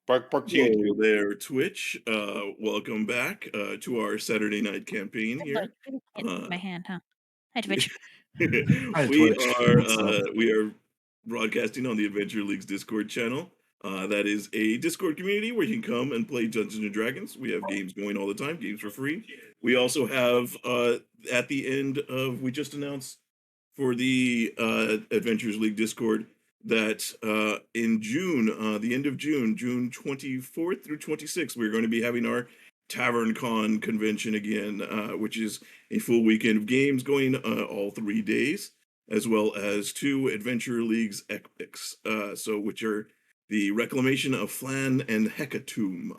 Bark Hello TNT. there, Twitch. Welcome back to our Saturday night campaign Hello, here. you can't see Uh, my hand, huh? Hi, Twitch. Hi, we Twitch. are What's up? broadcasting on the Adventure League's Discord channel. That is a Discord community where you can come and play Dungeons and Dragons. We have games going all the time, games for free. We also have at the end of we just announced for the Adventures League Discord that in June, the end of June, June 24th through 26th, we're going to be having our Tavern Con convention again, which is a full weekend of games going all 3 days, as well as 2 Adventure League's epics, which are the Reclamation of Flan and Hecatomb.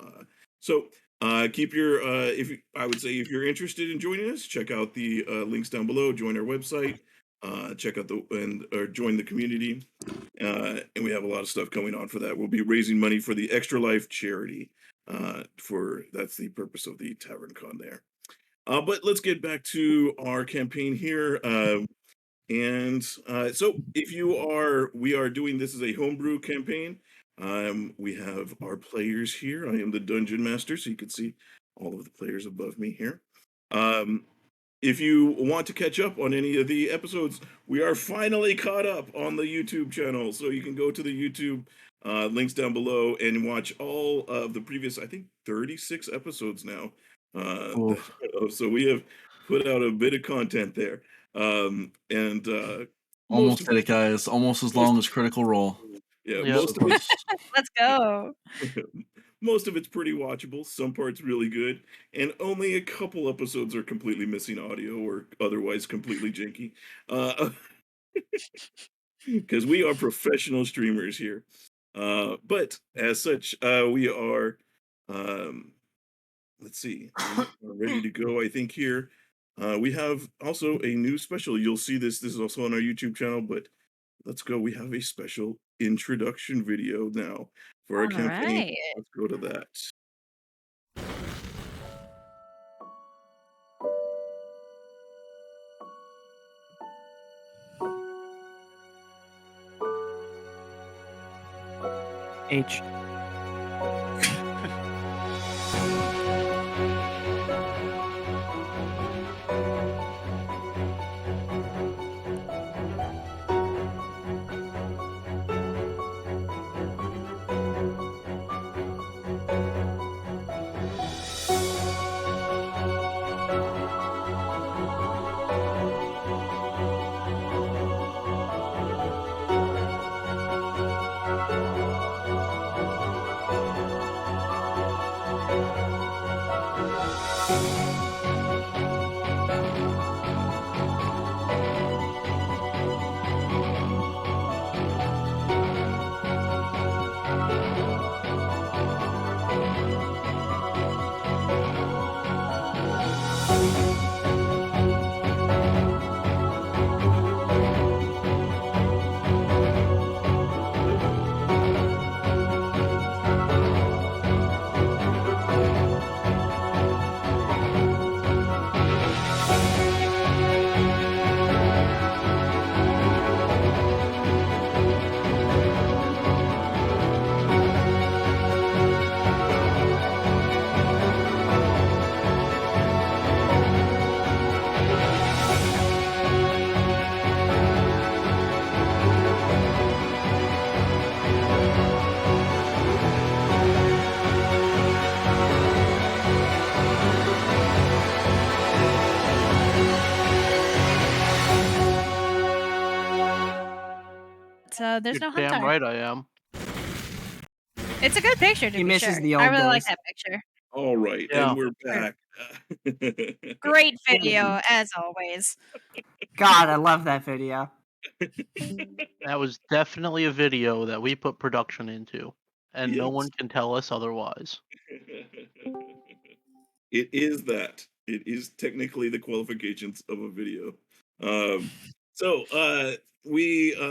Keep your I would say if you're interested in joining us, check out the links down below, join our website, check out or join the community. And we have a lot of stuff going on for that. We'll be raising money for the Extra Life charity. That's the purpose of the Tavern Con there. But let's get back to our campaign here. So we are doing this as a homebrew campaign. We have our players here. I am the dungeon master, so you can see all of the players above me here. If you want to catch up on any of the episodes, we are finally caught up on the YouTube channel. So you can go to the YouTube links down below and watch all of the previous, I think, 36 episodes now. So we have put out a bit of content there. Almost did it, guys. Almost as long as Critical Role. Yeah, Yep. most of it. Let's go. Most of it's pretty watchable, some parts really good, and only a couple episodes are completely missing audio or otherwise completely janky. Because we are professional streamers here. But as such, we are, let's see, we're ready to go, I think, here. We have also a new special. You'll see this is also on our YouTube channel, but let's go. We have a special introduction video now for our All campaign. right. Let's go to that. H. So there's no You're damn Huntar. right I am. It's a good picture, to He be misses sure. the I old really like days. that picture. All right, Yeah. and we're back. Great video, as always. God, I love that video. That was definitely a video that we put production into, and no Yes. one can tell us otherwise. It is that. It is technically the qualifications of a video.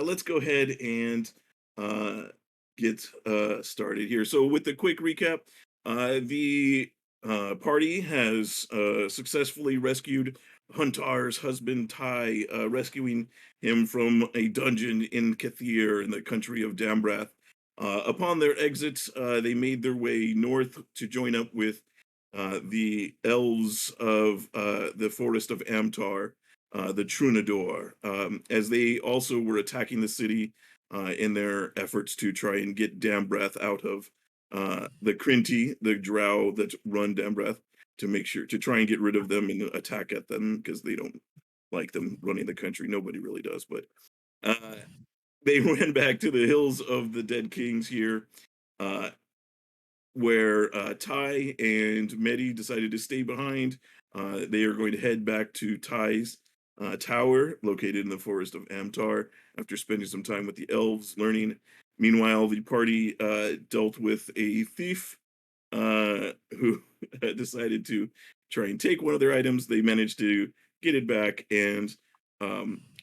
Let's go ahead and get started here. So with the quick recap, the party has successfully rescued Huntar's husband Ty, rescuing him from a dungeon in Kathir in the country of Dambrath. Upon their exit, they made their way north to join up with the elves of the forest of Amtar, the Trunador, as they also were attacking the city in their efforts to try and get Dambreath out of the Krinti, the drow that run Dambreath, to try and get rid of them and attack at them because they don't like them running the country. Nobody really does, but they ran back to the hills of the Dead Kings here, uh, where Ty and Medi decided to stay behind. They are going to head back to Ty's tower, located in the forest of Amtar, after spending some time with the elves, learning. Meanwhile, the party dealt with a thief who decided to try and take one of their items. They managed to get it back, and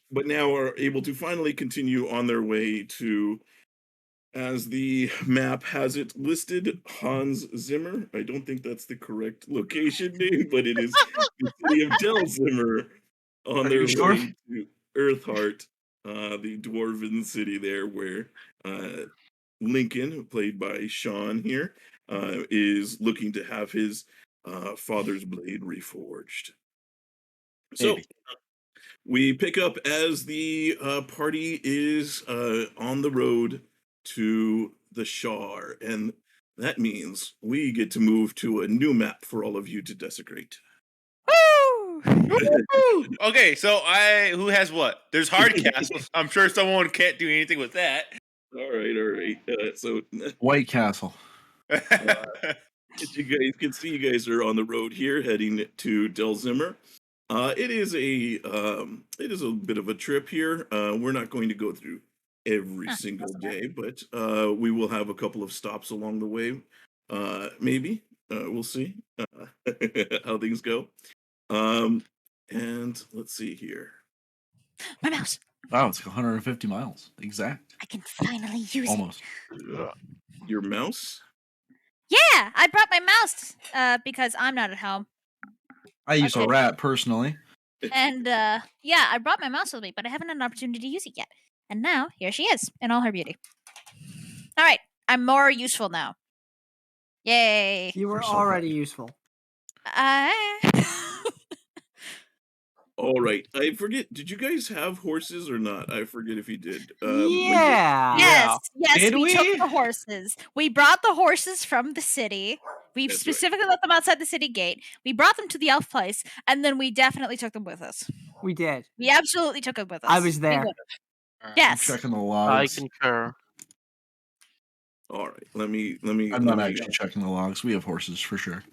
but now are able to finally continue on their way to, as the map has it listed, Hans Zimmer. I don't think that's the correct location name, but it is the city of Delzimmer, on Are their you sure? way to Earthheart, the dwarven city there, where Lincoln, played by Sean here, is looking to have his father's blade reforged. So Maybe. we pick up as the party is on the road to the Shar, and that means we get to move to a new map for all of you to desecrate. Woo! Woo! Okay, so who has what? There's hard castles. I'm sure someone can't do anything with that. All right. So White Castle. as you guys can see, you guys are on the road here, heading to Delzimmer. It is a bit of a trip here. We're not going to go through every single day, but we will have a couple of stops along the way. Maybe we'll see how things go. And let's see here. My mouse. Wow, it's 150 miles. Exact. I can finally use Almost. Your mouse? it. Yeah, I brought my mouse because I'm not at home. I use a Okay. rat personally. And yeah, I brought my mouse with me, but I haven't had an opportunity to use it yet. And now here she is in all her beauty. All right, I'm more useful now. Yay! You were You're so already happy. useful. All right. I forget. Did you guys have horses or not? I forget if you did. Yeah. Yes, yes, Did we took we? the horses. We brought the horses from the city. We That's right. specifically let them outside the city gate. We brought them to the elf place, and then we definitely took them with us. We did. We absolutely took them with us. I was We there. would've. I'm Yes. checking the I logs. concur. All right. Let me. I'm not actually checking the logs. We have horses for sure.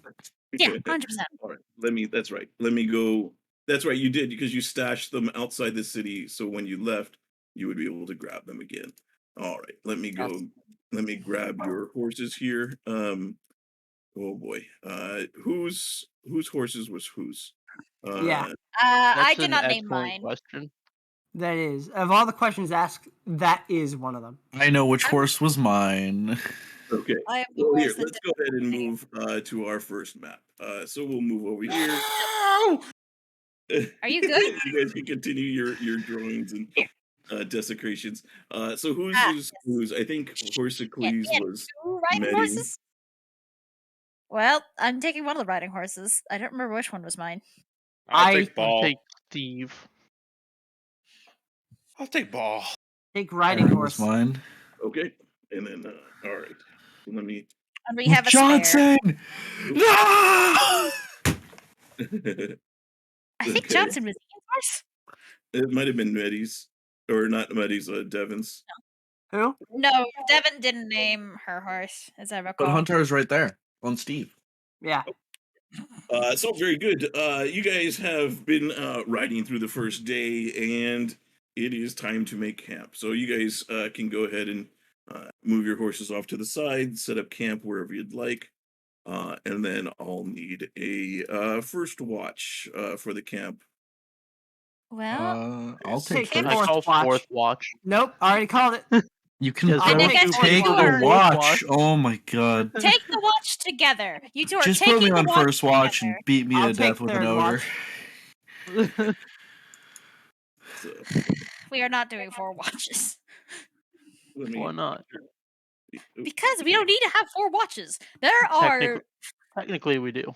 Yeah, 100%. All right. That's right. Let me go. That's right. You did, because you stashed them outside the city, so when you left, you would be able to grab them again. All right. Let me go. Yes. Let me grab your horses here. Oh boy. Whose horses was whose? Yeah. I That's did an not name excellent mine. question. That is. Of all the questions asked, that is one of them. I know which horse was mine. Okay. I am the Well, here, horse that let's go ahead and move to our first map. So we'll move over here. Are you good? You guys can continue your drawings and desecrations. So whose Ah, was whose? I think Horsicles and was two riding Medi. horses? Well, I'm taking one of the riding horses. I don't remember which one was mine. I'll I- take I'll ball. take Steve. I'll take ball. Take riding Aaron was horse. mine. Okay, and then all right. Let me. And we have a Johnson! No! spare. I think Okay. Johnson was Ian's horse. It might have been Medi's, or not Medi's. Devon's. Who? No, Devon didn't name her horse, as I But recall. Huntar is right there on Steve. Yeah. So very good. You guys have been riding through the first day, and it is time to make camp. So you guys can go ahead and move your horses off to the side, set up camp wherever you'd like, and then I'll need a first watch for the camp. Well, I'll take Take I Fourth call watch. fourth watch. Nope. Already called it. You can Yes, I both think I said take you the were- watch. Oh my god. take the watch together. You two are Just taking put me the on watch first watch together. and beat me I'll to death take with an third ogre. watch. So We are not doing 4 watches. let me. Why not? Because we don't need to have 4 watches. There Technically, we do.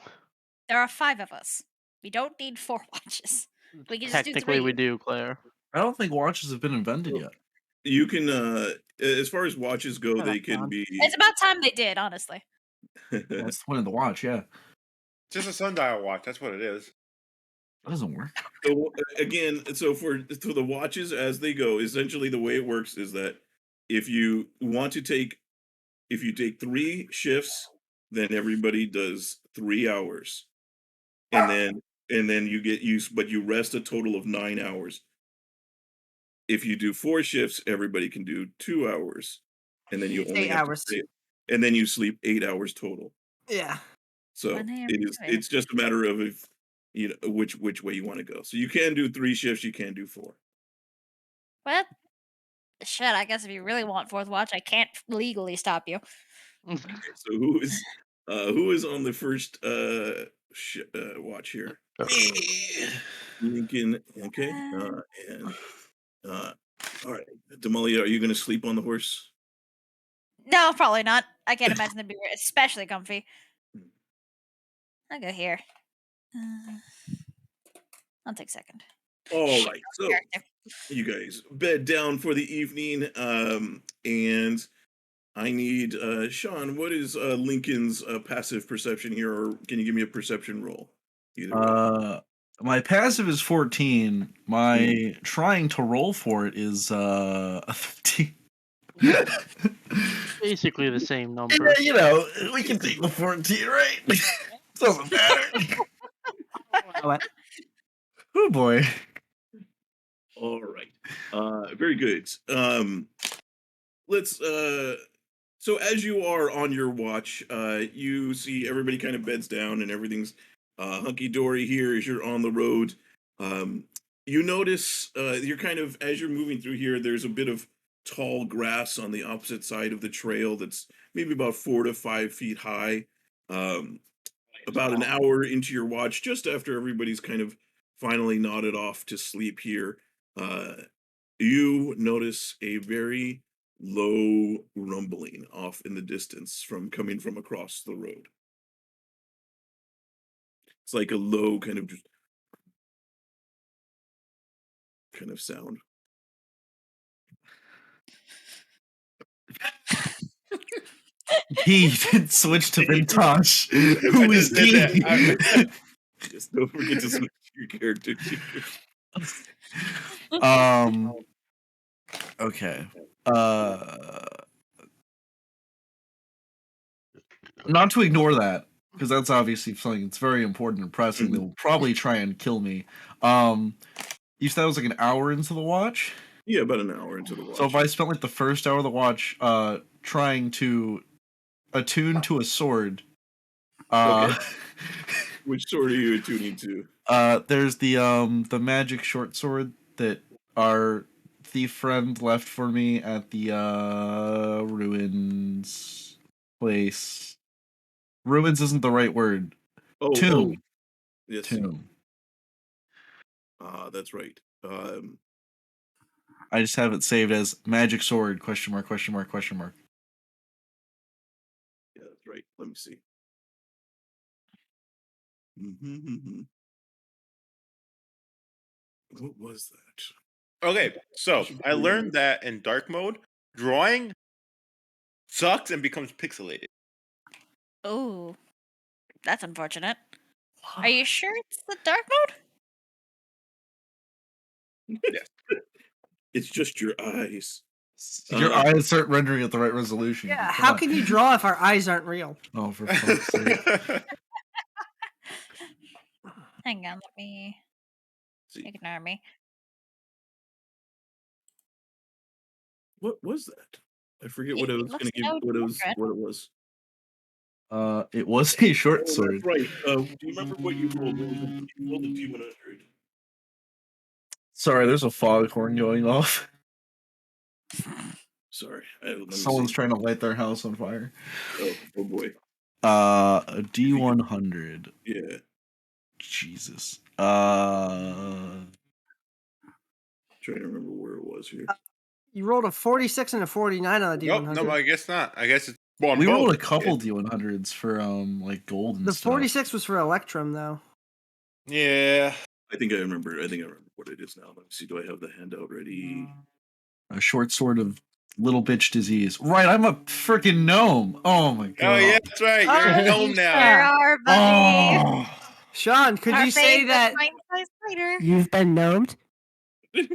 are 5 of us. We don't need 4 watches. We can just do Technically, 3. we do, Claire. I don't think watches have been invented yet. You can, as far as watches go, Shut they up, can John. be. It's about time they did, honestly. That's the point of the watch, yeah. Just a sundial watch. That's what it is. That doesn't work. So again, so for the watches as they go, essentially the way it works is that if you take 3 shifts, then everybody does 3 hours, and then you get used, but you rest a total of 9 hours. If you do 4 shifts, everybody can do 2 hours, and then you only 8 have hours. to and then you sleep 8 hours total. Yeah. So When I am doing. it's just a matter of if which way you want to go. So you can do 3 shifts, you can do 4. Well, shit, I guess if you really want 4th watch, I can't legally stop you. So who is on the first watch here? Lincoln. Okay. And all right. Damalia, are you going to sleep on the horse? No, probably not. I can't imagine them being especially comfy. I'll go here. I'll take second. All right. So Character. you guys bed down for the evening. And I need Sean. What is Lincoln's passive perception here, or can you give me a perception roll? Either way. My passive is 14. My trying to roll for it is a 15. Basically the same number. Yeah, you know, we can take the 14, right? Doesn't matter. What? Oh boy. All right. Very good. Let's so as you are on your watch, you see everybody kind of beds down and everything's hunky-dory here as you're on the road. You notice you're kind of, as you're moving through here, there's a bit of tall grass on the opposite side of the trail that's maybe about 4 to 5 feet high. About an hour into your watch, just after everybody's kind of finally nodded off to sleep here, you notice a very low rumbling off in the distance coming from across the road. It's like a low kind of sound. He did switch to Vintash. Who is just did he? that. Just don't forget to switch your character too. Okay. Not to ignore that, because that's obviously something that's very important and pressing. They will probably try and kill me. You said that was like an hour into the watch? Yeah, about an hour into the watch. So if I spent like the first hour of the watch trying to attune to a sword. Okay. Which sword are you attuning to? There's the magic short sword that our thief friend left for me at the ruins place. Ruins isn't the right word. Tomb. Yes. Tomb. That's right. I just have it saved as magic sword, question mark, question mark, question mark. Yeah, that's right. Let me see. What was that? Okay, so I learned that in dark mode, drawing sucks and becomes pixelated. Oh, that's unfortunate. Are you sure it's the dark mode? Yes. It's just your eyes. Your eyes aren't rendering at the right resolution. Yeah, how can you draw if our eyes aren't real? Oh, for fuck's sake. Hang on, let me ignore me. What was that? I forget what I was going to give. What it was. It was a short sword. That's right. Do you remember what you rolled? You rolled a D100. Sorry, there's a foghorn going off. Sorry. Someone's trying to light their house on fire. Oh boy. A D100. Yeah. Jesus. Trying to remember where it was here. You rolled a 46 and a 49 on the Nope, D100. no, I guess not. I guess it's well, We rolled a both. couple D100s for like gold and The stuff. 46 was for Electrum, though. Yeah. I think I remember what it is now. Let me see. Do I have the handout ready? A short sword of little bitch disease. Right, I'm a freaking gnome. Oh my god. Oh yeah, that's right. You're Oh, a gnome now. There are, buddy. Oh. Sean, could Our you say favorite that pint-sized spider. you've been gnomed? I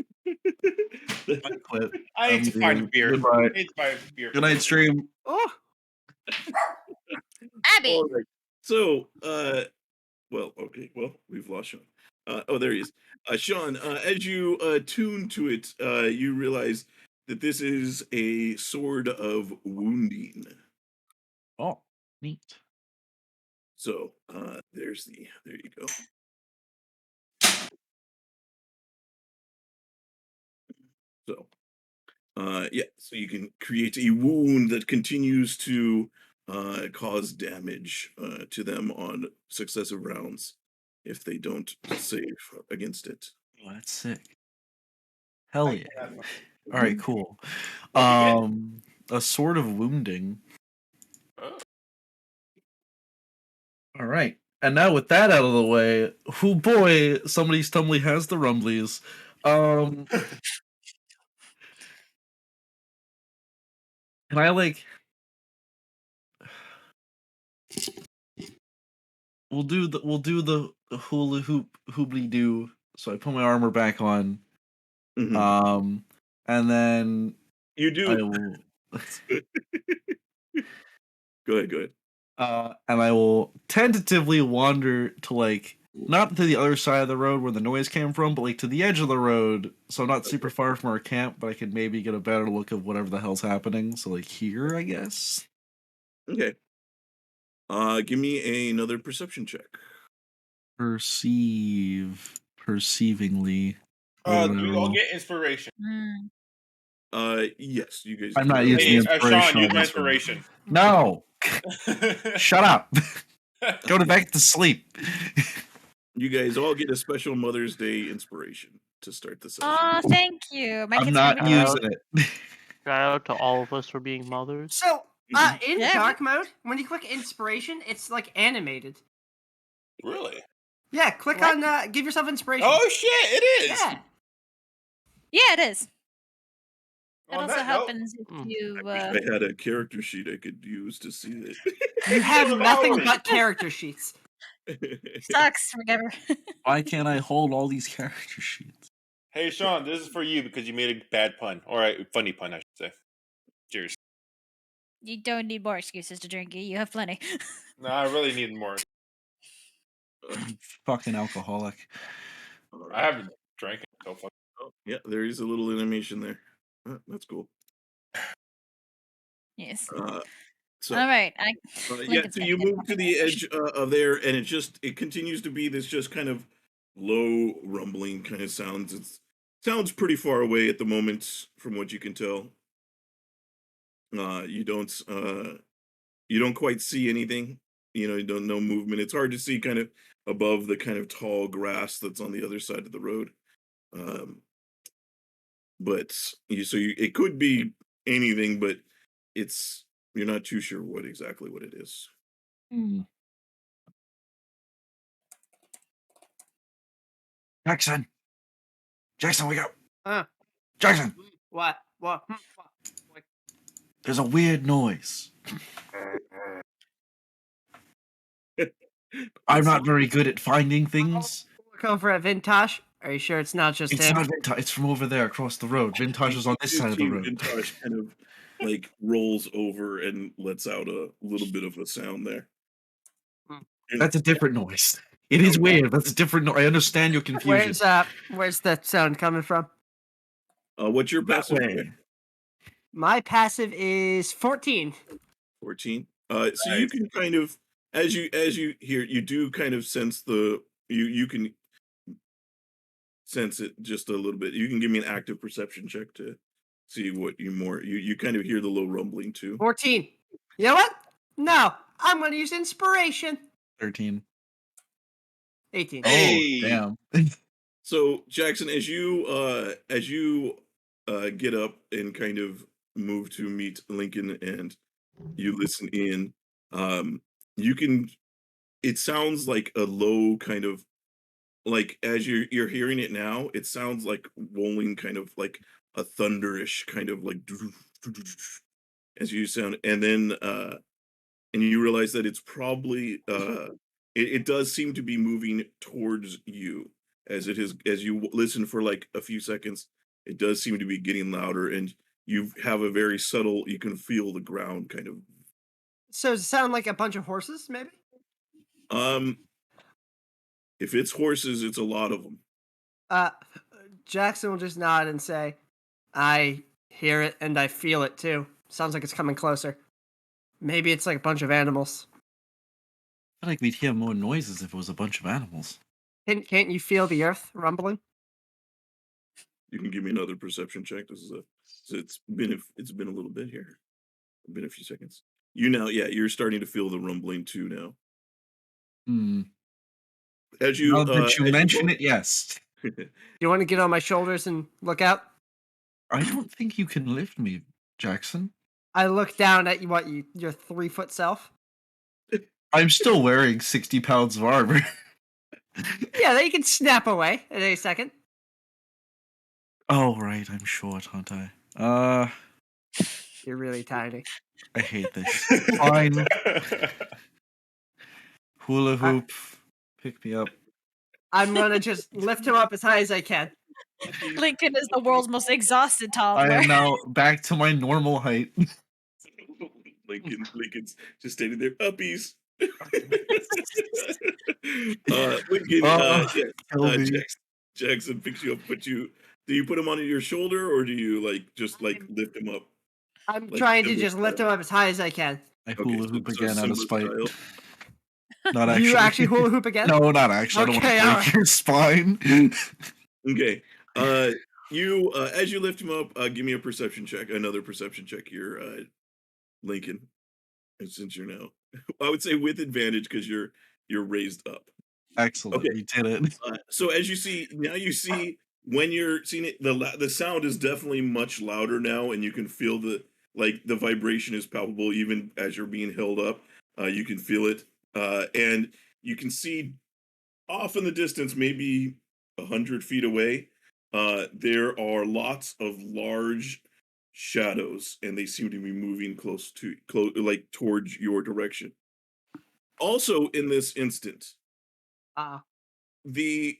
quit. I need to find a leaving. beer. Goodbye. I need to find a beer. Good night, stream. Oh, Abby. All right. So, well, okay. Well, we've lost Sean. Oh, there he is. Sean, as you tune to it, you realize that this is a sword of wounding. Oh, neat. So, there you go. So, yeah, so you can create a wound that continues to cause damage to them on successive rounds if they don't save against it. Oh, that's sick. Hell yeah. have All right, cool. What'd you A sword of wounding. Oh. All right. And now with that out of the way, oh boy, somebody's tumbly has the rumblies. Can I we'll do the hula hoop hoobly doo. So I put my armor back on. Mhm. And then You I do. will Go ahead. and I will tentatively wander to not to the other side of the road where the noise came from, but to the edge of the road, so I'm not super far from our camp, but I can maybe get a better look of whatever the hell's happening. So here, I guess. Okay. Give me another perception check. Perceivingly. Do you all get inspiration? Yes, you guys. I'm not do. using Hey, inspiration. Sean, use on my this one. inspiration. No, shut up. Go to back to sleep. You guys all get a special Mother's Day inspiration to start the session. Oh, thank you. My I'm kid's not gonna be using it. Shout out to all of us for being mothers. so in Yeah. dark mode, when you click inspiration, it's like animated. Really? Yeah, click What? on give yourself inspiration. Oh shit! It is. yeah. Yeah, it is. That On also that note- happens if you. I had a character sheet I could use to see it. You have What nothing about but character sheets. Sucks, whatever. Why can't I hold all these character sheets? Hey, Sean, this is for you because you made a bad pun, or a funny pun, I should say. Cheers. You don't need more excuses to drink it. You have plenty. No, I really need more. Fucking alcoholic. I haven't drank it so fucking. Oh, yeah, there is a little animation there. That's cool. Yes. So, All right. yeah, so you move to the edge of there, and it continues to be this just kind of low rumbling kind of sounds. It sounds pretty far away at the moment, from what you can tell. You don't quite see anything. You don't know movement. It's hard to see kind of above the kind of tall grass that's on the other side of the road. But it could be anything, but you're not too sure exactly what it is. Jackson, wake up. Huh. Jackson, What? What? there's a weird noise. I'm not very good at finding things. We're coming for a Vintash. Are you sure it's not just It's him? not Vintage. It's from over there across the road. Vintage is on this side of the road. Vintash kind of rolls over and lets out a little bit of a sound there. That's a different noise. It is weird. That's a different noise. I understand your confusion. Where's that sound coming from? What's your passive? My passive is 14. 14. So you can kind of, as you hear, you do kind of sense you can sense it just a little bit. You can give me an active perception check to see what you kind of hear the low rumbling too. 14. You know what? No, I'm going to use inspiration. 13. 18. Hey! Oh, damn. So Jackson, as you get up and kind of move to meet Lincoln, and you listen in. You can. It sounds like a low kind of like as you're hearing it now. It sounds like rolling, kind of like a thunderish kind of like as you sound, and then and you realize that it's probably it does seem to be moving towards you as it is as you listen for like a few seconds. It does seem to be getting louder, and you have a very subtle, you can feel the ground kind of So does it sound like a bunch of horses, maybe? um if it's horses, it's a lot of them. Uh, Jackson will just nod and say, "I hear it and I feel it too. Sounds like it's coming closer. Maybe it's like a bunch of animals. I feel like we'd hear more noises if it was a bunch of animals. Can't you feel the earth rumbling?" You can give me another perception check. This is a so it's been a little bit here. It's been a few seconds. You now, yeah, you're starting to feel the rumbling too now. Hmm. As you Now that you as mention both- it, yes. Do you want to get on my shoulders and look out? I don't think you can lift me, Jackson. I look down at your 3-foot self. I'm still wearing 60 pounds of armor. Yeah, they can snap away at any second. Oh, right, I'm short, aren't I? You're really tiny. I hate this. Fine. Hula hoop. Pick me up. I'm gonna just lift him up as high as I can. Lincoln is the world's most exhausted I toddler. am now back to my normal height. Lincoln's just standing there, puppies. Lincoln, yeah, kill me. Jackson picks you up, do you put him on your shoulder, or do you like just like lift him up? I'm Like trying to Simba just lift him style? up as high as I can. I Okay, hula hoop so again out of Simba spite. style. Not actually. You actually hula hoop again? No, not actually. I don't Okay, want to break alright. your spine. Okay. You as you lift him up, give me a perception check. Another perception check here, Lincoln. And since you're now, I would say with advantage because you're raised up. Excellent. Okay. We did it. So as you see now, you see when you're seeing it, the sound is definitely much louder now, and you can feel the vibration is palpable even as you're being held up. You can feel it, and you can see off in the distance, maybe 100 feet away. There are lots of large shadows, and they seem to be moving close, like towards your direction. Also, in this instant, the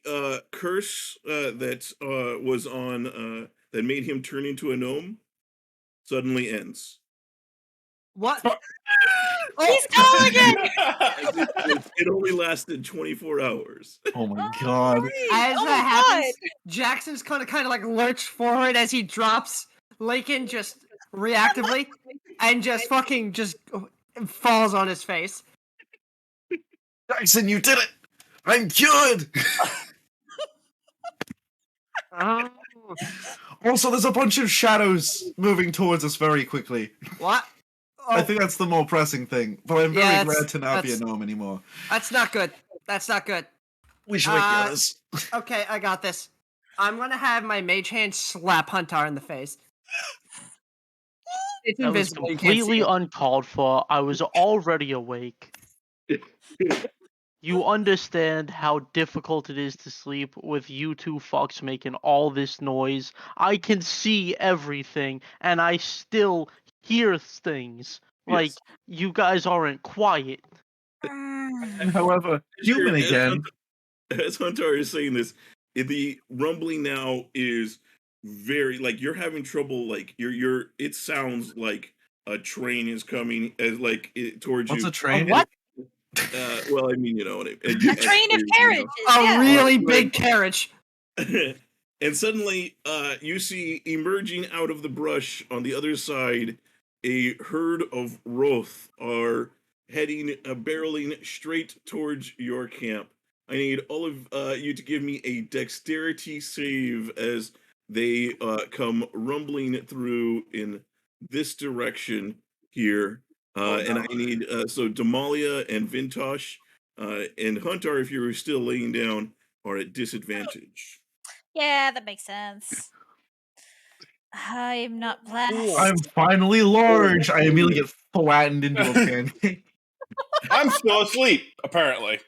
curse that was on that made him turn into a gnome suddenly ends. What? He's calling it! It only lasted 24 hours. Oh my god. As Oh my that happens, Jackson's kind of like lurch forward as he drops Lincoln just reactively and just fucking just falls on his face. Jackson, you did it! I'm cured! Oh, Also, there's a bunch of shadows moving towards us very quickly. what? I Oh, think that's the more pressing thing, but I'm very Yeah, glad to not be a that's- gnome anymore. that's not good. That's not good. We should wake the Uh, others. Okay, I got this. I'm gonna have my mage hand slap Huntar in the face. It's That was invisible. You can't see completely it. uncalled for. I was already awake. You understand how difficult it is to sleep with you two fucks making all this noise. I can see everything, and I still hear things. Like, Yes. you guys aren't quiet. However, human As again. As Huntar is saying this, the rumbling now is very like you're having trouble. Like you're. It sounds like a train is coming as like towards What's you. a train? What? Well, I mean, you know what I mean. A train of carriages. A Yeah. really Right. big carriage. And suddenly, you see emerging out of the brush on the other side, a herd of Roth are heading, barreling straight towards your camp. I need all of you to give me a dexterity save as they come rumbling through in this direction here. And I need so Damalia and Vintash and Huntar, if you're still laying down, are at disadvantage. Yeah, that makes sense. I'm not blessed. I'm finally large. I immediately get flattened into a pancake. I'm still asleep, apparently.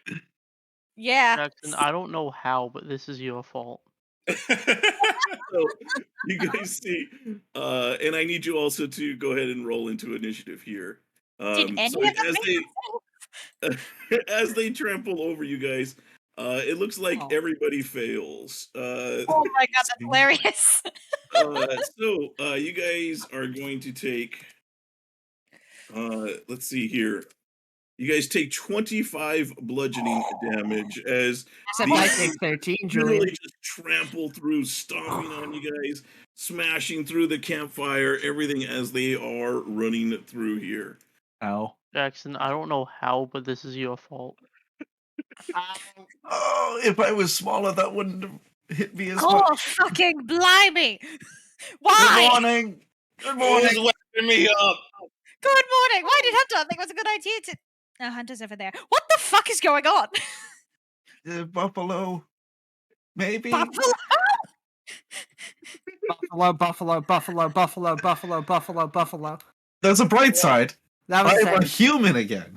Yeah. Jackson, I don't know how, but this is your fault. So you guys see, and I need you also to go ahead and roll into initiative here. Did any So of them as make they as they trample over you guys, it looks like Oh. everybody fails. Oh my god, that's hilarious. So you guys are going to take. Let's see here. You guys take 25 bludgeoning damage as Except I take 13, Julian. literally just trample through, stomping on you guys, smashing through the campfire, everything as they are running through here. Ow. Jackson, I don't know how, but this is your fault. Oh, if I was smaller, that wouldn't have hit me as Oh, much. fucking blimey. Good Why? morning. Good Who's morning. waking me up? Good morning. Why did Hunter think it was a good idea to... No, Hunter's over there. What the fuck is going on? Buffalo. Maybe. Buffalo? Buffalo, Buffalo, Buffalo, Buffalo, Buffalo, Buffalo, Buffalo. There's a bright side. That was I am a second. human again.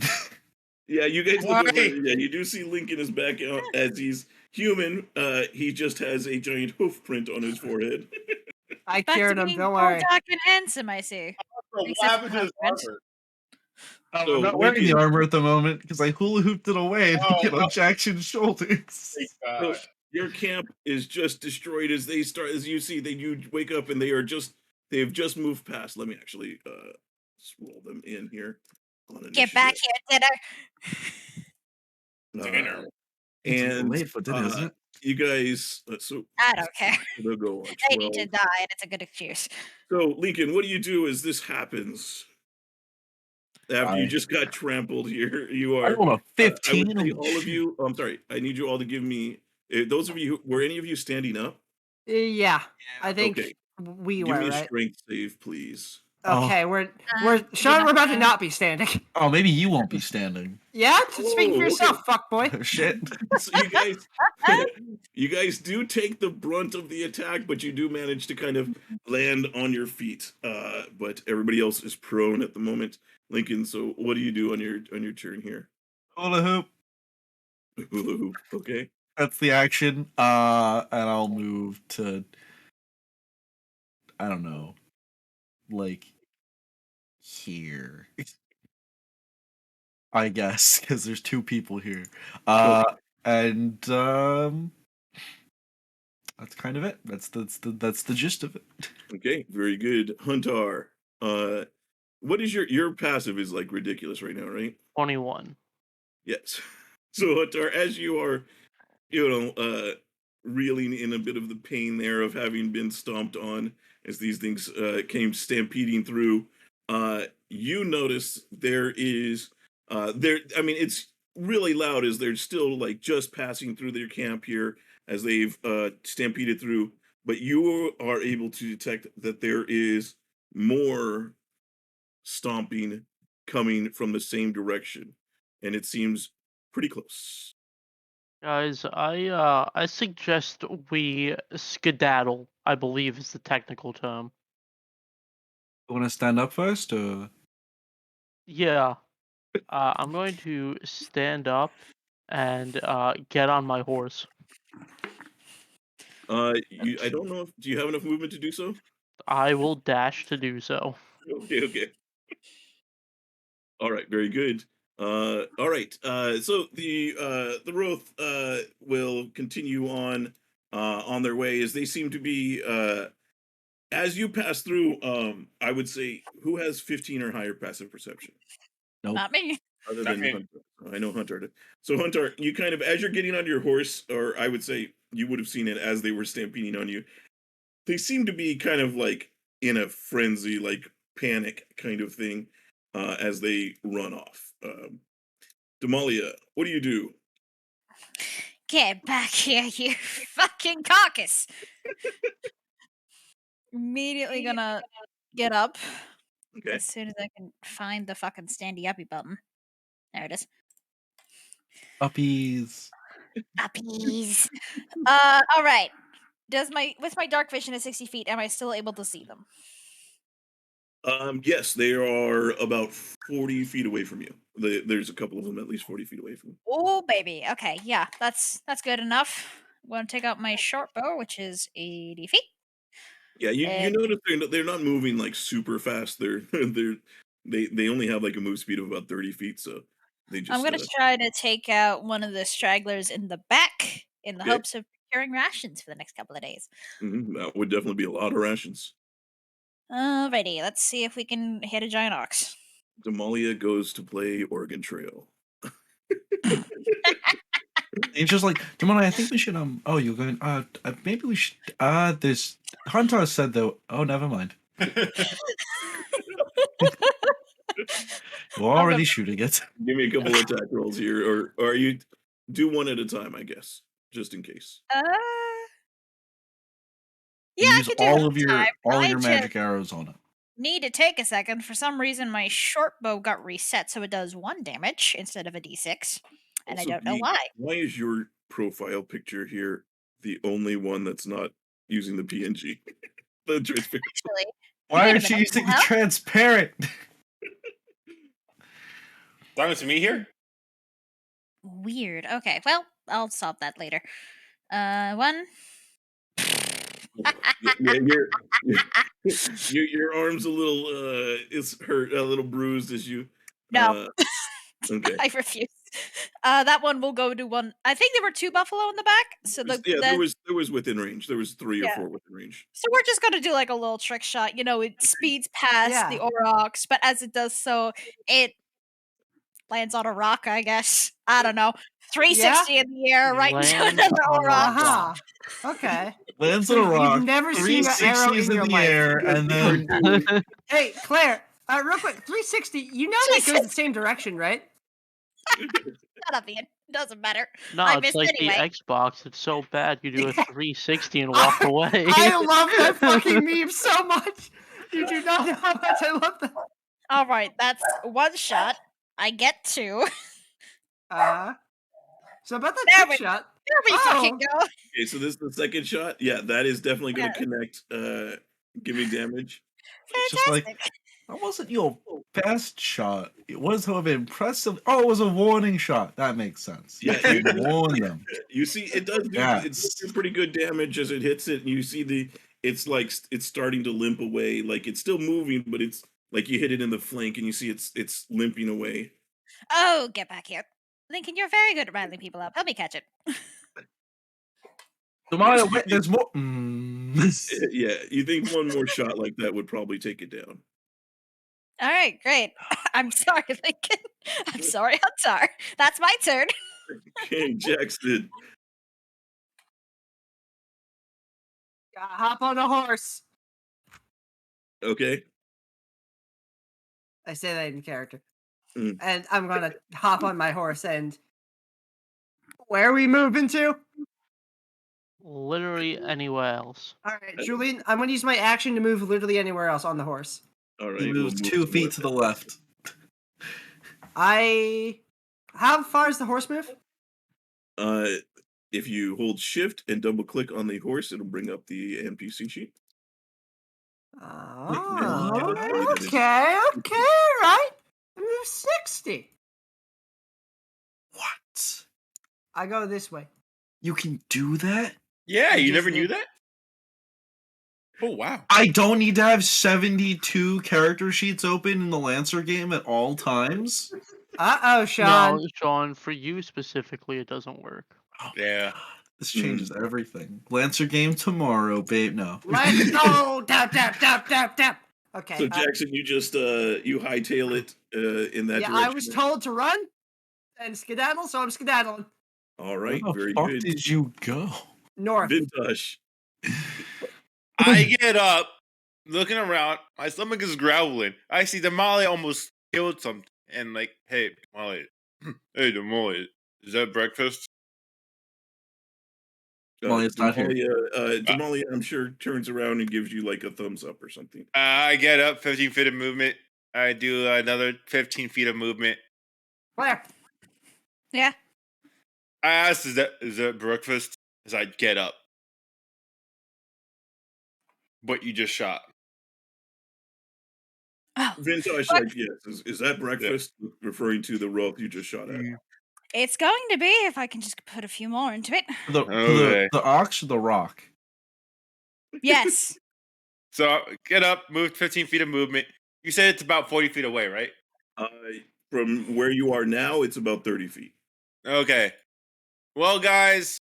Yeah, you guys look over. Why? Yeah, you do see Lincoln is back out as he's human. He just has a giant hoof print on his forehead. I Back cured to him, being don't all worry. dark and handsome, I see. What Except happened to his for husband. armor? So, I'm not wearing the Lincoln- armor at the moment because I hula hooped it away and Oh, get on no. Jackson's shoulders. Thank So, God. your camp is just destroyed as they start. As you see, you wake up and they've just moved past. Let me actually roll them in here. On Get back here, dinner. Dinner. It's a little And late for dinner, isn't it? you guys. So I don't care. they'll go on They 12. need to die, and it's a good excuse. So, Lincoln, what do you do as this happens? After you I- just got trampled here, you I are. rolled a I would 15. say Holy all of shit. you. I'm sorry. I need you all to give me. Those of you, were any of you standing up? Yeah, I think Okay. we Give were, me a right? strength save, please. Okay, we're you're Sean, we're not about to gonna- not be standing. Oh, maybe you won't be standing. Yeah, speak Oh, for yourself, okay. fuck boy. Oh, shit. So you guys do take the brunt of the attack, but you do manage to kind of land on your feet. But everybody else is prone at the moment. Lincoln, so what do you do on your turn here? Hula hoop. Hula hoop. Okay. That's the action. And I'll move to, I don't know, like here. I guess because there's two people here. And that's kind of it. That's the gist of it. Okay. Very good. Huntar. What is your passive is like ridiculous right now, right? 21. Yes. So Huntar, as you are, reeling in a bit of the pain there of having been stomped on as these things came stampeding through, you notice there is I mean, it's really loud as they're still like just passing through their camp here as they've stampeded through, but you are able to detect that there is more stomping coming from the same direction, and it seems pretty close. Guys, I suggest we skedaddle, I believe is the technical term. You want to stand up first, or Yeah. I'm going to stand up and get on my horse. I don't know if do you have enough movement to do so? I will dash to do so. Okay. All right, very good. All right. So the Roth will continue on their way as they seem to be as you pass through. I would say who has 15 or higher passive perception nope. Not me. other Not than me. Hunter. I know Hunter did. So Hunter, you kind of as you're getting on your horse, or I would say you would have seen it as they were stampeding on you. They seem to be kind of like in a frenzy, like panic kind of thing, as they run off. Damalia, what do you do? Get back here, you fucking carcass. Immediately gonna get up Okay. as soon as I can find the fucking standy uppy button. There it is. Uppies? Uppies. All right. Does with my dark vision at 60 feet, am I still able to see them? Yes, they are about 40 feet away from you. There's a couple of them at least 40 feet away from you. Oh baby. Okay, yeah, that's good enough. I'm gonna take out my short bow, which is 80 feet. Yeah, you And notice they're not moving like super fast. They only have like a move speed of about 30 feet, so they I'm just gonna try to take out one of the stragglers in the back in the okay. hopes of procuring rations for the next couple of days. That would definitely be a lot of rations. Alrighty, let's see if we can hit a giant ox. Damalia goes to play Oregon Trail. It's just like, Jamon, I think we should oh, you're going maybe we should this Huntar said though, oh never mind. We're I'm already gonna- shooting it. Give me a couple attack rolls here, or you do one at a time, I guess, just in case. Uh, And yeah, I use could do all it of your time. all I your just magic arrows on it. need to take a second. For some reason, my short bow got reset, so it does 1 damage instead of a d6, and I Also, don't know why. why is your profile picture here the only one that's not using the PNG? The transparent. Actually, Why wait a aren't you minute, using what the the hell? transparent? Talking to me here? Weird. Okay, well, I'll solve that later. One. Yeah, your arm's a little is hurt, a little bruised as you. No, Okay. I refuse. That one will go to one. I think there were 2 buffalo in the back, so There was within range. There was 3 or yeah. 4 within range. So we're just gonna do like a little trick shot. You know, it speeds past the Yeah. aurochs, but as it does so, it lands on a rock. I guess I don't know. 360 in the air, right into Lands another on a auroch. Aha. Okay. Lands So on a rock. you've never seen an arrow 360s in in your the life. air, and then Hey, Claire, real quick, 360. You know that goes the same direction, right? Shut up, Ian. Doesn't matter. No, I it's missed like anyway. the Xbox. It's so bad you do a Yeah. 360 and walk away. I love that fucking meme so much. You do not know how much I love that. All right, that's 1 shot. I get 2. So about that There trick we- shot. There we fucking go. Okay, so this is the second shot. Yeah, that is definitely going to Yeah. connect. Give me damage. it's just like, Fantastic. that wasn't your best shot. It was, however, impressive. Oh, it was a warning shot. That makes sense. Yeah, You warn them. You see, it does do Yes. pretty good damage as it hits it, and you see it's like it's starting to limp away. Like it's still moving, but it's like you hit it in the flank, and you see it's limping away. Oh, get back here. Lincoln, you're very good at riling people up. Help me catch it. Tomorrow, there's more. Yeah, you think one more shot like that would probably take it down? All right, great. I'm sorry, Lincoln. I'm sorry, Huntar. That's my turn. Okay, Jackson. Hop on a horse. Okay. I say that in character. Mm. And I'm gonna hop on my horse and where are we moving to? Literally anywhere else. Alright, Julian, I'm gonna use my action to move literally anywhere else on the horse. All right. He we'll moves move 2 to feet to the left. How far does the horse move? If you hold shift and double click on the horse, it'll bring up the NPC sheet. Oh, okay, right. I move 60. What? I go this way. You can do that? Yeah, I you just never knew did. that? Oh, wow. I don't need to have 72 character sheets open in the Lancer game at all times? Uh-oh, Sean. No, Sean, for you specifically, it doesn't work. Oh, Yeah. this changes everything. Lancer game tomorrow, babe. No. Let's go! Tap, tap, tap, tap, tap. Okay. So Jackson, you just you hightail it in that yeah, direction. I was told to run and skedaddle, so I'm skedaddling. All right, Where the very fuck good. did you go? North. Vintash. I get up, looking around. My stomach is growling. I see Damalia almost killed something. And like, hey, Damalia. Hey, Damalia. Is that breakfast? Damalia, not here. Damalia, I'm sure, turns around and gives you like a thumbs up or something. I get up 15 feet of movement. I do another 15 feet of movement. Where? Yeah. I ask, is that breakfast? As I get up. but you just shot. Oh, Vintash, But- like, yes, is that breakfast referring to the rope you just shot at? it's going to be if I can just put a few more into it. Okay. The ox or the rock? Yes. So get up, move 15 feet of movement. You said it's about 40 feet away, right? From where you are now, it's about 30 feet. Okay. Well, guys,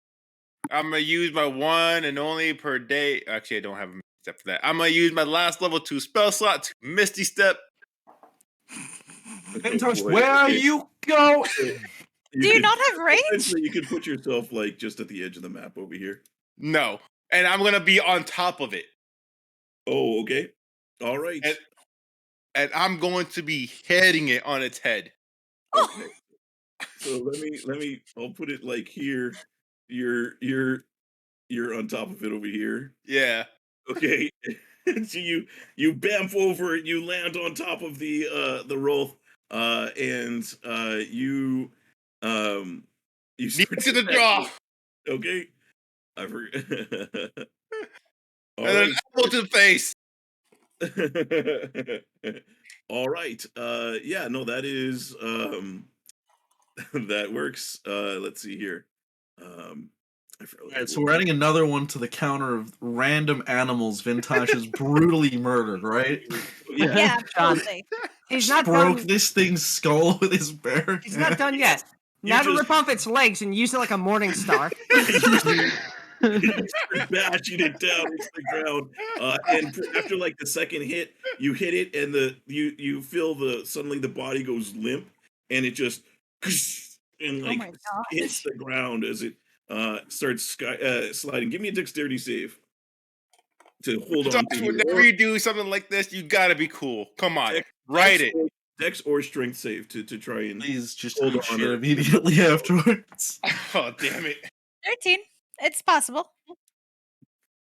I'm gonna use my one and only per day. Actually, I don't have a step for that. I'm gonna use my last level 2 spell slot to Misty Step. Vintash, boy. where Okay. you go? Do you not have range? Essentially, you could put yourself like just at the edge of the map over here. No, and I'm gonna be on top of it, Oh, okay. All right. and I'm going to be heading it on its head. Okay. So let me. I'll put it like here. You're on top of it over here. Yeah. Okay. So you bamf over it. You land on top of the Rolf, and you Knee start to the jaw, Okay. I forgot. All and then right. elbow to the face. All right. Yeah, no, that is that works. Let's see here. I forgot what Alright, so we're adding another one to the counter of random animals Vintash has brutally murdered, right? Yeah. Yeah, John. absolutely. He's not Broke done. this thing's skull with his bare He's not hand. done yet. You Now to just- rip off its legs and use it like a morning star. you start bashing it down into the ground, and after like the second hit, you hit it, and you feel suddenly the body goes limp, and it just and Oh like my god. hits the ground as it starts sliding. Give me a dexterity save to hold on to it. Whenever you do something like this, you gotta be cool. Come on, Dex- write it. Dex or strength save to try and Please just Hold eat on, shit or- immediately afterwards. Oh, damn it. 13. It's possible.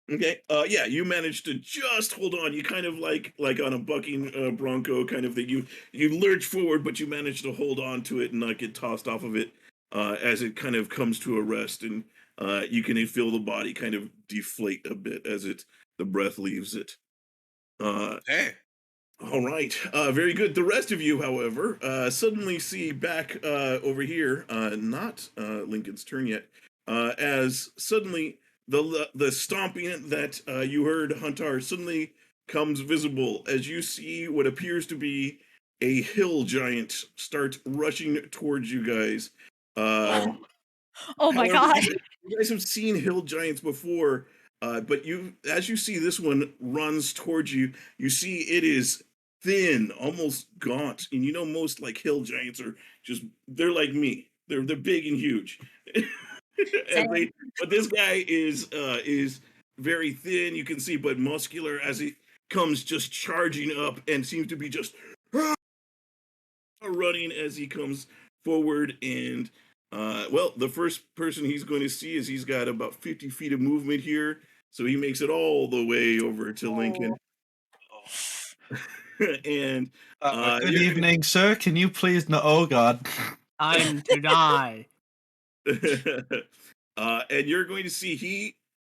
Okay. Yeah, you managed to just hold on. You kind of like on a bucking bronco kind of thing. You lurch forward, but you manage to hold on to it and not get tossed off of it as it kind of comes to a rest, and you can feel the body kind of deflate a bit as the breath leaves it. Hey. All right. Very good. The rest of you, however, suddenly see back over here, not Lincoln's turn yet, as suddenly the stomping that you heard, Huntar, suddenly comes visible as you see what appears to be a hill giant start rushing towards you guys. Oh my However, god. you guys have seen hill giants before, but as you see this one runs towards you, you see it is thin, almost gaunt, and you know most like hill giants are they're like me. They're big and huge. But this guy is very thin, you can see, but muscular as he comes just charging up and seems to be just running as he comes forward. And well, the first person he's going to see is he's got about 50 feet of movement here, so he makes it all the way over to Lincoln. And Good evening, sir. Can you please no oh god. Time to die. And you're going to see he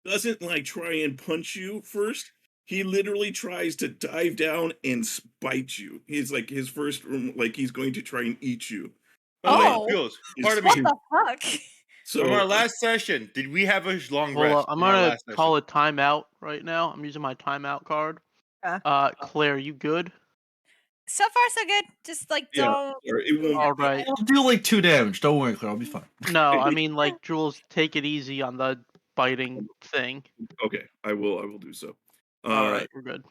doesn't like try and punch you first. He literally tries to dive down and spite you. He's like his first like he's going to try and eat you. Oh. Jules, Is- pardon What me. the fuck? So From our last session, did we have a long Well, rest? I'm from our gonna last session? call a timeout right now. I'm using my timeout card. Claire, you good? So far, so good. Just like yeah, don't. or it won't All right. I'll do like 2 damage. Don't worry, Claire. I'll be fine. No, I mean like Jules, take it easy on the biting thing. Okay, I will do so. All right, we're good.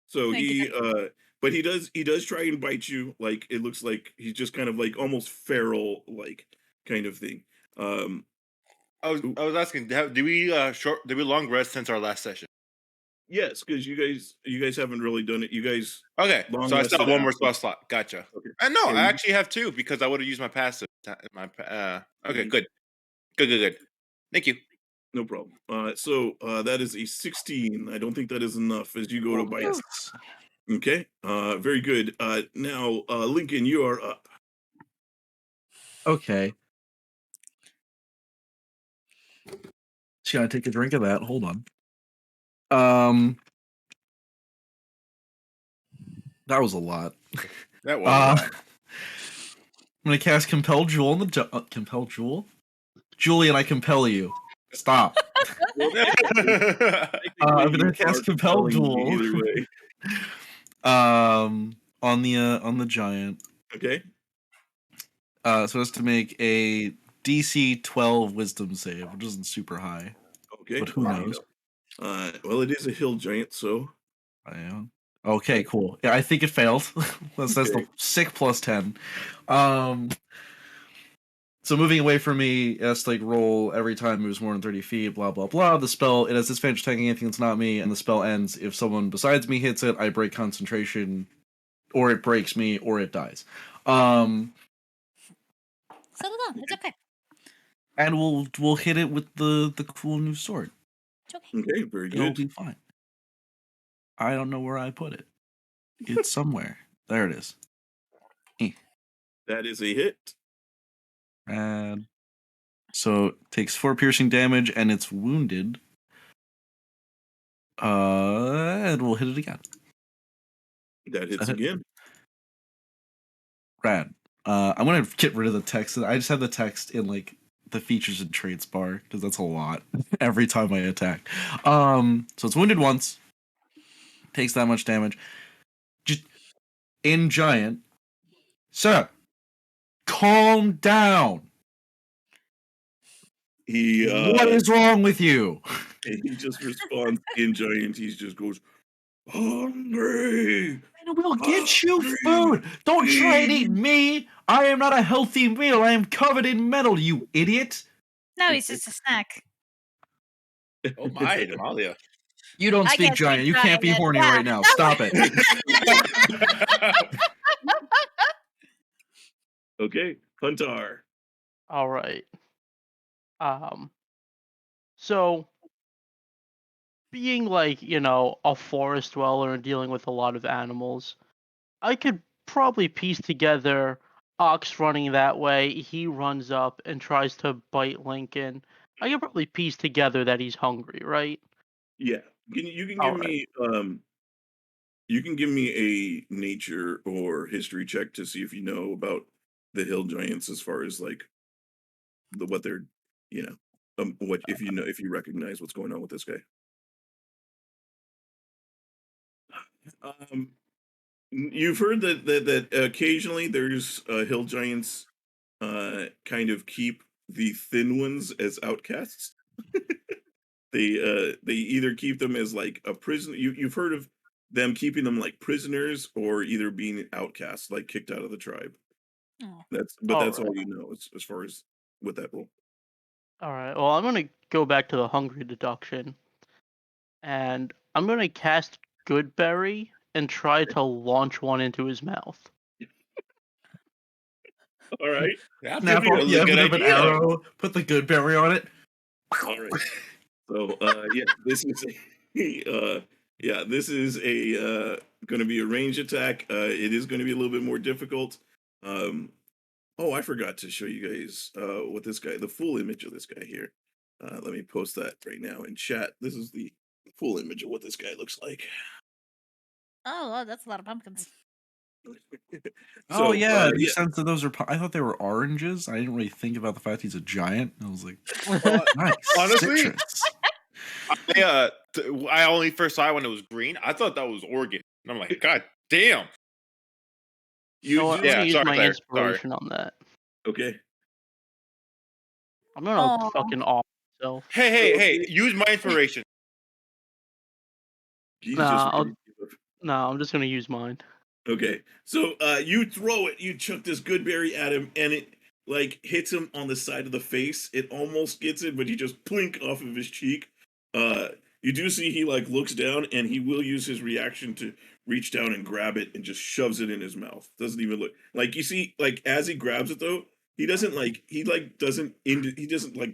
So Thank you, but he does try and bite you. Like it looks like he's just kind of like almost feral like kind of thing. I was asking, did we long rest since our last session? Yes, because you guys haven't really done it. You guys Okay, long so I still have rested one more after- spell slot. Gotcha. Okay. And no, And I you- actually have 2 because I would have used my passive. Okay, Mhm. good. Thank you. No problem. So that is a 16. I don't think that is enough as you go to bite. Yes. Okay. Very good. Now, Lincoln, you are up. Okay. Just gotta take a drink of that. Hold on. That was a lot. That was a lot. I'm gonna cast Compel Jewel on the Compel Jewel. Julian, I compel you. Stop. I'm gonna cast Compel Jewel. Either way. On the giant. Okay. So as to make a DC 12 Wisdom save, which isn't super high. Okay. But who knows? Well, it is a hill giant, so. I am. Okay, cool. Yeah, I think it failed. That's the sick plus 10. So moving away from me, it has to like roll every time it moves more than 30 feet, blah blah blah. The spell, it has disadvantage attacking anything that's not me, and the spell ends if someone besides me hits it, I break concentration, or it breaks me, or it dies. Settle down. It's okay. And we'll hit it with the cool new sword. It's okay. Okay, very It'll good. be fine. I don't know where I put it. It's somewhere. There it is. That is a hit. And so it takes 4 piercing damage, and it's wounded. And we'll hit it again. That hits again. Rad. I'm gonna get rid of the text. I just have the text in like the features and traits bar because that's a lot every time I attack. So it's wounded once, takes that much damage. Just in giant, sir, calm down. What is wrong with you? He just responds in giant. He just goes, hungry. And we'll get you food. Don't try and eat me. I am not a healthy meal. I am covered in metal, you idiot. No, he's just a snack. Oh my, Damalia. You don't I speak can't giant. speak You can't be giant, horny yeah. right now. Stop it. Okay, Huntar. All right. So being like, a forest dweller and dealing with a lot of animals, I could probably piece together Ox running that way. He runs up and tries to bite Lincoln. I could probably piece together that he's hungry, right? Yeah, you can All give me a nature or history check to see if you know about the hill giants as far as like what they're what if you recognize what's going on with this guy. You've heard that occasionally there's hill giants kind of keep the thin ones as outcasts. They either keep them as like a prison. You've heard of them keeping them like prisoners or either being outcasts, like kicked out of the tribe. Oh. That's Alright. all you know as far as with that rule. All right. Well, I'm gonna go back to the hungry deduction, and I'm gonna cast Goodberry and try to launch one into his mouth. All right. That's Snap a off the really end good of an idea. arrow, put the good berry on it. All right. So yeah, this is this is a going to be a range attack. It is going to be a little bit more difficult. Oh, I forgot to show you guys what this guy, the full image of this guy here. Let me post that right now in chat. This is the full image of what this guy looks like. Oh, well, that's a lot of pumpkins. Oh yeah, you yeah. sense that those are. I thought they were oranges. I didn't really think about the fact he's a giant. I was like, nice. Honestly, Citrus. I only first saw it when it was green. I thought that was Oregon. And I'm like, God damn. I'm gonna use my inspiration on that. Okay. I'm gonna fucking off myself. Hey, use my inspiration. I'm just gonna use mine. Okay, so you throw it, you chuck this good berry at him, and it like hits him on the side of the face. It almost gets it, but you just plink off of his cheek. You do see he like looks down, and he will use his reaction to reach down and grab it, and just shoves it in his mouth. Doesn't even look like you see like as he grabs it though. He doesn't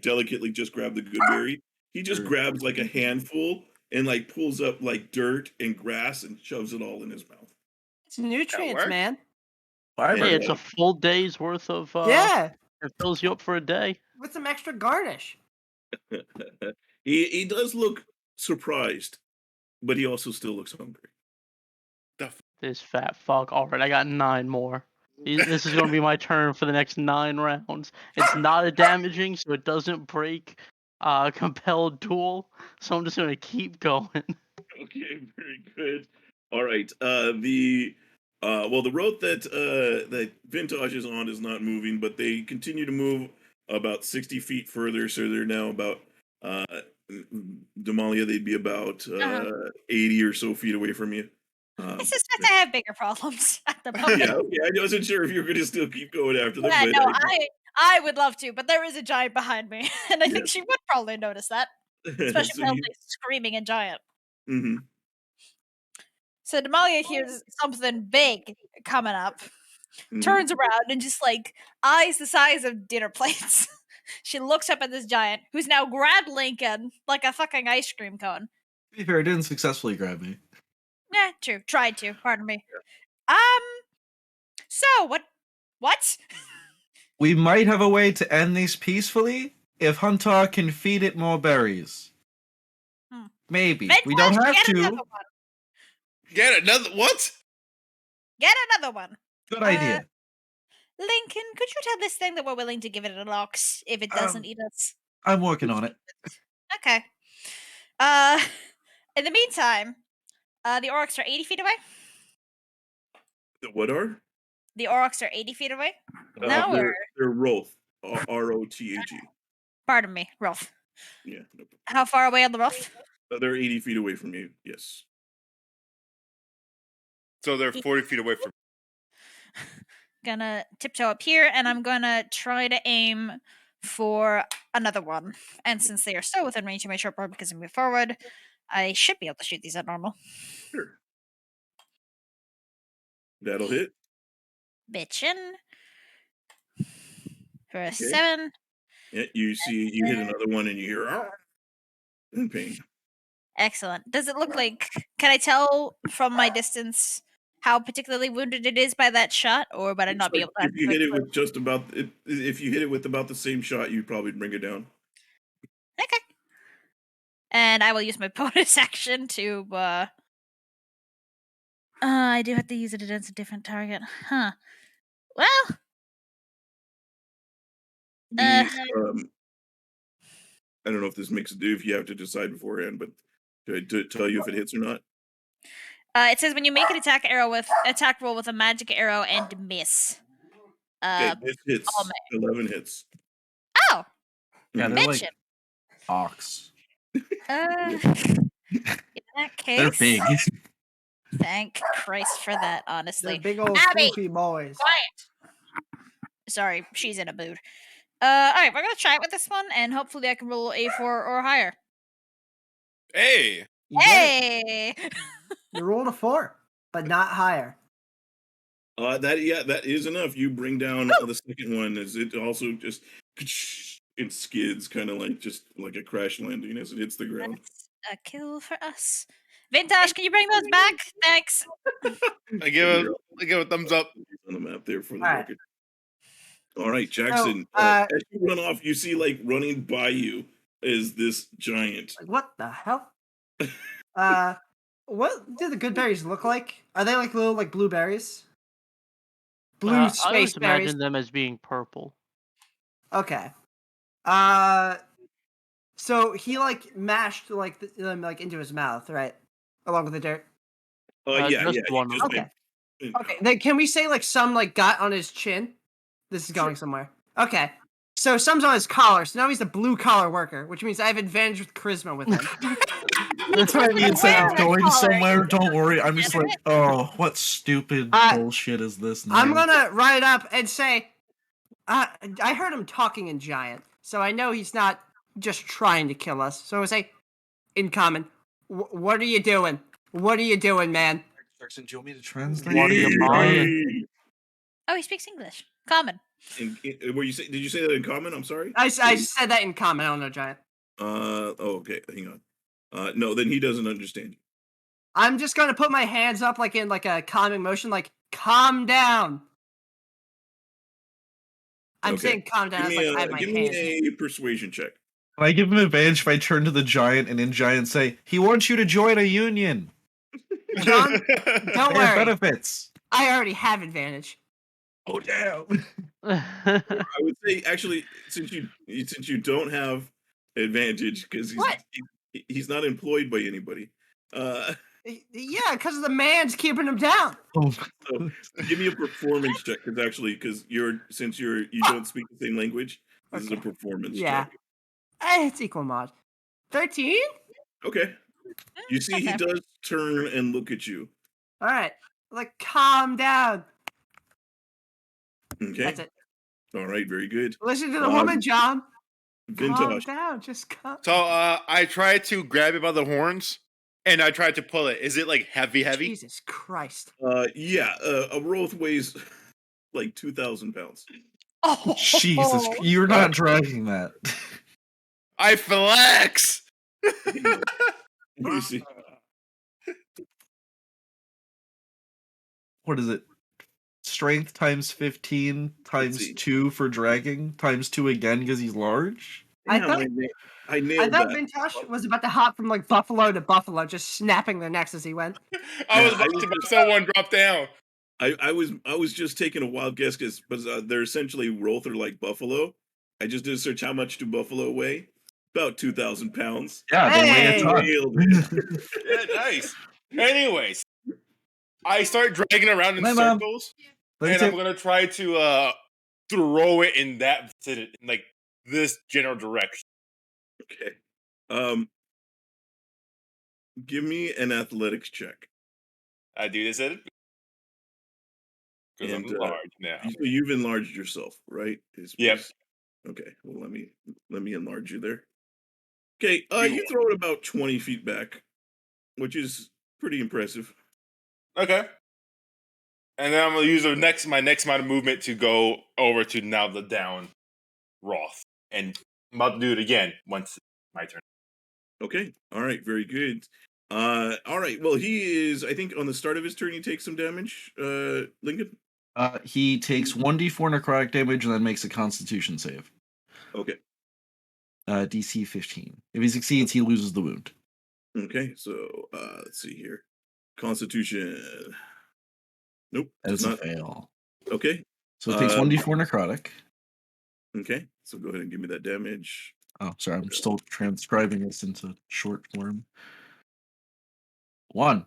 delicately just grab the good berry. He just grabs like a handful and like pulls up like dirt and grass and shoves it all in his mouth. It's nutrients, man. Hey, it's a full day's worth of Yeah. It fills you up for a day. With some extra garnish. He does look surprised, but he also still looks hungry. This fat fuck. Alright, I got 9 more. This is gonna be my turn for the next 9 rounds. It's not a damaging, so it doesn't break compelled duel. So I'm just gonna keep going. Okay, very good. All right. The road that Vintage is on is not moving, but they continue to move about 60 feet further. So they're now about Damalia. They'd be about 80 or so feet away from you. I suspect I have bigger problems at the moment. Yeah, okay. I wasn't sure if you were going to still keep going after them. Yeah, but no, I would love to, but there is a giant behind me, and I Yeah. think she would probably notice that, especially So probably screaming and giant. Mhm. So Damalia hears something big coming up, Mhm. turns around and just like eyes the size of dinner plates. She looks up at this giant who's now grabbed Lincoln like a fucking ice cream cone. To be fair, it didn't successfully grab me. Yeah, true. Tried to. Pardon me. So what? We might have a way to end this peacefully if Huntar can feed it more berries. Maybe. We don't Vintash, have get to. another one. Get another what? Get another one. Good idea. Lincoln, could you tell this thing that we're willing to give it a lox if it doesn't eat us? I'm working on it. Okay. In the meantime, the orcs are 80 feet away. The what are? The orcs are 80 feet away. No, they're Roth. Rothe. pardon me, Rolf. Yeah. No, How far away on the Rolf? they're 80 feet away from you. Yes. So they're 40 feet away from. Gonna tiptoe up here, and I'm gonna try to aim for another one. And since they are still within range of my short bow because I move forward, I should be able to shoot these at normal. Sure. That'll hit. Bitchin'. For a Okay. 7. Yeah, you see, you hit another one and you hear in pain. Excellent. Does it look like? Can I tell from my distance how particularly wounded it is by that shot, or would I not be able to? If you hit it with just about, if you hit it with about the same shot, you'd probably bring it down. Okay. And I will use my bonus action to. I do have to use it against a different target, huh? Well. I don't know if this makes it do if you have to decide beforehand, but to tell you if it hits or not. It says when you make an attack roll with a magic arrow and miss. This hits. 11 hits. Oh. Yeah, they're Bitchin'. like ox. In that case, They're big. Thank Christ for that. Honestly, They're big old Abby, floofy boys. quiet. Sorry, she's in a mood. All right, we're gonna try it with this one, and hopefully I can roll A4 or higher. Hey. You did it. Hey! You rolled a 4, but not higher. That is enough. You bring down the second one as it also just it skids, kind of like just like a crash landing as it hits the ground. That's a kill for us. Vintash, can you bring those back? Thanks. I give a thumbs up. On the map there for the All right. record. All right, Jackson. So, as you run off, you see like running by you is this giant. Like, what the hell? What do the good berries look like? Are they like little like blueberries? Blue I space would berries. imagine them as being purple. Okay. So he like mashed like them like into his mouth, right? Along with the dirt. Just one. Okay. Okay. Then can we say like some like got on his chin? This is going somewhere. Okay. So some's on his collar. So now he's a blue collar worker, which means I have advantage with charisma with him. That's why me and Sam Wearing going collar. somewhere. Don't worry. I'm just like, oh, what stupid bullshit is this now? I'm gonna ride up and say, I heard him talking in giant, so I know he's not just trying to kill us. So I say, in common, what are you doing? What are you doing, man? Jackson, do you want me to translate? What are you buying? Oh, he speaks English. Common. Did you say that in common? I'm sorry. I said that in common. I don't know giant. Okay. Hang on. No, then he doesn't understand you. I'm just gonna put my hands up like in like a calming motion, like calm down. I'm saying calm down. Give I have my me hands. a persuasion check. Can I give him advantage if I turn to the giant and in giant say, he wants you to join a union? John, don't They have worry. benefits. I already have advantage. Oh damn. I would say actually, since you don't have advantage because What? he's not employed by anybody. Yeah, because the man's keeping him down. Oh. So give me a performance check because you don't speak the same language. This is a performance check. It's equal mod. 13? Okay. You see, he Okay. does turn and look at you. All right. Like, calm down. Okay. That's it. All right. Very good. Listen to the woman, John. Calm Vintash. down. Just calm. So I tried to grab it by the horns, and I tried to pull it. Is it like heavy? Jesus Christ. Yeah. A Roth weighs like 2,000 pounds. Oh, Jesus, you're not dragging that. I flex. Let me see. What is it? Strength times 15 times see. 2 for dragging times 2 again because he's large. I Damn, thought- I nailed I thought that. Vintash was about to hop from like buffalo to buffalo, just snapping their necks as he went. I was Yeah, about to make someone drop down. I was just taking a wild guess because they're essentially Rother like buffalo. I just did a search. How much do buffalo weigh? About 2,000 pounds. Yeah, they weigh a Hey! ton. Nailed it. Yeah, nice. Anyways, I start dragging around in Bye, Mom. circles, Let me and take- I'm gonna try to throw it in that vicinity, in like this general direction. Okay. Give me an athletics check. I do this at it because I'm And, large now. You've enlarged yourself, right? Yep. Okay. Well, let me enlarge you there. Okay. You You throw it about 20 feet back, which is pretty impressive. Okay. And then I'm gonna use my next amount of movement to go over to now the down Roth, and I'm about to do it again once it's my turn. Okay. All right. Very good. All right. Well, he is. I think on the start of his turn, he takes some damage. Lincoln. He takes 1d4 necrotic damage and then makes a Constitution save. Okay. DC 15. If he succeeds, he loses the wound. Okay. So let's see here. Constitution. Nope. That's Does a not. fail. Okay. So it takes 1d4 necrotic. Okay. So go ahead and give me that damage. Oh, sorry, I'm still transcribing this into short form. 1.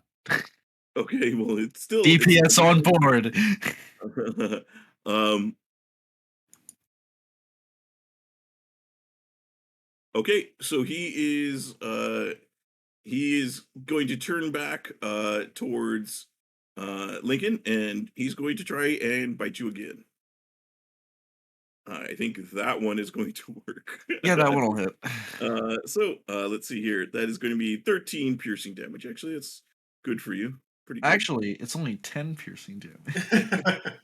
Okay. Well, it's still DPS on board. Okay, so he is going to turn back towards Lincoln, and he's going to try and bite you again. I think that one is going to work. Yeah, that one will hit. So let's see here. That is going to be 13 piercing damage. Actually, it's good for you. Pretty good. Actually, it's only 10 piercing damage.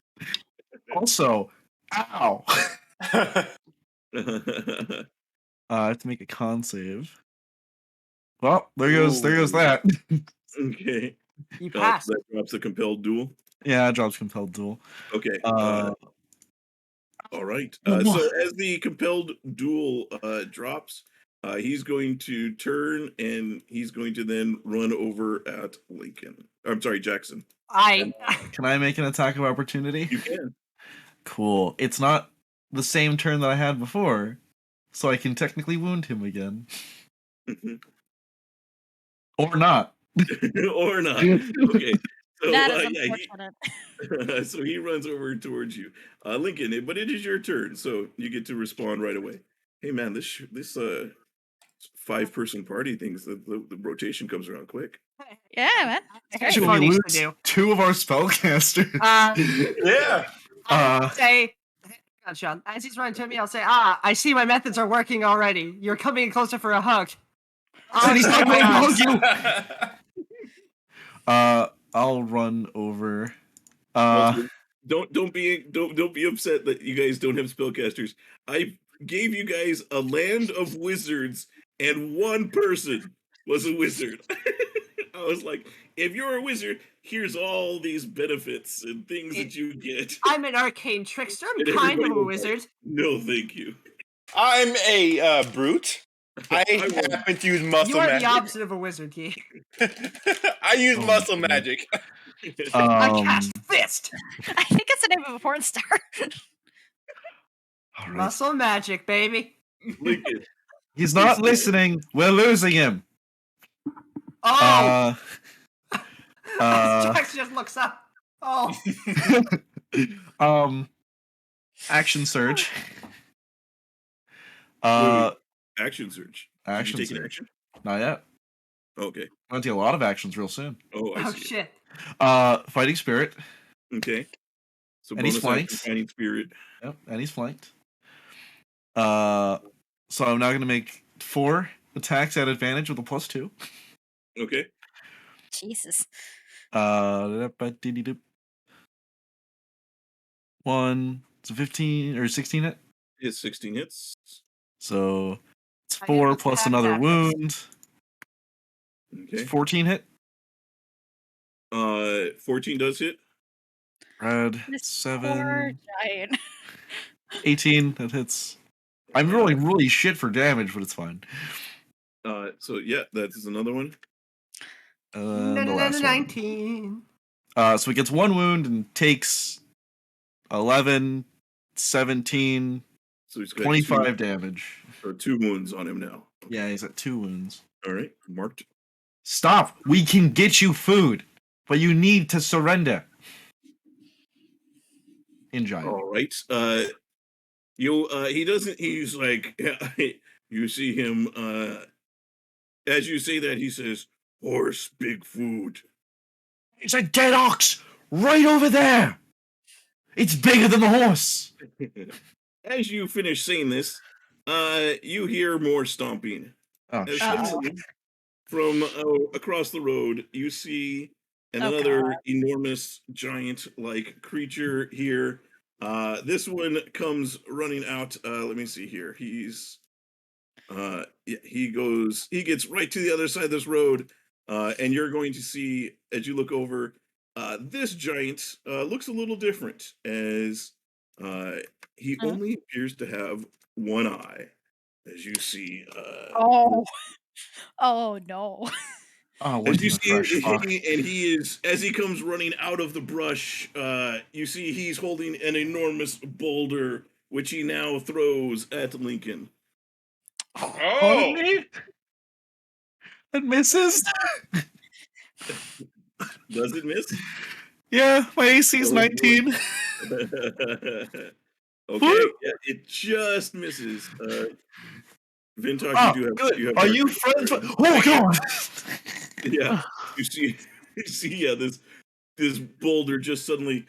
Also, ow! I have to make a con save. Well, there goes that. Okay. You passed. That drops a compelled duel. Yeah, drops compelled duel. Okay. All right. What? So as the compelled duel drops, he's going to turn and he's going to then run over at Lincoln. I'm sorry, Jackson. Can I make an attack of opportunity? You can. Cool. It's not the same turn that I had before, so I can technically wound him again. Or not. Or not. Okay. So, that is yeah, unfortunate. so he runs over towards you, Lincoln. But it is your turn, so you get to respond right away. Hey, man, this 5-person party things. The rotation comes around quick. Yeah, man. It's great. Should we Funny lose to do. 2 of our spellcasters? Yeah. I'll say, God, Sean, as he's running to me, I'll say, I see my methods are working already. You're coming in closer for a hug. And he's not going to hug I you. I'll run over. Don't be upset that you guys don't have spellcasters. I gave you guys a land of wizards, and one person was a wizard. I was like, if you're a wizard, here's all these benefits and things that you get. I'm an arcane trickster. I'm And kind of everybody a was wizard. like, no, thank you. I'm a brute. I I won. happen to use muscle You are the magic. opposite of a wizard, Key. I use Oh, muscle man. magic. I cast fist. I think it's the name of a porn star. all right. Muscle magic, baby. Lincoln. He's not listening. We're losing him. Oh, Uh, Jax just looks up. Oh, action surge. Wait. Action surge. Action Did you take an surge. action? Not yet. Okay. I'm gonna take a lot of actions real soon. Oh, I oh see. shit. Fighting spirit. Okay. So And he's bonus action, flanked. fighting spirit. Yep, and he's flanked. So I'm now gonna make 4 attacks at advantage with a +2. Okay. Jesus. 1, it's a 15 or 16 hit. Hits 16 hits. So it's I 4 get plus attack another tactics. wound. It's Okay. 14 hit. 14 does hit. Red. This poor 7. giant. 18. That hits. I'm rolling really shit for damage, but it's fine. So yeah, that is another one. The last one. 19. So he gets 1 wound and takes 11, 17, So he's got 25 damage. two wounds on him now. Okay. Yeah, he's at 2 wounds. All right. Marked. Stop! We can get you food, but you need to surrender. In giant. All right. He doesn't. He's like, you see him. As you say that, he says, "Horse, big food." It's a dead ox right over there. It's bigger than the horse. As you finish saying this, you hear more stomping. Oh, As shit. suddenly, from across the road, you see another God. enormous giant-like creature here. This one comes running out. Let me see here. He gets right to the other side of this road, and you're going to see as you look over. This giant looks a little different, as he Mhm. only appears to have one eye. As you see, Oh. Oh no. Oh, what as you the see, fresh fuck. he is as he comes running out of the brush. You see he's holding an enormous boulder, which he now throws at Lincoln. Oh, It misses. Does it miss? Yeah, my AC is Oh, boy. 19. Okay, yeah, it just misses. Vintash, Oh, you good. have Are dark you vision. friends with... Oh, God. Yeah, you see, yeah, this boulder just suddenly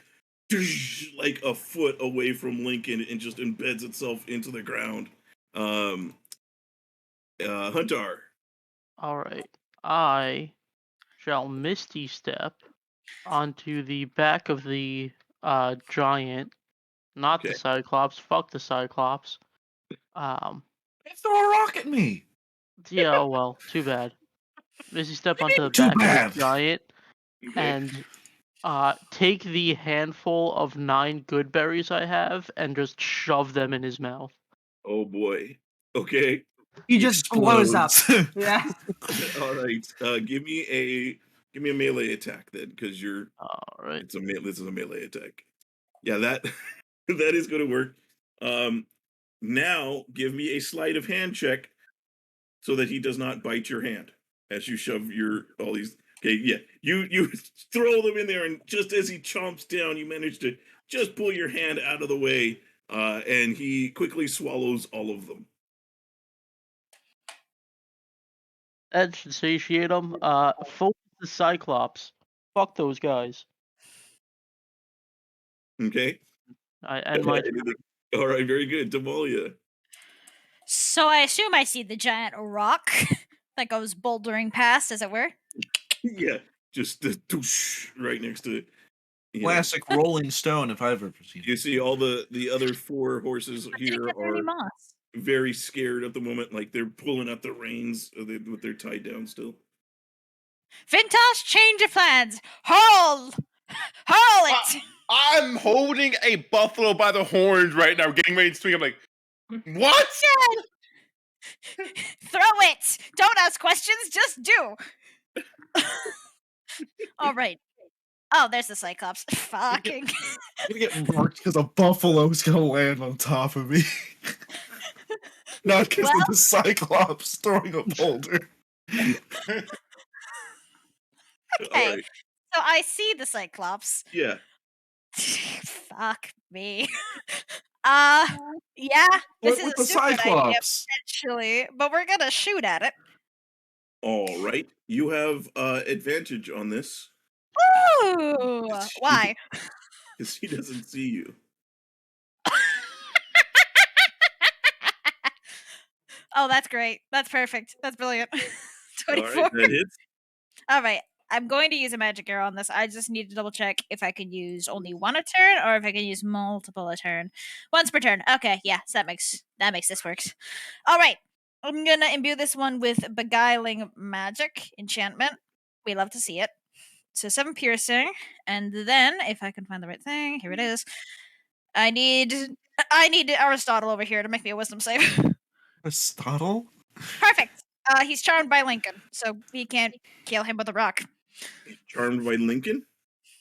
like a foot away from Lincoln and just embeds itself into the ground. Huntar. All right. I shall Misty Step onto the back of the giant, not Okay. the Cyclops. Fuck the Cyclops. They throw a rock at me. Yeah, oh well, too bad. Misty Step onto the Too back bad. of the giant Okay. and take the handful of 9 good berries I have and just shove them in his mouth. Oh boy. Okay. He just blows up. Explodes. Yeah. All right. Give me a melee attack then, because All right. this is a melee attack. Yeah, that that is going to work. Now give me a sleight of hand check so that he does not bite your hand as you shove all these. Okay, yeah, you throw them in there, and just as he chomps down, you manage to just pull your hand out of the way, and he quickly swallows all of them. That should satiate him. Focus the Cyclops. Fuck those guys. Okay. I end my All right, very good, Damalia. So I assume I see the giant rock that goes bouldering past, as it were. Yeah, just the doosh right next to it. You know, Classic Rolling Stone, if I've ever seen it. you see all the other 4 horses But did it here get there any are moss? very scared at the moment, like they're pulling up the reins with their tied down still. Vintash, change of plans. Haul it. I'm holding a buffalo by the horns right now, getting ready to swing. I'm like, what? Throw it. Don't ask questions. Just do. All right. Oh, there's the Cyclops. Fucking. I'm gonna get marked because a buffalo's gonna land on top of me. Not because Well- of the Cyclops throwing a boulder. Okay. Alright. So I see the Cyclops. Yeah. Fuck me. Yeah, this What is with a the stupid idea Cyclops? potentially, but we're gonna shoot at it. All right. You have advantage on this. Ooh, why? Because he doesn't see you. Oh, that's great. That's perfect. That's brilliant. All 24. right, that hits. All right. I'm going to use a magic arrow on this. I just need to double check if I can use only one a turn or if I can use multiple a turn. Once per turn. Okay, yeah, so that makes this works. All right. I'm gonna imbue this one with beguiling magic enchantment. We love to see it. So 7 piercing, and then if I can find the right thing, here it is. I need Aristotle over here to make me a wisdom save. Aristotle? Perfect. He's charmed by Lincoln, so we can't kill him with a rock. Charmed by Lincoln.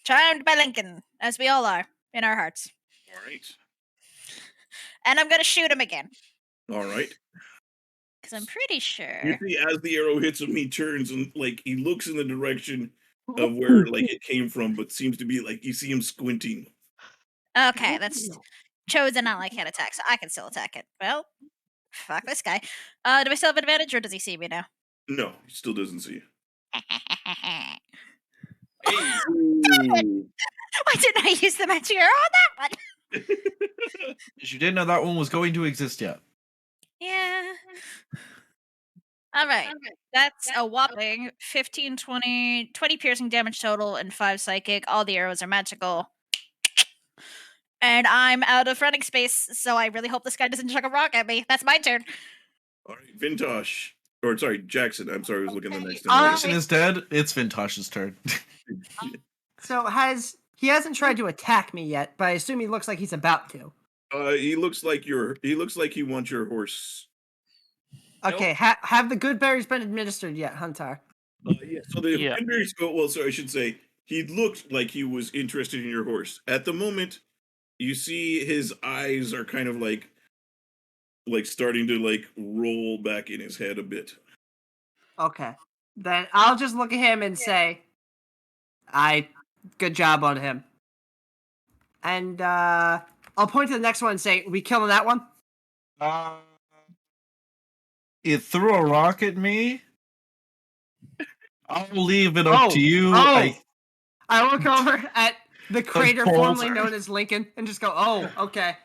Charmed by Lincoln, as we all are in our hearts. All right. And I'm gonna shoot him again All right. because I'm pretty You sure. see, as the arrow hits him, he turns and like he looks in the direction of where like it came from, but seems to be like you see him squinting. Okay, that's chosen not like hand attack, so I can still attack it. Well, fuck this guy. Do I still have advantage, or does he see me now? No, he still doesn't see you. Hey, Ooh. Why didn't I use the magic arrow on that one? Because you didn't know that one was going to exist yet. Yeah. All right. That's a whopping 15, 20 piercing damage total and 5 psychic. All the arrows are magical. And I'm out of running space, so I really hope this guy doesn't chuck a rock at me. That's my turn. All right, Vintash. Or sorry, Jackson. I'm sorry, I was looking at the next Jackson is dead. It's Vintash's turn. So he hasn't tried to attack me yet, but I assume he looks like he's about to. He looks like he wants your horse. Okay, have the good berries been administered yet, Huntar? Yeah. So the Yeah. Goodberries go. Well, sorry, I should say he looked like he was interested in your horse. At the moment, you see his eyes are kind of like starting to like roll back in his head a bit. Okay. Then I'll just look at him and say, good job on him. And I'll point to the next one and say, we killing that one? It threw a rock at me. I'll leave it up to you. I look over at the crater formerly boulder. known as Lincoln and just go, oh, okay.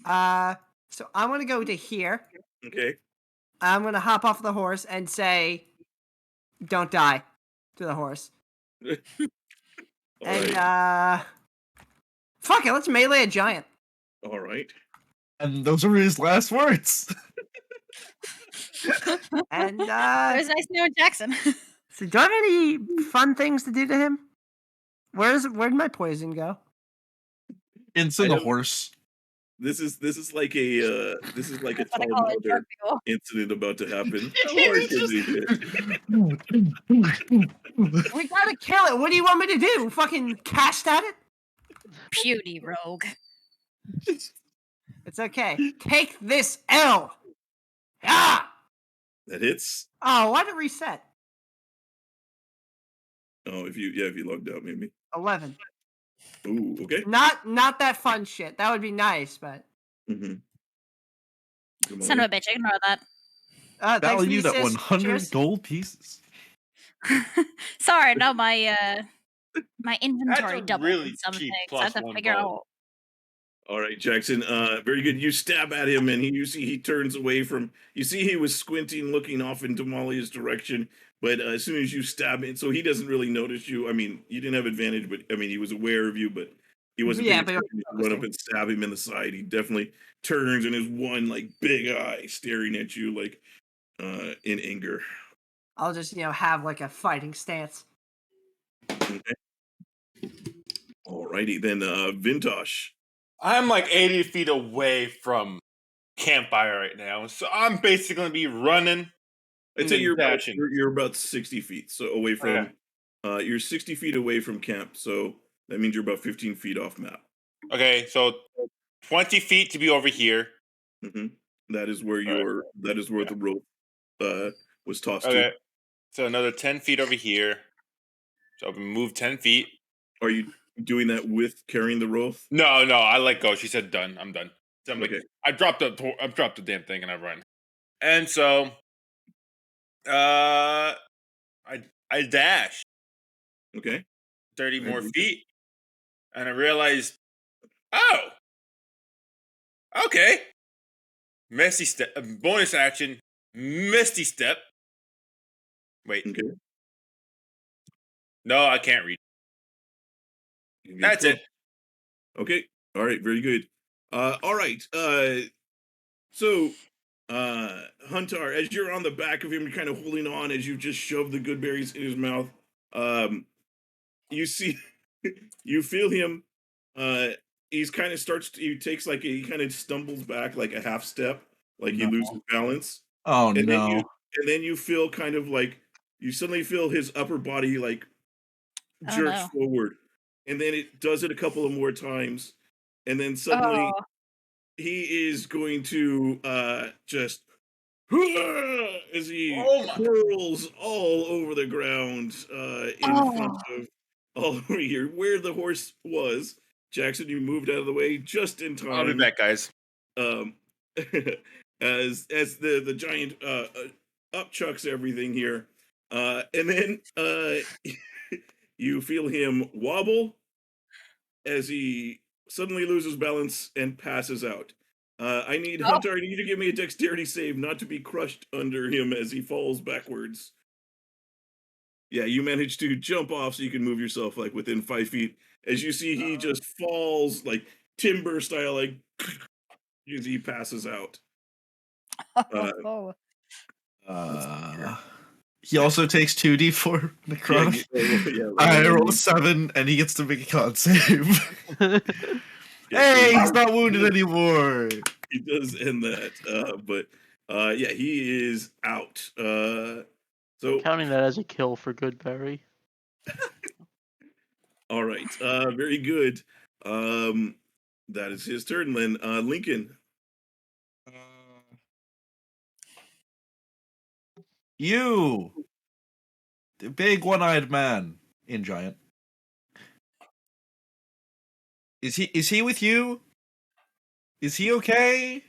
So I'm gonna go to here. Okay. I'm gonna hop off the horse and say, "Don't die," to the horse. All And right. fuck it, let's melee a giant. All right. And those are his last words. And It was nice knowing Jackson. so do I have any fun things to do to him? Where'd my poison go? Into the don't- horse. This is like a That's what I tall call it. mother Drug mule. incident about to happen. We gotta kill it. What do you want me to do? Fucking cast at it? Puny rogue. It's okay. Take this L. Ah! That hits. Oh, why'd it reset? Oh, if you logged out, maybe. 11. Ooh, okay. Not that fun shit. That would be nice, but Mm-hmm. Son of a bitch, ignore that. thanks, Value that Nieces. 100 Cheers. gold pieces. Sorry, no, my inventory That's a doubled really in some cheap things. I have to +1 figure bug. out. All right, Jackson. Very good. You stab at him, and you see he turns away from. You see he was squinting, looking off in Damalia's direction. But as soon as you stab him, so he doesn't really notice you. I mean, you didn't have advantage, but I mean, he was aware of you, but he wasn't. Yeah, paying but attention. You run up and stab him in the side. He definitely turns, and his one like big eye staring at you, like in anger. I'll just have like a fighting stance. Okay. Alrighty, then Vintash. I'm like 80 feet away from campfire right now, so I'm basically gonna be running. I'd say then dashing. you're about 60 feet, so away from. Okay. You're 60 feet away from camp, so that means you're about 15 feet off map. Okay, so 20 feet to be over here. hmm That is where Alright. the rope was tossed Okay, to. so another 10 feet over here. So we move 10 feet. Are you doing that with carrying the rope? No, I let go. She said done. I'm done. So I'm Okay. like, I dropped the damn thing and I run. And so, I dash Okay. 30 more Alright. feet, and I realized, oh, okay. Misty step, bonus action, Misty step. Wait, Okay. no, I can't read. You get That's close. it. Okay. All right. Very good. All right. So, Huntar, as you're on the back of him, you're kind of holding on as you just shove the good berries in his mouth. You see, you feel him. He's kind of he kind of stumbles back like a half step, like he No. loses balance, Oh and no. then you feel kind of like you suddenly feel his upper body like Oh, jerks no. forward, and then it does it a couple of more times, and then suddenly Oh, he is going to just as he Oh my! whirls all over the ground in front oh, of all over here where the horse was. Jackson, you moved out of the way just in I'll be time. back, guys. Um, as the giant upchucks everything here, and then you feel him wobble as he suddenly loses balance and passes out. I need oh, Hunter. I need you to give me a dexterity save, not to be crushed under him as he falls backwards. Yeah, you managed to jump off so you can move yourself like within 5 feet. As you see, he just falls like timber style, like as he passes out. Uh, oh. He also takes 2d4 yeah, necrotic. yeah. I roll a 7 and he gets to make a con save. Hey, he's not wounded anymore. He does end that, but yeah, he is out. So Counting that as a kill for Goodberry. all right, very good. That is his turn. Then Lincoln. You, the big one-eyed man in giant. Is he with you? Is he okay?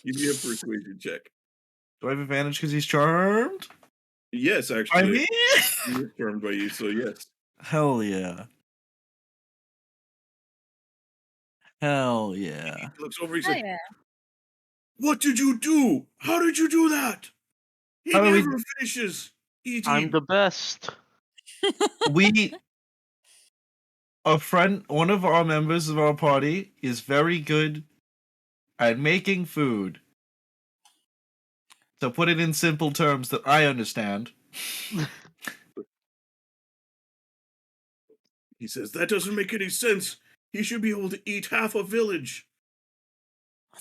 Give me a persuasion check. Do I have advantage because he's charmed? Yes, I actually, mean, he is charmed by you, so yes. hell yeah. Hell yeah. He looks over. He's Oh, like, yeah. "What did you do? How did you do that? He How do we- never finishes eating." I'm the best. We one of our members of our party is very good at making food. To put it in simple terms that I understand. He says, "That doesn't make any sense. He should be able to eat half a village."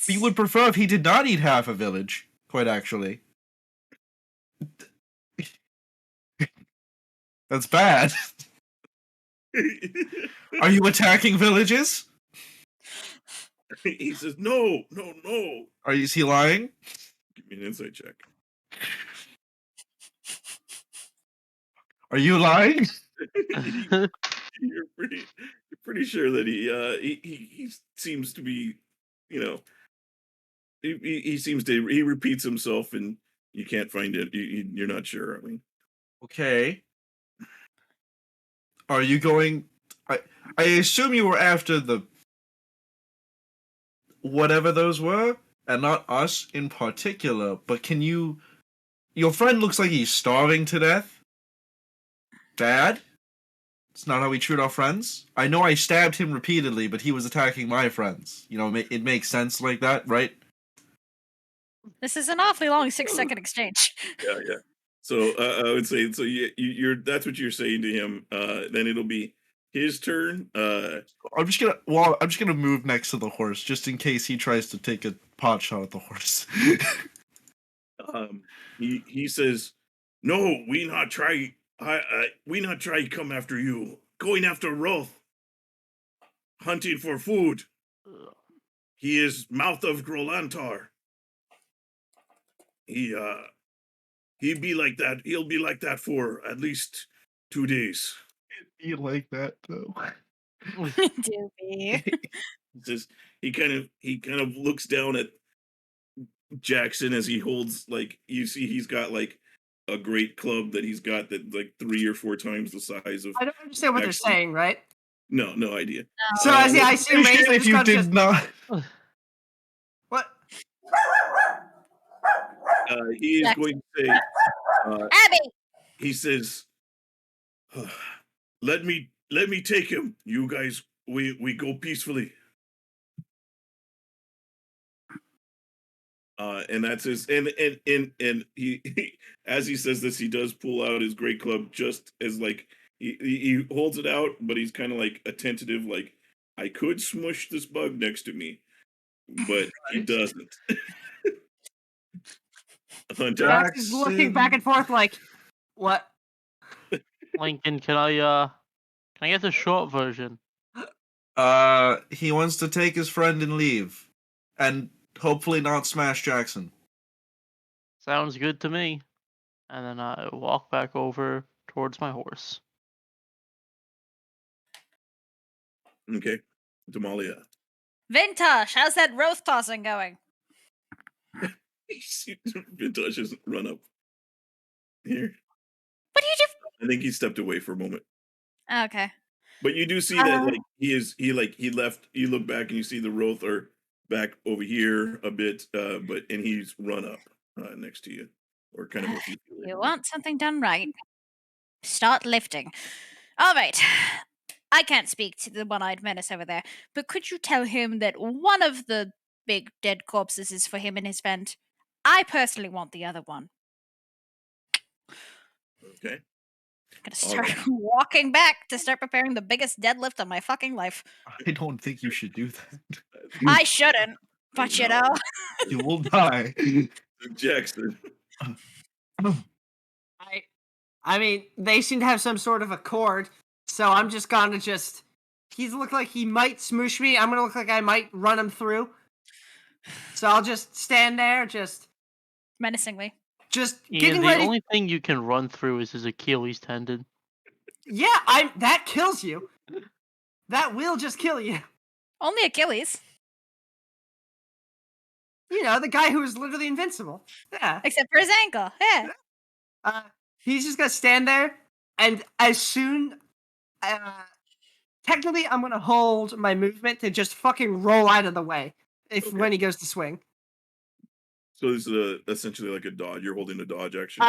We would prefer if he did not eat half a village, quite actually. That's bad. Are you attacking villages? He says, "No. Is he lying? Give me an insight check. Are you lying? You're pretty sure that he seems to be, you know, he repeats himself and you can't find it. You're not sure. I mean, Okay. Are you going? I assume you were after the whatever those were, and not us in particular. But can you? Your friend looks like he's starving to death. Dad? It's not how we treat our friends. I know I stabbed him repeatedly, but he was attacking my friends. You know, it makes sense like that, right? This is an awfully long 6-second exchange. yeah. So I would say so. You're that's what you're saying to him. Then it'll be his turn. I'm just gonna move next to the horse just in case he tries to take a pot shot at the horse. He says, "No, we not try. We not try come after you. Going after Roth, hunting for food. He is mouth of Grolantar. He be like that. He'll be like that for at least 2 days." You like that though? Do be. Just he kind of looks down at Jackson as he holds, like, you see he's got like a great club that he's got that like 3 or 4 times the size of I don't understand what they're Jackson. saying, right? No idea. So I see him raise. Appreciate I if just you gotta did just not. what? He is going to say, Abby! he says, let me take him. You guys, we go peacefully. And that's his, and he as he says this, he does pull out his great club, just as like he holds it out, but he's kind of like a tentative, like, I could smush this bug next to me, but he doesn't. Hunter, Jax is looking back and forth like, what? Lincoln, can I get the short version? He wants to take his friend and leave, and hopefully not smash Jackson. Sounds good to me. And then I walk back over towards my horse. okay, Damalia. Vintash, how's that roast tossing going? Vintash just run up here. What do you I think he stepped away for a moment. do? Okay. But you do see that, like, he left. You look back and you see the Roth are back over here a bit, and he's run up next to you, or kind of a few feet away You from want something done right? Start lifting. All right. I can't speak to the one-eyed menace over there, but could you tell him that one of the big dead corpses is for him and his friend? I personally want the other one. Okay. I'm gonna start walking back to start preparing the biggest deadlift of my fucking life. I don't think you should do that. I shouldn't, but you No. know. You will die. Jackson. I mean, they seem to have some sort of accord, so I'm just gonna just. He's looked like he might smoosh me. I'm gonna look like I might run him through. So I'll just stand there, just Menacingly. Ian, getting the ready. only thing you can run through is his Achilles tendon. Yeah, that kills you. That will just kill you. Only Achilles. You know, the guy who is literally invincible. Yeah. Except for his ankle. Yeah. He's just gonna stand there, and as soon, technically, I'm gonna hold my movement to just fucking roll out of the way when he goes to swing. So this is essentially like a dodge. You're holding a dodge action.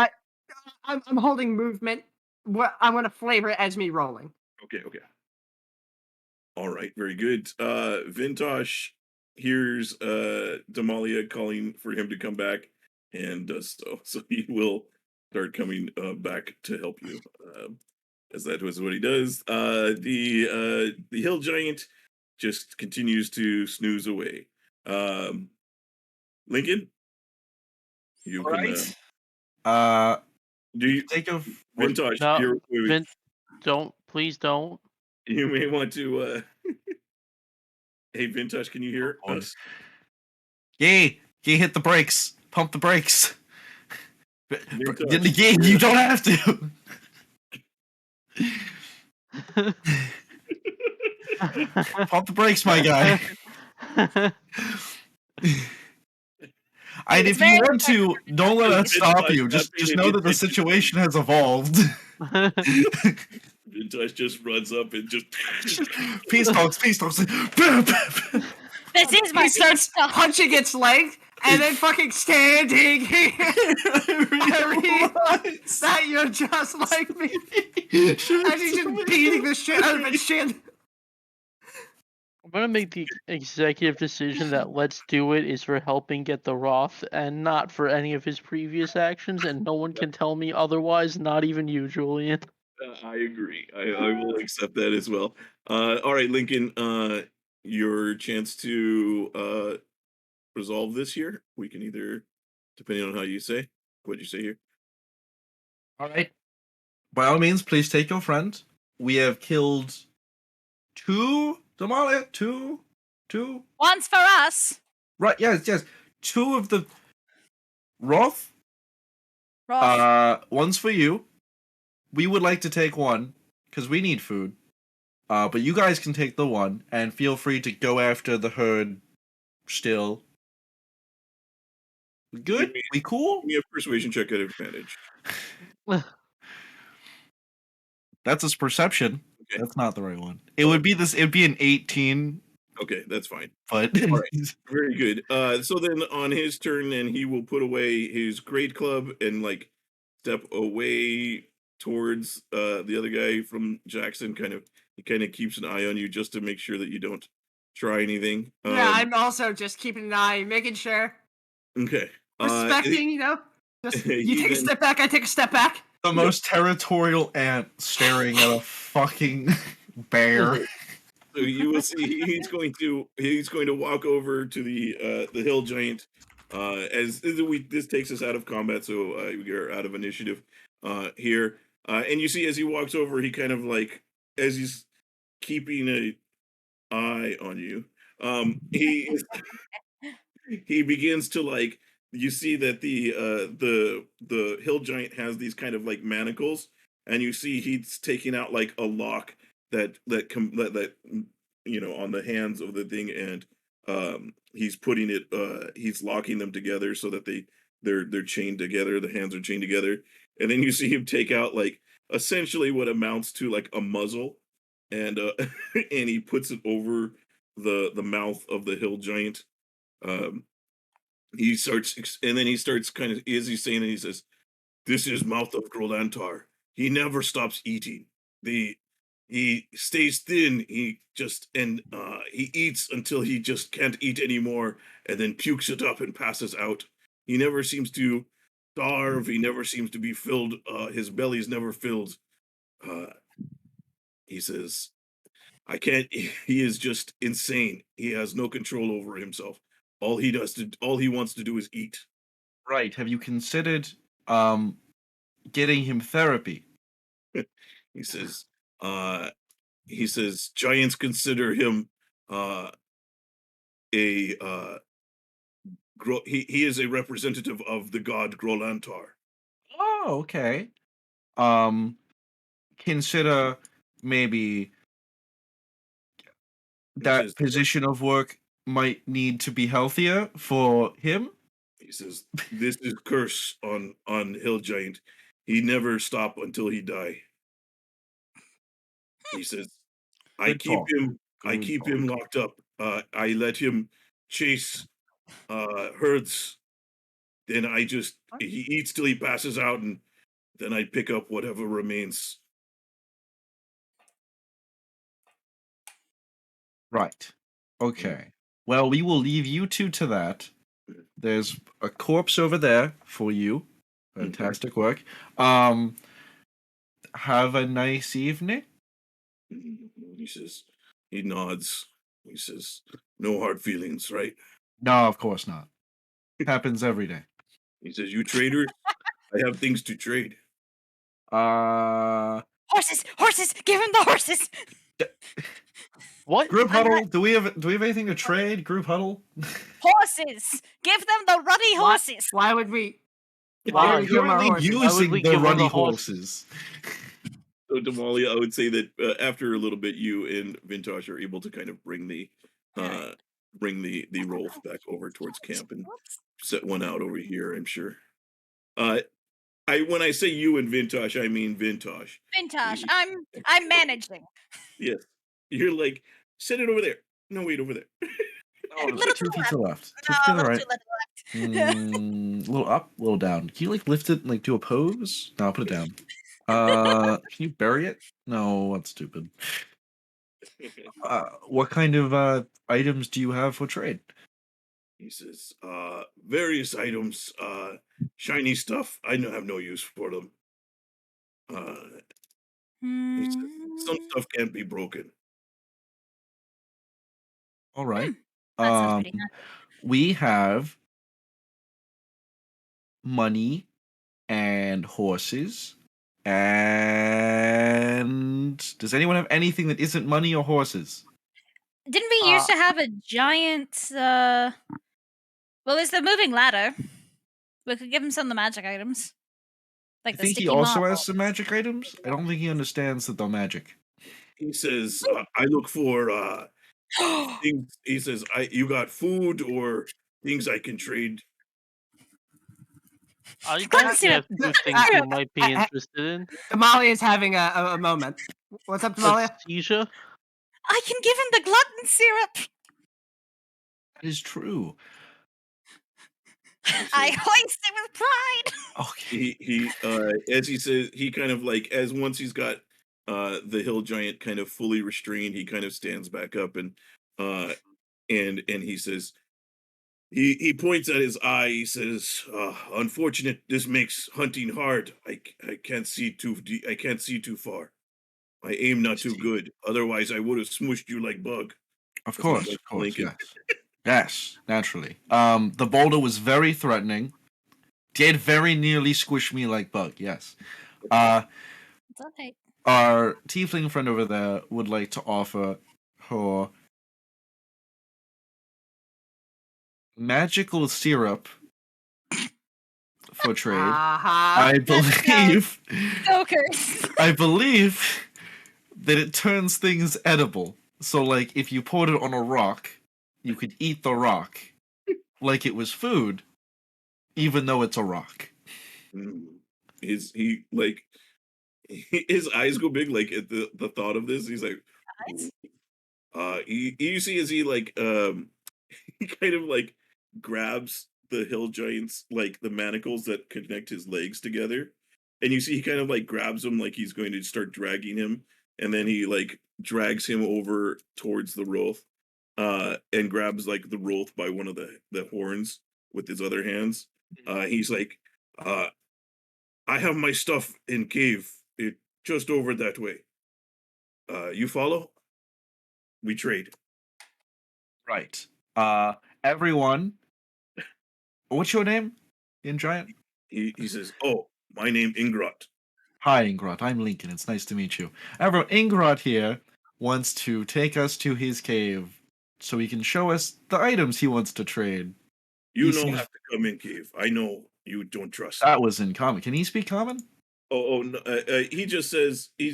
I'm holding movement. I'm gonna flavor it as me rolling. Okay. All right, very good. Vintash hears Damalia calling for him to come back, and does so. So he will start coming back to help you. As that was what he does. The hill giant just continues to snooze away. Lincoln, you All can. right. Do you Take a Vintash? No, please don't. You may want to. Hey, Vintash, can you hear us? Yay! Hit the brakes. Pump the brakes. Vintash, In the game, you don't have to. Pump the brakes, my guy. And if you want to, don't let us stop you. Just know that the situation has evolved. Vintash just runs up and just Peace talks. This is my He starts stuff. punching its leg, and then fucking standing here. That you're just like me. And he's just beating the shit out of its shin. I'm gonna make the executive decision that let's do it is for helping get the Roth and not for any of his previous actions, and no one can tell me otherwise, not even you, Julian. I agree. I will accept that as well. All right, Lincoln. Your chance to resolve this here. We can either depending on how you say. What you say here? All right. By all means, please take your friend. We have killed 2 Damalia. Two. Once for us. Right? Yes. 2 of the Roth. Roth. One's for you. We would like to take one because we need food. But you guys can take the one and feel free to go after the herd. Still. Good? We cool? Give me a persuasion check at advantage. That's his perception. Okay. That's not the right one. It would be this. It'd be an 18. Okay, that's fine. But All right, very good. So then on his turn, then he will put away his great club and like step away towards the other guy from Jackson. He kind of keeps an eye on you just to make sure that you don't try anything. Yeah, I'm also just keeping an eye, making sure. Okay. Respecting, you know? Just, you he take a then- step back, I take a step back. the most territorial ant staring at a fucking bear. So you will see he's going to walk over to the hill giant. This takes us out of combat, so we are out of initiative here. And you see as he walks over, he kind of like as he's keeping an eye on you. He begins to like you see that the hill giant has these kind of like manacles, and you see he's taking out like a lock that you know on the hands of the thing, and he's putting it he's locking them together so that they're chained together, the hands are chained together, and then you see him take out like essentially what amounts to like a muzzle, and and he puts it over the mouth of the hill giant. He starts kind of as he's saying it, he says, "This is mouth of Grolantar. He never stops eating. He stays thin. He eats until he just can't eat anymore, and then pukes it up and passes out. He never seems to starve. He never seems to be filled. His belly's never filled. He says, I can't. He is just insane. He has no control over himself. All he wants to do is eat." Right. Have you considered getting him therapy? He says, giants consider him a he is a representative of the god Grolantar. Oh, okay. Consider maybe that says- position of work might need to be healthier for him. He says, "This is curse on Hill Giant. He never stop until he die." He says, "I Good keep talk. him. I Good keep talk. him locked up. I let him chase herds. Then he eats till he passes out, and then I pick up whatever remains." Right. Okay. Well, we will leave you two to that. There's a corpse over there for you. Fantastic work. Have a nice evening. He says, he nods. He says, "No hard feelings, right?" No, of course not. Happens every day. He says, "You traders, I have things to trade." Horses! Give him the horses! What? Group huddle. Do we have anything to trade? Group huddle. Horses! Give them the ruddy horses! Why would we? Why? Why would we give him our Currently horses? Why would using we the give him ruddy the horse? horses. So Damalia, I would say that after a little bit, you and Vintash are able to kind of bring the Rolf back over towards camp and set one out over here. I'm sure. When I say you and Vintash, I mean Vintash. Vintash, I'm managing. Yes, you're like set it over there. No, wait, over there. Oh, Little 2 to the feet to the left. 2 No, feet to a the little right. too left. A little up, a little down. Can you like lift it and like do a pose? No, put it down. Can you bury it? No, that's stupid. What kind of items do you have for trade? He says, various items, shiny stuff. I have no use for them. He says, some stuff can't be broken. All right. That sounds pretty nice. We have money and horses. And does anyone have anything that isn't money or horses? Didn't we used to have a giant? Well, there's the moving ladder. We could give him some of the magic items, like I the think he sticky also marble. has some magic items. I don't think he understands that they're magic. He says, I look for things. He says, you got food or things I can trade? I Glutton actually have syrup. two things you might be interested in. Damalia is having a moment. What's up, A Damalia? seizure. I can give him the glutton syrup. That is true. I hoist it with pride. Okay. He as he says, he kind of like, as once he's got the hill giant kind of fully restrained, he kind of stands back up and he says, he points at his eye. He says, unfortunate, this makes hunting hard. I can't see I can't see too far. My aim not too good. Otherwise I would have smushed you like bug. Of That's my course, best of course, Lincoln. yes. Yes, naturally. The boulder was very threatening. Did very nearly squish me like bug, yes. It's okay. Our tiefling friend over there would like to offer her magical syrup for trade. I believe Jokers. I believe that it turns things edible. So like if you poured it on a rock, you could eat the rock like it was food, even though it's a rock. His eyes go big like at the thought of this. He's like, you see as he like he kind of like grabs the hill giant's like the manacles that connect his legs together, and you see he kind of like grabs him like he's going to start dragging him, and then he like drags him over towards the Wraith, and grabs like the Wraith by one of the horns with his other hands. He's like, I have my stuff in cave, it just over that way. You follow? We trade. Right. Everyone, what's your name in Giant? He says, oh, my name Ingrot. Hi, Ingrot. I'm Lincoln. It's nice to meet you. Everyone, Ingrot here wants to take us to his cave so he can show us the items he wants to trade. You He don't seems- have to come in, cave. I know you don't trust. That was in common. Can he speak common? Oh, no, he just says he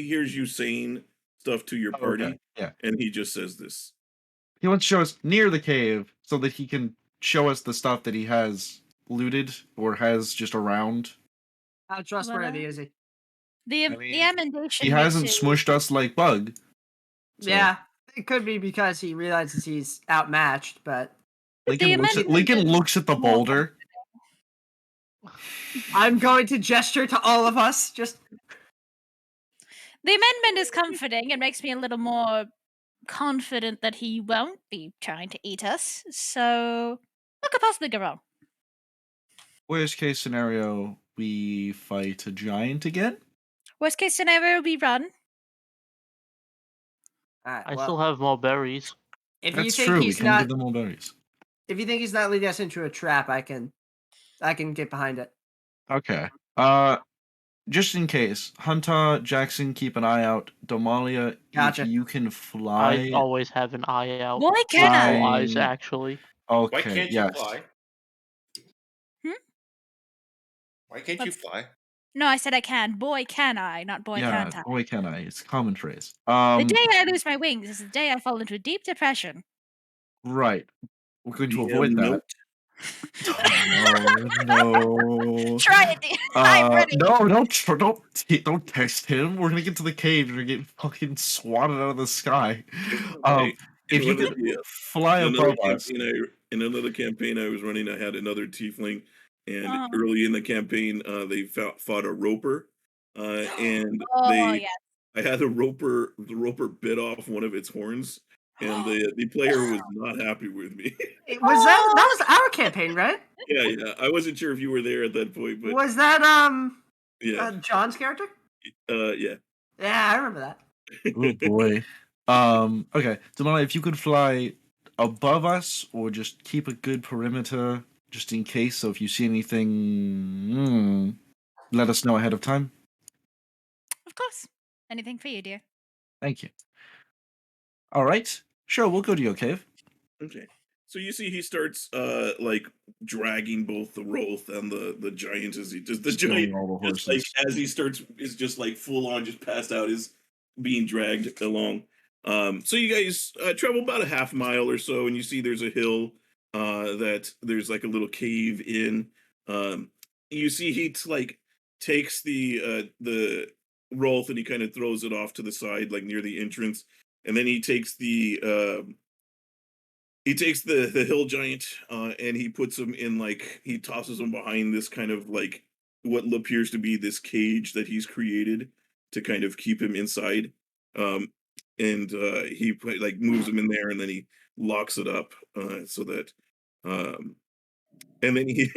hears you saying stuff to your party, Okay, yeah. and he just says this. He wants to show us near the cave so that he can show us the stuff that he has looted or has just around. How trustworthy is he? The mean, amendation. He hasn't makes it- smushed us like Bug. So Yeah, it could be because he realizes he's outmatched, but Lincoln looks at the boulder. I'm going to gesture to all of us. Just The amendment is comforting. It makes me a little more confident that he won't be trying to eat us. So, what could possibly go wrong? Worst case scenario, we fight a giant again. Worst case scenario, we run. all right, I well, still have more berries. if you That's think true. We he's can not, give them all berries. if you think he's not leading us into a trap, I can get behind it. Okay. Just in case, Huntar, Jackson, keep an eye out. Damalia, Gotcha. if you can fly. I always have an eye out. Boy, can I? Multiple eyes, actually. Okay. Why can't yes. you fly? Why can't you Let's- fly? No, I said I can. Boy, can I? Not boy, Yeah. can't I? Boy, can I? It's a common phrase. The day I lose my wings is the day I fall into a deep depression. Right. We're going to DM avoid that. note. No. Try it, dude. I'm ready. No, don't text him. We're gonna get to the cave and we're getting fucking swatted out of the sky. Hey, If you could fly above us, in another campaign I was running, I had another tiefling, and Oh. early in the campaign, they fought a roper, and Oh, yes. I had the roper bit off one of its horns, and the player was not happy with me. That was our campaign, right? Yeah. I wasn't sure if you were there at that point, but Was that yeah, John's character? yeah. Yeah, I remember that. oh boy. Okay, Damalia, if you could fly above us or just keep a good perimeter, just in case. So if you see anything, let us know ahead of time. Of course. Anything for you, dear. Thank you. All right, sure, we'll go to your cave. Okay. So you see he starts like dragging both the Wraith and the giant as he just the Stealing giant all the just like horses. as he starts is just like full on just passed out is being dragged along. So you guys travel about a half mile or so and you see there's a hill that there's like a little cave in. You see he takes the Wraith and he kind of throws it off to the side like near the entrance and then he takes the hill giant and he puts him in like he tosses him behind this kind of like what appears to be this cage that he's created to kind of keep him inside. Um, and he like moves him in there and then he locks it up so that and then he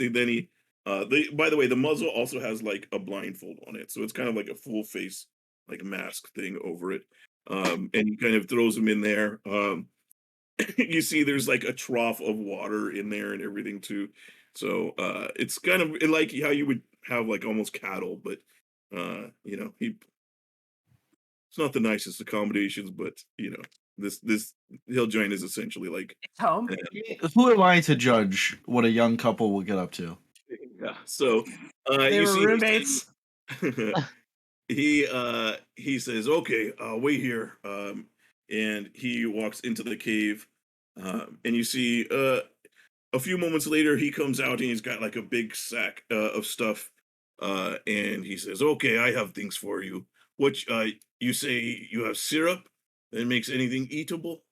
then he by the way the muzzle also has like a blindfold on it so it's kind of like a full face like mask thing over it. And he kind of throws him in there. You see there's like a trough of water in there and everything too. So it's kind of like how you would have like almost cattle, but it's not the nicest accommodations, but this hill giant is essentially like It's home. Who am I to judge what a young couple will get up to? yeah. So They you were see roommates. he says, "Okay, wait here," and he walks into the cave, and you see a few moments later he comes out and he's got like a big sack of stuff, and he says, "Okay, I have things for you. What you say you have syrup that makes anything eatable?"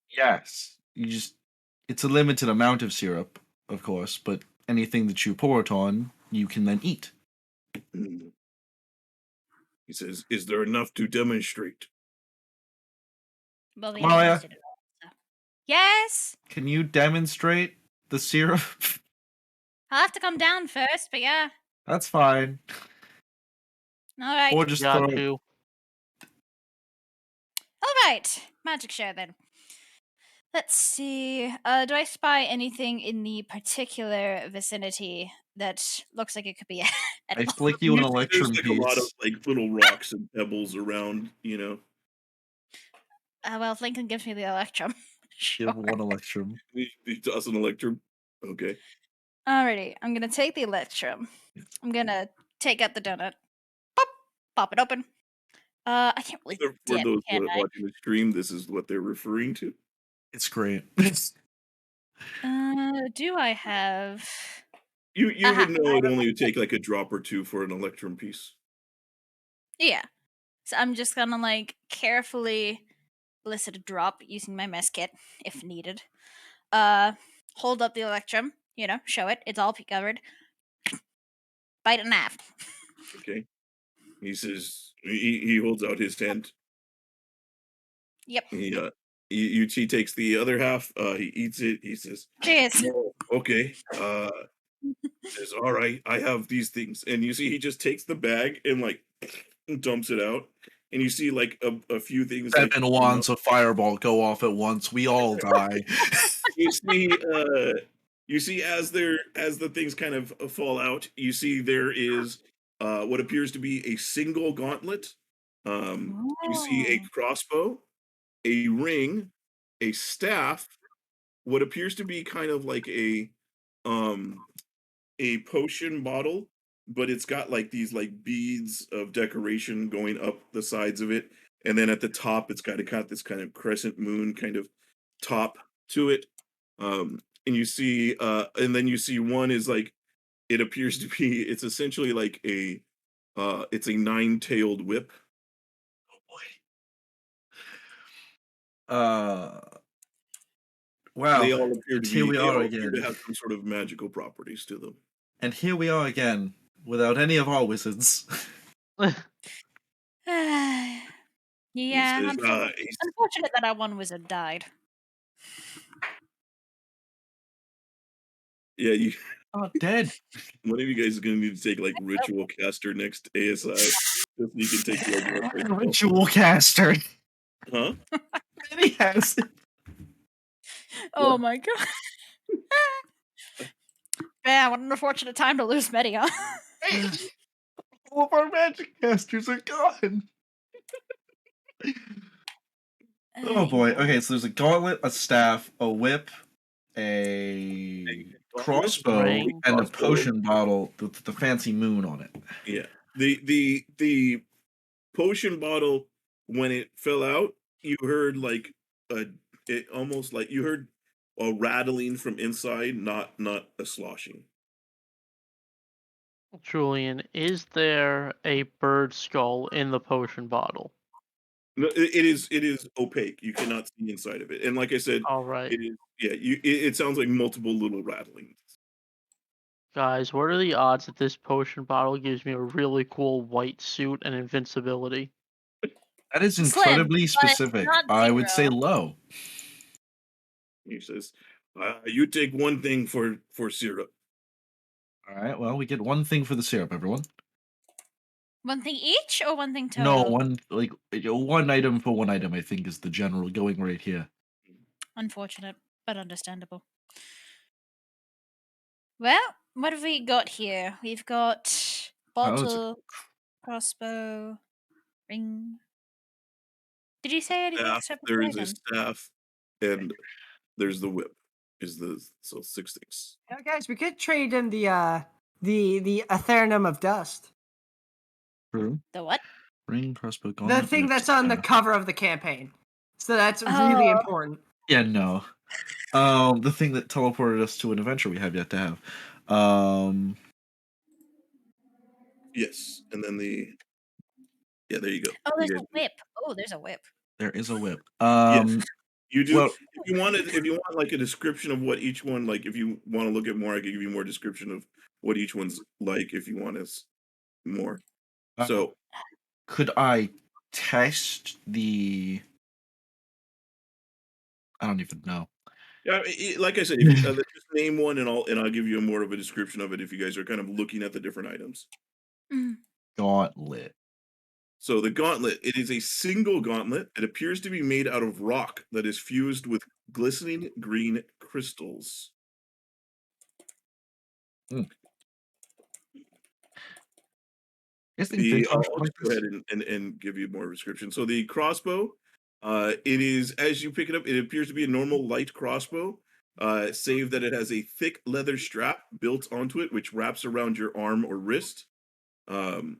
Yes. It's a limited amount of syrup, of course, but anything that you pour it on, you can then eat. Mm. He says, "Is there enough to demonstrate?" Well, we Well, haven't yeah. tasted it all. So. Yes! Can you demonstrate the syrup? I'll have to come down first, but yeah. That's fine. Alright. Or just throw Got it. to. Alright. Magic share then. Let's see. Do I spy anything in the particular vicinity that looks like it could be I edible? flick you an There's electrum like a lot of piece. like little rocks and pebbles around, Well, if Lincoln gives me the electrum. Sure. Give one electrum. You toss an electrum. Okay. Alrighty, I'm gonna take the electrum. I'm gonna take out the donut. Pop! Pop it open. I can't really For dip, those can I? watching the stream, this is what they're referring to. It's great. Do I have... You would Aha, know I it only would take like a drop or two for an electrum piece. Yeah. So I'm just gonna, like, carefully elicit a drop using my mess kit, if needed. Hold up the electrum, show it. It's all covered. Bite it in half. Okay. He says he holds out his hand. Yep. He takes the other half. He eats it. He says, Cheers. "Oh, okay." Says, "All right, I have these things." And you see, he just takes the bag and like dumps it out. And you see like a few things. Like, 7 wands of fireball go off at once. We all die. you see as the things kind of fall out. You see there is what appears to be a single gauntlet. You see a crossbow, a ring, a staff, what appears to be kind of like a potion bottle, but it's got like these like beads of decoration going up the sides of it, and then at the top it's got this kind of crescent moon kind of top to it. And you see, and then you see one is like it appears to be. It's essentially like it's a 9-tailed whip. Wow. They all appear to Here be. we They are all appear to again. have some sort of magical properties to them. And here we are again, without any of our wizards. Yeah, says, unfortunate that our one wizard died. Yeah, you. Oh, dead. One of you guys is gonna need to take like ritual caster next ASI, just so you can take blood more for yourself. Ritual caster. Huh? He has it. Oh my god. Yeah, what an unfortunate time to lose Media. All of our magic casters are gone. Oh boy. Okay, so there's a gauntlet, a staff, a whip, a crossbow, Ring. and a Crossbow. potion bottle with the fancy moon on it. Yeah. The potion bottle, when it fell out, you heard like it almost like you heard a rattling from inside, not a sloshing. Julian, is there a bird skull in the potion bottle? No, it is opaque. You cannot see inside of it. And like I said, All right. it is it sounds like multiple little rattlings. Guys, what are the odds that this potion bottle gives me a really cool white suit and invincibility? That is Slim, incredibly but specific. not I would say zero. low. He says, you take one thing for syrup. All right. Well, we get one thing for the syrup, everyone. One thing each or one thing No, total? one item for one item. I think is the general going right here. Unfortunate, but understandable. Well, what have we got here? We've got it's a- bottle, crossbow, ring. Did you say anything Staff, except there for is a item? staff, and there's the whip. So 6 things. Yeah, guys, we could trade in the Aethernum of Dust. True. The what? Ring, crossbow, The gauntlet. thing whip, that's on the staff. cover of the campaign. So that's really Oh. important. Yeah, no. The thing that teleported us to an adventure we have yet to have. Yes, and then there you go. Oh, there's You a guys- whip. Oh, there's a whip. There is a whip. Yes, you do. well- If you want like a description of what each one, like if you want to look at more, I can give you more description of what each one's like if you want us more. So could I test the? I don't even know. yeah, like I said, if you, just name one and I'll give you more of a description of it if you guys are kind of looking at the different items. Gauntlet. So the gauntlet, it is a single gauntlet. It appears to be made out of rock that is fused with glistening green crystals. I'll I'll just go ahead and give you more description. So the crossbow, it is, as you pick it up, it appears to be a normal light crossbow, save that it has a thick leather strap built onto it, which wraps around your arm or wrist. And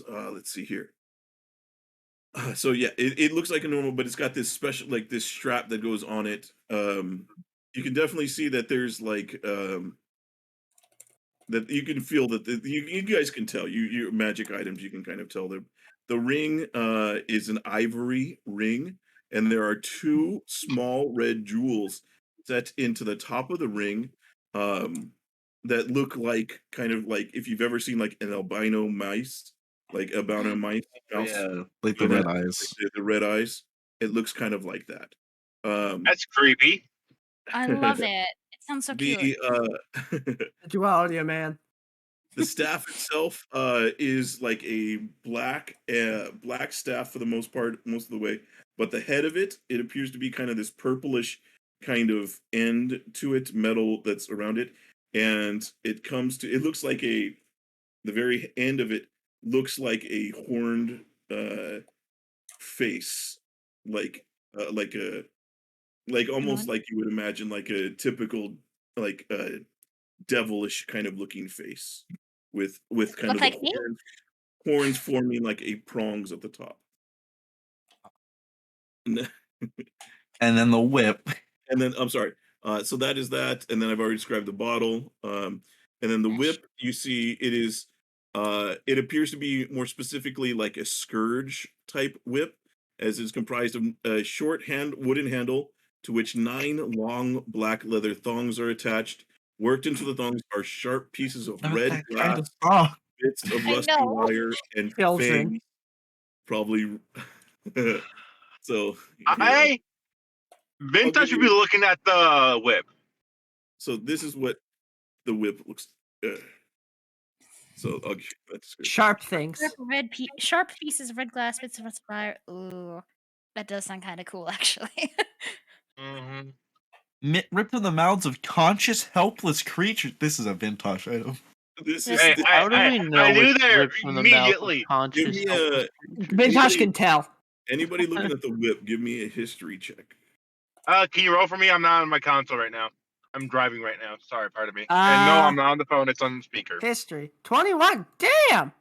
let's see here. So yeah, it looks like a normal, but it's got this special, like this strap that goes on it. You can definitely see that there's like that you can feel that you guys can tell your magic items. You can kind of tell them. The ring is an ivory ring, and there are 2 small red jewels set into the top of the ring that look like kind of like if you've ever seen like an albino mice, like albino mice. Yeah, like the You know red that- eyes. the red eyes. It looks kind of like that. That's creepy. I love it. It sounds so cute. The The duality of man. the staff itself is like a black staff for the most part, most of the way. But the head of it appears to be kind of this purplish kind of end to it, metal that's around it, and it looks like the very end of it looks like a horned face, like almost like you would imagine like a typical like devilish kind of looking face with kind Look of like me? horns forming like a prongs at the top. And then the whip. And then I'm sorry. So that is that, and then I've already described the bottle. And then the whip, you see, it appears to be more specifically like a scourge type whip, as it's comprised of a short wooden handle to which 9 long black leather thongs are attached. Worked into the thongs are sharp pieces of Not red that glass, kind of thong. bits of I rusty know. wire, and Children. fangs. Probably. So Vintash should be looking at the whip. So this is what the whip looks. So I'll give you that description. Sharp things. Sharp pieces of red glass, bits of rusty wire. Ooh, that does sound kind of cool, actually. Mm-hmm. Ripped from the mouths of conscious, helpless creatures. This is a Vintash item. This This- is. How do we know I knew it's there ripped from the mouth of immediately. Give conscious me helpless a. creatures? Vintash can tell. Anybody looking at the whip, give me a history check. Can you roll for me? I'm not on my console right now. I'm driving right now. Sorry, pardon me. And no, I'm not on the phone. It's on speaker. History 21. Damn.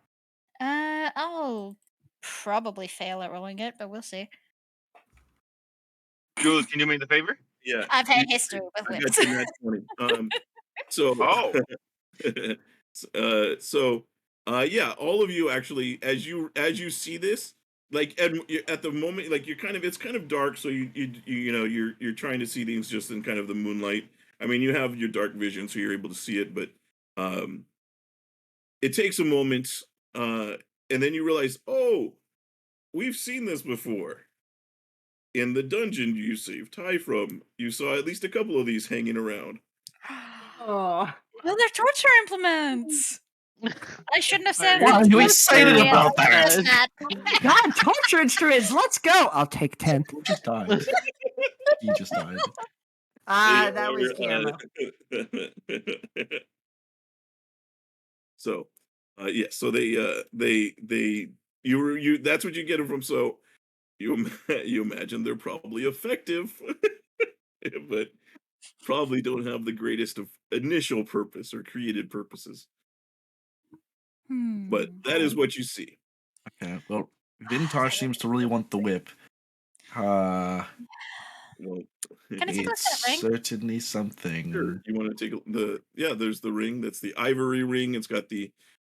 I'll probably fail at rolling it, but we'll see. Jules, can you do me the favor? Yeah. I've had history with I whips. got you in that 20. So. Oh. Yeah, all of you actually, as you see this, like at the moment, like it's kind of dark, so you're trying to see things just in kind of the moonlight. I mean, you have your dark vision, so you're able to see it, but it takes a moment, and then you realize, oh, we've seen this before. In the dungeon you saved Ty from, you saw at least a couple of these hanging around. Oh. Well, they're torture implements. I shouldn't have said. Why are you torture excited implements. about that? God, torture instruments. Let's go. I'll take 10. Who just died? He just died. That was Guillermo. So, so you that's what you get them from. So you imagine they're probably effective, but probably don't have the greatest of initial purpose or created purposes. But that is what you see. Okay, well, Vintash seems to really want the whip. Well, Can I take a look at It's that ring? certainly something. sure. You want to take there's the ring. That's the ivory ring. It's got the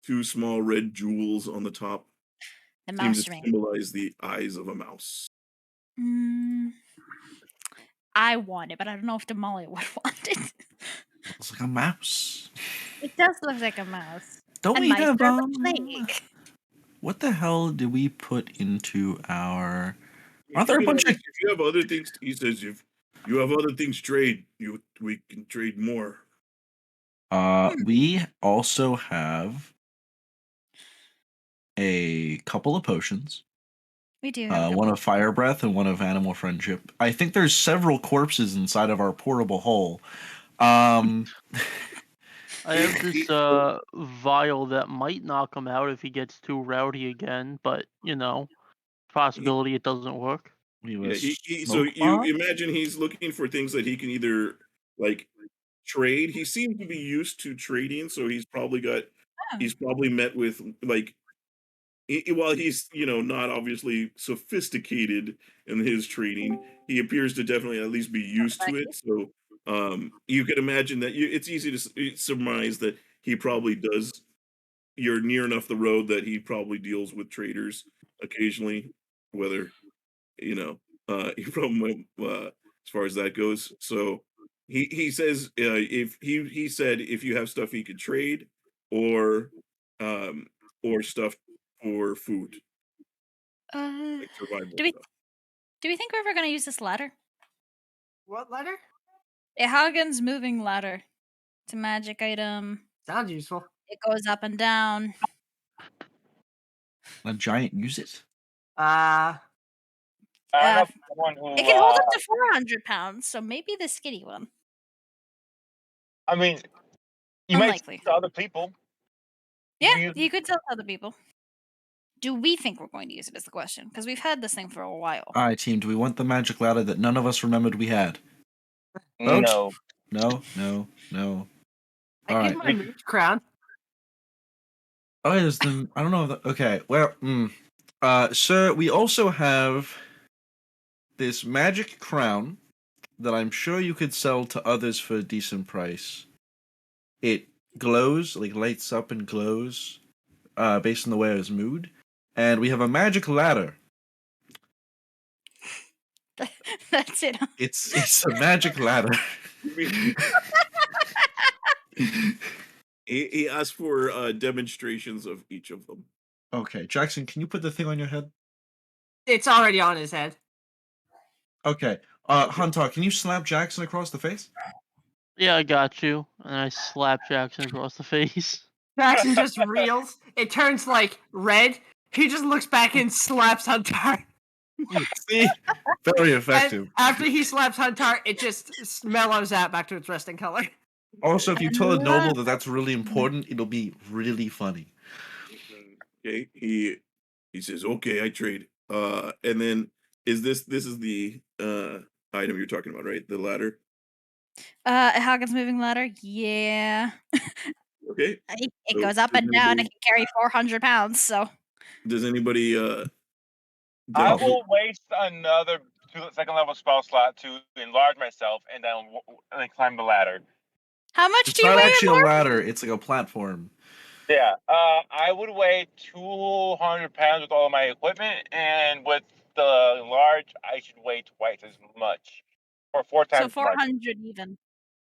2 small red jewels on the top. The Seems mouse to ring. symbolize the eyes of a mouse. I want it, but I don't know if Damalia would want it. Looks like a mouse. It does look like a mouse. Don't And we mice have are the plague. what the hell did we put into our? Aren't If there a you bunch have- of? If you have other things, he says, if you have other things to trade, we can trade more. We also have a couple of potions. We do have a One of fire breath and one of animal friendship. I think there's several corpses inside of our portable hole. I have this vial that might knock him out if he gets too rowdy again, but possibility it doesn't work. We have Yeah, a so smoke you bomb. imagine he's looking for things that he can either like trade. He seems to be used to trading, so he's probably met with like while he's not obviously sophisticated in his trading, he appears to definitely at least be used to it. So you can imagine that it's easy to surmise that he probably does. You're near enough the road that he probably deals with traders occasionally, whether from as far as that goes. So he says if he said if you have stuff he could trade or stuff for food, like survival do we stuff. do we think we're ever going to use this ladder? What letter? A Hagen's moving ladder. It's a magic item. Sounds useful. It goes up and down. A giant use it. It can hold up to 400 pounds, so maybe the skinny one. I mean, you Unlikely. might to other people. Yeah, you could tell other people. Do we think we're going to use it is the question, because we've had this thing for a while. All right, team. Do we want the magic ladder that none of us remembered we had? Vote? No. No. I All give right. my mage crown. Oh, there's the. I don't know. Okay. Well. Sir, we also have this magic crown that I'm sure you could sell to others for a decent price. It glows, like lights up and glows, based on the wearer's mood. And we have a magic ladder. That's it. It's a magic ladder. He asked for demonstrations of each of them. Okay, Jackson, can you put the thing on your head? It's already on his head. Okay. Huntar, can you slap Jackson across the face? Yeah, I got you. And I slap Jackson across the face. Jackson just reels. It turns like red. He just looks back and slaps Huntar. See, very And effective. after he slaps Huntar, it just mellows out back to its resting color. Also, if you I tell a love noble that that's really important, it'll be really funny. Okay, he says, "Okay, I trade." And then this is the item you're talking about, right? The ladder. Hagen's moving ladder. Yeah. Okay. It So goes up does and down. It anybody- can carry 400 pounds. So Does anybody I Dev, will waste another second level spell slot to enlarge myself and then climb the ladder. how much It's do you not weigh, actually a Mark? ladder; it's like a platform. Yeah, I would weigh 200 pounds with all of my equipment, and with the large, I should weigh twice as much, or 4 times So as much. 400 even.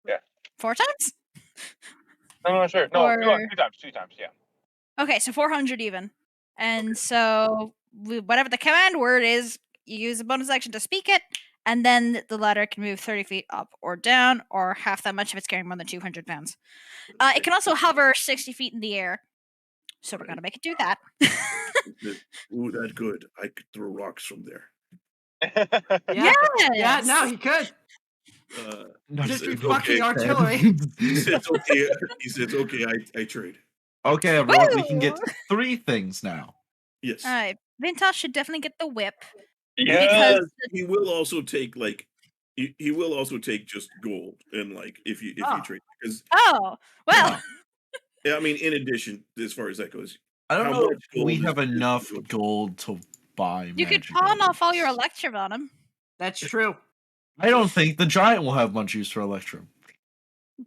Yeah. 4 times? No, sure. No, Or 2 times, yeah. okay, so 400 even. And so whatever the command word is, you use a bonus action to speak it, and then the ladder can move 30 feet up or down, or half that much if it's carrying more than 200 pounds. It can also hover 60 feet in the air. So we're gonna make it do that. ooh, that good. I could throw rocks from there. Yeah. Yes. Yeah, no, he could. No, Just be it's fucking okay, artillery. He says, "Okay." He says, "Okay, I trade." Okay, everyone, we can get Woo! 3 things now. Yes. All right, Vintash should definitely get the whip Yes. because He will also take like he will also take just gold and like if you Oh. trade because well, I mean in addition as far as that goes. I don't How know much if we gold have is enough gold? gold to buy you could magic pawn off all your items. electrum on him. That's true. I don't think the giant will have much use for electrum.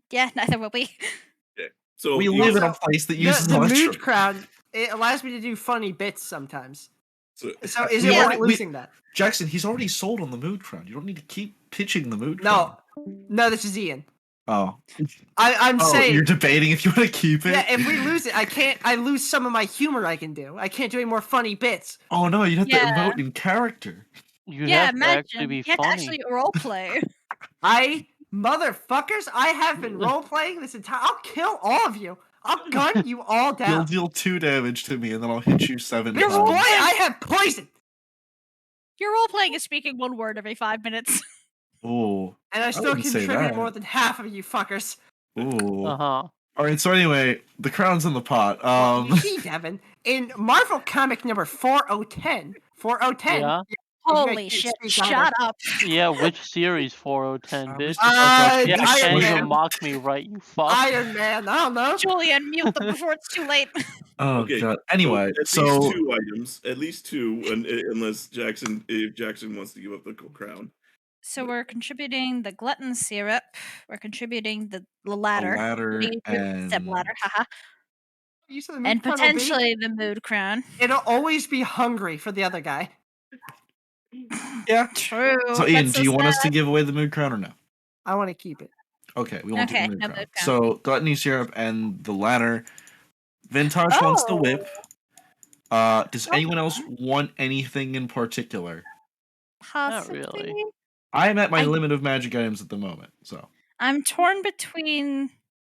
Yeah, neither will we. Okay. So We you- live in a Also, place that uses the electrum. mood crown, it allows me to do funny bits sometimes. so So is We it already- worth we- losing that? Jackson, he's already sold on the mood crown. You don't need to keep pitching the mood crown. No, this is Ian. Oh. I'm Oh, saying, you're debating if you want to keep it? yeah, if we lose it, I lose some of my humor I can do. I can't do any more funny bits. Oh no, you'd have Yeah. to emote in character. You Yeah, have to actually imagine be you have to funny. actually role play. Motherfuckers, I have been role playing this entire. I'll kill all of you. I'll gun you all You'll down. deal 2 damage to me, and then I'll hit you 7 Bitch, times. boy, I have poison, Your role playing is speaking one word every 5 minutes. Ooh. and I still wouldn't say contribute that. more than half of you fuckers. Ooh. Uh-huh. Alright, so anyway, the crown's in the pot. Well, you see, Devon, in Marvel comic number 4010, 4010. Yeah. Holy can't shit! speak Shut either. up. Yeah, which series 4010, bitch? Yeah, Iron can't Man. even mock me, right, you fuck. Iron Man. I don't know. Julian, mute them before it's too late. Oh Okay, god. Anyway, at so least 2 items, at least 2 unless if Jackson wants to give up the crown. So we're contributing the glutton syrup. We're contributing the a ladder. ladder Step and ladder, haha. You said the mood And crown will be- potentially the mood crown. It'll always be hungry for the other guy. yeah. True. So Ian, That's do you want us sad. to give away the mood crown or no? I want to keep it. Okay, we won't Okay, take the mood no crown. mood crown. So gluttony syrup and the ladder. Vintage wants the whip. Does anyone else want anything in particular? Possibly. really. I'm at my I- limit of magic items at the moment, so I'm torn between.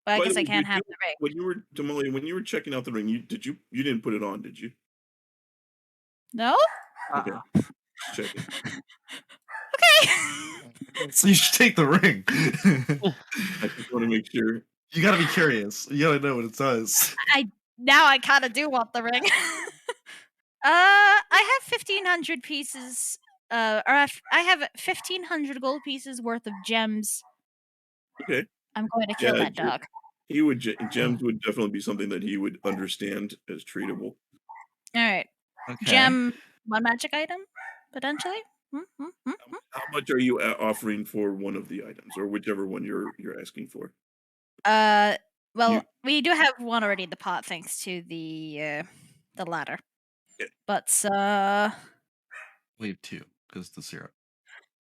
Well, I By the guess I way, can't did have you- the ring. When you were Damalia, when you were checking out the ring, you didn't put it on, did you? No? Okay. Uh-uh. Checking. Okay. so you should take the ring. I just want to make sure. You gotta be curious. You gotta know what it does. Now I kind of do want the ring. I have 1,500 pieces. I have 1,500 gold pieces worth of gems. Okay. I'm going to kill Yeah, that dog. He would gems would definitely be something that he would understand as treatable. All right. Okay. Gem, one magic item, potentially. How much are you offering for one of the items, or whichever one you're asking for? Well, You- we do have one already in the pot, thanks to the ladder. Yeah. But We have 2 because the syrup.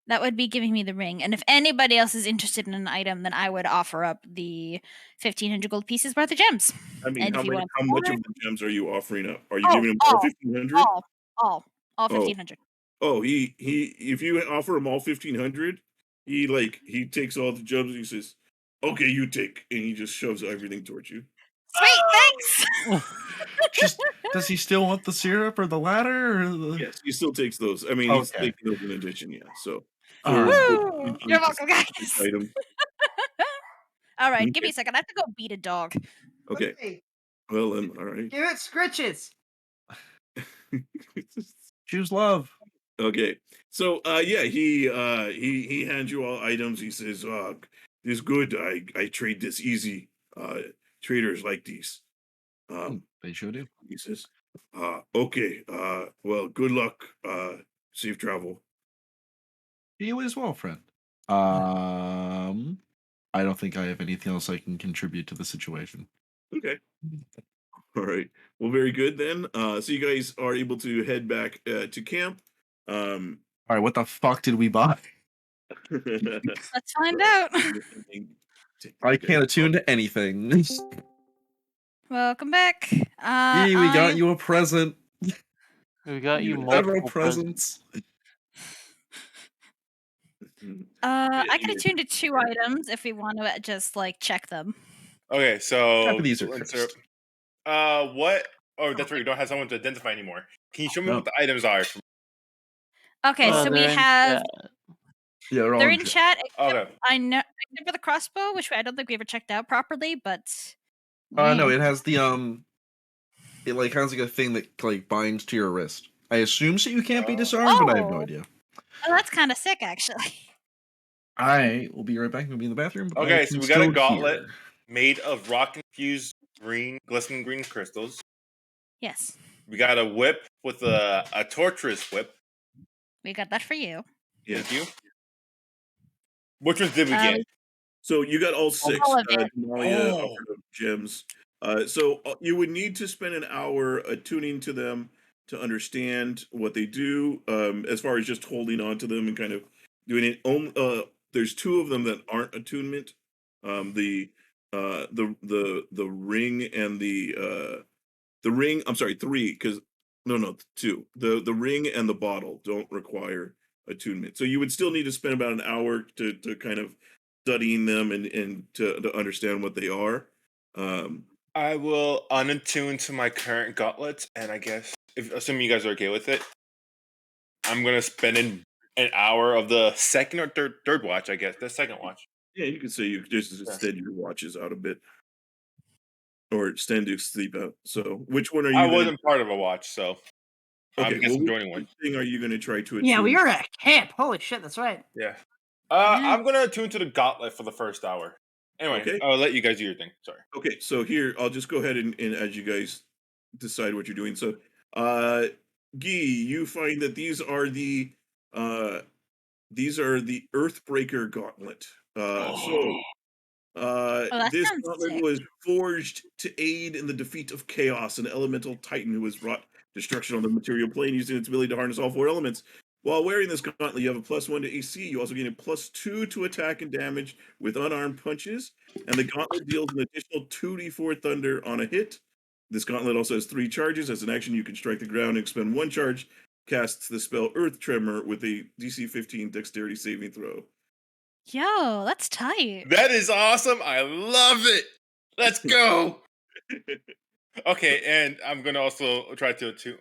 that would be giving me the ring. And if anybody else is interested in an item, then I would offer up the 1,500 gold pieces worth of gems. I mean, And how if you much want more- of the gems are you offering up? Are you Oh, giving him all all, 1,500? all 1,500. Oh, he if you offer him all 1,500, he takes all the gems and he says, "Okay, you take," and he just shoves everything towards you. Sweet, thanks. Just does he still want the syrup or the latter? Or the... Yes, he still takes those. I mean, he's Okay. taking those in addition. Yeah. So All for right. Woo! You're welcome, guys. item. All right, give Okay. me a second. I have to go beat a dog. Okay. Hey, Well, then, all right. give it scritches. Choose love. Okay. So yeah, he hands you all items. He says, this is good. I trade this easy. Traders like these. They sure do. He says, okay, well, good luck. Safe travel. You as well, friend. I don't think I have anything else I can contribute to the situation. Okay. All right. Well, very good then. So you guys are able to head back to camp. All right, what the fuck did we buy? Let's find out. I can't attune to anything. Welcome back. Yee, we got you a present. We got you Several multiple presents. presents. I can attune to 2 items if we want to just like check them. Okay, so Half of these are let's cursed. what? Oh, that's right. We don't have someone to identify anymore. Can you show me No. what the items are? Okay, so we they're in have chat. Yeah, they're all they're in in chat. chat. Except Okay. I know except for the crossbow, which I don't think we ever checked out properly, but No, it has the it like has like a thing that like binds to your wrist. I assume so you can't be disarmed, but I have no Oh. idea. Oh, that's kind of sick, actually. I will be right back. Maybe in the bathroom. But I Okay, can so we got a still gauntlet hear. made of rock infused glistening green crystals. Yes, We got a whip with a torturous whip. we got that for you. Yeah. Thank you. Which ones did we get? So you got all 6 All of it. Damalia Oh. operative gems. So you would need to spend an hour attuning to them to understand what they do. As far as just holding on to them and kind of doing it. There's 2 of them that aren't attunement. The ring and the ring. I'm sorry, 3 because no 2. The ring and the bottle don't require attunement. So you would still need to spend about an hour to kind of studying them and to understand what they are. I will unattune to my current gauntlets, and I guess, assuming you guys are okay with it, I'm gonna spend an hour of the second or third watch. I guess the second watch. Yeah, you could say you could just extend your watches out a bit, or extend your sleep out. So, which one are you? I wasn't part of a watch, so Okay, I guess I'm which joining one. thing are you going to try to attune? Yeah, we are at camp. Holy shit, that's right. Yeah. Yeah. I'm gonna attune to the gauntlet for the first hour. Anyway, Okay. I'll let you guys do your thing. Sorry. Okay, so here I'll just go ahead and as you guys decide what you're doing. So, Guy, you find that these are the Earthbreaker gauntlet. that This sounds gauntlet sick. was forged to aid in the defeat of Chaos, an elemental titan who has wrought destruction on the material plane using its ability to harness all 4 elements. While wearing this gauntlet, you have a +1 to AC. You also gain a +2 to attack and damage with unarmed punches, and the gauntlet deals an additional 2d4 thunder on a hit. This gauntlet also has 3 charges. As an action, you can strike the ground and expend 1 charge. Casts the spell Earth Tremor with a DC 15 Dexterity saving throw. Yo, that's tight. That is awesome. I love it. Let's go. Okay, and I'm gonna also try to attune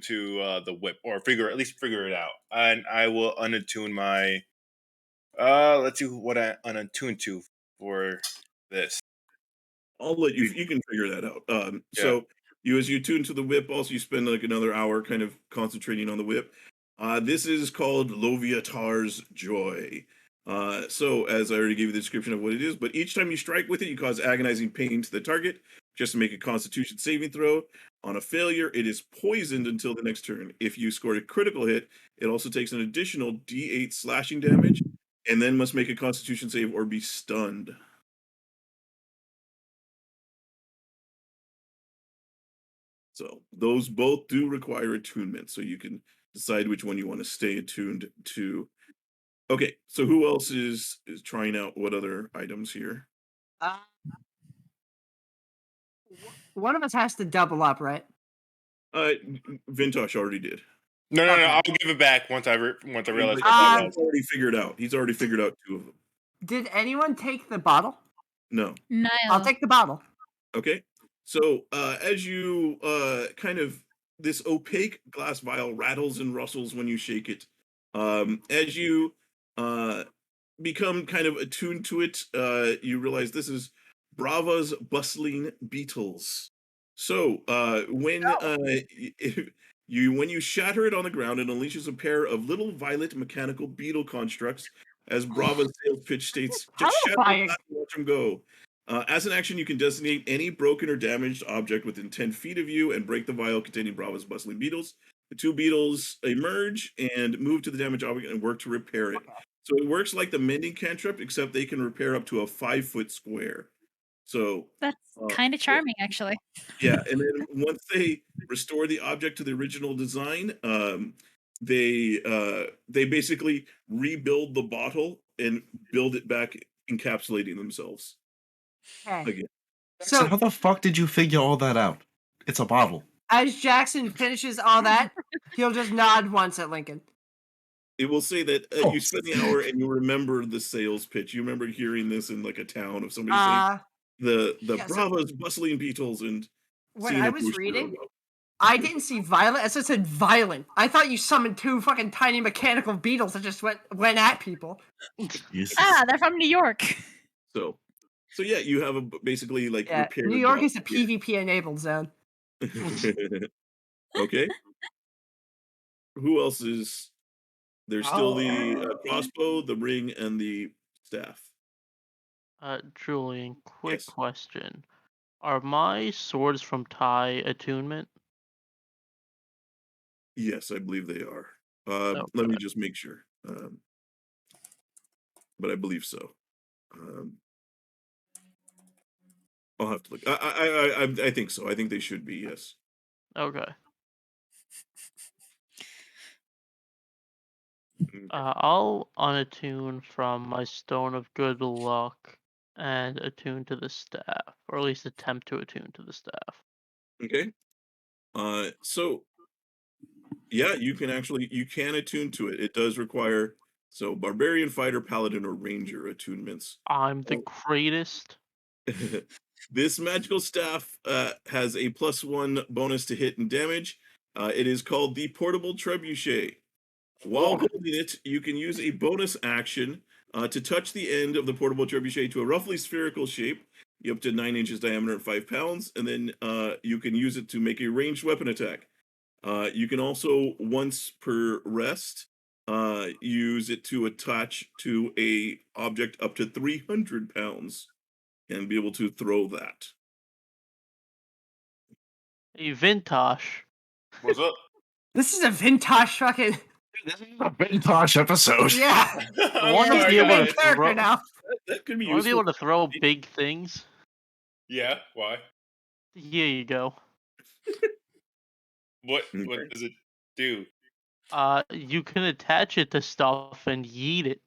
to the whip, or at least figure it out. And I will unattune my. Let's see what I unattune to for this. I'll let you. You can figure that out. Yeah. So as you tune to the whip, also you spend like another hour kind of concentrating on the whip. This is called Loviatar's Joy. So as I already gave you the description of what it is, but each time you strike with it, you cause agonizing pain to the target. Just to make a Constitution saving throw. On a failure, it is poisoned until the next turn. If you scored a critical hit, it also takes an additional D8 slashing damage, and then must make a Constitution save or be stunned. So those both do require attunement, so you can decide which one you want to stay attuned to. Okay, so who else is trying out what other items here? One of us has to double up, right? Vintash already did. No. Okay. I'll give it back once I realize what He's that was. already figured out. He's already figured out 2 of them. Did anyone take the bottle? No. No. I'll take the bottle. Okay. So as you kind of this opaque glass vial rattles and rustles when you shake it. As you become kind of attuned to it, you realize this is Brava's bustling beetles. So when you shatter it on the ground, it unleashes a pair of little violet mechanical beetle constructs. As Brava's sales pitch states, just shatter the Horrifying. glass and watch them go. As an action, you can designate any broken or damaged object within 10 feet of you and break the vial containing Brava's bustling beetles. The two beetles emerge and move to the damaged object and work to repair it. So it works like the mending cantrip, except they can repair up to a 5-foot square. So That's kind of charming, actually. yeah, and then once they restore the object to the original design, they basically rebuild the bottle and build it back, encapsulating themselves Okay. again. So how the fuck did you figure all that out? It's a bottle. As Jackson finishes all that, he'll just nod once at Lincoln. It will say that Oh. you spend the hour and you remember the sales pitch. You remember hearing this in like a town of somebody saying the yeah, so- Brava's bustling beetles and When seeing I a was brochure reading, about- I didn't see violet. As I said, violent. I thought you summoned two fucking tiny mechanical beetles that just went at people. Jesus. Ah, they're from New York. So yeah, you have a basically like Yeah, repaired New York is a bottle. PvP enabled zone. Okay. Who else is there's still the crossbow, the ring, and the staff. Julian, quick Yes. question. Are my swords from Tai attunement? Yes, I believe they are. Okay. Let me just make sure. But I believe so. I'll have to look. I think so. I think they should be. Yes. Okay. Mm, I'll unattune from my Stone of Good Luck and attune to the staff, or at least attempt to attune to the staff. Okay. So yeah, you can attune to it. It does require barbarian, fighter, paladin, or ranger attunements. I'm the Oh. greatest. This magical staff has a +1 bonus to hit and damage. It is called the Portable Trebuchet. While holding it, you can use a bonus action to touch the end of the Portable Trebuchet to a roughly spherical shape, up to 9 inches diameter and 5 pounds, and then you can use it to make a ranged weapon attack. You can also, once per rest, use it to attach to a object up to 300 pounds and be able to throw that. A Vintash. What's up? This is a Vintash fucking This is a Vintash episode. yeah. I'm wanna He's sorry, be the able main to guys. character throw- now. That could be I want to be useful. able to throw big things. Yeah, why? Here you go. What Okay. does it do? You can attach it to stuff and yeet it.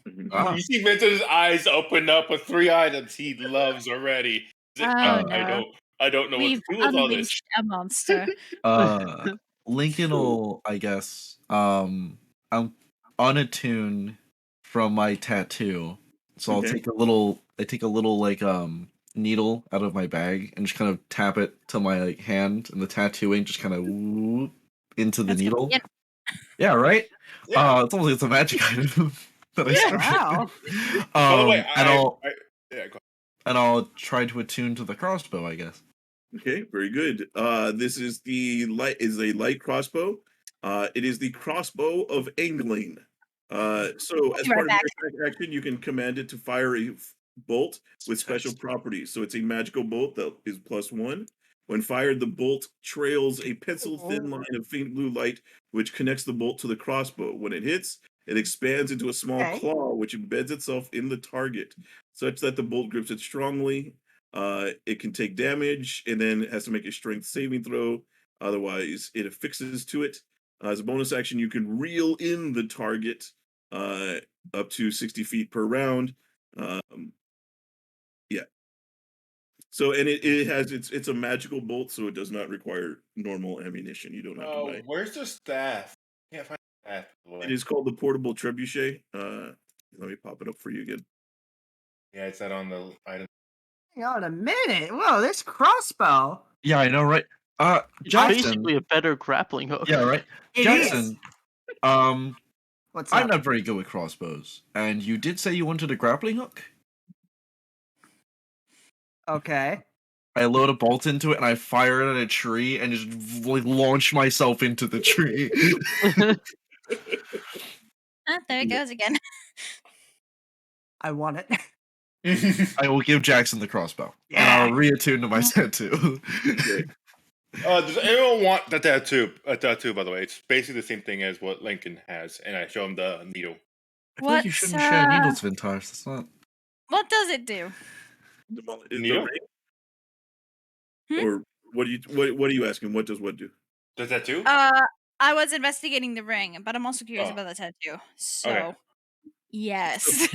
Mhm. Ah. You see Vince's eyes open up with 3 items he loves already. Oh, no. I don't know what We've to do with all this. unleashed a monster. Lincoln will, I guess, I'm unattuned from my tattoo. So I'll Okay. take a little like needle out of my bag and just kind of tap it to my like hand, and the tattooing just kind of whoop into the That's needle. convenient. Yeah, right? Yeah. It's almost like it's a magic item that I Yeah. started. Wow. By the way, and I'll yeah, go and I'll try to attune to the crossbow, I guess. Okay, very good. This is a light crossbow. It is the crossbow of angling. So as Be right part of back. your attack action, you can command it to fire a bolt with special properties. So it's a magical bolt that is +1. When fired, the bolt trails a pencil-thin line of faint blue light, which connects the bolt to the crossbow. When it hits, it expands into a small Okay. claw, which embeds itself in the target, such that the bolt grips it strongly. It can take damage, and then it has to make a strength saving throw. Otherwise, it affixes to it. As a bonus action, you can reel in the target up to 60 feet per round. Yeah. So, and it has it's a magical bolt, so it does not require normal ammunition. You don't have to buy. where's the staff? Can't find the staff. By the way. It is called the portable trebuchet. Let me pop it up for you again. Yeah, it's not on the item. Hang on a minute. Whoa, this crossbow. Yeah, I know, right? It's Jackson. basically a better grappling hook. Yeah, right. It Jackson. is. What's I'm up? not very good with crossbows, and you did say you wanted a grappling hook. Okay. I load a bolt into it and I fire it at a tree and just like launch myself into the tree. Ah, there it goes again. I want it. I will give Jackson the crossbow, and Yeah. I'll reattune to my tattoo. Does anyone want the tattoo? A tattoo, by the way, it's basically the same thing as what Lincoln has, and I show him the needle. I feel like you shouldn't share needles, Vintash. That's not. What does it do? Is Needle? the Hmm? ring? Or what are you asking? What does what do? The tattoo? I was investigating the ring, but I'm also curious Oh. about the tattoo. So, yes.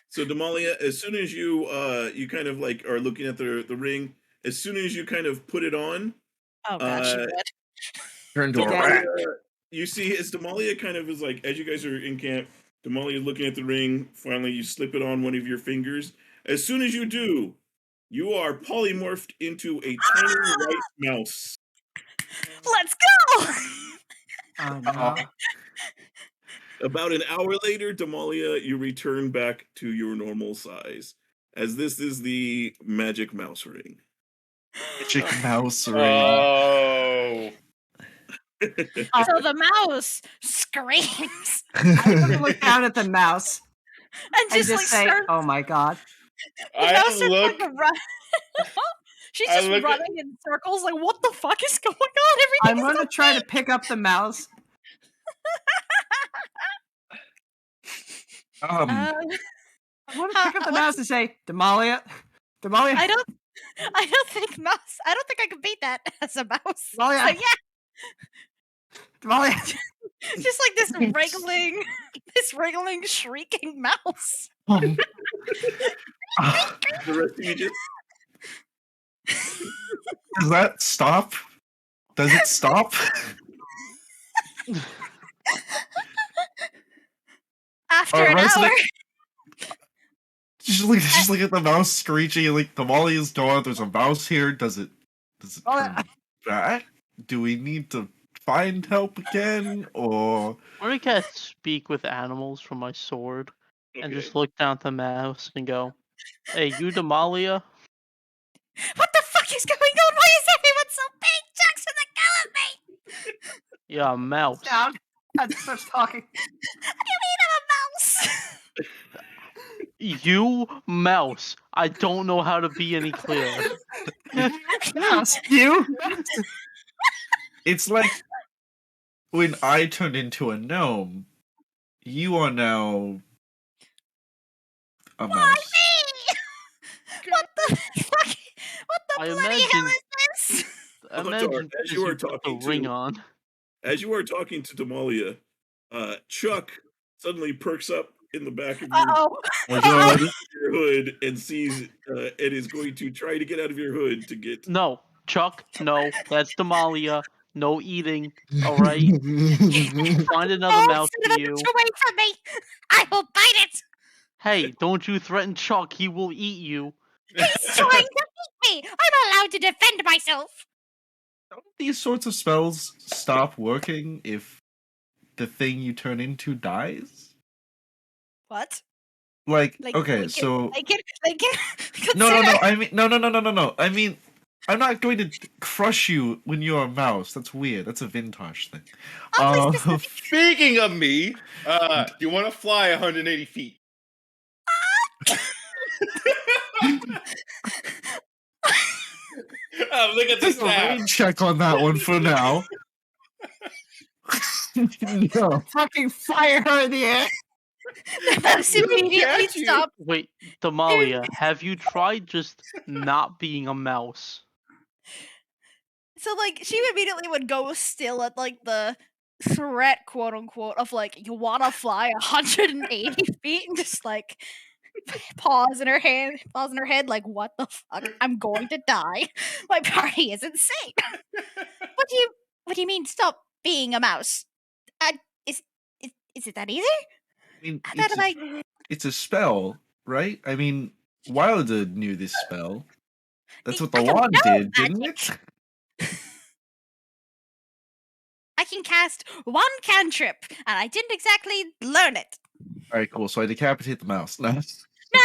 So Damalia, as soon as you you kind of like are looking at the ring, as soon as you kind of put it on, Oh gosh, you uh, would. Turn into a Okay. rat. you see as Damalia kind of is like, as you guys are in camp, Damalia is looking at the ring. Finally, you slip it on one of your fingers. As soon as you do, you are polymorphed into a tiny white mouse. Let's go! Oh no. About an hour later, Damalia, you return back to your normal size, as this is the magic mouse ring. Magic mouse ring. Oh. So the mouse screams I'm gonna look down at the mouse and and just like just say, starts. "Oh my god." The mouse I starts look. like run. She's I just look at- running in circles. Like, what the fuck is going on? I'm Everything is gonna try to pick up the mouse. Um, Uh, I want to How- pick up the what- mouse and say, "Damalia, Damalia, I don't think mouse. I don't think I can beat that as a mouse. Oh, yeah. So yeah, Damalia." just like this wriggling, shrieking mouse. The rest of you just does that stop? Does it stop? After Alright, an right, so hour, just look at the mouse screeching and like the Molly is gone. There's a mouse here. Does it Oh, turn back? Do we need to find help again, or I'm gonna cast speak with animals from my sword and just look down at the mouse and go, "Hey, you Damalia?" what the fuck is going on? Why is everyone so big? Jackson, let go of me! Yeah, a mouse. down. And starts talking. What do you mean I'm a mouse? You mouse. I don't know how to be any clearer. Mouse, you. it's like when I turned into a gnome? You are now a mouse. What the fuck? What the I bloody hell imagine- is this? Imagine as just you are put the talking ring to- on. as you are talking to Damalia, Chuck suddenly perks up in the back of Uh-oh. My God. your hood and sees and is going to try to get out of your hood to get. No, Chuck, no, that's Damalia. No eating, alright? Find another Oh, mouse son for of a you. bitch, away from me! I will bite it! Hey, don't you threaten Chuck, he will eat you. He's trying to beat me! I'm allowed to defend myself! Don't these sorts of spells stop working if the thing you turn into dies? What? Like, Like, okay, like, so Like, no. consider- I mean, no. I mean, I'm not going to crush you when you're a mouse. That's weird. That's a Vintash thing. Oh, this is Speaking of me, do you want to fly 180 feet? Look at this Take a map. rain check on that one for now. No. Fucking fire her in the air. The mouse immediately Catch you. stopped. Wait, Damalia, have you tried just not being a mouse? So, like, she immediately would go still at, like, the threat, quote unquote, of, like, you wanna fly 180 feet and just, like, pause in her head, like, what the fuck? I'm going to die. My party is insane. What do you mean stop being a mouse? Is it that easy? I mean, How did I it's a spell, right? I mean, Wilder knew this spell. That's what the I don't wand know did, didn't magic. it? I can cast one cantrip, and I didn't exactly learn it. All right, cool. So I decapitate the mouse. No. No.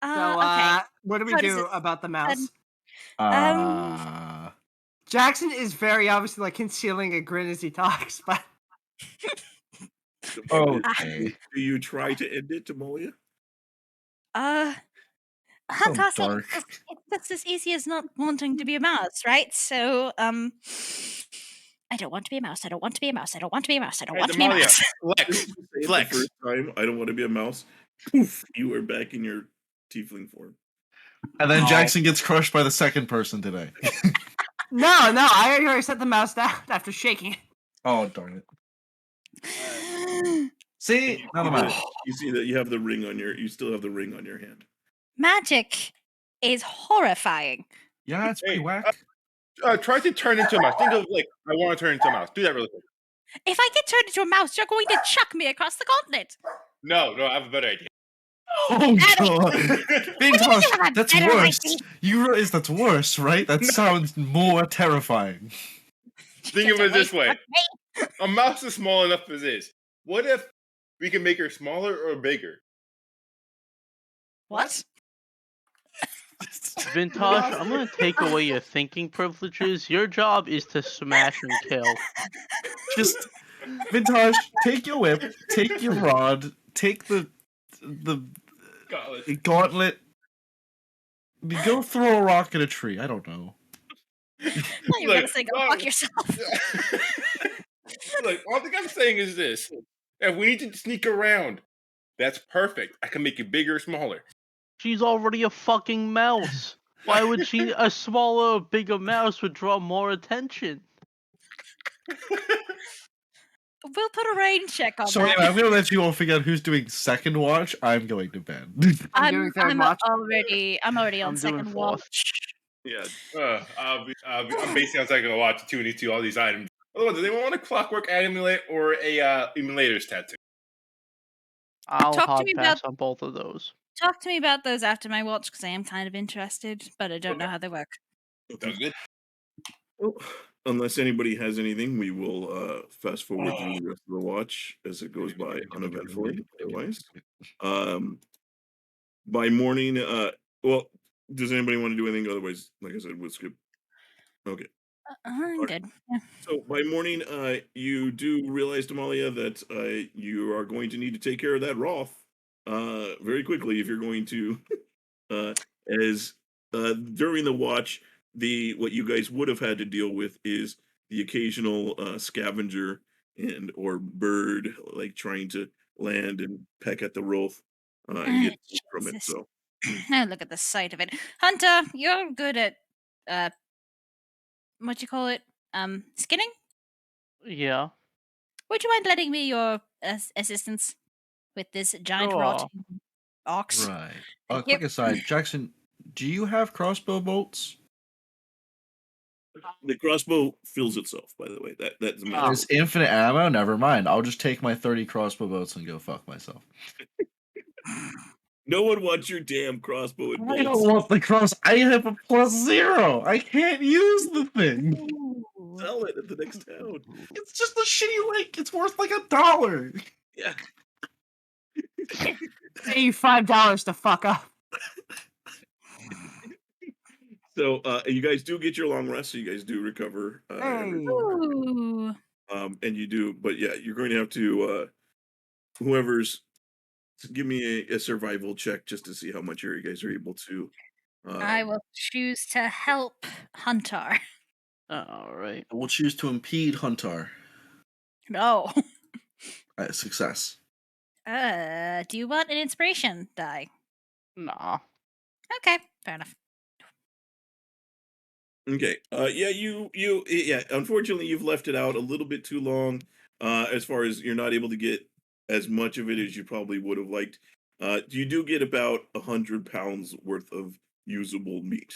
So, Okay. what do we What is do it? about the mouse? Jackson is very obviously like concealing a grin as he talks, but Okay. Do you try to end it, Damalia? So Huntar said dark. it's just as easy as not wanting to be a mouse, right? So, I don't want to be a mouse. I don't want to be a mouse. I don't want to be a mouse. I don't Hey, want to be a Damalia, mouse. flex, Just to say it the flex. first time, I don't want to be a mouse. Poof! You are back in your tiefling form. And then Jackson gets crushed by the second person today. no, I already set the mouse down after shaking it. Oh, darn it. See? Not a mouse. You see that you have the ring on you still have the ring on your hand. Magic is horrifying. Yeah, it's pretty Hey, whack. Try to turn into a mouse. Think of like, I want to turn into a mouse. Do that really quick. If I get turned into a mouse, you're going to chuck me across the continent. No, I have a better idea. Oh, God. Vintash, you have a that's better worse. idea? You realize that's worse, right? That sounds more terrifying. Think of it this way. A mouse is small enough as is. What if we can make her smaller or bigger? What? Vintash, I'm gonna take away your thinking privileges. Your job is to smash and kill. Just, Vintash, take your whip, take your rod, take the gauntlet. Go throw a rock at a tree. I don't know. I thought you were Look, gonna say go fuck yourself. Look, all thing I'm saying is this. If we need to sneak around, that's perfect. I can make it bigger or smaller. She's already a fucking mouse. Why would she? A smaller or bigger mouse would draw more attention. We'll put a rain check on So that. anyway, I'm gonna let you all figure out who's doing second watch. I'm going to bed. I'm doing third watch. I'm already on I'm doing second fourth. watch. Yeah. I'm basing on second watch to all these items. Otherwise, do they want a clockwork amulet or a emulator's tattoo? I'll Talk to hard me pass about- on both of those. Talk to me about those after my watch because I am kind of interested, but I don't know Okay. how they work. Sounds good. Well, unless anybody has anything, we will fast forward through the rest of the watch as it goes by uneventfully. Otherwise, by morning, well, does anybody want to do anything? Otherwise, like I said, we'll skip. Okay. I'm good. Yeah. So by morning, you do realize, Damalia, that you are going to need to take care of that Roth very quickly if you're going to, as during the watch, what you guys would have had to deal with is the occasional scavenger or bird like trying to land and peck at the Roth and get food from it. Jesus. So Now look at the sight of it. Hunter, you're good at what you call it? Skinning? Yeah. Would you mind lending me your assistance with this giant Sure. rotting ox? Right. Thank Quick you. aside, Jackson, do you have crossbow bolts? the crossbow fills itself. By the way, that's a magical. There's infinite ammo. Never mind. I'll just take my 30 crossbow bolts and go fuck myself. No one wants your damn crossbow and I don't bolts. want the cross. I have a +0. I can't use the thing. Ooh. Sell it at the next town. It's just a shitty link. It's worth like $1. Yeah. Pay you $5 to fuck up. So you guys do get your long rest, so you guys do recover. Ooh. And you do, but yeah, you're going to have to whoever's give me a survival check just to see how much you guys are able to. I will choose to help Huntar. All right. We'll choose to impede Huntar. No. Success. Do you want an inspiration die? Nah. Okay, fair enough. Okay. Yeah. Unfortunately, you've left it out a little bit too long. As far as you're not able to get as much of it as you probably would have liked. You do get about 100 pounds worth of usable meat.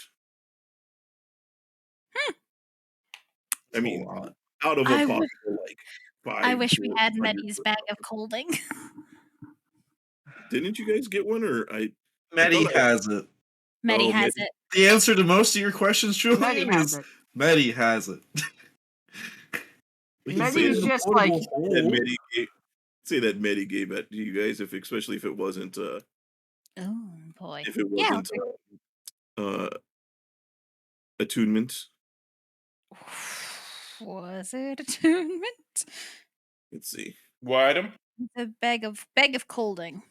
I mean, out of a I possible wish- like 5. I wish we had 400 Meddy's bag of colding. Didn't you guys get one, or I Medi thought I- has it. Medi Oh, has Medi. it. The answer to most of your questions, Medi Julian, has is it. Medi has it. We can Medi say was that just like, Medi gave, say that Medi gave it to you guys, especially if it wasn't Oh boy. if it Yeah. wasn't attunement. Was it attunement? Let's see. What item? The bag of colding.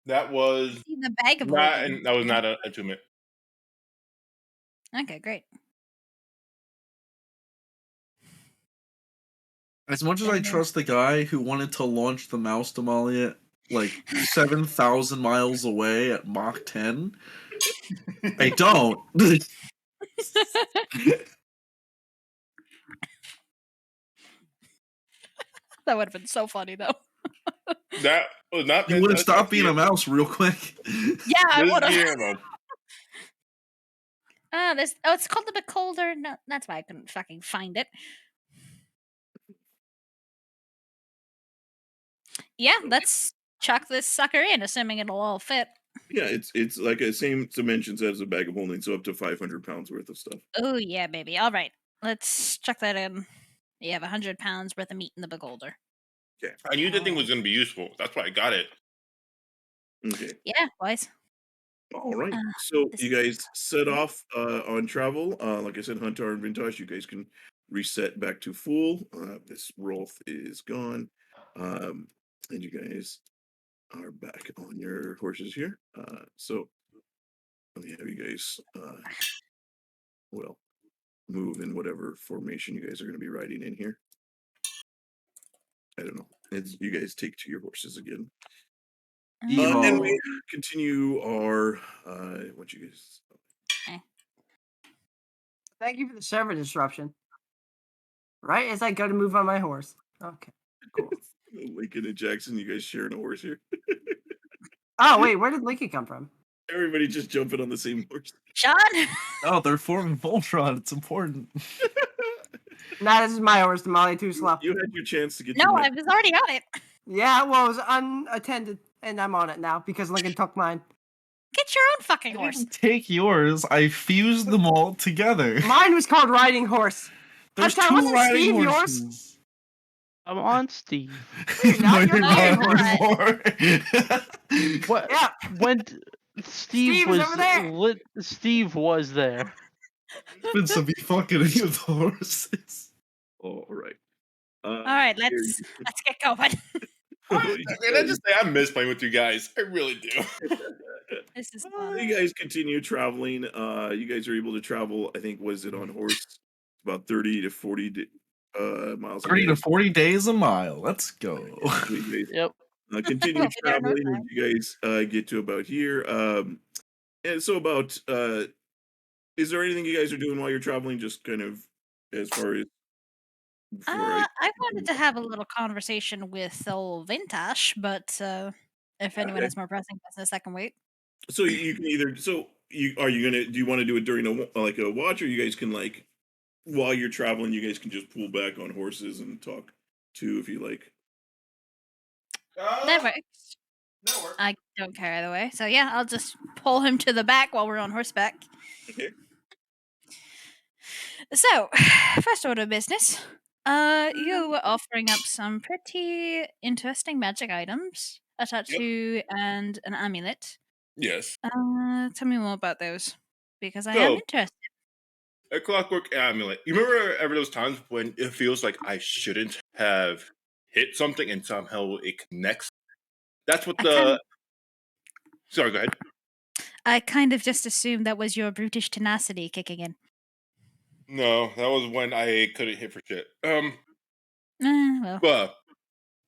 That was See the bag of not. holding. That was not a attunement. Okay, great. As much as I Then- trust the guy who wanted to launch the mouse Damalia like 7,000 miles away at Mach 10, I don't. That would have been so funny though. That was not. You would have that's stopped not being a GM. mouse real quick. Yeah, I This is would have. GM. This. Oh, it's called the Beholder. No, that's why I couldn't fucking find it. Yeah, let's chuck this sucker in, assuming it'll all fit. Yeah, it's like the same dimensions as a bag of holding, so up to 500 pounds worth of stuff. Oh yeah, baby. All right, let's chuck that in. You have 100 pounds worth of meat in the Beholder. I knew the thing was going to be useful. That's why I got it. Okay. Yeah, boys. All right. Uh, So this you is- guys set off on travel. Like I said, Huntar and Vintash, you guys can reset back to full. This Rolf is gone. And you guys are back on your horses here. So let me have you guys well move in whatever formation you guys are going to be riding in here. I don't know. It's, you guys take to your horses again. And Yeehaw. we continue our what you guys thank you for the server disruption. Right as I go to move on my horse. Okay, cool. Lincoln and Jackson, you guys sharing a horse here. Oh wait, where did Lincoln come from? Everybody just jumping on the same horse. Sean. Oh, they're forming Voltron. It's important. Nah, this is my horse. Damalia too slow. You had your chance to get No, your I was already on it. Yeah, well, it was unattended, and I'm on it now because Lincoln took mine. Get your own fucking I horse. didn't take yours. I fused them all together. Mine was called Riding Horse. There's Huntar, two wasn't riding Steve yours? horses. I'm on Steve. You're not. You're you're riding not horse. anymore. What? Yeah, When Steve Steve is was over there. Steve was there. Been some be fucking with the horses. All right. All right, here let's get going. Can I just say I miss playing with you guys? I really do. This is fun. you guys continue traveling. You guys are able to travel. I think was it on horse about 30 to 40 miles. a 30 day. to 40 days a mile. Let's go. You guys, Yep. continue We'll be there in no traveling, and time. you guys get to about here. And so about is there anything you guys are doing while you're traveling? Just kind of as far as before I wanted to have a little conversation with old Vintash, but if anyone Okay. has more pressing business, that can wait. So you can either are you gonna do you want to do it during a watch, or you guys can like while you're traveling you guys can just pull back on horses and talk too if you like. That works. That works. I don't care either way. So yeah, I'll just pull him to the back while we're on horseback. Okay. So, first order of business. You were offering up some pretty interesting magic items, a tattoo and an amulet. Yes. Tell me more about those, because I am So- interested. A clockwork amulet. You remember ever those times when it feels like I shouldn't have hit something and somehow it connects? That's what I the. kinda- Sorry, go ahead. I kind of just assumed that was your brutish tenacity kicking in. No, that was when I couldn't hit for shit. Well, But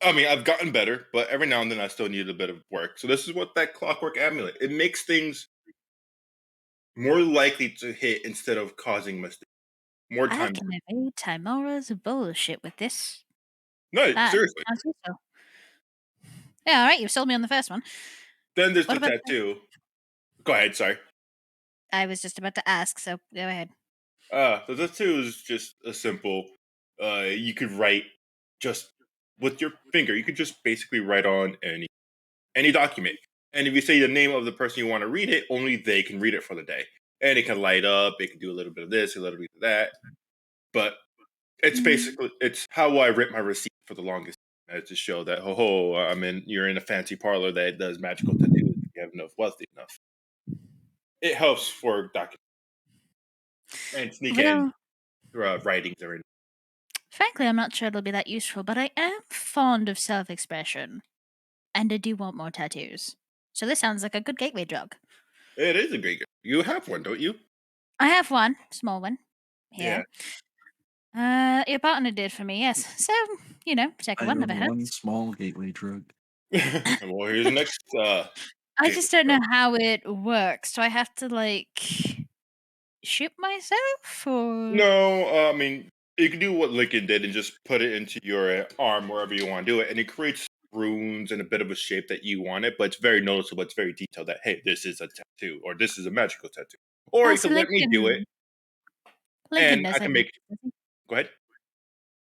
I mean, I've gotten better, but every now and then I still need a bit of work. So this is what that clockwork amulet. It makes things more likely to hit instead of causing mistakes. More I time. can evade Timora's bullshit with this. No, That seriously. sounds useful. Yeah, all right. You sold me on the first one. Then there's What the about the- tattoo. Go ahead. Sorry. I was just about to ask, so go ahead. The tattoo is just a simple. You could write just with your finger. You could just basically write on any any document. And if you say the name of the person you want to read it, only they can read it for the day. And it can light up. It can do a little bit of this, a little bit of that. But it's basically it's how I rip my receipt for the longest time, to show that you're in a fancy parlor that does magical tattoos. If you have enough wealthy enough, it helps for document and sneak in writings or anything. Frankly, I'm not sure it'll be that useful, but I am fond of self-expression, and I do want more tattoos. So this sounds like a good gateway drug. It is a great. You have one, don't you? I have one, small one, here. Your partner did for me, yes. So, second one never hurts. One small gateway drug. Well, here's the next. I just don't know how it works. Do I have to shoot myself or? No, I mean you can do what Lincoln did and just put it into your arm wherever you want to do it, and it creates runes in a bit of a shape that you want it, but it's very noticeable. It's very detailed. That hey, this is a tattoo, or this is a magical tattoo, or you can let me do it, Lincoln and I can make. Go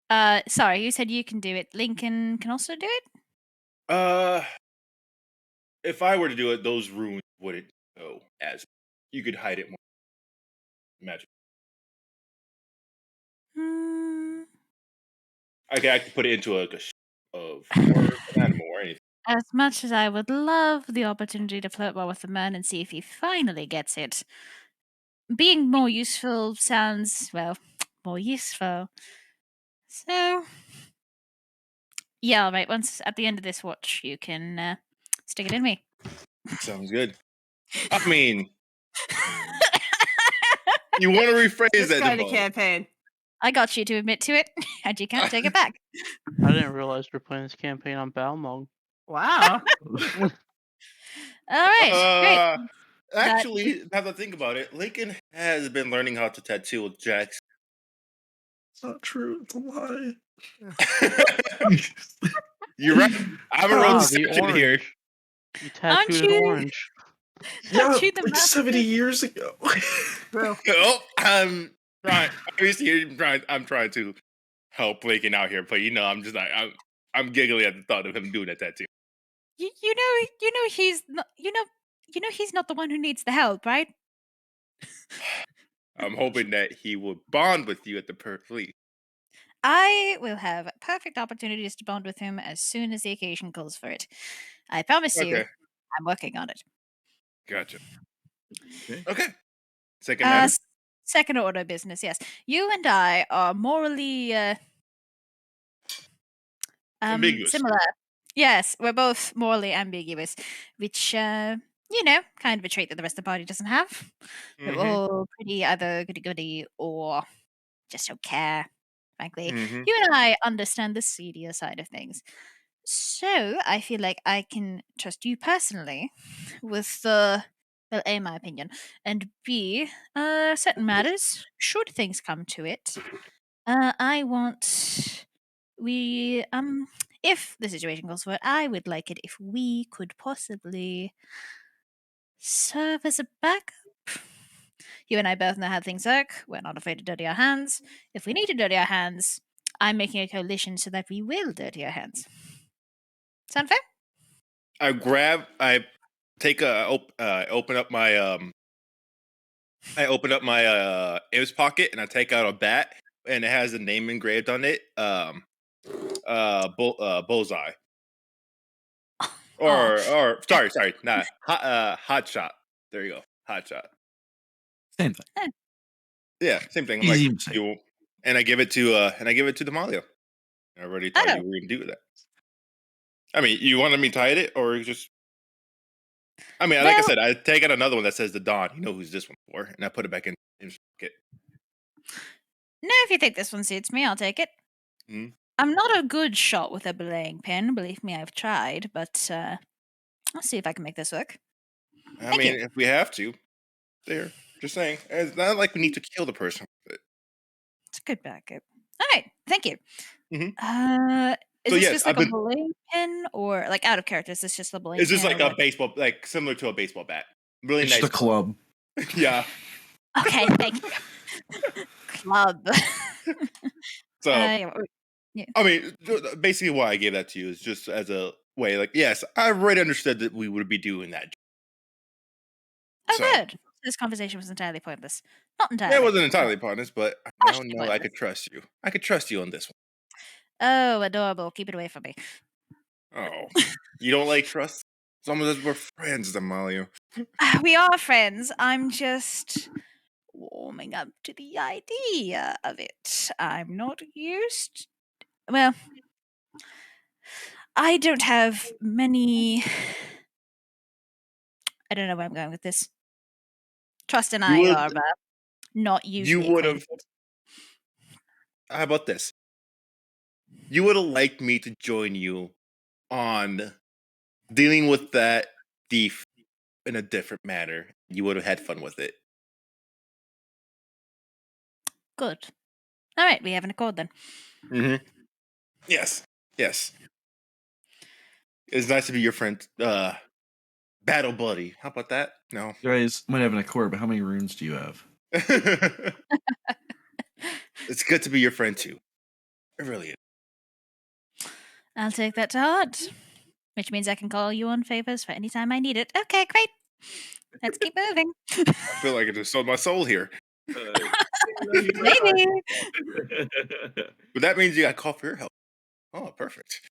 ahead. Sorry, you said you can do it. Lincoln can also do it? If I were to do it, those runes wouldn't go as you could hide it more. Magic. I could put it into a of or an animal or anything. As much as I would love the opportunity to flirt well with the man and see if he finally gets it, being more useful sounds, well, more useful. So, yeah, all right. Once at the end of this watch, you can stick it in me. Sounds good. I mean, you want to rephrase This that kind of campaign. I got you to admit to it, and you can't take it back. I didn't realize we're playing this campaign on Balmung. Wow. All right, great. Actually, now that I think about it, Lincoln has been learning how to tattoo with Jax. It's not true. It's a lie. You're right. I'm a real the deception here. orange. You tattooed it orange. Yeah, Aren't you the like master? 70 years ago. True. Oh, I'm trying. Obviously, I'm trying to help Lincoln out here, but I'm just like I'm giggling at the thought of him doing that tattoo. You know he's not. He's not the one who needs the help, right? I'm hoping that he will bond with you at the police. I will have perfect opportunities to bond with him as soon as the occasion calls for it. I promise you, I'm working on it. Gotcha. Okay. Okay. Second matter? Second order business, yes. You and I are morally ambiguous. similar. Yes, we're both morally ambiguous, which kind of a trait that the rest of the party doesn't have. We're all pretty either goody-goody or just don't care, frankly. You and I understand the seedier side of things. So I feel like I can trust you personally with A, my opinion, and B, certain matters, should things come to it. I want if the situation calls for it, I would like it if we could possibly serve as a backup. You and I both know how things work. We're not afraid to dirty our hands. If we need to dirty our hands, I'm making a coalition so that we will dirty our hands. Sound fair? I open up my Abe's pocket and I take out a bat and it has a name engraved on it. Bullseye. Or sorry, nah. Hot shot. There you go. Hot shot. Same thing. Yeah, same thing. I'm Easy like, and I give it to Damalia. I already thought you were gonna do that. I mean, you wanted me to hide it or just I mean, like I said, I take out another one that says the Dawn. You know who's this one for, and I put it back in his pocket. No, if you think this one suits me, I'll take it. I'm not a good shot with a belaying pin, believe me, I've tried, but I'll see if I can make this work. I mean, if we have to, there. Just saying. It's not like we need to kill the person with it. It's a good backup. All right, thank you. Is So this yes, just like a belaying pin, or like out of character? Is this just a belaying pin? It's just like a baseball, like similar to a baseball bat. Really it's nice. Just a club. Yeah. Okay, thank you. Club. So, I mean, basically, why I gave that to you is just as a way. Like, yes, I already understood that we would be doing that. Oh, So, good. This conversation was entirely pointless. Not entirely. yeah, it wasn't entirely pointless, but I now Partially know I pointless. could trust you. I could trust you on this Oh, adorable. Keep it away from me. one. Oh, you don't like trust? Some of us were friends, Damalia. We are friends. I'm just warming up to the idea of it. I'm not used. Well, I don't have many. I don't know where I'm going with this. Trust and You I would, are not you usually would have. acquainted. How about this? You would have liked me to join you on dealing with that thief in a different manner. You would have had fun with it. Good. All right, we have an accord then. Mm-hmm. Yes. Yes. It's nice to be your friend. Battle buddy. How about that? No. You guys might have an accord, but how many runes do you have? It's good to be your friend too. It really is. I'll take that to heart. Which means I can call you on favors for any time I need it. Okay, great. Let's keep moving. I feel like I just sold my soul here. Maybe. But that means you got to call for your help. Oh, perfect.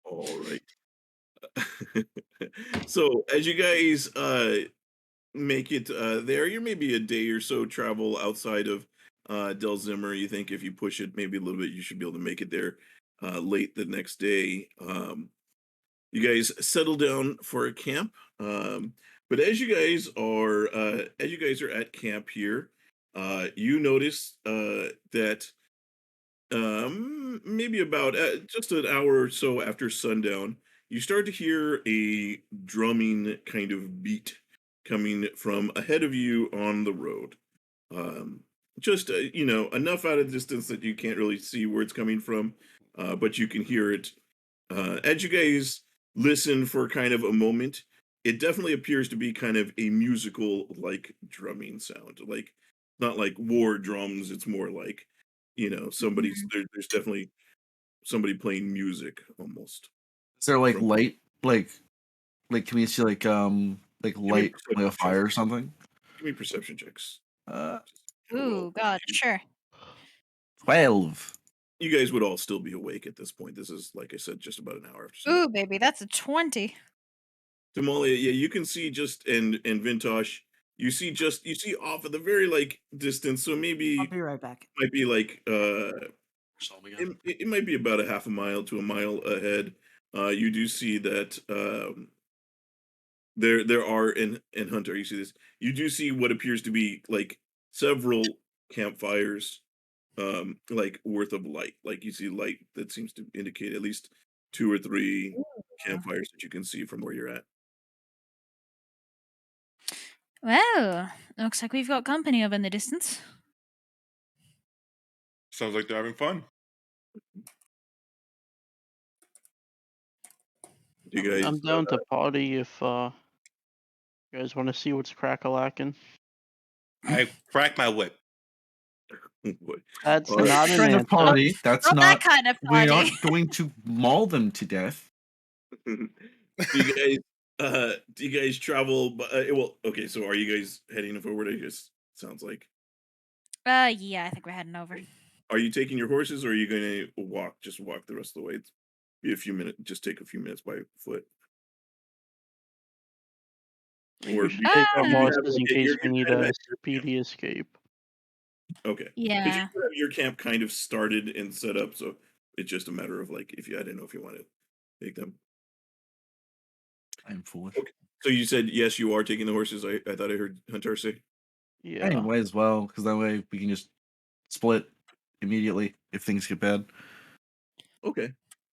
All right. So as you guys make it there, you're maybe a day or so travel outside of Delzimmer. You think if you push it maybe a little bit, you should be able to make it there late the next day. You guys settle down for a camp. But as you guys are at camp here, you notice that maybe about just an hour or so after sundown, you start to hear a drumming kind of beat coming from ahead of you on the road. Um, just enough out of distance that you can't really see where it's coming from, but you can hear it. As you guys listen for kind of a moment, it definitely appears to be kind of a musical like drumming sound, like not like war drums. It's more like somebody's there's definitely somebody playing music almost. Is there like From light, can we see like light, like a perception fire or checks. something? Give me perception checks. Uh, Ooh, God, sure. 12. You guys would all still be awake at this point. This is, like I said, just about an hour after Ooh, sundown. baby, that's a 20. Damalia, yeah, you can see just and Vintash, you see off at the very like distance. So I'll maybe be right back. might be like it might be about a half a mile to a mile ahead. You do see that there are in Hunter. You see this. You do see what appears to be like several campfires, like worth of light. Like you see light that seems to indicate at least 2 or 3 campfires that you can see from where you're at. Well, looks like we've got company over in the distance. Sounds like they're having fun. Do you guys? I'm down to party if you guys want to see what's crack-a-lacking. I crack my whip. Boy. That's All right. not an Kind of answer. party. That's Not that not. kind of We're party. not going to maul them to death. do you guys travel? Well, okay. So are you guys heading forward? I guess sounds like. Yeah, I think we're heading over. Are you taking your horses, or are you going to walk? Just walk the rest of the way. It's be a few minutes. Just take a few minutes by foot. I think Or we should do take our you have, horses in okay, case you're we need kind of a at speedy escape. okay. Because you Yeah. have your camp kind of started and set up, so it's just a matter of like if you I didn't know if you want to take them. I'm foolish. Okay. So you said yes, you are taking the horses. I thought I heard Huntar say. Yeah. Anyway, as well, because that way we can just split immediately if things get bad. Okay.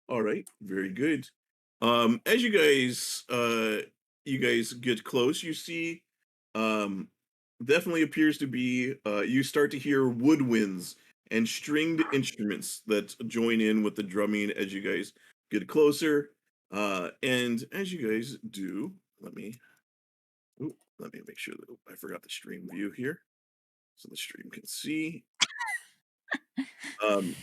All right. Very good. As you guys get close, you see definitely appears to be you start to hear woodwinds and stringed instruments that join in with the drumming as you guys get closer. And as you guys do, let me make sure that I forgot the stream view here. So the stream can see. Um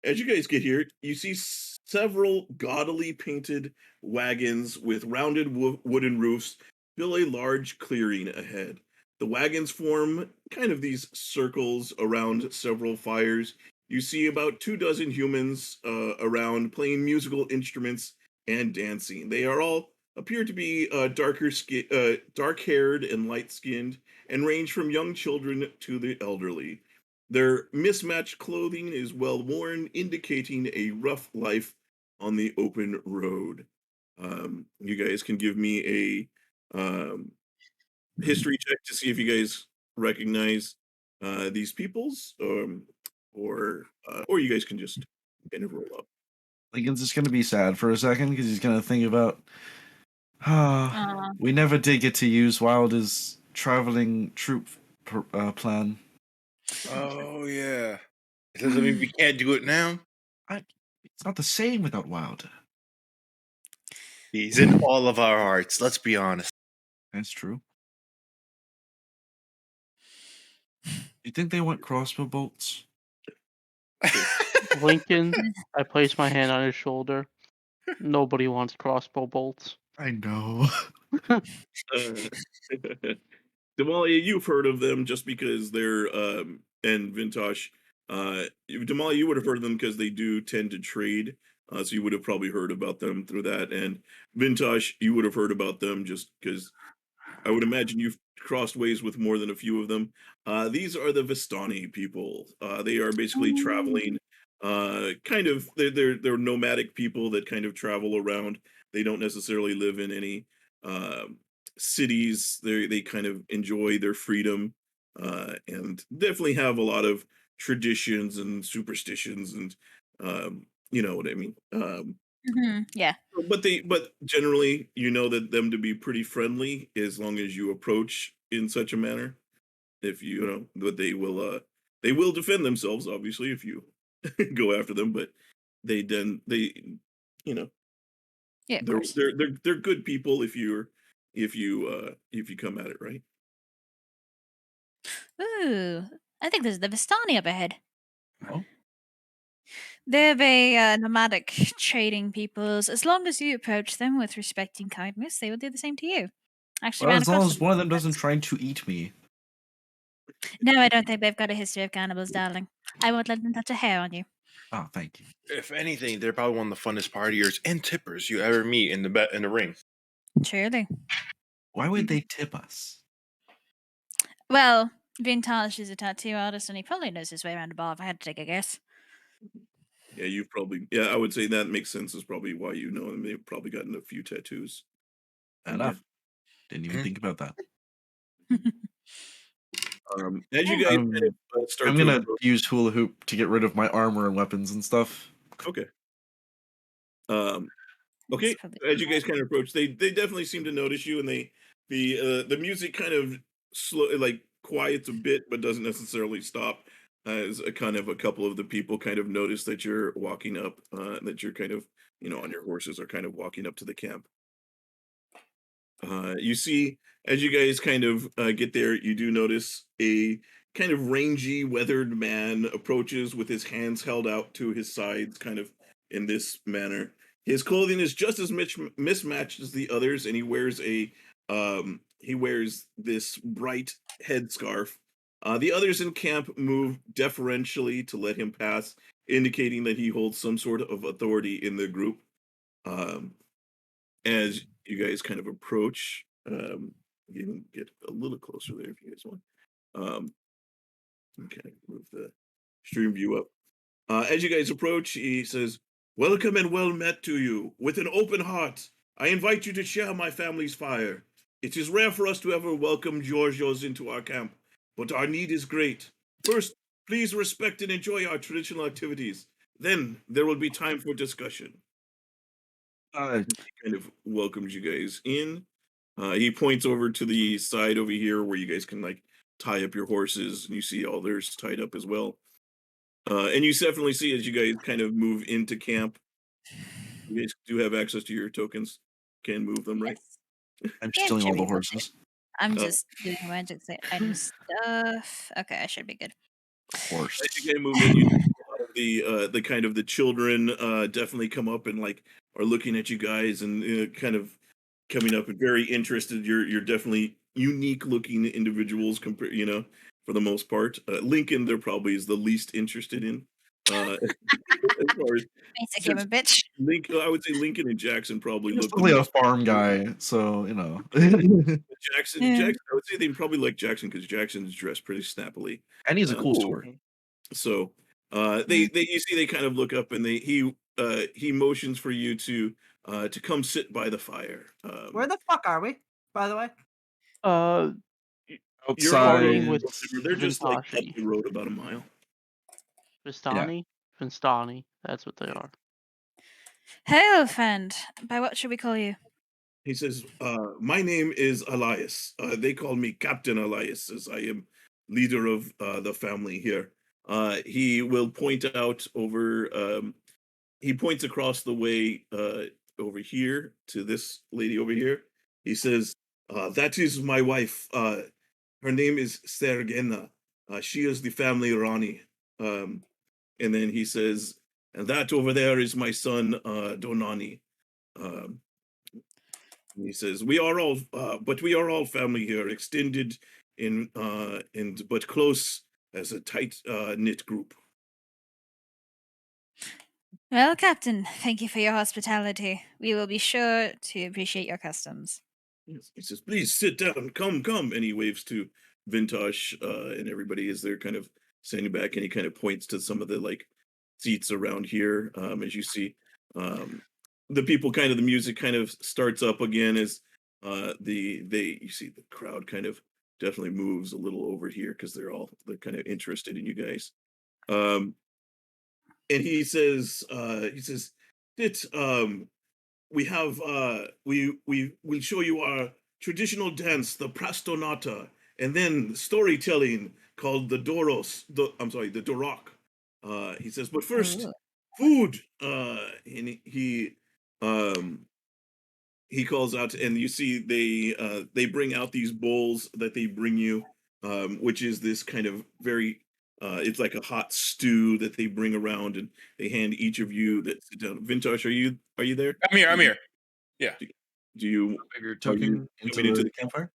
As you guys get here, you see several gaudily painted wagons with rounded wooden roofs fill a large clearing ahead. The wagons form kind of these circles around several fires. You see about 24 humans around playing musical instruments and dancing. They are all appear to be dark-haired and light-skinned, and range from young children to the elderly. Their mismatched clothing is well worn, indicating a rough life on the open road. You guys can give me a history check to see if you guys recognize these peoples, or you guys can just kind of roll up. Lincoln's just gonna be sad for a second because he's gonna think about, Aw. we never did get to use Wilder's traveling troop plan. Oh yeah. It doesn't mean we can't do it now. It's not the same without Wilder. He's in all of our hearts. Let's be honest. That's true. You think they want crossbow bolts? Lincoln, I place my hand on his shoulder. Nobody wants crossbow bolts. I know. Uh, Damalia, you've heard of them just because they're and Vintash. Damalia, you would have heard of them because they do tend to trade. So you would have probably heard about them through that. And Vintash, you would have heard about them just because I would imagine you've crossed ways with more than a few of them. These are the Vistani people. They are basically traveling. Kind of, they're nomadic people that kind of travel around. They don't necessarily live in any cities. They kind of enjoy their freedom, and definitely have a lot of traditions and superstitions, and you know what I mean. Yeah. But generally, you know that them to be pretty friendly as long as you approach in such a manner. If you know, but they will defend themselves, obviously, if you go after them. But you know, Yeah, of they're course. they're good people if you come at it right. Ooh, I think there's the Vistani up ahead. Oh. They're very nomadic trading peoples. As long as you approach them with respect and kindness, they will do the same to you. Actually, Well, ran as long across as one of them once. doesn't try to eat me. No, I don't think they've got a history of cannibals, darling. I won't let them touch a hair on you. Oh, thank you. If anything, they're probably one of the funnest partiers and tippers you ever meet in the ring. Truly. Why would they tip us? Well, Vintash is a tattoo artist, and he probably knows his way around a bar. If I had to take a guess. Yeah, you've probably I would say that makes sense. Is probably why you know them. They've probably gotten a few tattoos. Fair enough. Didn't even Mhm. think about that. As you guys kind of start I'm to gonna approach, use hula hoop to get rid of my armor and weapons and stuff. okay. Okay, It's probably as you guys kind of approach, they definitely seem to notice you, and the music kind of slow, like quiets a bit, but doesn't necessarily stop. As a kind of a couple of the people kind of notice that you're walking up, that you're kind of on your horses are kind of walking up to the camp. You see, as you guys kind of get there, you do notice a kind of rangy, weathered man approaches with his hands held out to his sides, kind of in this manner. His clothing is just as mismatched as the others, and he wears this bright headscarf. The others in camp move deferentially to let him pass, indicating that he holds some sort of authority in the group. Um, as you guys kind of approach, you can get a little closer there if you guys want. Okay, move the stream view up. As you guys approach, he says, "Welcome and well met to you. With an open heart, I invite you to share my family's fire. It is rare for us to ever welcome Georgios into our camp, but our need is great. First, please respect and enjoy our traditional activities. Then there will be time for discussion." Kind of welcomes you guys in. He points over to the side over here where you guys can like tie up your horses, and you see all theirs tied up as well. And you definitely see as you guys kind of move into camp, you guys do have access to your tokens, can move them, right? yes. I'm Yeah, stealing should all the be okay. horses. I'm Uh, just doing magic item stuff. Okay, I should be good. Horse. As you guys move in, you do see a lot of the kind of the children definitely come up and like are looking at you guys and kind of coming up and very interested. You're definitely unique looking individuals compared, for the most part. Lincoln, there probably is the least interested in. As far as Basic since human bitch. Lincoln, I would say Lincoln and Jackson probably He's look the probably a most. farm guy, so you know. Jackson, Yeah. Jackson, I would say they probably like Jackson because Jackson's dressed pretty snappily. And he's a cool Ooh. sword. So Mm. they you see they kind of look up and he motions for you to come sit by the fire. Where the fuck are we, by the way? Uh, You're on the partying Outside. with they're just like up Vintashi. the road about a mile. Vistani? Vinstani. That's what they are. Hail, friend. By what should we call you? He says, my name is Elias. They call me Captain Elias, as I am leader of the family here. He will point out he points across the way over here to this lady over here. He says, that is my wife. Her name is Sergena. She is the family Rani. And then he says, and that over there is my son, Donani. Um, he says, "We are all, but we are all family here, extended and but close as a tight knit group." Well, Captain, thank you for your hospitality. We will be sure to appreciate your customs. Yes. He says, "Please sit down, come," and he waves to Vintash and everybody as they're kind of standing back, and he kind of points to some of the like seats around here. As you see, um, the people kind of the music kind of starts up again as you see the crowd kind of definitely moves a little over here because they're kind of interested in you guys. Um, and he says that we have we will show you our traditional dance, the Prastonata, and then storytelling called the the Dorok. He says, but first, Ooh. food. And um he calls out, and you see they bring out these bowls that they bring you, which is this kind of very it's like a hot stew that they bring around, and they hand each of you that sit down. Vintash, are you there? I'm here. I'm here. Yeah. Do you Bigger are token you into coming into the the campfire.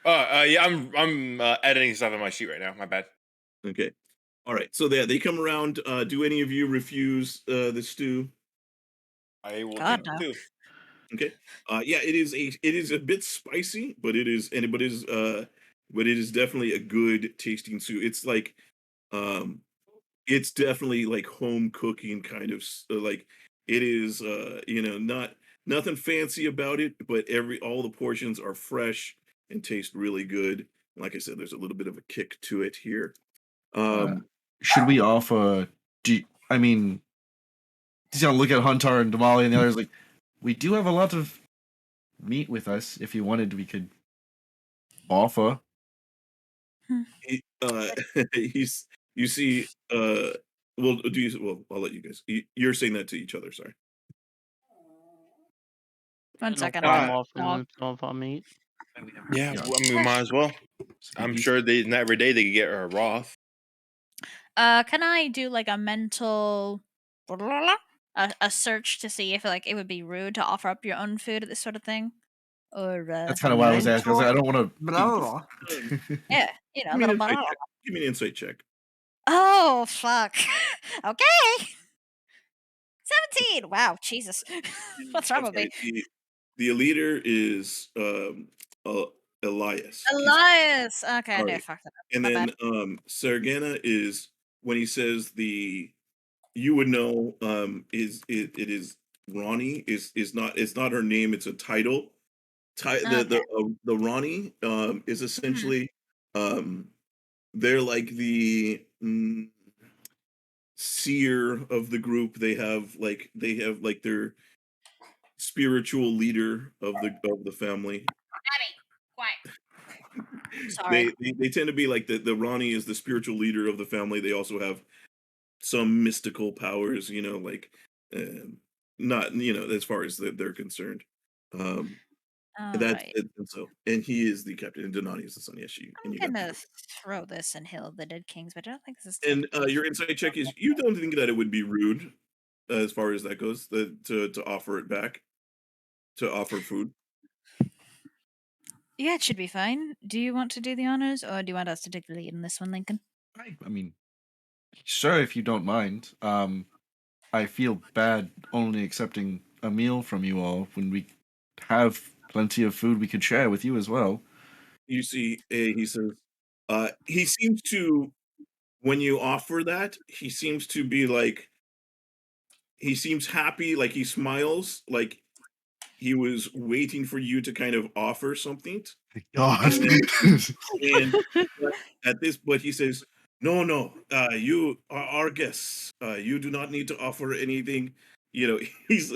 Yeah. I'm editing stuff on my sheet right now. My bad. okay? All right, so they come around. Do any of you refuse the stew? I will God, take no. two. Okay. Yeah, it is a bit spicy, but it is definitely a good tasting soup. It's like um it's definitely like home cooking kind of like it is not nothing fancy about it, but all the portions are fresh and taste really good. Like I said, there's a little bit of a kick to it here. Should we offer? I mean, he's gonna look at Huntar and Damalia and the others like, we do have a lot of meat with us. If you wanted, we could offer. he, he's you see well, I'll let you guys. You're saying that to each other, sorry. 1 No second. problem Uh, offering them some of our meat. Yeah. Yeah. I mean, we might as well. I'm sure not every day they could get a Roth. Can I do like a mental a search to see if like it would be rude to offer up your own food at this sort of thing? Or That's kind of why I was asking. I was like, I don't want Blah, blah, to. yeah, you know, a Give me an little insight blah. check. Give me an insight check. Oh fuck. Okay. 17. Wow, Jesus. What's wrong I'm with me? sorry. The leader is Elias. Elias. Okay, I knew I Sorry. fucked it up. And My then bad. Sargana is when he says you would know it is Ronnie is not, it's not her name, it's a title. Okay. The Ronnie is Mhm. essentially um they're like the seer of the group. They have like their spiritual leader of the family. Sorry. They tend to be like the Ronnie is the spiritual leader of the family. They also have some mystical powers, like not as far as they're concerned. Um, And that's Alright. it. And so, and he is the captain, and Donani is the son. Yes, I'm you got gonna that. throw this in Hill of the Dead Kings, but I don't think this is And technically your insight check is you don't think that it would be rude, as far as that goes, to offer it back, to offer food. Yeah, it should be fine. Do you want to do the honors, or do you want us to take the lead in this one, Lincoln? I mean, sure, if you don't mind. I feel bad only accepting a meal from you all when we have plenty of food we could share with you as well. You see, he says, he seems to, when you offer that, he seems to be like, he seems happy, like he smiles, like he was waiting for you to kind of offer something. God. And at this, but he says, "No, no, you are our guests. You do not need to offer anything." You know, he's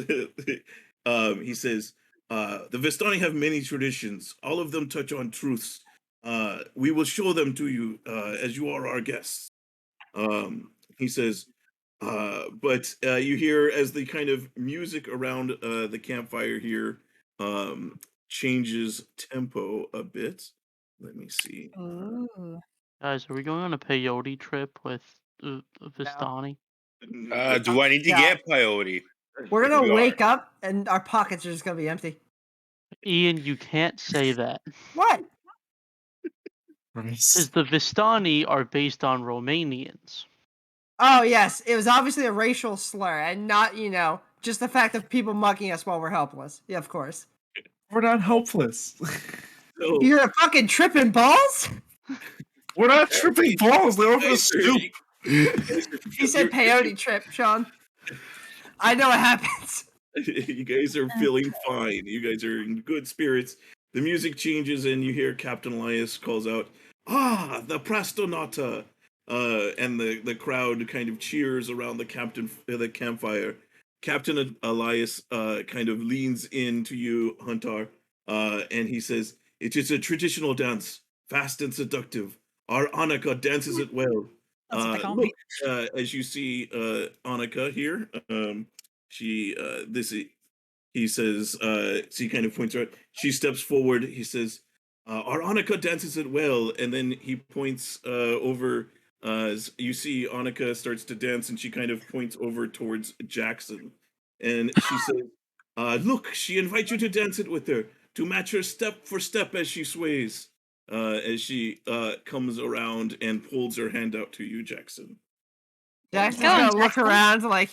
he says, "The Vistani have many traditions. All of them touch on truths. We will show them to you as you are our guests." He says, but you hear as the kind of music around the campfire here changes tempo a bit. Let me see. Ooh. Guys, are we going on a peyote trip with Vistani? Do I need to Yeah. get peyote? We're We gonna are. wake up and our pockets are just gonna be empty. Ian, you can't say that. What? Because the Vistani are based on Romanians. Oh yes, it was obviously a racial slur, and not just the fact of people mugging us while we're helpless. Yeah, of course. We're not hopeless. So, You're fucking tripping balls. We're not tripping balls. They're over the guys are- stoop. He said peyote trip, Sean. I know what happens. you guys are feeling fine. You guys are in good spirits. The music changes, and you hear Captain Elias calls out, "Ah, the Prastonata!" And the crowd kind of cheers around the campfire. Captain Elias kind of leans into you, Huntar, and he says, "It is a traditional dance, fast and seductive. Our Annika dances it well." That's what they call Look, me. as you see Annika here, she he says, so he kind of points her out. She steps forward. He says, "Our Annika dances it well," and then he points over. As you see, Annika starts to dance, and she kind of points over towards Jackson, and she says, "Look, she invites you to dance it with her, to match her step for step as she sways." As she comes around and pulls her hand out to you, Jackson. Jackson's Go on, gonna look Jackson. around like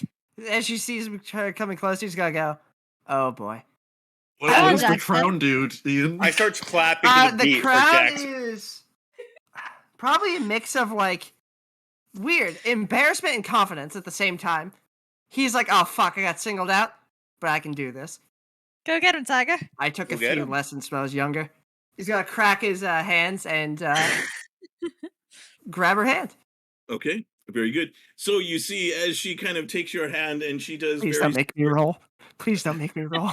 as she sees her coming closer. He's gonna go, "Oh boy." What Come on, is the Jackson. crown, dude? Ian? I starts clapping to the The beat for crowd Jackson. is probably a mix of like weird embarrassment and confidence at the same time. He's like, "Oh fuck, I got singled out, but I can do this." Go get him, Tiger. I took Go a get few him. lessons when I was younger. He's gonna crack his hands and grab her hand. Okay, very good. So you see, as she kind of takes your hand and she does Please very don't make me roll. Please don't make me roll.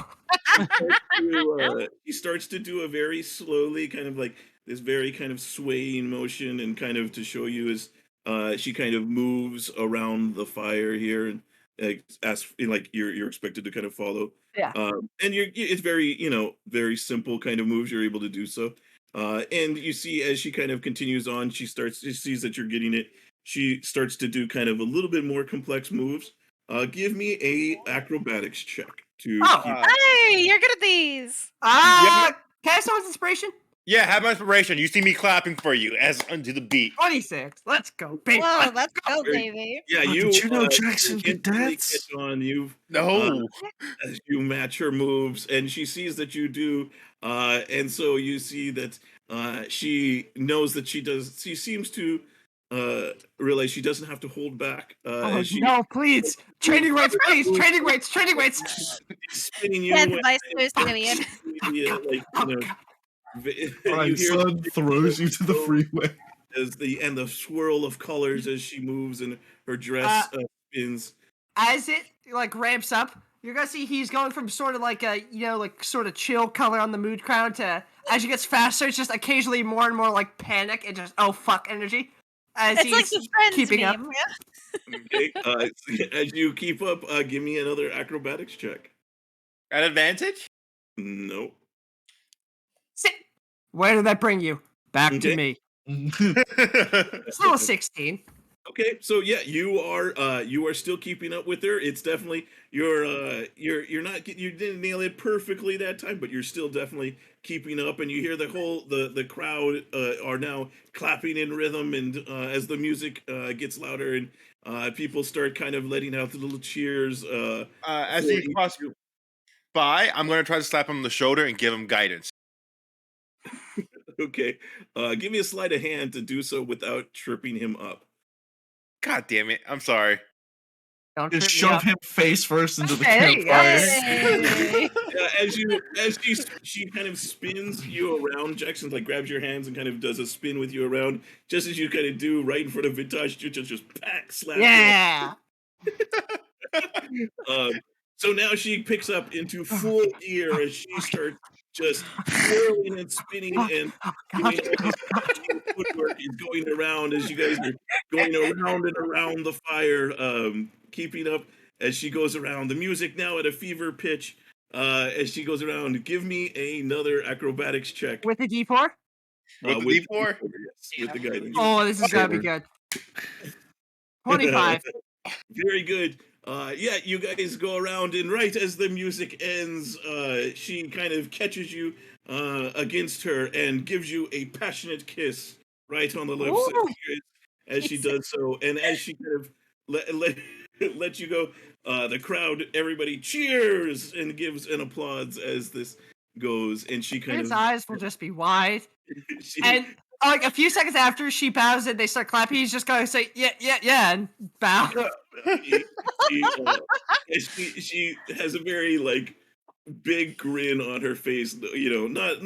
he starts to do a very slowly kind of like this very kind of swaying motion and kind of to show you as she kind of moves around the fire here and like you're expected to kind of follow. Yeah. And it's very very simple kind of moves. You're able to do so. And you see as she kind of continues on, she sees that you're getting it. She starts to do kind of a little bit more complex moves. Give me a acrobatics check to Oh. keep. Hey, you're good at these. Can I have someone's inspiration? Yeah, have my inspiration. You see me clapping for you as unto the beat. 26. Let's go, baby. Whoa, let's go, Very- baby. Yeah, Oh, you. did you know Jackson could instantly dance? catch on. You've No. as you match her moves, and she sees that you do, and so you see that she knows that she does. She seems to realize she doesn't have to hold back. Oh, As she no, please. Training weights, please. Training weights, training weights. spinning you. Bad and- advice, Julian. My you hear son throws you to the freeway. as the swirl of colors as she moves and her dress spins. As it like ramps up, you're gonna see he's going from sort of like a sort of chill color on the mood crown to as she gets faster, it's just occasionally more and more like panic and just oh fuck energy. As It's like he's the Friends keeping up. meme. Okay, as you keep up, give me another acrobatics check. At advantage? No. Sit. Where did that bring you? Back to Okay. me. Still a 16. Okay, so yeah, you are still keeping up with her. It's definitely you're not you didn't nail it perfectly that time, but you're still definitely keeping up. And you hear the crowd are now clapping in rhythm, and as the music gets louder and people start kind of letting out the little cheers. As for he each cross group. by, I'm going to try to slap him on the shoulder and give him guidance. Okay, give me a sleight of hand to do so without tripping him up. God damn it! I'm sorry. Don't Just trip me shove up. him face first into the Hey, there you go. campfire. Hey. As she kind of spins you around, Jackson like grabs your hands and kind of does a spin with you around, just as you kind of do right in front of Vintash, just slap. Yeah. So now she picks up into full gear as she starts just whirling and spinning and doing all this amazing footwork is going around as you guys are going around and around the fire, keeping up as she goes around. The music now at a fever pitch as she goes around. Give me another acrobatics check. With the D4? With the D4? Yes, with the guidance. Oh, this is gonna be good. 25. Very good. Yeah, you guys go around, and right as the music ends, she kind of catches you against her and gives you a passionate kiss right on the lips Ooh. as she does so. And as she kind of let you go, the crowd, everybody cheers and gives an applause as this goes. And she kind His of eyes will just be wide. she, And like a few seconds after she bows and they start clapping, he's just going to say, yeah, and bow. she has a very like big grin on her face, not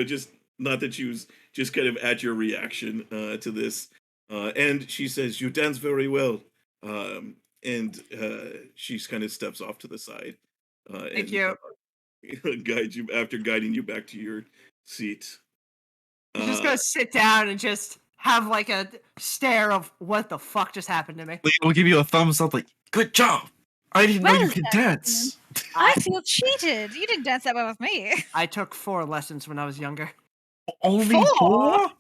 just not that she was just kind of at your reaction to this, and she says you dance very well, and she kind of steps off to the side Thank and you. guides you after guiding you back to your seat. He's just going to sit down and just have like a stare of what the fuck just happened to me. We'll give you a thumbs up, like, good job. I didn't know Well you could done. dance. I feel cheated. You didn't dance that well with me. I took 4 lessons when I was younger. Only 4?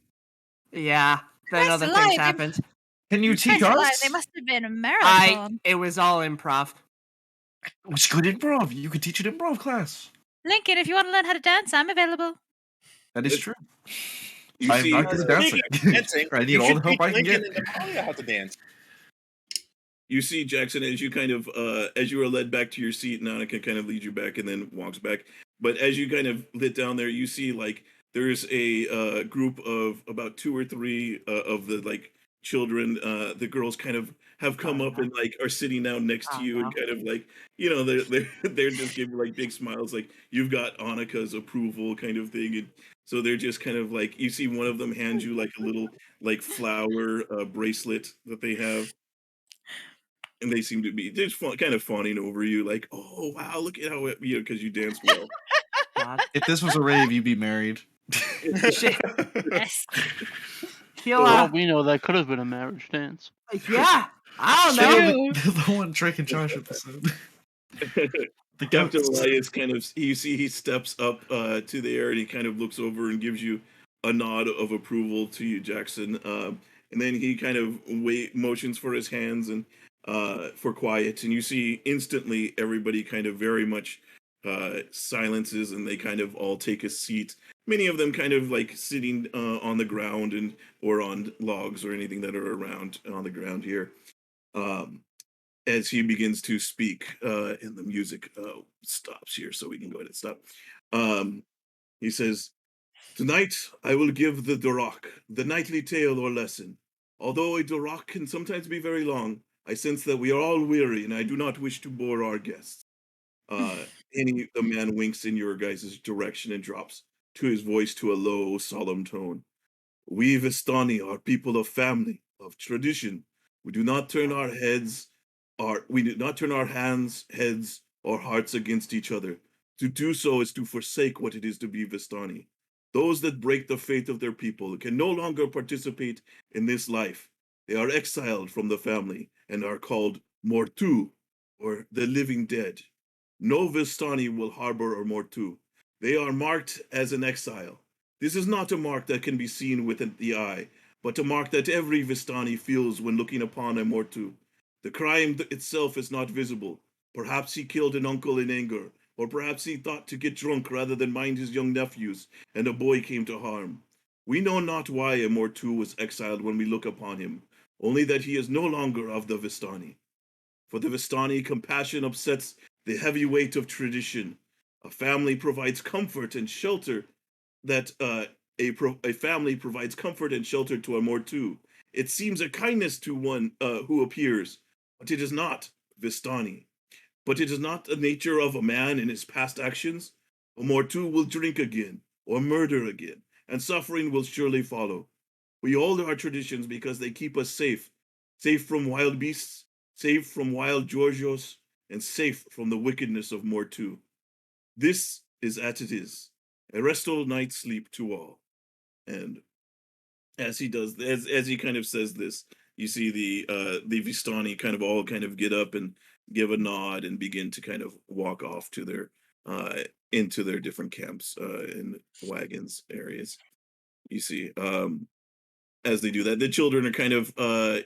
Yeah, then Christ other alive, things you- happened. Can you teach Christ alive, us? they must have been a marathon. It was all improv. It was good improv. You could teach an improv class. Lincoln, if you want to learn how to dance, I'm available. That is true. You I'm see, not good at dancing. Dancing. I need You all should the help teach I can Lincoln get. and Damalia how to dance. you see Jackson as you kind of as you are led back to your seat. Nanika kind of leads you back and then walks back. But as you kind of lit down there, you see like there's a group of about 2 or 3 of the like children. The girls kind of have come up and like are sitting down next to you and kind of like they're just giving like big smiles, like you've got Annika's approval kind of thing. And so they're just kind of like you see one of them hand you like a little like flower bracelet that they have. And they seem to be just kind of fawning over you, like, "Oh wow, look at how because you dance well." God. If this was a rave, you'd be married. Shit. Yes. He'll, For all we know, that could have been a marriage dance. yeah, I don't know. True. The one Drake and Josh episode. The Captain goats. Elias kind of you see he steps up to the air and he kind of looks over and gives you a nod of approval to you, Jackson. And then he kind of motions for his hands and for quiet, and you see instantly everybody kind of very much silences and they kind of all take a seat. Many of them kind of like sitting on the ground and or on logs or anything that are around on the ground here. As he begins to speak, and the music stops here, so we can go ahead and stop. He says, "Tonight I will give the Durak, the nightly tale or lesson. Although a Durak can sometimes be very long, I sense that we are all weary, and I do not wish to bore our guests." The man winks in your guys' direction and drops to his voice to a low, solemn tone. "We Vistani are people of family, of tradition. We do not turn our heads, we do not turn our hands, heads, or hearts against each other. To do so is to forsake what it is to be Vistani. Those that break the faith of their people can no longer participate in this life. They are exiled from the family and are called Mortu, or the living dead. No Vistani will harbor a Mortu. They are marked as an exile, This is not a mark that can be seen with the eye, but a mark that every Vistani feels when looking upon a Mortu. The crime itself is not visible. Perhaps he killed an uncle in anger, or perhaps he thought to get drunk rather than mind his young nephews, and a boy came to harm. We know not why a Mortu was exiled when we look upon him, only that he is no longer of the Vistani. For the Vistani, compassion upsets the heavy weight of tradition. A family provides comfort and shelter that a family provides comfort and shelter to a Mortu. It seems a kindness to one who appears, but it is not Vistani. But it is not the nature of a man in his past actions. A Mortu will drink again, or murder again, and suffering will surely follow. We hold our traditions because they keep us safe from wild beasts, safe from wild Georgios, and safe from the wickedness of Mortu. This is as it is. A restful night's sleep to all. And as he does, as he kind of says this, you see the Vistani kind of all kind of get up and give a nod and begin to kind of walk off to their into their different camps in wagons areas. You see, as they do that, the children are kind of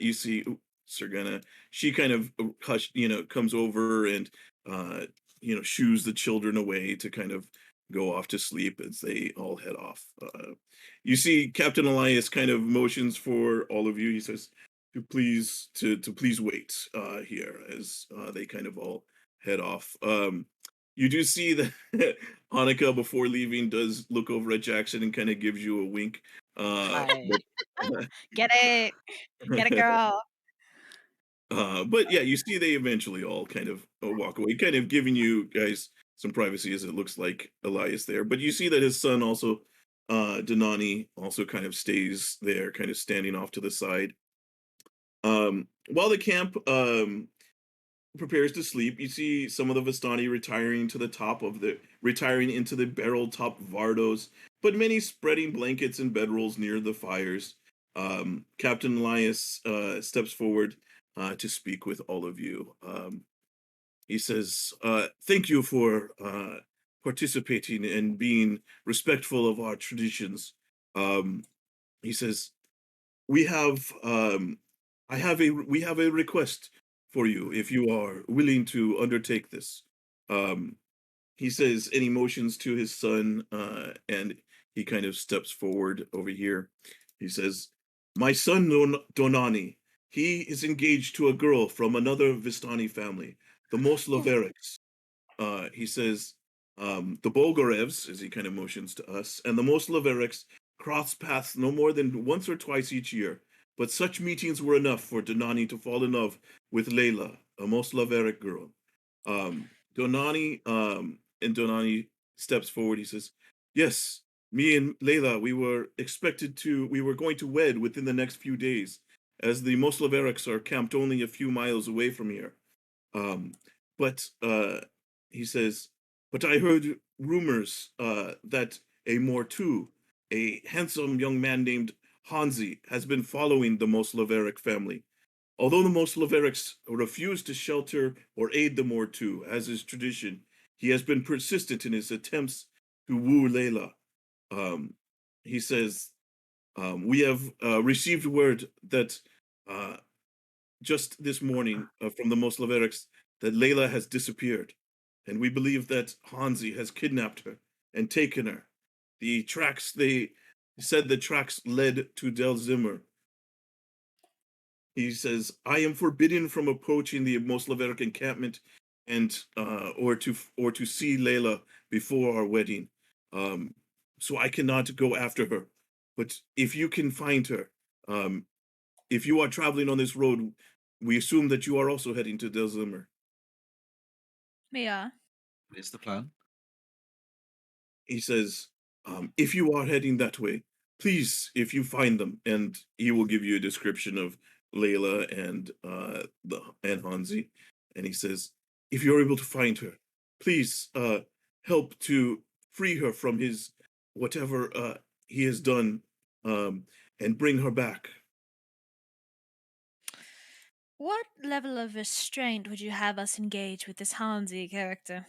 you see Sergana, she kind of comes over and shoos the children away to kind of go off to sleep as they all head off. You see Captain Elias kind of motions for all of you. He says to please wait here as they kind of all head off. You do see that Hanukkah before leaving does look over at Jackson and kind of gives you a wink. Hi. Get it, girl. But yeah, you see they eventually all kind of walk away, kind of giving you guys some privacy as it looks like Elias there. But you see that his son also, Denani, also kind of stays there, kind of standing off to the side. While the camp prepares to sleep, you see some of the Vistani retiring into the barrel top Vardos, but many spreading blankets and bedrolls near the fires. Captain Elias steps forward to speak with all of you. He says, thank you for participating and being respectful of our traditions. He says, we have we have a request for you if you are willing to undertake this. He says, and he motions to his son, and he kind of steps forward over here. He says, my son Donani, he is engaged to a girl from another Vistani family, the Moslaveriks. He says, the Bolgarevs, as he kind of motions to us, and the Moslaveriks cross paths no more than once or twice each year. But such meetings were enough for Donani to fall in love with Layla, a Moslaveric girl. Donani steps forward. He says, yes, me and Layla, we were going to wed within the next few days, as the Moslaveriks are camped only a few miles away from here. But he says, but I heard rumors that a Mortu, a handsome young man named Hanzi, has been following the Moslaveric family. Although the Moslaveriks refuse to shelter or aid the Mortu, as is tradition, he has been persistent in his attempts to woo Layla. He says, we have received word that just this morning from the Moslaveriks that Layla has disappeared, and we believe that Hanzi has kidnapped her and taken her. They said the tracks led to Delzimmer. He says, I am forbidden from approaching the Moslaveric encampment and or to see Layla before our wedding. So I cannot go after her. But if you can find her, if you are traveling on this road, we assume that you are also heading to Delzimmer. Yeah. It's the plan. He says, if you are heading that way, please, if you find them, and he will give you a description of Layla and Hanzi, and he says, if you're able to find her, please help to free her from his whatever he has done, and bring her back. What level of restraint would you have us engage with this Hansi character?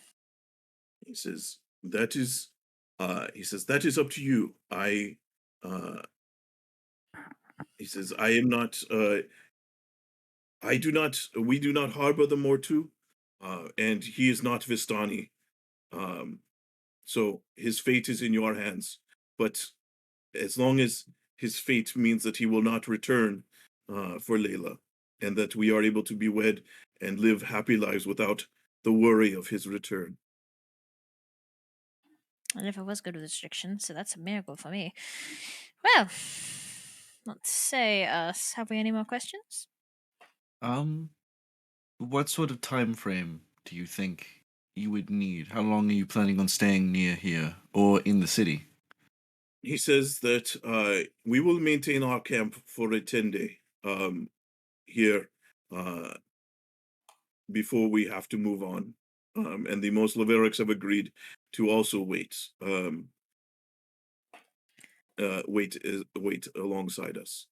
He says, that is He says, that is up to you. He says, I am not, we do not harbor the Mortu, and he is not Vistani. So his fate is in your hands. But as long as his fate means that he will not return for Layla, and that we are able to be wed and live happy lives without the worry of his return. I never was good with restrictions, so that's a miracle for me. Well, let's say us. Have we any more questions? What sort of time frame do you think you would need? How long are you planning on staying near here or in the city? He says that we will maintain our camp for a 10-day here before we have to move on. And the most Laverics have agreed to also wait. Wait alongside us.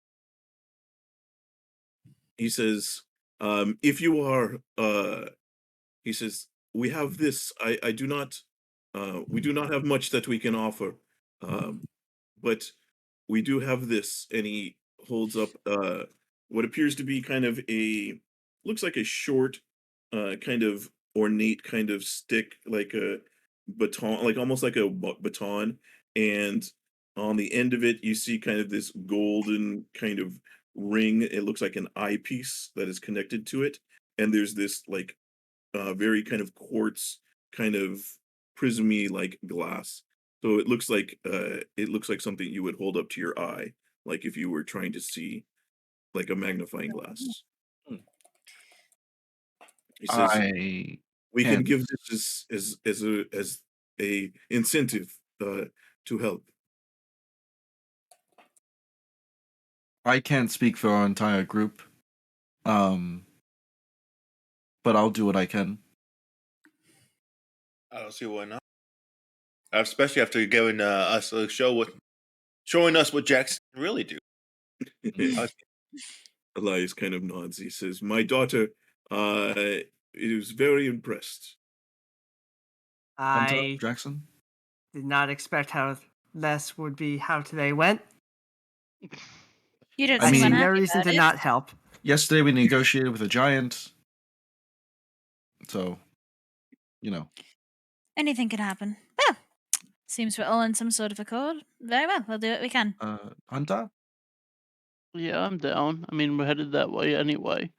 He says, if you are, he says, we have this. I do not, we do not have much that we can offer, but we do have this. And he holds up what appears to be kind of looks like a short, kind of ornate kind of stick, like a baton, like almost like a baton. And on the end of it, you see kind of this golden kind of ring. It looks like an eyepiece that is connected to it. And there's this like very kind of quartz, kind of prismy like glass. So it looks like something you would hold up to your eye, like if you were trying to see like a magnifying glass. He says I we can can't. give this as a incentive to help. I can't speak for our entire group. But I'll do what I can. I don't see why not. Especially after giving us a show showing us what Jackson can really do. Elias kind of nods. He says, "My daughter is very impressed." Hunter, I Jackson? did not expect how less would be how today went. You don't I I seem see mean- no unhappy reason about to it. not help. Yesterday we negotiated with a giant. So, you know. Anything could happen. Well, seems we're all in some sort of accord. Very well, we'll do what we can. Hunter? Yeah, I'm down. I mean, we're headed that way anyway.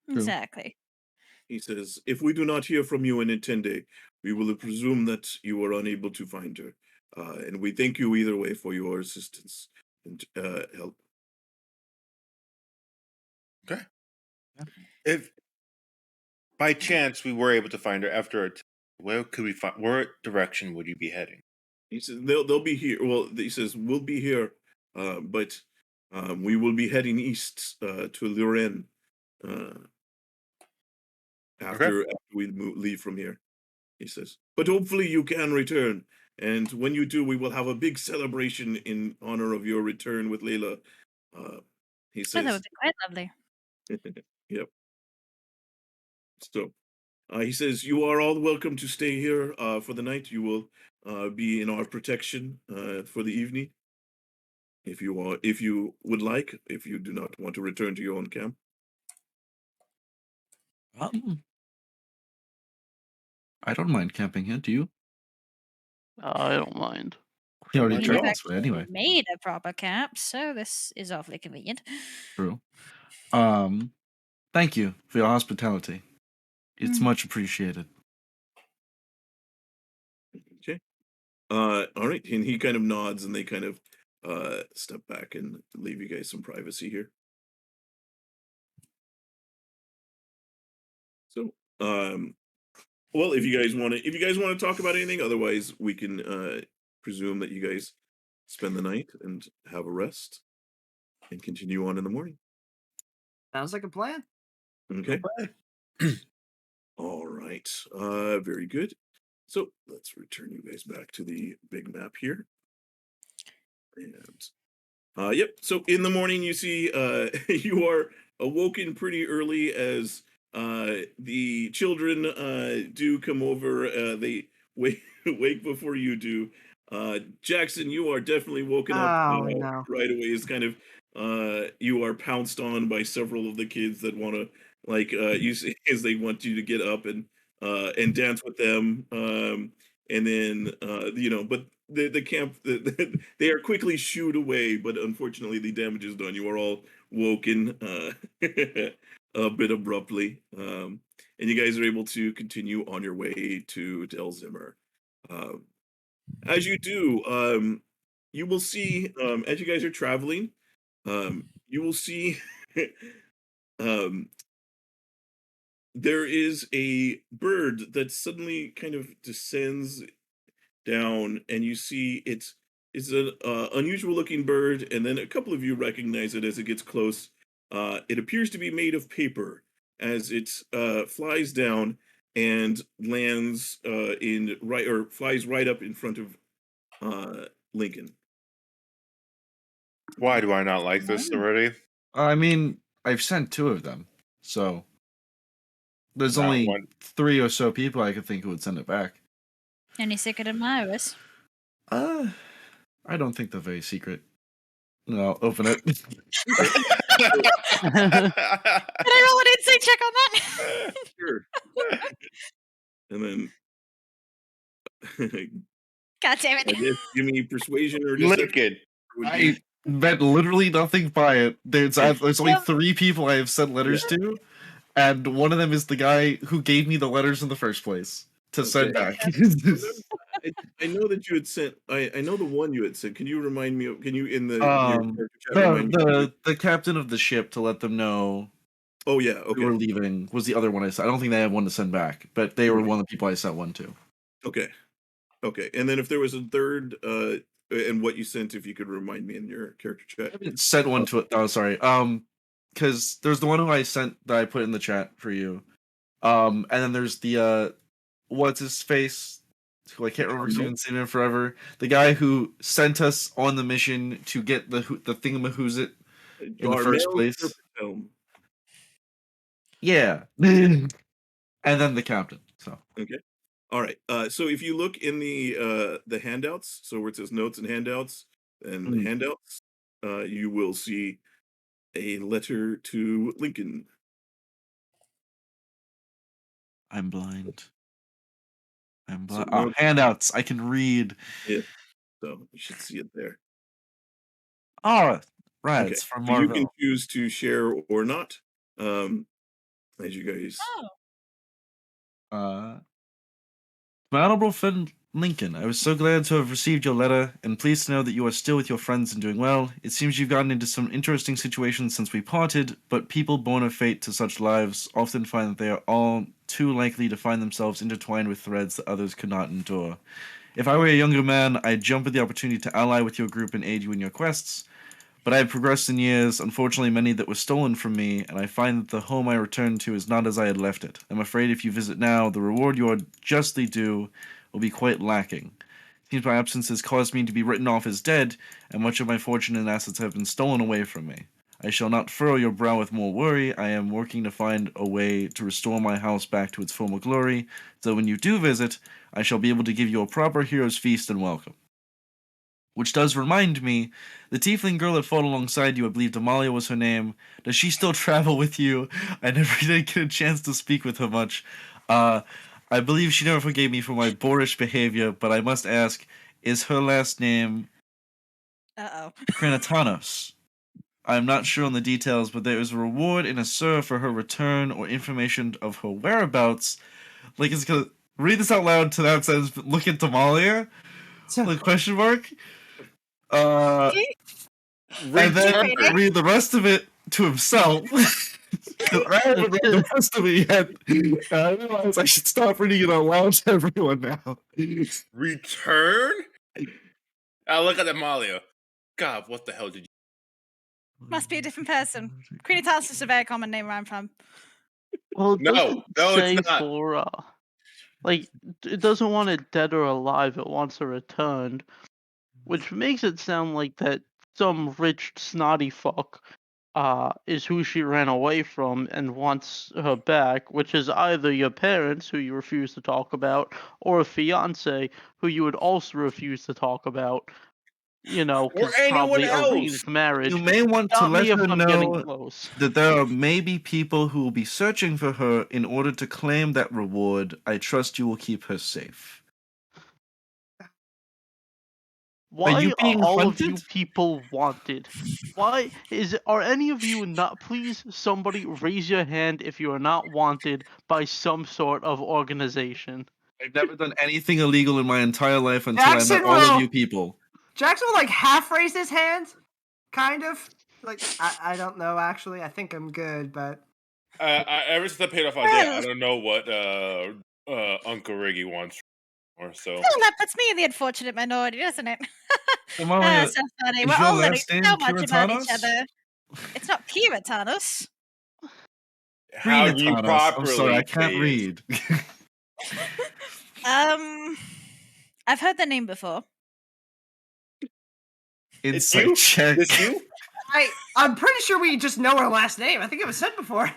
True. Exactly. He says, "If we do not hear from you in a 10-day, we will presume that you were unable to find her, and we thank you either way for your assistance and help." Okay. Yeah. If by chance we were able to find her after where could we find? Where direction would you be heading? He says they'll be here. Well, he says we'll be here, but we will be heading east to Loren after we leave from here. He says, but hopefully you can return, and when you do, we will have a big celebration in honor of your return with Layla. He Oh, says, that would be quite lovely. "Yep." So he says, "You are all welcome to stay here for the night. You will be in our protection for the evening, if you would like. If you do not want to return to your own camp." I don't mind camping here, do you? I don't mind. We already Well, We've tried no. this way anyway. made a proper camp, so this is awfully convenient. True. Thank you for your hospitality. It's much appreciated. Okay. All right. And he kind of nods, and they kind of step back and leave you guys some privacy here. So, well, if you guys want to talk about anything, otherwise we can presume that you guys spend the night and have a rest and continue on in the morning. Sounds like a plan. Okay. All right. Very good. So let's return you guys back to the big map here. And yep. So in the morning, you see you are awoken pretty early as the children do come over. They wake before you do. Jackson, you are definitely woken up Oh no. right away. It's kind of you are pounced on by several of the kids that want to you see as they want you to get up and dance with them. And then but the camp they are quickly shooed away, but unfortunately the damage is done. You are all woken a bit abruptly. And you guys are able to continue on your way to Delzimmer. Um, as you do, you will see as you guys are traveling, you will see um, there is a bird that suddenly kind of descends down, and you see it's an unusual looking bird, and then a couple of you recognize it as it gets close. It appears to be made of paper as it flies down and lands flies right up in front of Lincoln. Why do I not like this already? I mean, I've sent 2 of them, so there's Not only one. 3 or so people I could think who would send it back. Any secret admirers? I don't think they're very secret. No, I'll open it. Did I roll an insight check on that? Sure. And then God damn it. I guess give me persuasion or deception. Lincoln. Would be- I bet literally nothing by it. There's only 3 people I have sent letters to, and one of them is the guy who gave me the letters in the first place to send back. I know that you had sent. I know the one you had sent. Can you remind me? Can you in your character chat remind me? The captain of the ship to let them know. Oh yeah, we okay. were leaving was the other one I sent. I don't think they have one to send back, but they were one of the people I sent one to. Okay. And then if there was a third, and what you sent, if you could remind me in your character chat. I sent one to it. Oh, sorry. Because there's the one who I sent that I put in the chat for you. And then there's the what's his face? Who I can't remember because we haven't seen him forever. The guy who sent us on the mission to get the thingamahoosit in the first place. Yeah. And then the captain. So okay. All right. So if you look in the handouts, so where it says notes and handouts, and the handouts, you will see a letter to Lincoln. I'm blind. Handouts. I can read. Yeah. So you should see it there. Oh, right. Okay. It's from So you can Marvel. choose to share or not. As you guys. Oh. My honorable friend Lincoln, I was so glad to have received your letter and pleased to know that you are still with your friends and doing well. It seems you've gotten into some interesting situations since we parted, but people born of fate to such lives often find that they are all too likely to find themselves intertwined with threads that others could not endure. If I were a younger man, I'd jump at the opportunity to ally with your group and aid you in your quests, but I have progressed in years, unfortunately many that were stolen from me, and I find that the home I returned to is not as I had left it. I'm afraid if you visit now, the reward you are justly due will be quite lacking. It seems my absence has caused me to be written off as dead, and much of my fortune and assets have been stolen away from me. I shall not furrow your brow with more worry. I am working to find a way to restore my house back to its former glory, so when you do visit, I shall be able to give you a proper hero's feast and welcome. Which does remind me, the tiefling girl that fought alongside you, I believe Damalia was her name, does she still travel with you? I never did get a chance to speak with her much. I believe she never forgave me for my boorish behavior, but I must ask, is her last name Krinatanos? I'm not sure on the details, but there is a reward in a sir for her return or information of her whereabouts. Like, it's gonna read this out loud to that sentence, but look at Damalia? Like, question mark? And then read the rest of it to himself. I haven't read the rest of it yet. I realize I should stop reading it out loud to everyone now. Return? I look at Damalia. God, what the hell did you... Must be a different person. Krinatanos is a very common name where I'm from. Well, it doesn't say it's not. for it doesn't want it dead or alive. It wants it returned, which makes it sound like that some rich snotty fuck is who she ran away from and wants her back, which is either your parents, who you refuse to talk about, or a fiance, who you would also refuse to talk about. You know, Or because anyone probably else. arranged marriage. You may want to Stop let me if her I'm getting know close. that there are maybe people who will be searching for her in order to claim that reward. I trust you will keep her safe. Why you are being all of you hunted? people wanted? Are any of you not? Please, somebody raise your hand if you are not wanted by some sort of organization. I've never done anything illegal in my entire life until I Jackson met all of will- you people. Jackson will like half raise his hand, kind of. Like I don't know actually. I think I'm good, but Ever since I paid off my debt, I don't know what Uncle Riggy wants or so. Well, that puts me in the unfortunate minority, doesn't it? Damalia, So funny. is We're your all learning last name so much about each Krinatanos? other. It's not Krinatanos. How do you Krinatanos. properly I'm sorry, I say can't it? read. I've heard the name before. It's Insight you? check. It's you? I'm pretty sure we just know her last name. I think it was said before.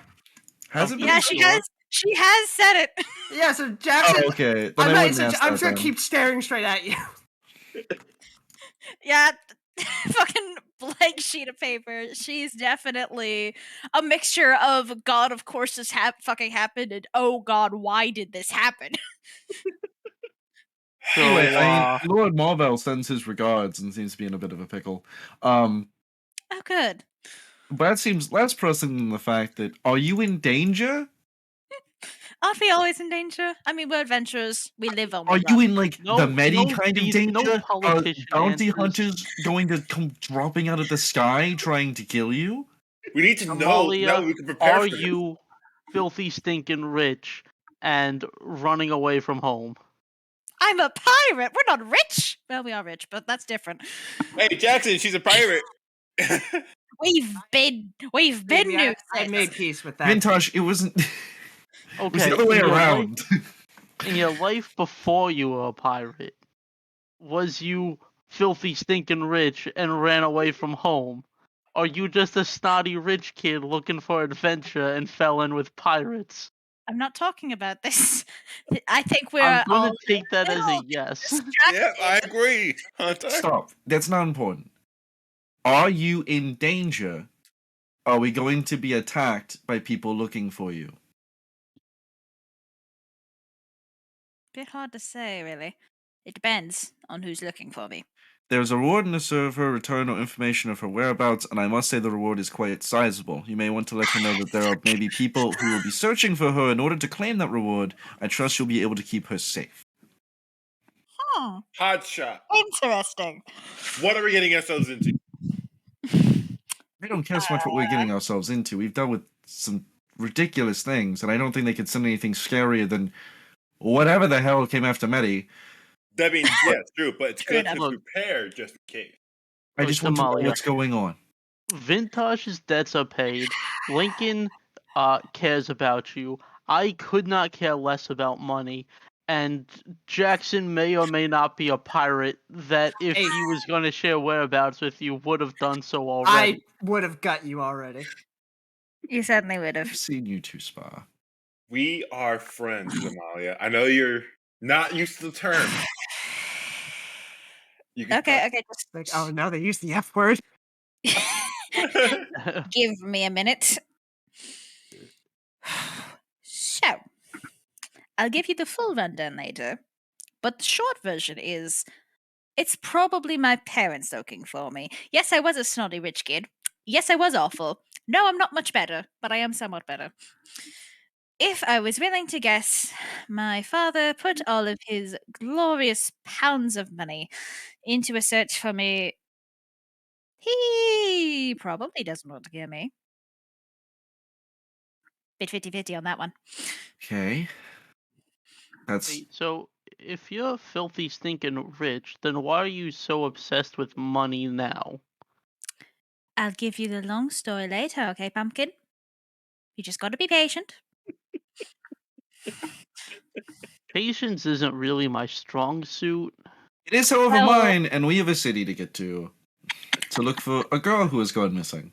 Hasn't Yeah, been Yeah, she sure. has. She has said it. Yeah, so Jackson. Oh, okay. Then I'm I not. wouldn't ask I'm that just gonna then. keep staring straight at you. Yeah, fucking blank sheet of paper. She's definitely a mixture of God, of course this fucking happened, and oh God, why did this happen? So, Anyway, Lord Marvel sends his regards and seems to be in a bit of a pickle. Oh, good. But that seems less pressing than the fact that, are you in danger? Aren't we always in danger? I mean, we're adventurers. We live on the Are run. you in, like, No- the Medi no kind of these- no danger? Are politician bounty answers. hunters going to come dropping out of the sky trying to kill you? We need to know Amalia, that we can prepare are for this. you filthy stinking rich and running away from home? I'm a pirate. We're not rich. Well, we are rich, but that's different. Hey, Jackson, she's a pirate. We've been new. I made peace with that. Vintash, it wasn't. It was Okay, the other way in your around. In your life before you were a pirate, was you filthy stinking rich and ran away from home? Or you just a snotty rich kid looking for adventure and fell in with pirates? I'm not talking about this. I think we're I'm all gonna take that as a little yes. Yeah, I distracted. agree, Hunter. Stop. That's not important. Are you in danger? Are we going to be attacked by people looking for you? Bit hard to say, really. It depends on who's looking for me. There's a reward in the server, return or information of her whereabouts, and I must say the reward is quite sizable. You may want to let her know that there are maybe people who will be searching for her in order to claim that reward. I trust you'll be able to keep her safe. Huh. Hot shot. Interesting. What are we getting ourselves into? I don't care so much what we're getting ourselves into. We've dealt with some ridiculous things, and I don't think they could send anything scarier than whatever the hell came after Medi. I mean, yeah, it's true, but it's True good to enough. prepare just in case. I Look, just want to know Damalia. what's going on. Vintash's debts are paid. Lincoln cares about you. I could not care less about money. And Jackson may or may not be a pirate that if Hey. he was going to share whereabouts with you would have done so already. I would have got you already. You certainly would have. I've seen you two spar. We are friends, Damalia. I know you're not used to the term. You can Okay, just Like, oh no, they used the F word. give me a minute. So, I'll give you the full rundown later, but the short version is it's probably my parents looking for me. Yes, I was a snotty rich kid. Yes, I was awful. No, I'm not much better, but I am somewhat better. If I was willing to guess, my father put all of his glorious pounds of money into a search for me. He probably doesn't want to hear me. Bit 50-50 on that one. Okay. That's Wait, so if you're filthy stinking rich, then why are you so obsessed with money now? I'll give you the long story later, okay, Pumpkin? You just gotta be patient. Patience isn't really my strong suit. it is, however, Well- mine, and we have a city to get to look for a girl who has gone missing.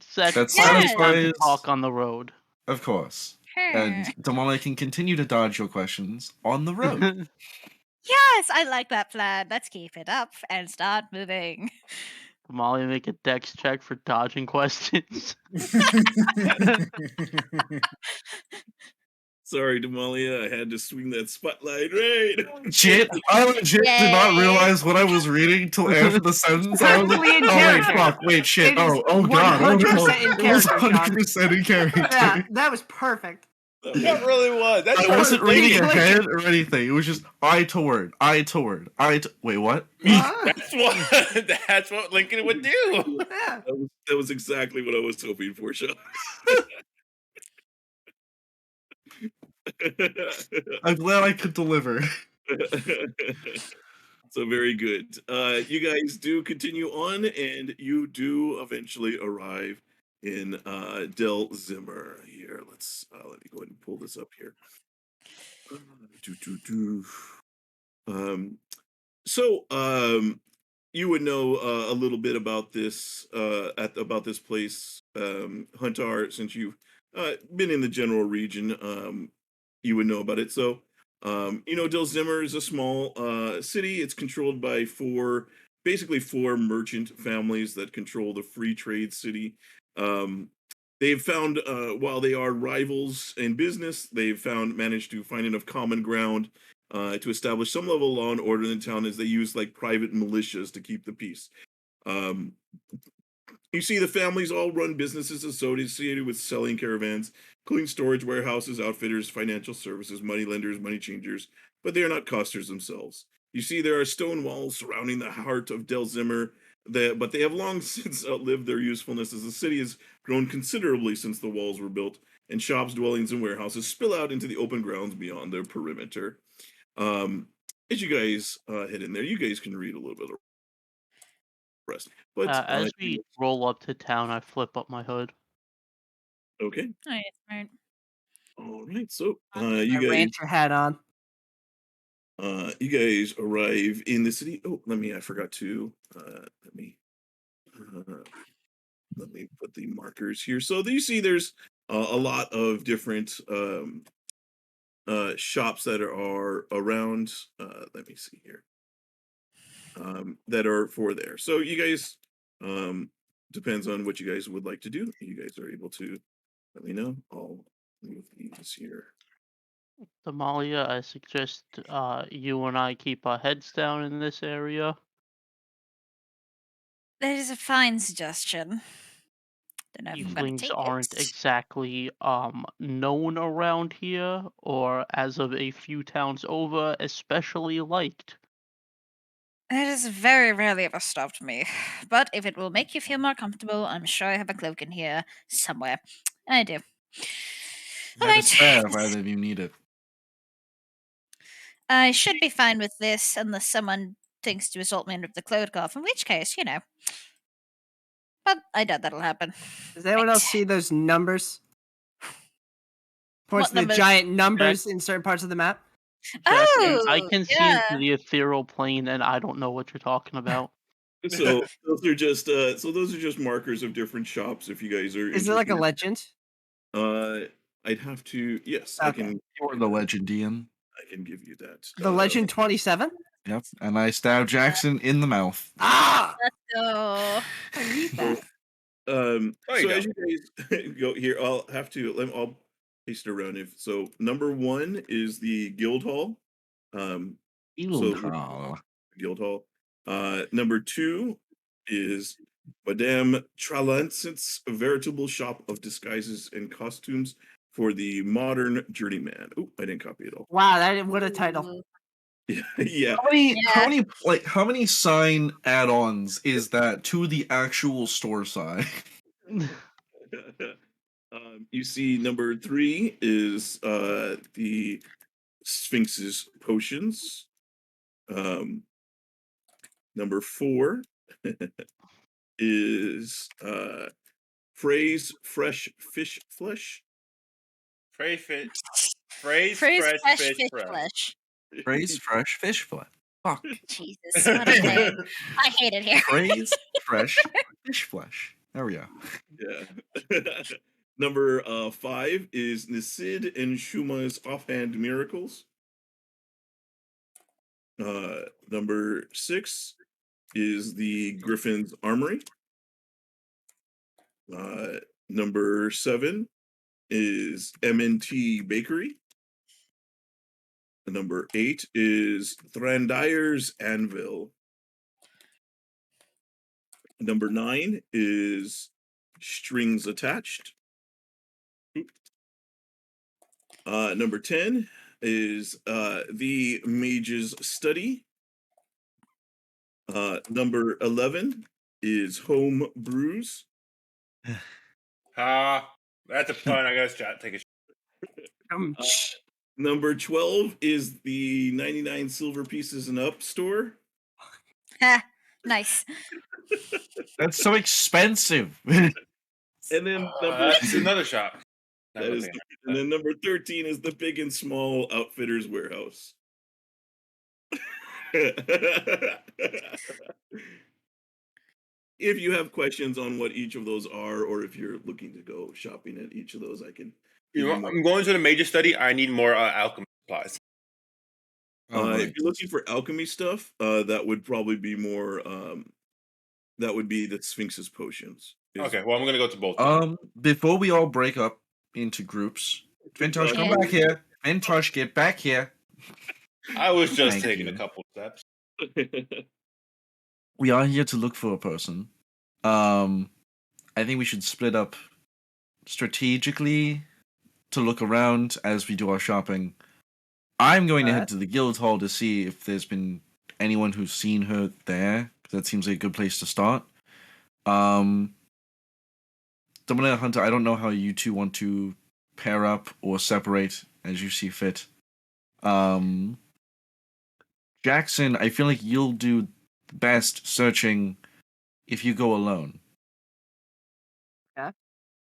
Sex That Yes. satisfies, talk on the road. of course. And Damalia can continue to dodge your questions on the road. Yes, I like that plan. Let's keep it up and start moving. Molly, make a dex check for dodging questions. Sorry, Damalia, I had to swing that spotlight right. Shit, I legit did not Yay. realize what I was reading till after the sentence. I was like, Perfectly in oh wait, character. fuck, wait, shit, It is oh god, oh no. 100% in It was character, Sean. 100% in character. Yeah, that was perfect. That really was. That's I wasn't reading Like- ahead or anything. It was just I toward. Wait, what? That's what Lincoln would do. Yeah. That was exactly what I was hoping for, Sean. I'm glad I could deliver. So very good. You guys do continue on, and you do eventually arrive in Delzimmer. Here, let me go ahead and pull this up here. You would know a little bit about this about this place, Huntar, since you've been in the general region. You would know about it. So, Delzimmer is a small city. It's controlled by basically four merchant families that control the free trade city. They've found, while they are rivals in business, managed to find enough common ground to establish some level of law and order in the town, as they use like private militias to keep the peace. You see, the families all run businesses associated with selling caravans, including storage warehouses, outfitters, financial services, money lenders, money changers, but they are not costers themselves. You see, there are stone walls surrounding the heart of Delzimmer, but they have long since outlived their usefulness, as the city has grown considerably since the walls were built, and shops, dwellings, and warehouses spill out into the open grounds beyond their perimeter. As you guys head in there, you guys can read a little bit of the rest. But As we roll up to town, I flip up my hood. okay, Nice, right. all right. So My you guys. rancher hat on. You guys arrive in the city. Oh, I forgot to let me put the markers here. So you see there's a lot of different shops that are around. Let me see here. That are for there. So you guys, depends on what you guys would like to do. You guys are able to let me know. I'll move these here. Damalia, I suggest you and I keep our heads down in this area. That is a fine suggestion. Don't know if I'm going to Tieflings take aren't it. exactly known around here, or as of a few towns over, especially liked. That has very rarely ever stopped me. But if it will make you feel more comfortable, I'm sure I have a cloak in here somewhere. I do. I have a staff if either of you need it. I should be fine with this unless someone thinks to assault me and rip the cloak off, in which case, But I doubt that'll happen. Does anyone else Right. see those numbers? Points What to the numbers? giant numbers in certain parts of the map. Oh, I can see yeah. into the ethereal plane, and I don't know what you're talking about. So those are just markers of different shops. If you guys are, Is it like a interested. legend? I'd have to. Yes, Okay. You're the Legendian. I can give you that. The Legend 27? Yep. And I stabbed Jackson in the mouth. Ah! So, I need that. you So go. as you guys go here, I'll paste it around. Number one is the guild hall. Guild Hall. Number two is Madame Tralancet's veritable shop of disguises and costumes for the modern journeyman. Oh, I didn't copy it all. Wow, what a title. Yeah. How many sign add-ons is that to the actual store side? You see, number three is the Sphinx's potions. Number four is Frey's fresh fish flesh. Fresh fresh fish fish flesh. flesh. Praise fresh fish flesh. Fuck. Jesus, what a name. I hate it here. Praise fresh fish flesh. There we go. Yeah. Number 5 is Nisid and Shuma's Offhand Miracles. Number 6 is the Griffin's Armory. Number 7 is M&T Bakery. Number 8 is Thrandire's Anvil. Number 9 is Strings Attached. Number 10 is the Mage's Study. Number 11 is Home Brews. That's a pun. I gotta take a shot. Number 12 is the 99 silver pieces and up store. Nice. That's so expensive. And then That's another shot. that is, and then number 13 is the Big and Small Outfitters Warehouse. If you have questions on what each of those are, or if you're looking to go shopping at each of those, I can. I'm going to the major study. I need more alchemy supplies. If you're looking for alchemy stuff, that would probably be more. That would be the Sphinx's potions. Okay, well, I'm gonna go to both. Before we all break up into groups, Vintash, come back here. Vintash, get back here. I was just Thank taking you. a couple steps. We are here to look for a person. I think we should split up strategically to look around as we do our shopping. I'm going to head to the guild hall to see if there's been anyone who's seen her there. That seems like a good place to start. Damalia, Hunter, I don't know how you two want to pair up or separate as you see fit. Jackson, I feel like you'll do best searching if you go alone.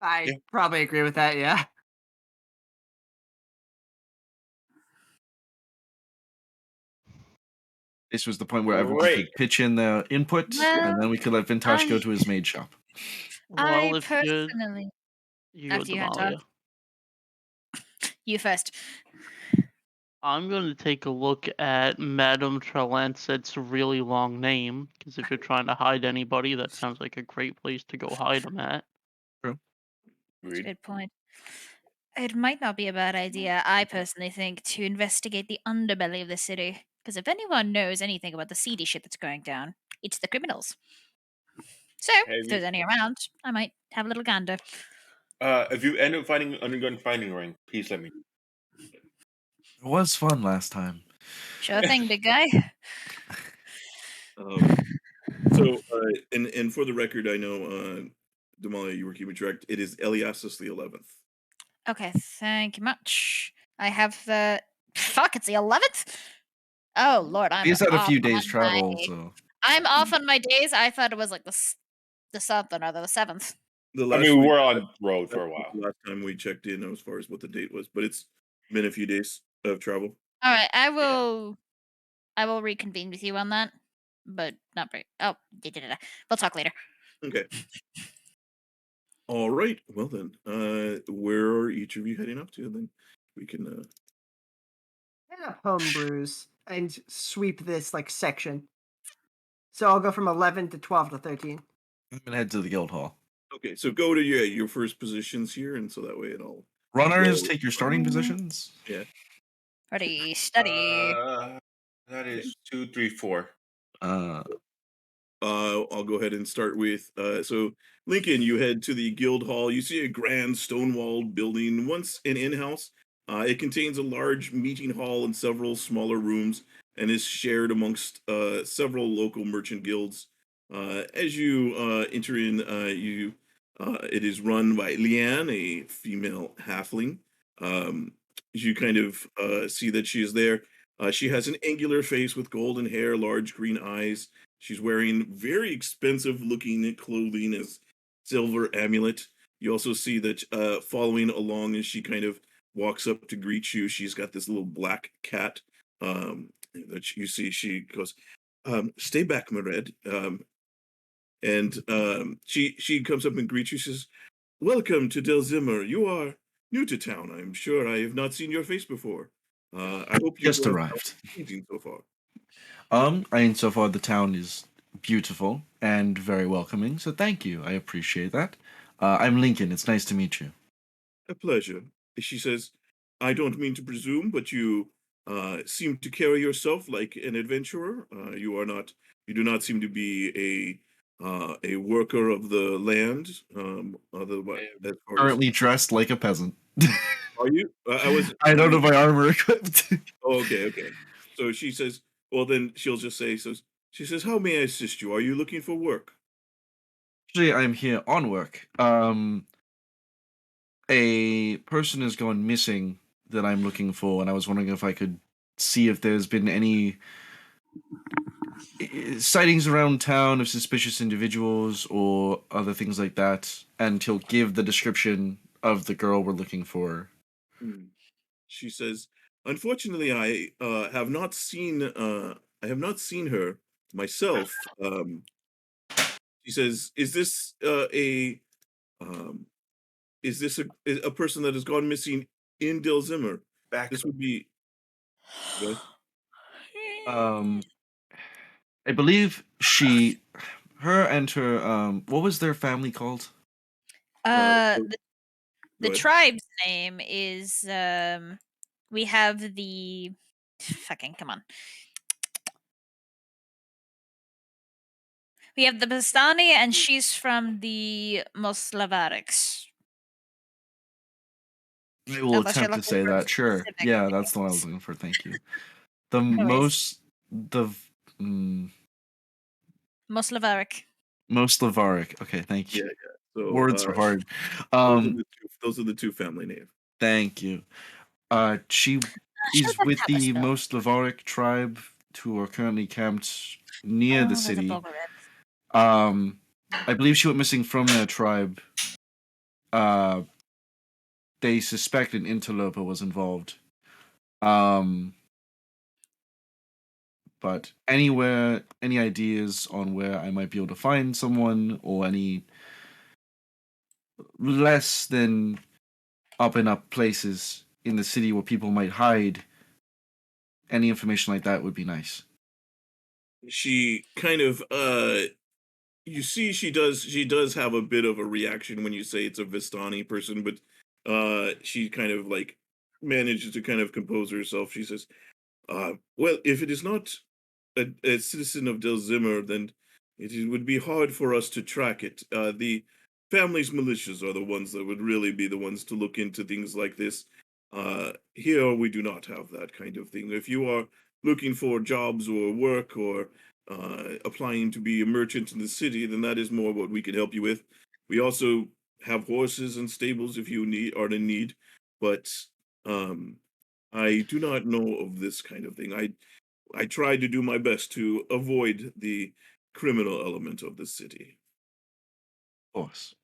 I probably agree with that, yeah. This was the point where everyone could pitch in their input, and then we could let Vintash go to his maid shop. Well, I if personally. you go After you, Hunter. Damalia. You first. I'm going to take a look at Madame Trelancet's really long name, because if you're trying to hide anybody, that sounds like a great place to go hide them at. True. That's a good point. It might not be a bad idea, I personally think, to investigate the underbelly of the city. Because if anyone knows anything about the seedy shit that's going down, it's the criminals. So, if there's any around, I might have a little gander. If you end up finding an underground finding ring, please let me know. It was fun last time. Sure thing, big guy. So, and for the record, I know, Damalia, you were keeping track. It is Eliasus the 11th. Okay, thank you much. I have the... Fuck, it's the 11th? Oh, Lord, I'm He's had a few off days on travel, my- so... I'm off on my days. I thought it was like the something or the 7th. The I last mean, we week- were on road for a while. Last time we checked in as far as what the date was, but it's been a few days of travel. All right, I will reconvene with you on that, but not very. Oh, we'll talk later. Okay. All right. Well then, where are each of you heading up to? Then we can. Hit up Homebrews and sweep this like section. So I'll go from 11 to 12 to 13. I'm gonna head to the guild hall. Okay, so go to your first positions here, and so that way it all. Runners, take your starting positions. Yeah. Ready, steady. That is 2, 3, 4. I'll go ahead and start with so Lincoln, you head to the guild hall. You see a grand stone-walled building, once an in-house. It contains a large meeting hall and several smaller rooms, and is shared amongst several local merchant guilds. As you enter in, it is run by Leanne, a female halfling. You kind of see that she is there. She has an angular face with golden hair, large green eyes. She's wearing very expensive looking clothing as silver amulet. You also see that following along as she kind of walks up to greet you, she's got this little black cat that you see. She goes, "Stay back, Mered. And she comes up and greets you. She says, "Welcome to Delzimmer. You are new to town. I'm sure I have not seen your face before. I hope you Just have arrived. amazing so far." I mean, so far the town is beautiful and very welcoming, so thank you. I appreciate that. I'm Lincoln. It's nice to meet you. A pleasure. She says, "I don't mean to presume, but you seem to carry yourself like an adventurer. You do not seem to be a worker of the land. Otherwise, as far as Currently dressed like a peasant. are you? I was. I don't have my armor equipped. Oh, okay, okay. So she says, well, then she'll just say, so she says, "How may I assist you? Are you looking for work?" Actually, I'm here on work. A person has gone missing that I'm looking for, and I was wondering if I could see if there's been any sightings around town of suspicious individuals or other things like that, and he'll give the description of the girl we're looking for. Hmm. She says, "Unfortunately, I have not seen her myself." She says, um, is this a person that has gone missing in Delzimmer?" Back. This would be good. Um, I believe her and her, what was their family called? Uh, Go the, go the ahead. tribe's name is we have the fucking come on. We have the Bastani, and she's from the Moslavarics. I will Unless you're attempt to looking say for that. Sure. specific Yeah, that's the one I was names. looking for. Thank you. The Anyways, most, the mm, Moslavaric. most Slavaric. Okay, thank Yeah, you. yeah. So Words are hard. those are the two family names. Thank you. She Show is that with Papa the spell. most Slavaric tribe who are currently camped near the Oh, there's a city. bog of it. I believe she went missing from their tribe. Uh, they suspect an interloper was involved. Um, but any ideas on where I might be able to find someone, or any less than up and up places in the city where people might hide? Any information like that would be nice. She kind of you see she does have a bit of a reaction when you say it's a Vistani person, but she kind of like manages to kind of compose herself. She says, well, if it is not a citizen of Delzimmer, then would be hard for us to track it. The family's militias are the ones that would really be the ones to look into things like this. Here, we do not have that kind of thing. If you are looking for jobs or work or applying to be a merchant in the city, then that is more what we can help you with. We also have horses and stables if you are in need, but um, I do not know of this kind of thing. I tried to do my best to avoid the criminal element of the city. Of course.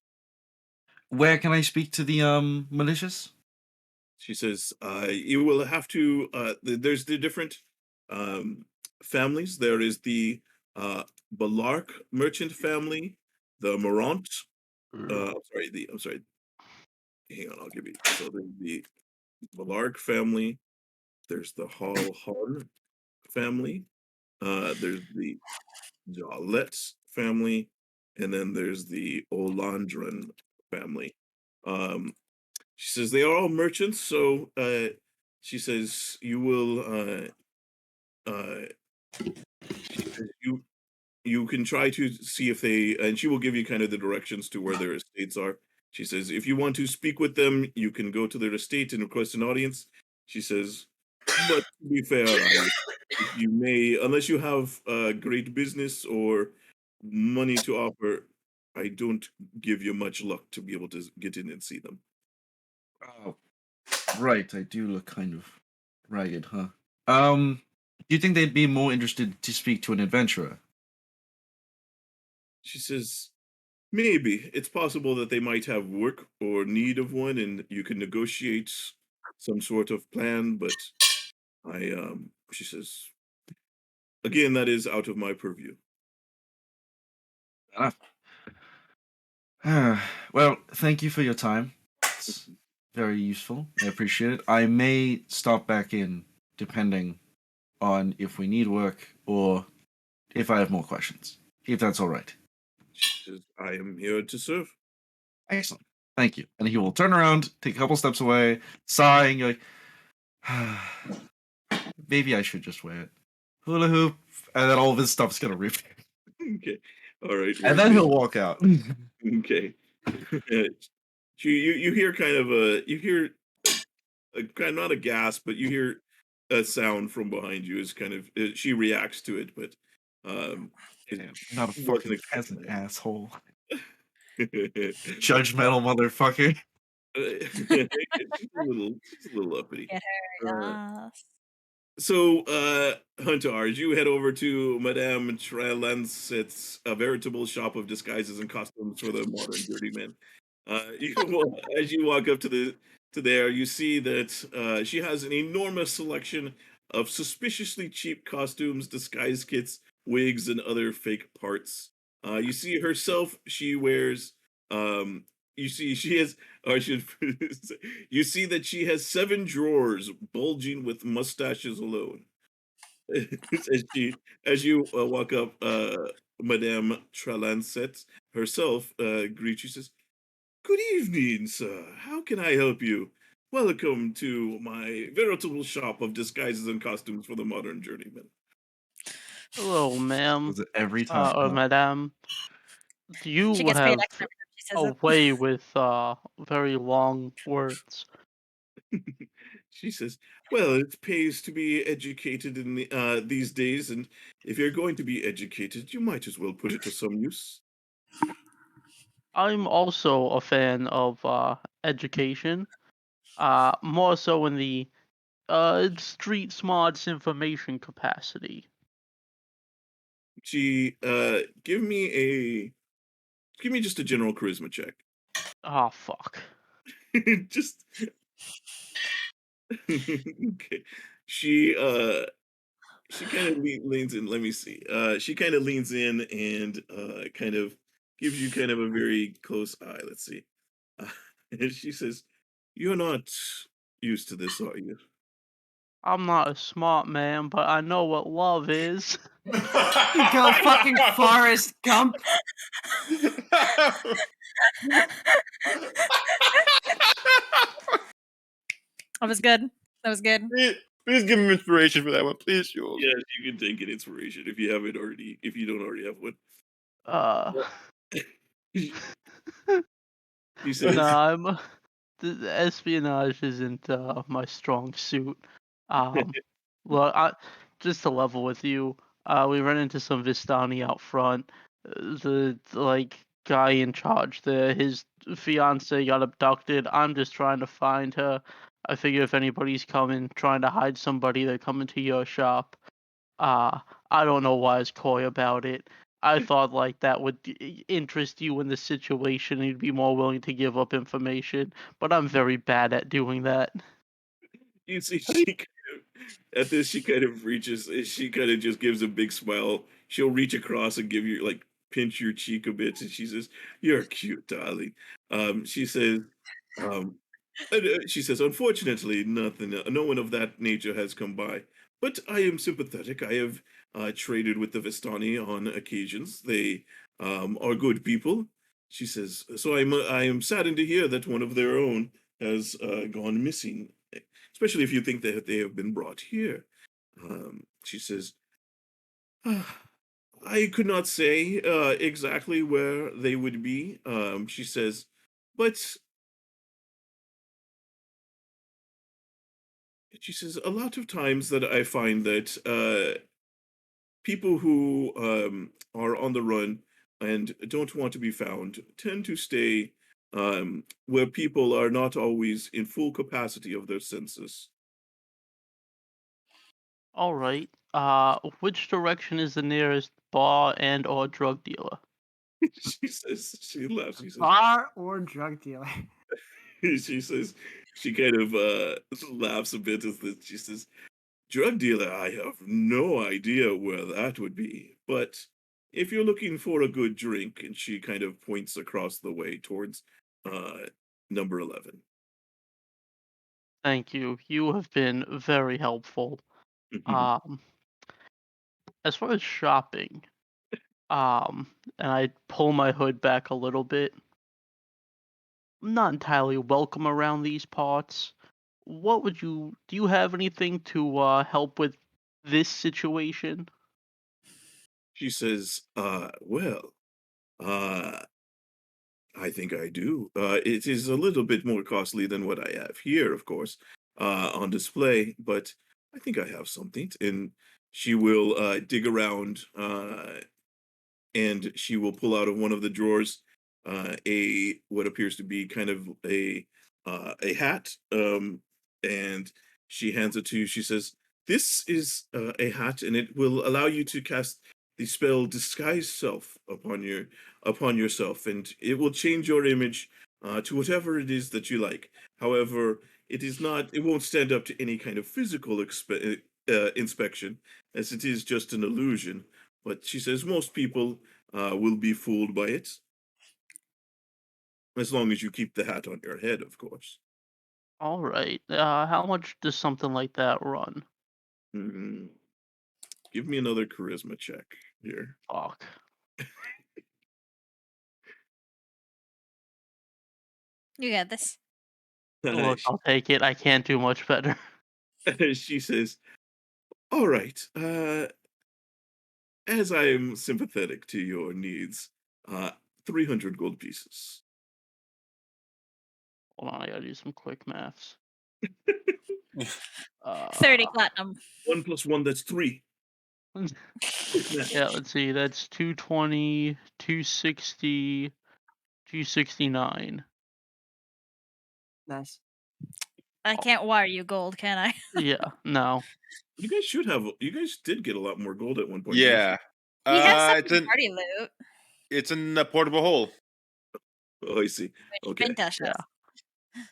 Where can I speak to the malicious? She says, "You will have to. There's the different um, families. There is the Balark merchant family, the Morant. I'm sorry. Hang on, I'll give you. So there's the Balark family. There's the Hall Harn family. There's the Jolets family, and then there's the Olandran family. Um, she says they are all merchants, so she says you will. She says you can try to see if they, and she will give you kind of the directions to where their estates are. She says if you want to speak with them, you can go to their estate and request an audience. She says, but to be fair, if you may, unless you have great business or money to offer, I don't give you much luck to be able to get in and see them. Oh, right. I do look kind of ragged, huh? Do you think they'd be more interested to speak to an adventurer? She says, maybe. It's possible that they might have work or need of one, and you can negotiate some sort of plan, but she says, again, that is out of my purview. Enough. Well, thank you for your time. It's very useful. I appreciate it. I may stop back in depending on if we need work or if I have more questions. If that's all right. She says, I am here to serve. Excellent. Thank you. And he will turn around, take a couple steps away, sighing, like, maybe I should just wear it. Hula hoop, and then all of his stuff's gonna rip. Okay. All right. And then he'll walk out. Okay. You hear kind of a kind of not a gasp, but you hear a sound from behind you. Is kind of she reacts to it, but Damn, not a wasn't fucking expecting peasant asshole. that. Judgmental motherfucker. She's a little uppity. Get her. Yes. So, Huntar, as you head over to Madame Trelancet's a veritable shop of disguises and costumes for the modern journeyman. As you walk up to there, you see that she has an enormous selection of suspiciously cheap costumes, disguise kits, wigs, and other fake parts. You see herself; she wears. You see, she has. Or I should. You see that she has 7 drawers bulging with mustaches alone. As you walk up, Madame Trelancet herself greets you. Says, "Good evening, sir. How can I help you? Welcome to my veritable shop of disguises and costumes for the modern journeyman." Hello, ma'am, Was it every or time? madam. You She gets paid have extra because she says a it. way with very long words. She says, "Well, it pays to be educated in these days, and if you're going to be educated, you might as well put it to some use." I'm also a fan of education, more so in the street smarts information capacity. She give me just a general charisma check. Ah, fuck. Just okay. She she kind of leans in. Let me see. She kind of leans in and kind of gives you kind of a very close eye. Let's see. Uh, and she says, "You're not used to this, are you?" I'm not a smart man, but I know what love is. Go fucking Forrest Gump. That was good. That was good. Please give him inspiration for that one, please, Jules. Yes, you can take an inspiration if you haven't already. If you don't already have one. Uh, She says, nah, the espionage isn't my strong suit. Um, well, just to level with you, we ran into some Vistani out front. The like guy in charge there, his fiance got abducted. I'm just trying to find her. I figure if anybody's coming, trying to hide somebody, they're coming to your shop. Uh, I don't know why I was coy about it. I thought like that would interest you in the situation and you'd be more willing to give up information, but I'm very bad at doing that. you see, she kind at this, she kind of reaches, she kind of just gives a big smile. She'll reach across and give you, like, pinch your cheek a bit, and she says, "You're cute, darling." She says, um, she says, "Unfortunately, nothing, no one of that nature has come by. But I am sympathetic. I have traded with the Vistani on occasions. They are good people." She says, "So I am saddened to hear that one of their own has gone missing, especially if you think that they have been brought here." She says, "I could not say exactly where they would be." She says, "But," she says, "a lot of times that I find that people who are on the run and don't want to be found tend to stay where people are not always in full capacity of their senses." All right. Which direction is the nearest bar and or drug dealer? She says, she laughs. She says, Bar or drug dealer. she says, she kind of laughs a bit as this. She says, "Drug dealer, I have no idea where that would be, but if you're looking for a good drink, and she kind of points across the way towards number 11. Thank you. You have been very helpful. Um, as far as shopping, and I pull my hood back a little bit. I'm not entirely welcome around these parts. What would you do? You have anything to help with this situation? She says, well, uh, I think I do. It is a little bit more costly than what I have here, of course, on display, but I think I have something. And she will dig around and she will pull out of one of the drawers a what appears to be kind of a hat, and she hands it to you. She says, "This is a hat, and it will allow you to cast the spell Disguise Self upon yourself, and it will change your image to whatever it is that you like. However, it is not. It won't stand up to any kind of physical inspection, as it is just an illusion." But she says most people will be fooled by it, as long as you keep the hat on your head, of course. All right. How much does something like that run? Mm, Give me another charisma check here. Fuck. You got this. Look, I'll take it. I can't do much better. She says, "All right, as I am sympathetic to your needs, 300 gold pieces." Hold on, I gotta do some quick maths. 30 platinum. 1 plus 1, that's 3. Quick math. Yeah, let's see. That's 220, 260, 269. Nice. I can't wire you gold, can I? Yeah, no. You guys should have. You guys did get a lot more gold at one point. Yeah. We have some It's in party loot, it's in the portable hole. Oh, I see. which Okay. Vintash Yeah. has.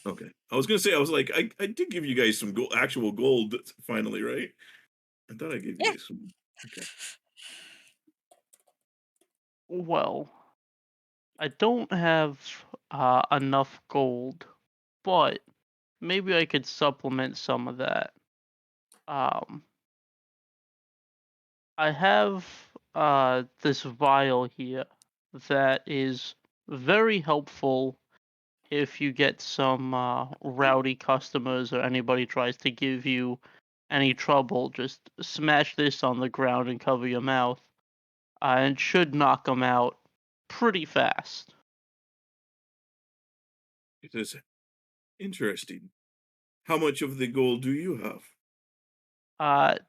Okay. I was gonna say, I was like, I did give you guys some actual gold finally, right? I thought I gave you Yeah. guys some. Okay. Well, I don't have enough gold, but maybe I could supplement some of that. Um, I have this vial here that is very helpful if you get some rowdy customers or anybody tries to give you any trouble. Just smash this on the ground and cover your mouth, and it should knock them out pretty fast. It is interesting. How much of the gold do you have?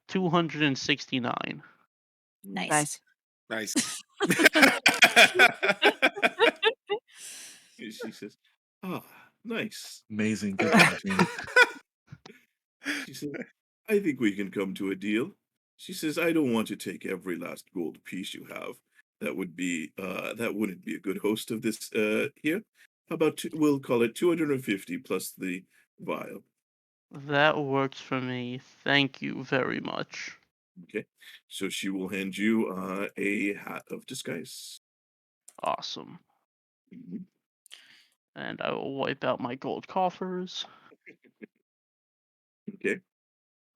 269. Nice. Nice. Nice. She says, "Ah, nice." Amazing. Good job, team. She says, "I think we can come to a deal." She says, "I don't want to take every last gold piece you have. That would be that wouldn't be a good host of this here. How about we'll call it 250 plus the vial." That works for me. Thank you very much. Okay. So she will hand you a hat of disguise. Awesome. Mhm. And I will wipe out my gold coffers. Okay.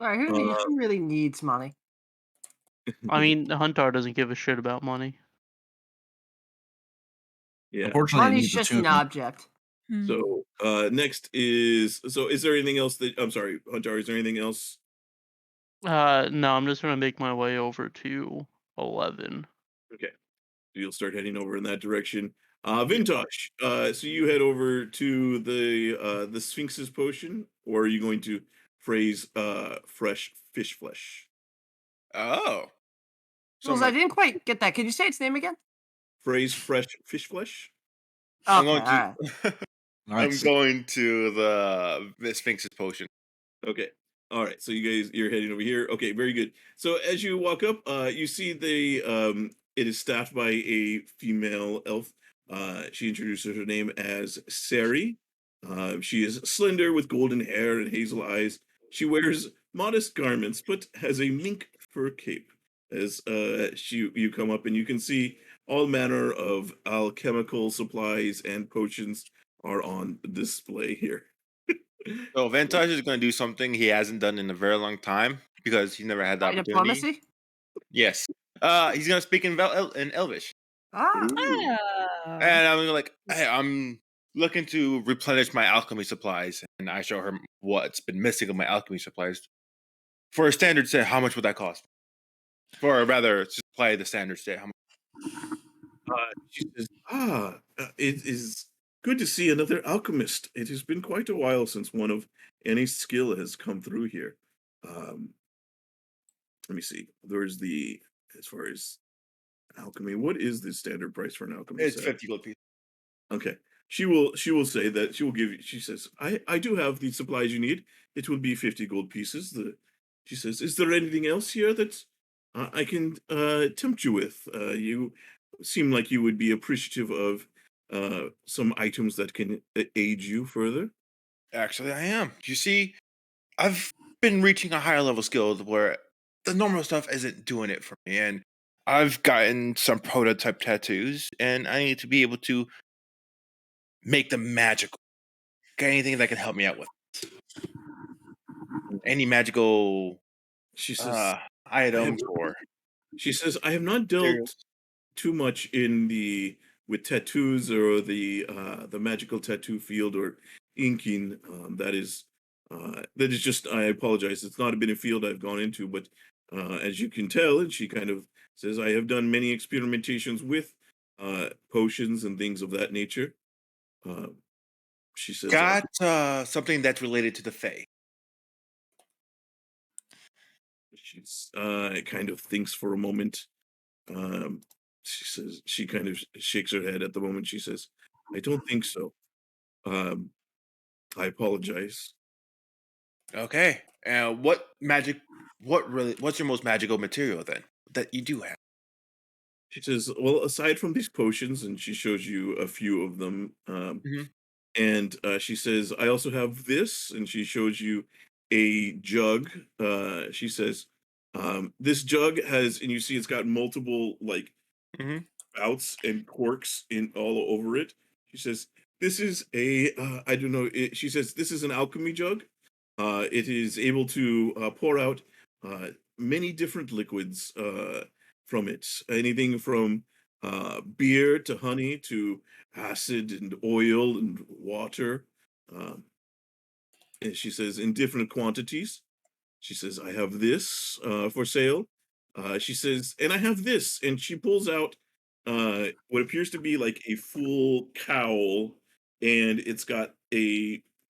All right, who really needs money? I mean, the Huntar doesn't give a shit about money. Yeah. Unfortunately, it Money's needs a just an tuna. object. So next is is there anything else that I'm sorry, Hunter, is there anything else? No, I'm just gonna make my way over to 11. Okay. So you'll start heading over in that direction. Vintash, so you head over to the Sphinx's potion, or are you going to phrase fresh fish flesh? Oh. So Jules, I'm I like, didn't quite get that. Could you say its name again? Phrase fresh fish flesh? I'm Okay, going all right. to I'm Nice. going to the Sphinx's potion. Okay. All right. So you're heading over here. Okay, very good. So as you walk up, you see it is staffed by a female elf. She introduces her name as Sari. She is slender with golden hair and hazel eyes. She wears modest garments, but has a mink fur cape. as you come up and you can see all manner of alchemical supplies and potions are on display here. So Vintash is going to do something he hasn't done in a very long time because he never had the opportunity. Diplomacy? Yes. He's going to speak in Elvish. Ah. Ooh. Oh. And I'm like, hey, I'm looking to replenish my alchemy supplies. And I show her what's been missing of my alchemy supplies. For a standard set, how much would that cost? For rather, supply the standard set, how much? She says, it is good to see another alchemist. It has been quite a while since one of any skill has come through here. Let me see. There's as far as alchemy, what is the standard price for an alchemy It's set? 50 gold pieces. Okay. She will say that she will give you, she says, I do have the supplies you need. It will be 50 gold pieces. She says, is there anything else here that I can tempt you with? You seem like you would be appreciative of some items that can aid you further. Actually, I am. You see, I've been reaching a higher level skill where the normal stuff isn't doing it for me. And I've gotten some prototype tattoos, and I need to be able to make them magical. Got anything that can help me out with any magical She says, items or she says, I have not dealt materials? too much in with tattoos or the magical tattoo field or inking. That is just, I apologize. It's not been a field I've gone into, but as you can tell, and she kind of says, I have done many experimentations with potions and things of that nature. Uh, she says, Got something that's related to the Fae. she's kind of thinks for a moment. She says, she kind of shakes her head at the moment. She says, I don't think so. Um, I apologize. Okay. What's your most magical material then that you do have? She says, well, aside from these potions, and she shows you a few of them, Mhm. and she says, I also have this, and she shows you a jug. She says, this jug has, and you see it's got multiple like Mhm. spouts and corks in all over it. She says, this is I don't know, she says, this is an alchemy jug. It is able to pour out many different liquids from it. Anything from beer to honey to acid and oil and water. Um, and she says, in different quantities. She says, I have this for sale. She says, and I have this. And she pulls out what appears to be like a full cowl, and it's got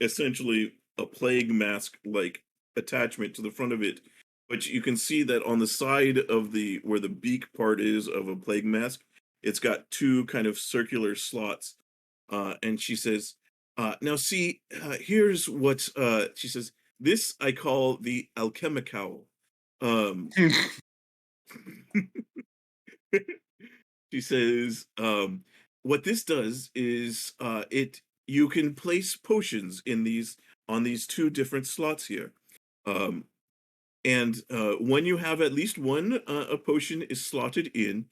essentially a plague mask like attachment to the front of it. But you can see that on the side of where the beak part is of a plague mask, it's got two kind of circular slots. And she says, now see, here's what she says. This I call the alchemical. Um, she says, what this does is it you can place potions in these on these two different slots here. Um, and when you have at least one a potion is slotted in,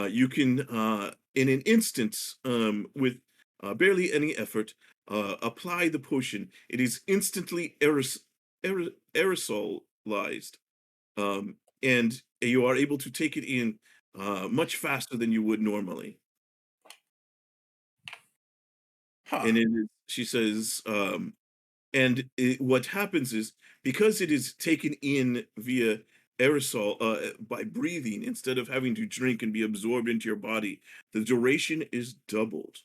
you can in an instant with barely any effort apply the potion. It is instantly aerosolized, and you are able to take it in much faster than you would normally. Huh. And she says, what happens is because it is taken in via aerosol by breathing instead of having to drink and be absorbed into your body, the duration is doubled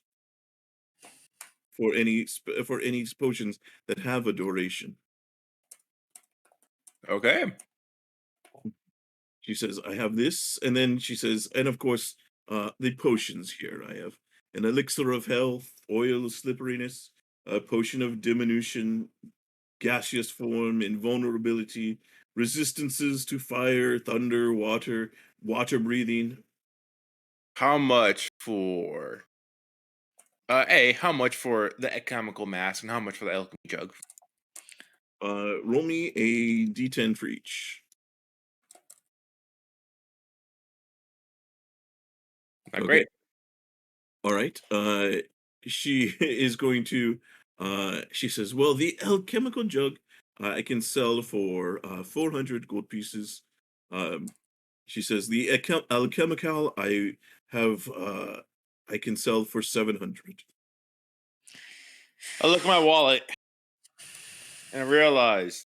for any potions that have a duration. Okay. She says, I have this. And then she says, and of course, the potions here. I have an elixir of health, oil of slipperiness, a potion of diminution, gaseous form, invulnerability, resistances to fire, thunder, water breathing. How much for how much for the economical mask and how much for the alchemy jug? Roll me a d10 for each. Okay, great. All right. She is going to. She says, "Well, the alchemical jug I can sell for 400 gold pieces." Um, she says, "The alchemical I have I can sell for 700." I look at my wallet and I realize,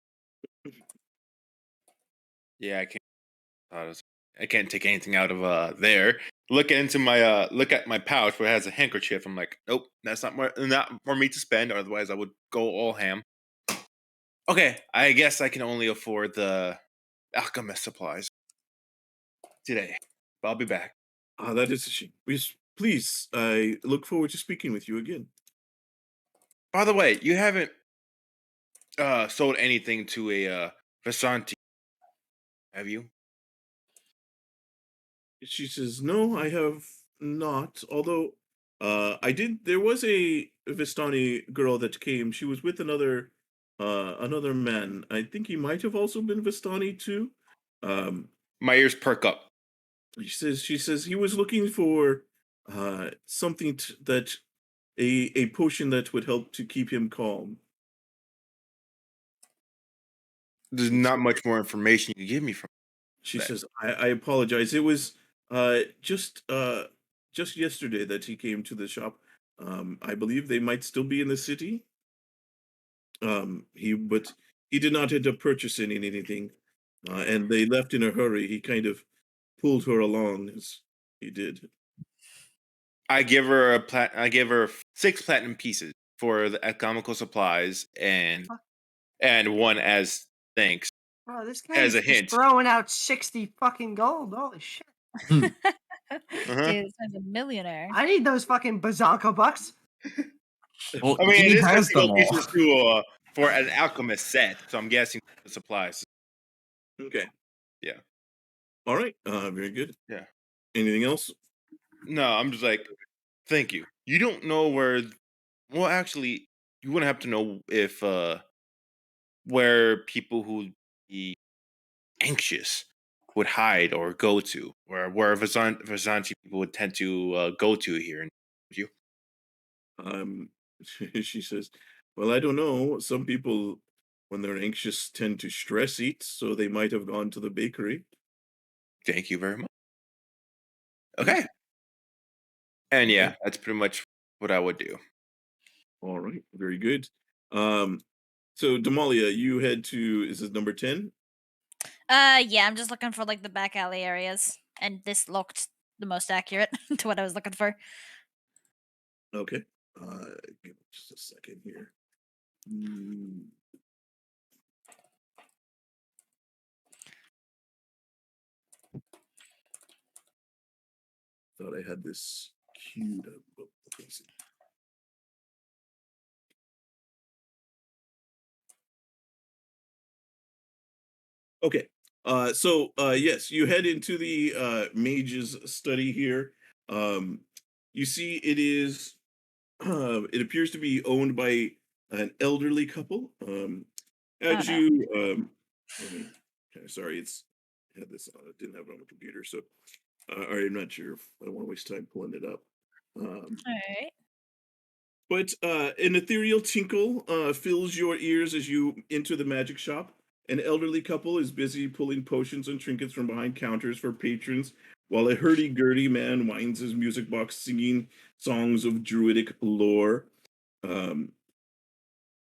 yeah, I can't take anything out of there. Look at my pouch where it has a handkerchief. I'm like, nope, that's not for me to spend. Otherwise, I would go all ham. Okay, I guess I can only afford the alchemist supplies today. But I'll be back. That is a shame. Please, I look forward to speaking with you again. By the way, you haven't sold anything to a Vasanti, have you? She says, "No, I have not. Although, I did. There was a Vistani girl that came. She was with another man. I think he might have also been Vistani too. Um, My ears perk up. she says he was looking for something that a potion that would help to keep him calm." There's not much more information you can give me from She that. says, I apologize. It was uh, just uh, just yesterday that he came to the shop. I believe they might still be in the city. But he did not end up purchasing anything, and they left in a hurry. He kind of pulled her along as he did. I give her 6 platinum pieces for the economical supplies and one as thanks. Oh, this As guy's a just hint. throwing out 60 fucking gold. Holy shit. Dude, Uh-huh. this guy's a millionaire. I need those fucking bazonka bucks. Well, I mean, he it is has 50 them gold all. pieces for an alchemist set, so I'm guessing the supplies. Okay. Yeah. All right. Very good. Yeah. Anything else? No, I'm just like, thank you. You don't know where. Well, actually, you wouldn't have to know if where people who be anxious would hide or go to, where Vazanti people would tend to go to here. Would you? Um, she says, "Well, I don't know. Some people, when they're anxious, tend to stress eat, so they might have gone to the bakery." Thank you very much. Okay. And yeah, that's pretty much what I would do. All right. Very good. Um, so Damalia, you head to, is this number 10? Yeah, I'm just looking for like the back alley areas, and this looked the most accurate to what I was looking for. Okay. Give me just a second here. Mm, Thought I had this queued up. Oh, let me see. Okay. Yes, you head into the mage's study here. You see it is it appears to be owned by an elderly couple. As no. you let me okay, sorry, I had this didn't have it on the computer, so I'm not sure if I don't want to waste time pulling it up. All right. But an ethereal tinkle fills your ears as you enter the magic shop. An elderly couple is busy pulling potions and trinkets from behind counters for patrons, while a hurdy-gurdy man winds his music box singing songs of druidic lore. Um,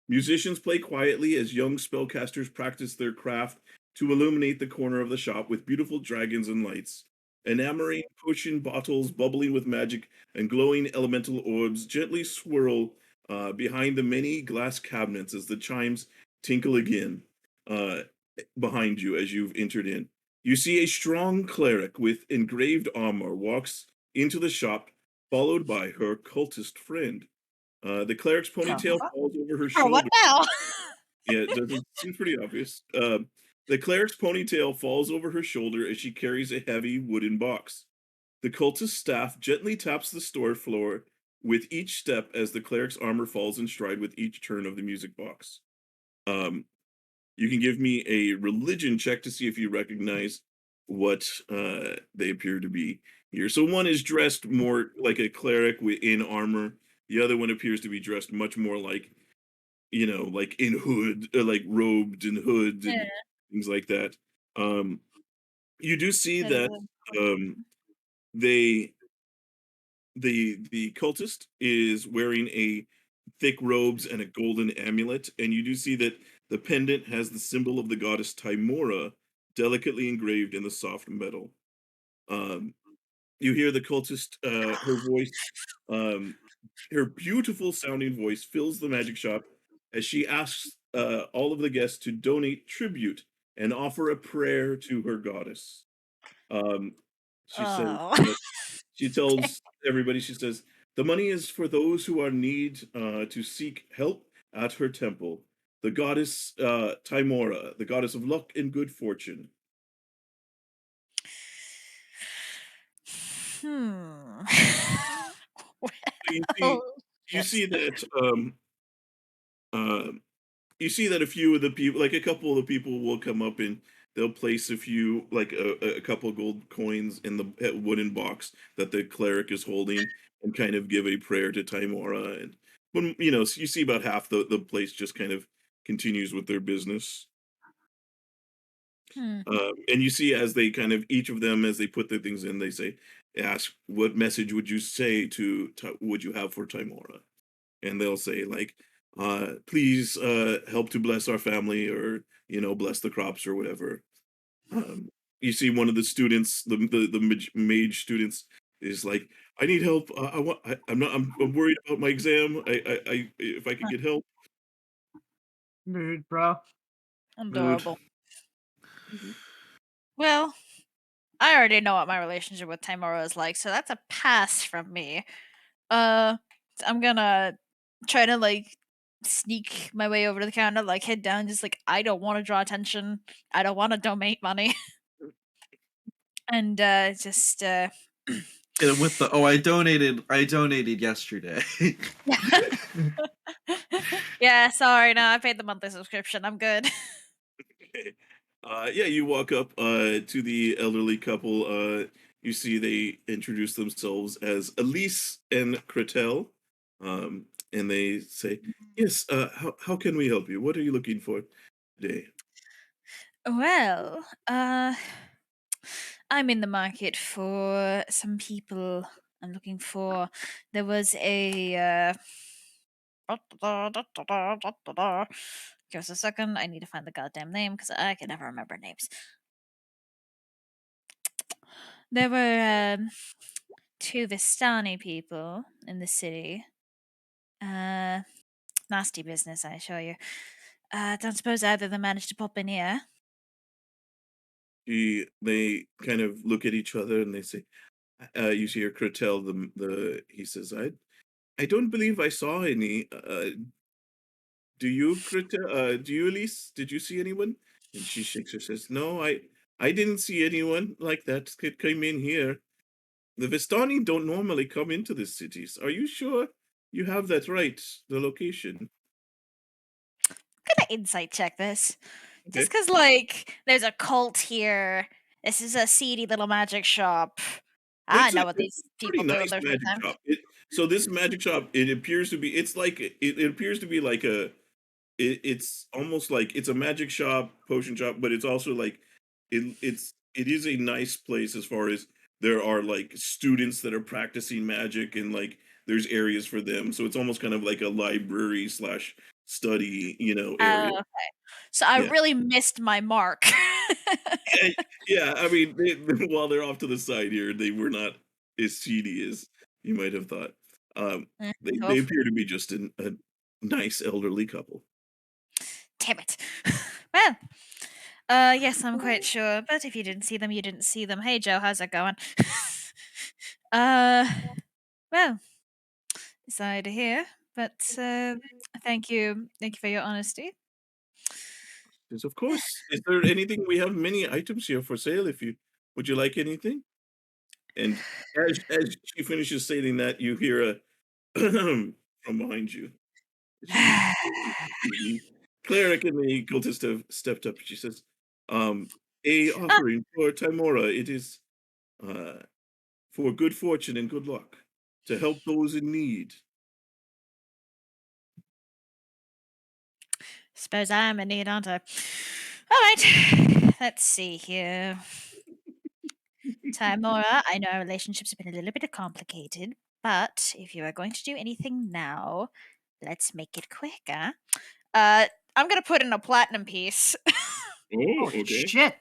Musicians play quietly as young spellcasters practice their craft to illuminate the corner of the shop with beautiful dragons and lights. Enamoring potion bottles bubbling with magic and glowing elemental orbs gently swirl behind the many glass cabinets as the chimes tinkle again uh, behind you as you've entered in. You see a strong cleric with engraved armor walks into the shop, followed by her cultist friend. The cleric's ponytail falls over her Oh, what shoulder. now? Yeah, it doesn't seem pretty obvious. The cleric's ponytail falls over her shoulder as she carries a heavy wooden box. The cultist's staff gently taps the store floor with each step as the cleric's armor falls in stride with each turn of the music box. Um, you can give me a religion check to see if you recognize what they appear to be here. So one is dressed more like a cleric in armor. The other one appears to be dressed much more like, like in hood, like robed in hood Yeah. and things like that. Um, you do see that um, they the cultist is wearing a thick robes and a golden amulet, and you do see that the pendant has the symbol of the goddess Timora delicately engraved in the soft metal. Um, you hear the cultist, her voice, um, her beautiful sounding voice fills the magic shop as she asks all of the guests to donate tribute and offer a prayer to her goddess. Um, she says, Oh. she tells everybody, she says, the money is for those who are in need to seek help at her temple. The goddess Timora, the goddess of luck and good fortune. Hmm. You see, Well, you shit. see that um, you see that a few of the people, like a couple of the people, will come up and they'll place a few, like a couple of gold coins in the wooden box that the cleric is holding, and kind of give a prayer to Timora. And when so you see about half the place just kind of continues with their business. Hmm. And you see as they kind of each of them as they put their things in, they ask, "What message would you say would you have for Timora?" And they'll say like, please help to bless our family, or bless the crops or whatever. um, you see one of the students, the mage students, is like, I need help. I'm worried about my exam. I if I could get help. Mood, bro. Mood. Adorable. Mhm. Well, I already know what my relationship with Timora is like, so that's a pass from me. I'm gonna try to sneak my way over to the counter, head down, just I don't want to draw attention. I don't want to donate money, and just And with the I donated yesterday. yeah. Sorry, no, I paid the monthly subscription. I'm good. Okay. Yeah, you walk up to the elderly couple. You see they introduce themselves as Elise and Cretel, and they say, "Yes. How can we help you? What are you looking for today?" Well, I'm in the market for some people. I'm looking for. There was a. Give us a second. I need to find the goddamn name because I can never remember names. There were two Vistani people in the city. Nasty business, I assure you. Don't suppose either of them managed to pop in here. They kind of look at each other and they say, "You see, Cretel, the he says, I don't believe I saw any. Do you, do you, Elise? Did you see anyone?" And she shakes her, says, "No, I didn't see anyone like that that came in here. The Vistani don't normally come into the cities. Are you sure you have that right, the location?" I'm gonna insight check this. Okay. Just because, there's a cult here. This is a seedy little magic shop. I It's a know what these pretty people do with nice their free magic time. shop. So this magic shop, it appears to be, it's like, it appears to be like it's almost like it's a magic shop, potion shop, but it's also like it is a nice place as far as there are like students that are practicing magic, and like there's areas for them. So it's almost kind of like a library slash study, area. Okay. So I Yeah. really missed my mark. Yeah, yeah. I mean, while they're off to the side here, they were not as seedy as you might have thought. They Tough. appear to be just a nice elderly couple. Damn it. Well, yes, I'm quite sure. But if you didn't see them, you didn't see them. Hey, Joe, how's it going? uh, well, sorry to hear, but thank you for your honesty. Yes, of course. Is there anything? We have many items here for sale. If you would you like anything? And as she finishes saying that, you hear a from behind you. The cleric and the cultist have stepped up. She says, a offering for Timora. It is for good fortune and good luck to help those in need. Suppose I'm in need, aren't I? All right, let's see here. Timora, I know our relationships have been a little bit complicated, but if you are going to do anything now, let's make it quicker. I'm gonna put in a platinum piece. Oh, Holy okay. shit!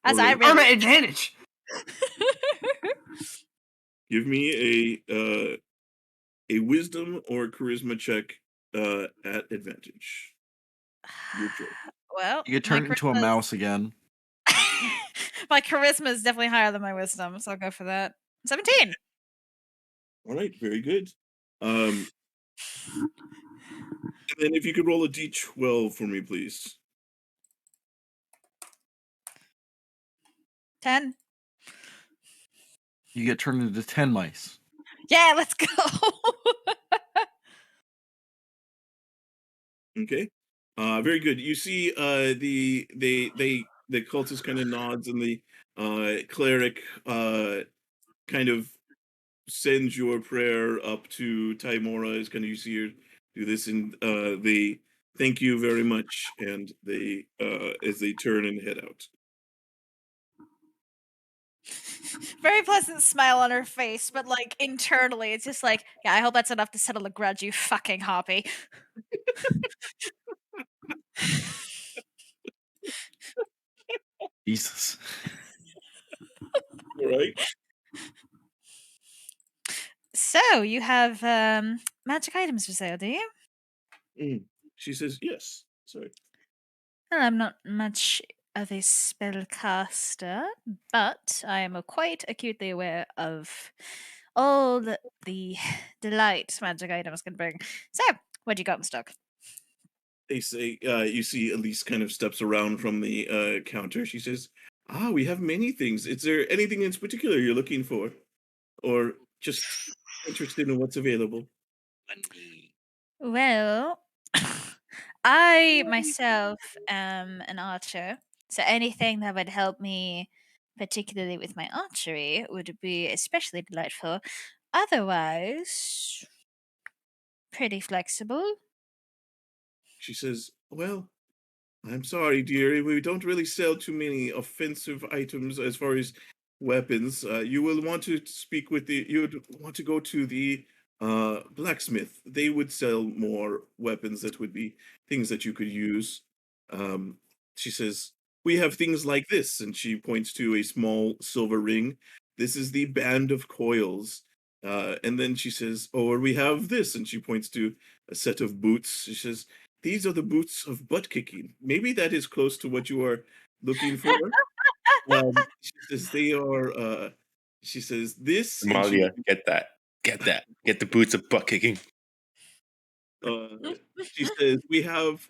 As I Alright. really Armor advantage. Give me a wisdom or charisma check at advantage. Your choice. well, You get turned into a mouse again. my charisma is definitely higher than my wisdom, so I'll go for that. 17. All right, very good. And then if you could roll a d12 for me, please. 10. You get turned into 10 mice. Yeah, let's go. Okay. Very good. You see the cultist kind of nods and the cleric kind of sends your prayer up to Timora. Is kind of, you see her do this, and they thank you very much, and they as they turn and head out. Very pleasant smile on her face, but like internally, it's just like, yeah, I hope that's enough to settle a grudge, you fucking harpy. Jesus. All right. So you have magic items for sale, do you? She says yes. Sorry. Well, I'm not much of a spellcaster, but I am quite acutely aware of all the delight magic items can bring. So, what do you got in stock? They say you see Elise kind of steps around from the counter. She says, we have many things. Is there anything in particular you're looking for, or just interested in what's available?" Well, I myself am an archer, so anything that would help me, particularly with my archery, would be especially delightful. Otherwise, pretty flexible. She says, "Well, I'm sorry, dearie. We don't really sell too many offensive items as far as weapons. You will want to speak with the. You would want to go to the blacksmith. They would sell more weapons that would be things that you could use." Um, she says, "We have things like this," and she points to a small silver ring. "This is the band of coils." And then she says, "Or we have this," and she points to a set of boots. She says, "These are the boots of butt kicking. Maybe that is close to what you are looking for." She says they are. She says this, and she Damalia, get that. Get that. Get the boots of butt kicking. uh, she says we have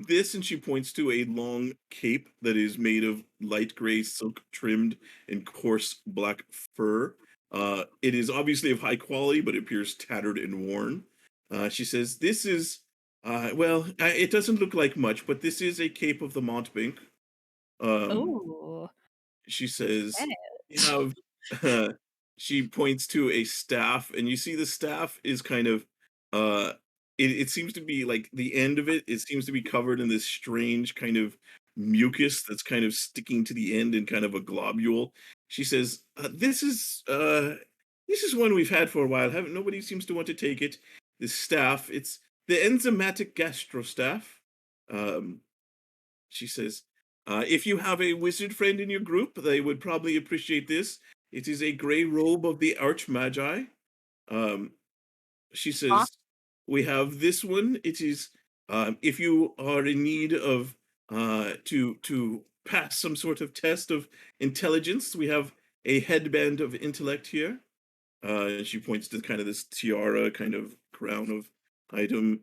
this, and she points to a long cape that is made of light gray silk trimmed in coarse black fur. It is obviously of high quality, but it appears tattered and worn. She says this is. It doesn't look like much, but this is a cape of the Montbank. Um, Ooh. she says, "We Yes. have," she points to a staff, and you see the staff is kind of, it seems to be like the end of it seems to be covered in this strange kind of mucus that's kind of sticking to the end in kind of a globule. She says, this is one we've had for a while. Haven't Nobody seems to want to take it. This staff, it's the enzymatic gastrostaff." Um, she says, "If you have a wizard friend in your group, they would probably appreciate this. It is a gray robe of the Archmagi." Um, she says, "We have this one. It is if you are in need of to pass some sort of test of intelligence, we have a headband of intellect here." And she points to kind of this tiara, kind of crown of item.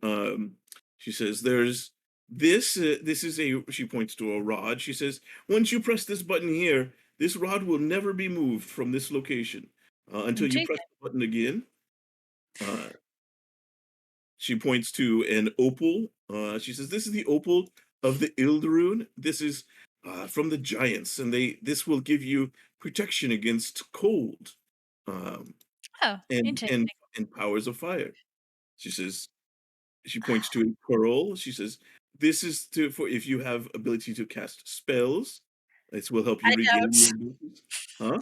She says, "There's this. This is a." She points to a rod. She says, "Once you press this button here, this rod will never be moved from this location until you Take press the button again." Uh, she points to an opal. She says, "This is the opal of the Ildarune. This is from the giants, and this will give you protection against cold, um, Oh, interesting. and powers of fire. She says. She points to a pearl. She says, "This is for if you have ability to cast spells. This will help you I regain your don't. abilities." Huh?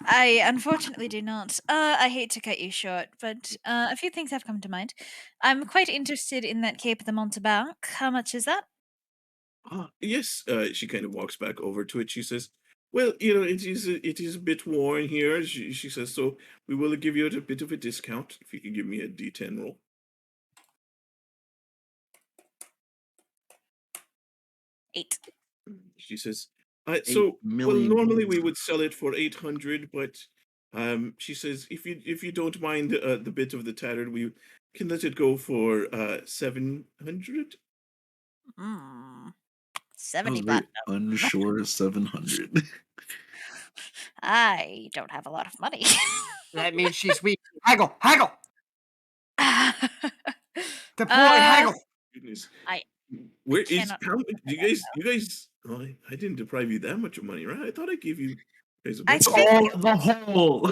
I unfortunately do not. I hate to cut you short, but a few things have come to mind. I'm quite interested in that Cape of the Montebank. How much is that? Yes. She kind of walks back over to it. She says, "Well, it is a bit worn here." She says, "So we will give you a bit of a discount if you can give me a D10 roll." 8. She says, 8 "So well, million normally we gold. would sell it for 800, but she says if you don't mind the bit of the tattered, we can let it go for 700." Mm, I 70 was very platinum. unsure of 700. I don't have a lot of money. That means she's weak. Haggle, haggle. Deploy uh, haggle. Goodness, I where is cannot. how do you guys? Oh, I didn't deprive you that much of money, right? I thought I gave you guys a I bunch. It's Of think all in the hole.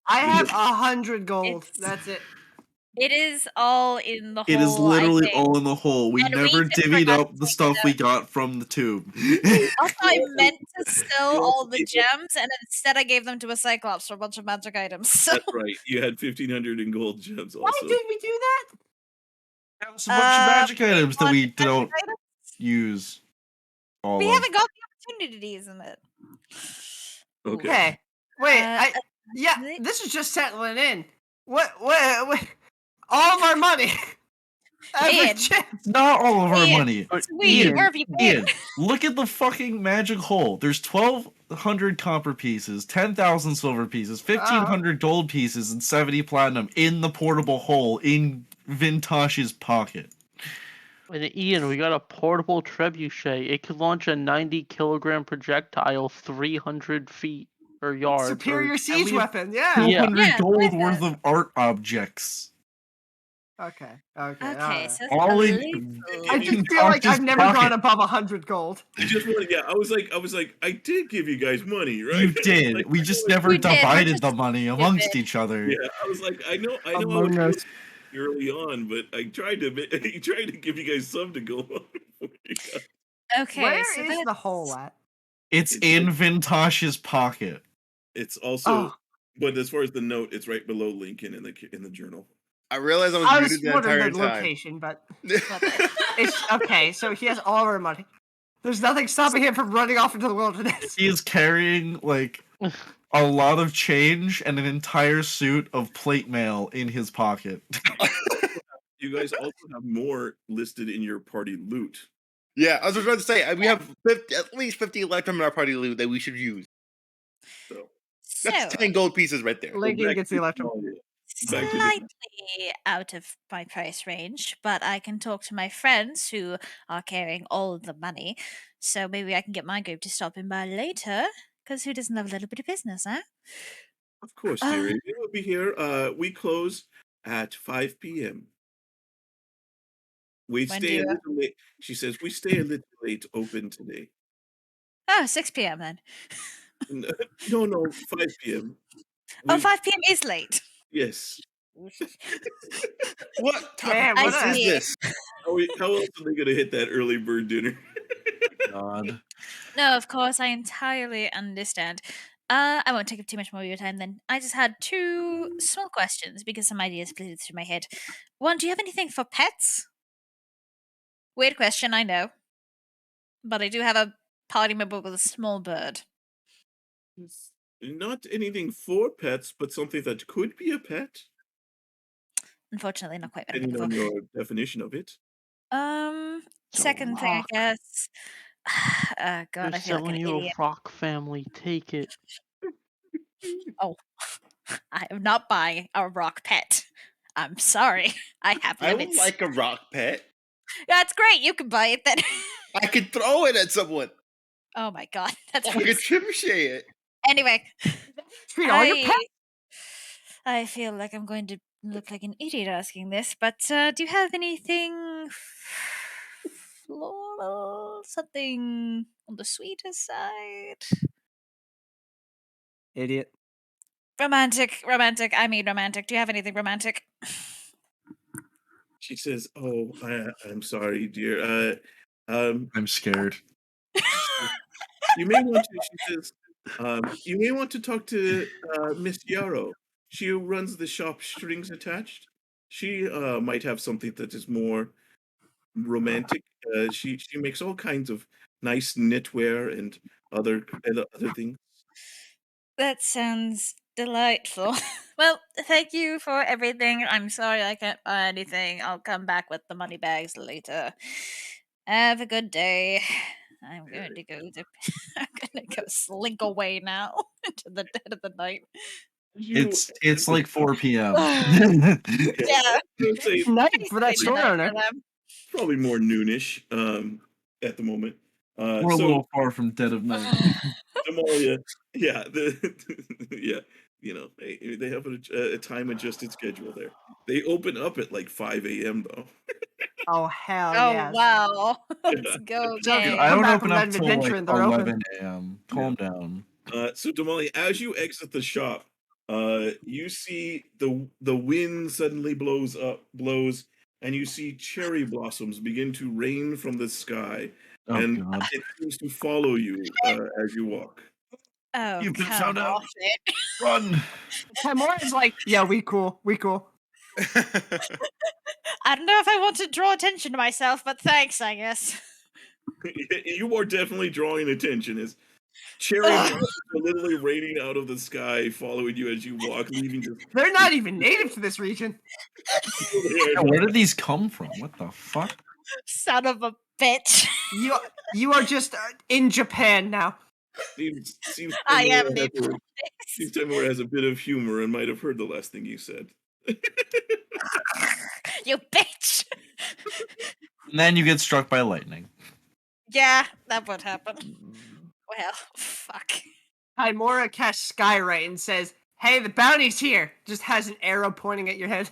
I have 100 gold. It's- That's it. it is all in the It is hole, I literally think. all in the hole. We And we never just divvied forgot up to the take stuff it we out. got from the tube. Also, I meant to sell you all also the gave gems, and instead I gave them to a Cyclops for a bunch of magic items. So. That's right. You had 1,500 in gold gems Why also. did we do that? There's a bunch of magic items that we magic don't items? use. All We of. haven't got the opportunity to use them yet. Okay. Okay. Wait, Uh, yeah, th- this is just settling in. What all of our money. Every Ian. chip. It's not all of our Ian, money. Sweet, where have you been? Ian, look at the fucking magic hole. There's 1,200 copper pieces, 10,000 silver pieces, 1,500 gold pieces, and 70 platinum in the portable hole in Vintash's pocket. And Ian, we got a portable trebuchet. It could launch a 90-kilogram projectile 300 feet or yards. Superior and siege we have weapon, yeah. 200 Yeah, gold like worth that. of art objects. Okay. Okay, so that's All a in little... I just feel like Vintash's I've never pocket. gone above 100 gold. I just wanted, yeah. I was like, I did give you guys money, right? You did. Like, We I just know I never We did, we're divided just the money amongst each other. Yeah, I was like, I know, I Among was us. early on, but I tried to give you guys some to go on. Okay, Where so is that's... the hole at? It's in Vintash's pocket. It's also, Oh. but as far as the note, it's right below Lincoln in the journal. I realized I was I was muted the wondering entire the time. location, but it's okay. So he has all our money. There's nothing stopping him from running off into the wilderness. He is carrying like a lot of change and an entire suit of plate mail in his pocket. You guys also have more listed in your party loot. Yeah, I was just about to say we have at least 50 electrum in our party loot that we should use. So That's So, 10 gold pieces right there. Lincoln gets the electrum. Back to slightly out of my price range, but I can talk to my friends who are carrying all of the money, so maybe I can get my group to stop in by later, because who doesn't love a little bit of business, huh? Of course, dearie. We will be here. We close at 5 p.m. We When stay do a you- little late. She says we stay a little late open today. Oh, 6 p.m. then. No, 5 p.m. Oh, We- 5 p.m. is late. Yes. What type Damn, of what place a- is this? How else are they gonna hit that early bird dinner? God. No, of course, I entirely understand. I won't take up too much more of your time then. I just had 2 small questions because some ideas flitted through my head. One, do you have anything for pets? Weird question, I know. But I do have a party member with a small bird. Not anything for pets, but something that could be a pet, Unfortunately, not quite what I'm depending looking for. on your definition of it. Second thing, I rock. guess. God, They're I feel like selling an you idiot. a rock family. Take it. Oh, I am not buying a rock pet. I'm sorry. I have I would limits. like a rock pet. That's great. You can buy it then. I could throw it at someone. Oh my god, that's I could really... trebuchet it. Anyway, Treat all your pets. I feel like I'm going to look like an idiot asking this, but do you have anything floral? well? Something on the sweeter side? Idiot. Romantic. I mean romantic. Do you have anything romantic? She says, "Oh, I'm sorry, dear. I'm scared. She says, you may want to." She says, "You may want to talk to Miss Yarrow. She runs the shop Strings Attached. She might have something that is more romantic. She makes all kinds of nice knitwear and other things." That sounds delightful. Well, thank you for everything. I'm sorry I can't buy anything. I'll come back with the money bags later. Have a good day. I'm going to go to I'm gonna go slink away now into the dead of the night. You, It's like 4 p.m. Yeah. I would say Night Pretty for that sweet store midnight owner. for them. probably more noonish at the moment. We're a So little far from dead of night. Damalia, yeah, yeah, they have a time adjusted schedule there. They open up at like 5 a.m. though. Oh hell Oh yes. wow. Let's Yeah. go, So if you gang. I come don't back open from up that till adventure like and they're open. 11 a.m. Calm down. So Damalia, as you exit the shop, you see the wind suddenly blows, and you see cherry blossoms begin to rain from the sky, Oh and god. it seems to follow you as you walk. Oh, You've been come found out. off it. Run. Timora is like, yeah, we cool. I don't know if I want to draw attention to myself, but thanks, I guess. You are definitely drawing attention as cherry blossoms are literally raining out of the sky, following you as you walk, leaving just. They're not even native to this region. Yeah, where did these come from? What the fuck? Son of a bitch. You are just in Japan now. Seems I am Timora the seems Timora has a bit of humor and might have heard the last thing you said. You bitch. And then you get struck by lightning. Yeah, that would happen. Well, fuck. Timora casts Skyrite and says, "Hey, the bounty's here." Just has an arrow pointing at your head.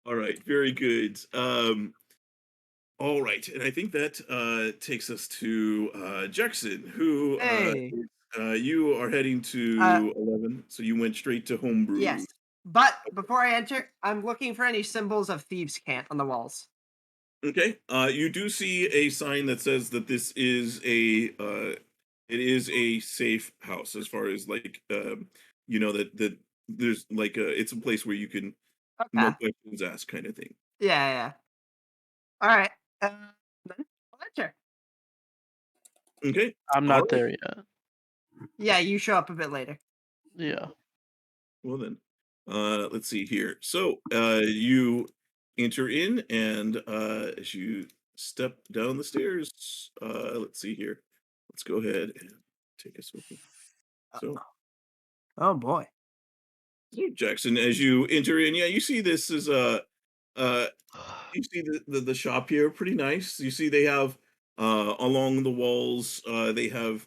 All right, very good. All right, and I think that takes us to Jackson, who Hey. you are heading to 11, so you went straight to Homebrew. Yes. But before I enter, I'm looking for any symbols of thieves' cant on the walls. Okay. You do see a sign that says that this is it is a safe house, as far as like that there's like it's a place where you can no Okay. questions asked kind of thing. Yeah. All right. Then I'll enter. Okay. I'm All not right. there yet. Yeah, you show up a bit later. Yeah. Well then, let's see here. So you enter in, and as you step down the stairs, let's see here. Let's go ahead and take us with me. So. Oh boy. So Jackson, as you enter in, yeah, you see this is you see the shop here, pretty nice. You see they have along the walls, they have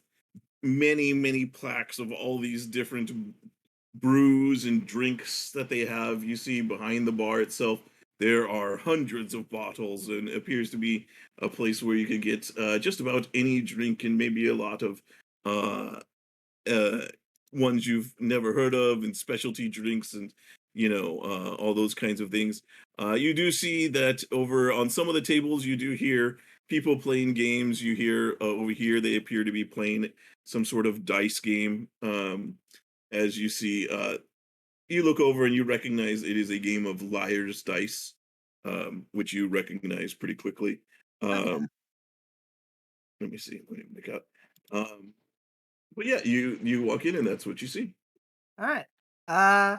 many plaques of all these different brews and drinks that they have. You see behind the bar itself, there are hundreds of bottles, and it appears to be a place where you could get just about any drink and maybe a lot of uh, uh, ones you've never heard of and specialty drinks and all those kinds of things. You do see that over on some of the tables you do hear people playing games. You hear over here they appear to be playing some sort of dice game. As you see, you look over and you recognize it is a game of liar's dice, which you recognize pretty quickly. Let me see. Let me make up. But yeah, you walk in and that's what you see. All right.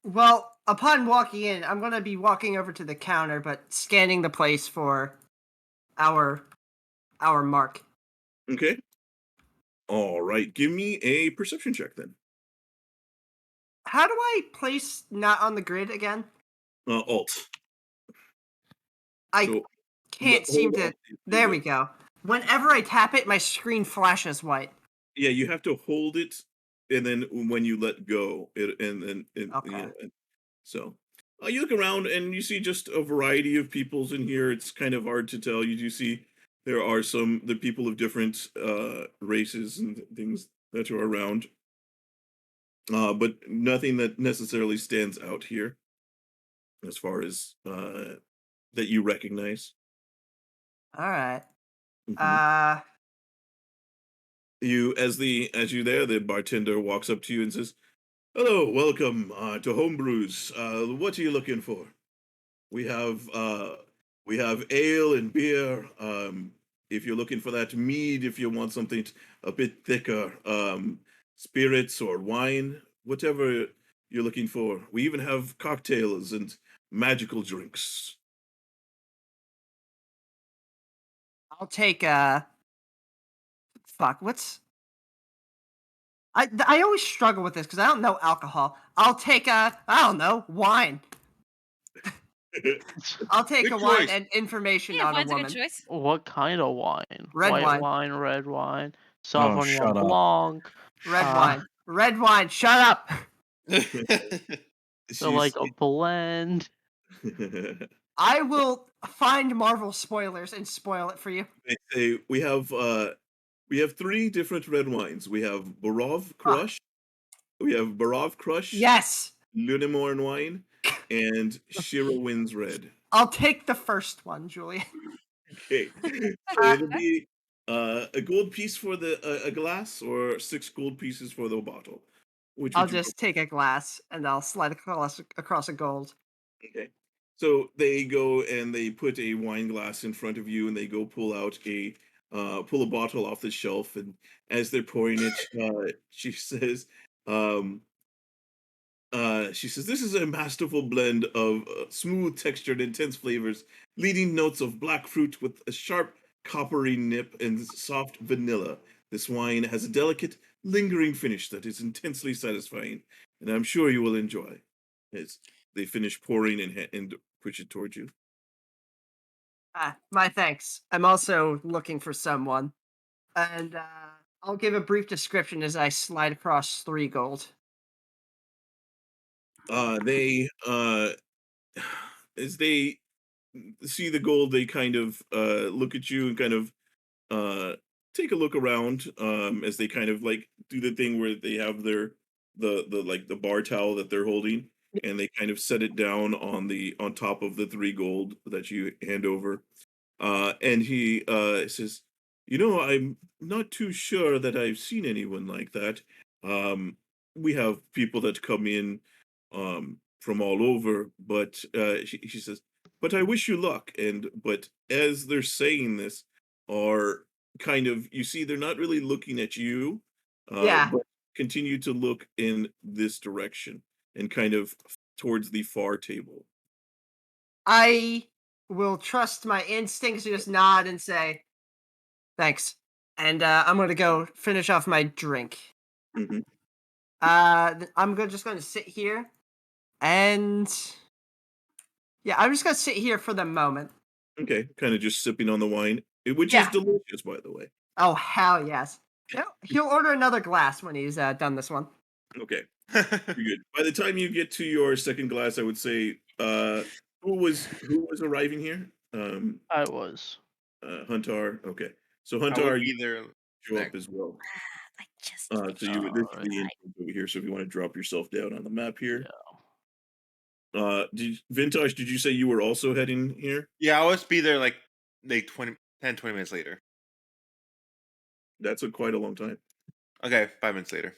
Well, upon walking in, I'm gonna be walking over to the counter, but scanning the place for our mark. Okay. All right. Give me a perception check then. How do I place not on the grid again? Alt. I So, can't seem hold to. on. There we go. Whenever I tap it, my screen flashes white. Yeah, you have to hold it, and then when you let go, it and then Okay. so You look around and you see just a variety of peoples in here. It's kind of hard to tell. You do see there are the people of different races and things that are around, but nothing that necessarily stands out here as far as that you recognize. All right. Mhm. As you there, the bartender walks up to you and says, "Hello, welcome to Homebrews. What are you looking for? We have uh, we have ale and beer. If you're looking for that mead, if you want something a bit thicker, spirits or wine, whatever you're looking for. We even have cocktails and magical drinks." I'll take fuck. I always struggle with this because I don't know alcohol. I'll take I don't know, wine. I'll take Good a wine choice. and information Yeah, on a wine's a good woman. choice. What kind of wine? Red White wine. wine, red wine, Oh, Sauvignon shut up. Blanc. Red Uh, wine. Red wine. Shut up. So like a blend. I will find Marvel spoilers and spoil it for you. They say we have three different red wines. We have Barov Crush, we have Barov Crush, Yes. Lunemorn wine, and Shira Winds Red. I'll take the first one, Julian. Okay, so it'll be a gold piece for a glass, or 6 gold pieces for the bottle. Which I'll would you just take a glass and I'll slide across a gold. Okay. So they go and they put a wine glass in front of you, and they go pull a bottle off the shelf, and as they're pouring it, um, she says, "This is a masterful blend of smooth textured, intense flavors, leading notes of black fruit with a sharp, coppery nip and soft vanilla. This wine has a delicate, lingering finish that is intensely satisfying, and I'm sure you will enjoy." As they finish pouring and push it towards you. My thanks. I'm also looking for someone. And I'll give a brief description as I slide across 3 gold. They as they see the gold, they kind of look at you and kind of uh take a look around as they kind of like do the thing where they have the like the bar towel that they're holding, and they kind of set it down on top of the 3 gold that you hand over. And he says, "I'm not too sure that I've seen anyone like that. Um, we have people that come in from all over, but she says, but I wish you luck." But as they're saying this, are kind of, you see, they're not really looking at you, Yeah. but continue to look in this direction and kind of towards the far table. I will trust my instincts, just nod and say, thanks. And I'm going to go finish off my drink. Hmm. Just going to sit here. And yeah, I'm just going to sit here for the moment. Okay, kind of just sipping on the wine, which is Yeah. delicious, by the way. Oh, hell yes. He'll order another glass when he's done this one. Okay, pretty good. By the time you get to your second glass, I would say, who was arriving here? I was. Huntar. Okay, so I Huntar, would you be there. show up next. as well. I just. So this should be Alright. over here. So if you want to drop yourself down on the map here. Yeah. Vintash, did you say you were also heading here? Yeah, I would be there like 20 minutes later. That's quite a long time. Okay, 5 minutes later.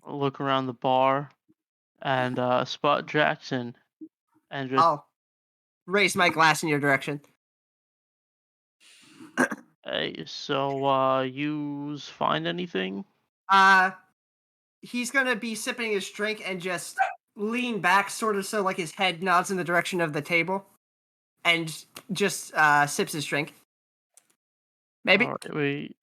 Look around the bar and spot Jackson and just, I'll raise my glass in your direction. hey, so yous find anything? He's gonna be sipping his drink and just lean back, sort of so like his head nods in the direction of the table, and just sips his drink. Maybe. Alright,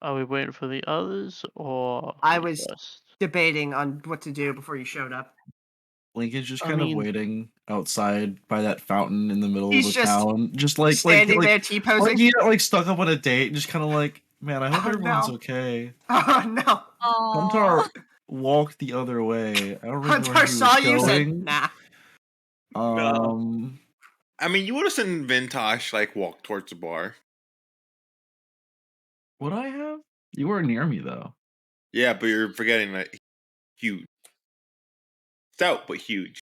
are we waiting for the others or I you was just- debating on what to do before you showed up. Lincoln's just I kind of mean- waiting outside by that fountain in the middle of He's the just town, just like standing like, there T-posing. like, like stuck up on a date, just kind of like, Man, I hope Oh, everyone's no. okay. Oh no! Huntar walked the other way. I don't remember where Huntar he saw was you, said, going. "Nah." I mean, you would have seen Vintash like walk towards the bar. Would I have? You weren't near me though. Yeah, but you're forgetting that huge, stout but huge.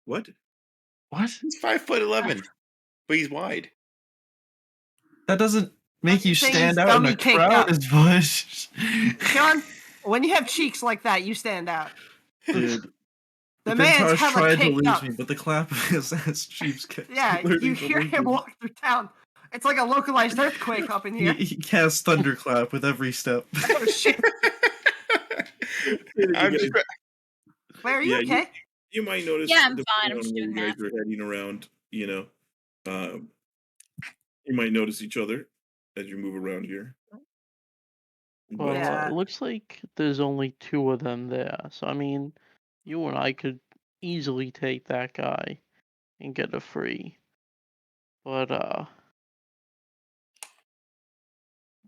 What? What? He's 5'11", but he's wide. That doesn't make you saying stand he's out in dummy a caked crowd up. as much. Sean, when you have cheeks like that, you stand out. Dude, The man's Vintash hella tried to caked lose up. me, but the clap of his ass cheeks kept Yeah, you learning to hear lose him me. walk through town. It's like a localized earthquake up in here. He casts thunderclap with every step. Oh shit! I'm just, Wait, are you Yeah, okay? You might notice. Yeah, I'm depending fine, I'm on just where doing you guys are heading around. You might notice each other as you move around here. Well, Yeah. it looks like there's only 2 of them there. So, I mean, you and I could easily take that guy and get a free. But,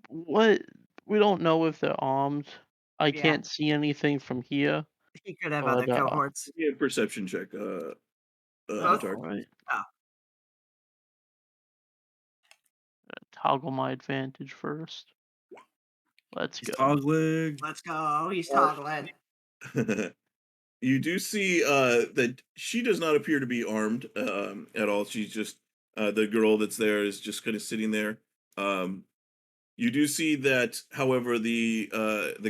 what? We don't know if they're armed. I Yeah. can't see anything from here. He could have But, other cohorts. Give me a perception check. Both? Huntar. alright. Oh. Toggle my advantage first. Let's He's go. Ogleg. Let's go. He's toggling. You do see that she does not appear to be armed at all. She's just the girl that's there is just kind of sitting there. You do see that, however, the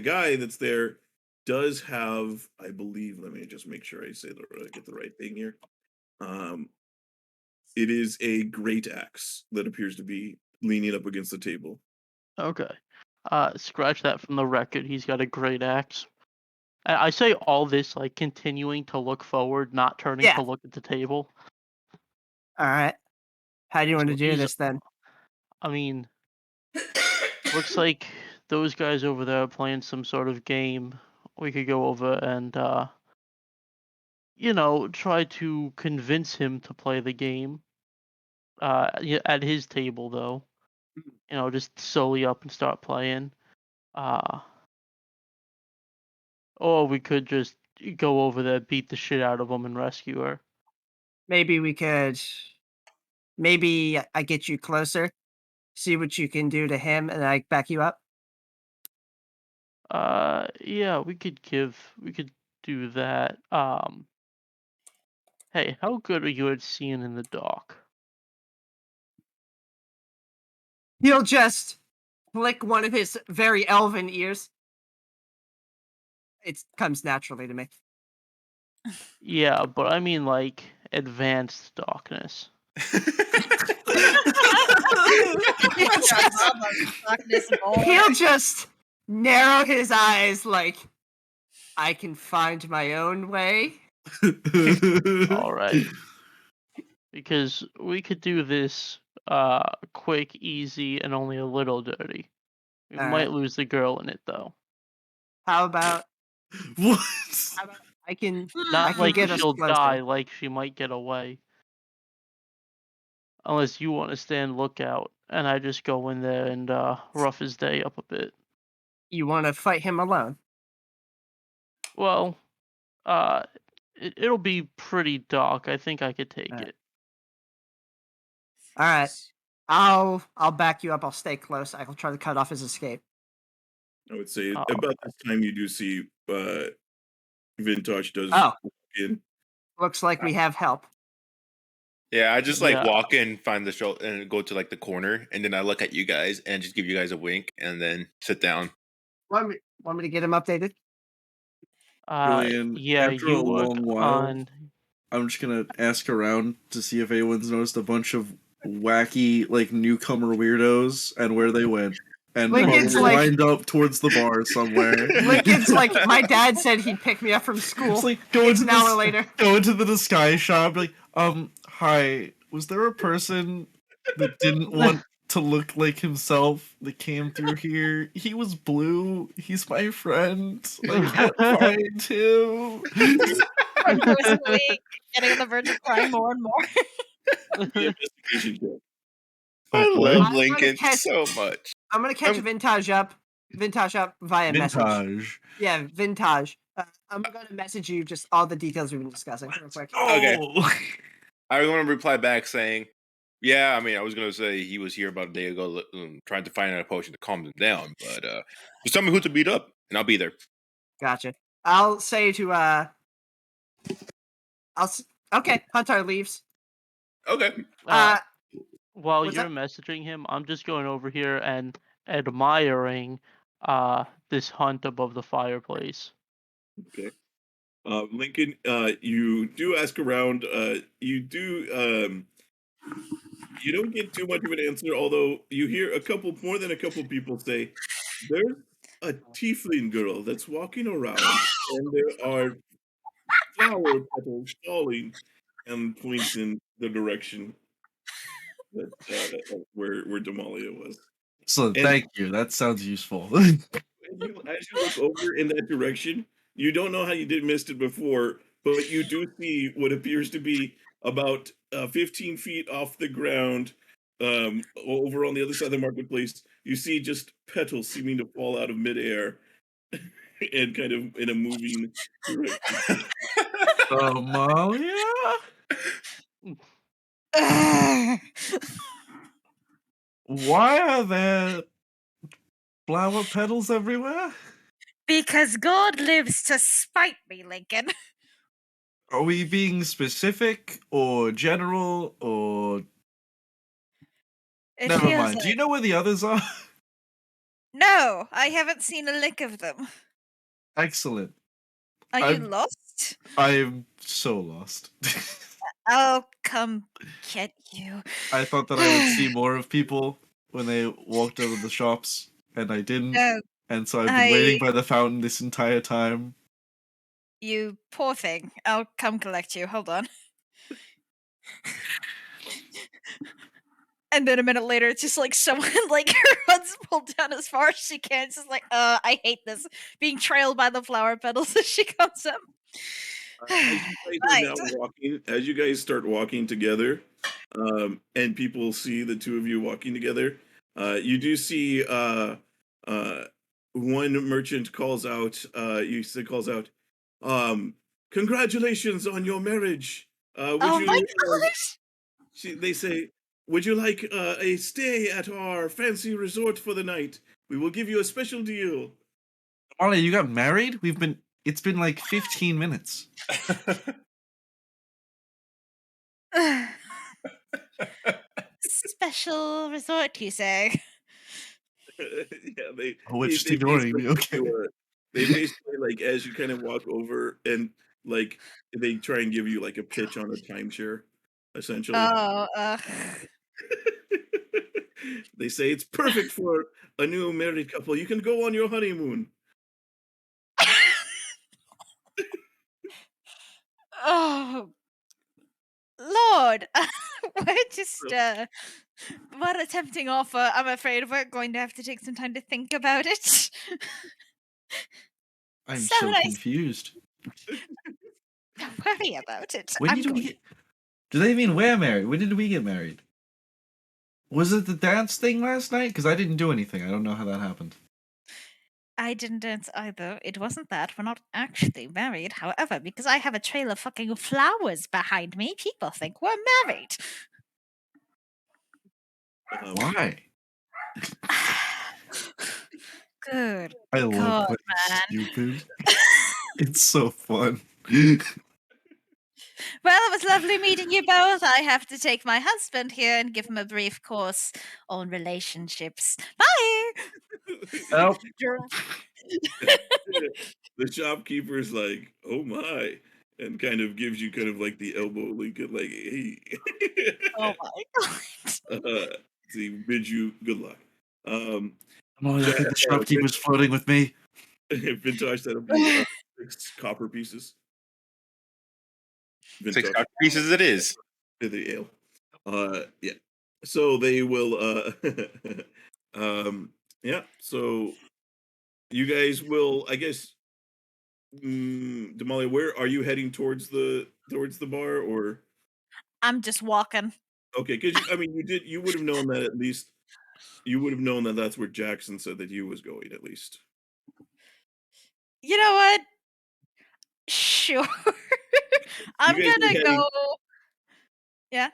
guy that's there does have, I believe. Let me just make sure I get the right thing here. It is a great axe that appears to be leaning up against the table. Okay. Scratch that from the record. He's got a great axe. I say all this like continuing to look forward, not turning Yeah. to look at the table. All right. How do you want to So do he's- this then? I mean, looks like those guys over there are playing some sort of game. We could go over and, try to convince him to play the game. At his table, though. Just solely up and start playing. Or we could just go over there, beat the shit out of him, and rescue her. Maybe we could. Maybe I get you closer, see what you can do to him, and I back you up. Yeah, we could do that. Hey, how good are you at seeing in the dark? He'll just flick one of his very elven ears. It comes naturally to me. Yeah, but I mean like advanced darkness. He'll just narrow his eyes like, I can find my own way. All right. Because we could do this quick, easy, and only a little dirty. We All might right. lose the girl in it though. How about What? I can Not can like get us she'll closer. die, like she might get away. Unless you want to stand lookout, and I just go in there and rough his day up a bit. You want to fight him alone? Well, it'll be pretty dark. I think I could take Alright. it. All right. I'll back you up. I'll stay close. I'll try to cut off his escape. I would say Oh, about this time you do see Vintash does Oh. walk in. Looks like we have help. Yeah, I just Yeah. walk in, find the show, and go to the corner, and then I look at you guys and just give you guys a wink, and then sit down. Want me to get him updated? Julian, Yeah, after you a work long while, on. I'm just gonna ask around to see if anyone's noticed a bunch of wacky, newcomer weirdos and where they went. And Lincoln's probably like- lined up towards the bar somewhere. Lincoln's like, my dad said he'd pick me up from school. Just go It's into an hour later. Go into the disguise shop. Hi. Was there a person that didn't want to look like himself that came through here? He was blue. He's my friend. I can't find him. I'm personally getting on the verge of crying more and more. The investigation check. I Okay. love I'm gonna Lincoln catch- so much. I'm gonna catch Vintage up via message. Vintage. Yeah, Vintage. I'm gonna message you just all the details we've been discussing real quick. Okay. Oh. I want to reply back saying, yeah, I mean, I was going to say he was here about a day ago trying to find out a potion to calm them down, but just tell me who to beat up, and I'll be there. Gotcha. I'll say to okay, Huntar leaves. Okay. While what's you're up? messaging him, I'm just going over here and admiring this hunt above the fireplace. Okay. Lincoln, you do ask around. You do. You don't get too much of an answer, although you hear more than a couple people say, "There's a tiefling girl that's walking around, and there are flower petals falling," and points in the direction that where Damalia was. So And thank you. That sounds useful. as you look over in that direction, you don't know how you did missed it before, but you do see what appears to be about 15 feet off the ground, over on the other side of the marketplace. You see just petals seeming to fall out of midair, and kind of in a moving direction. Amalia? Why are there flower petals everywhere? Because God lives to spite me, Lincoln. Are we being specific or general or It never feels mind? like... Do you know where the others are? No, I haven't seen a lick of them. Excellent. Are you I'm- lost? I'm so lost. I'll come get you. I thought that I would see more of people when they walked out of the shops, and I didn't. No, And so I've been waiting by the fountain this entire time. you poor thing. I'll come collect you. Hold on. And then a minute later, it's just like someone like runs pulled down as far as she can. It's just like, I hate this. Being trailed by the flower petals as she comes up. As you guys are now walking, as you guys start walking together, and people see the two of you walking together, you do see one merchant calls out. Calls out, "Congratulations on your marriage. Would Oh you?" my gosh! They say, "Would you like a stay at our fancy resort for the night? We will give you a special deal." Ollie, you got married? It's been like 15 minutes. Special resort, you say? Yeah, Oh, it's just they ignoring me. basically Okay. they basically, like, as you kind of walk over and like they try and give you like a pitch on a timeshare, essentially. Oh, They say it's perfect for a new married couple. You can go on your honeymoon. oh, Lord! We're just what a tempting offer. I'm afraid we're going to have to take some time to think about it. I'm So so nice. confused. Don't worry about it. When I'm did we going. get... Do they mean we're married? When did we get married? Was it the dance thing last night? Because I didn't do anything. I don't know how that happened. I didn't dance either. It wasn't that. We're not actually married. However, because I have a trail of fucking flowers behind me, people think we're married. Why? Good I love God, playing man. stupid. It's so fun. Well, it was lovely meeting you both. I have to take my husband here and give him a brief course on relationships. Bye. Oh, The shopkeeper's like, "Oh my," and kind of gives you kind of like the elbow Lincoln, like, "Hey." Oh my God. He bids you good luck. I think the shopkeeper's flirting with me. Vintage set up you 6 copper pieces. 6 copper pieces it is. To the ale. Yeah. So they will. Yeah. So you guys will, I guess. Damalia, where are you heading towards the bar, or? I'm just walking. Okay, because I mean, you would have known that at least You would have known that that's where Jackson said that he was going, at least. You know what? Sure. I'm guys are gonna heading- go. Yeah.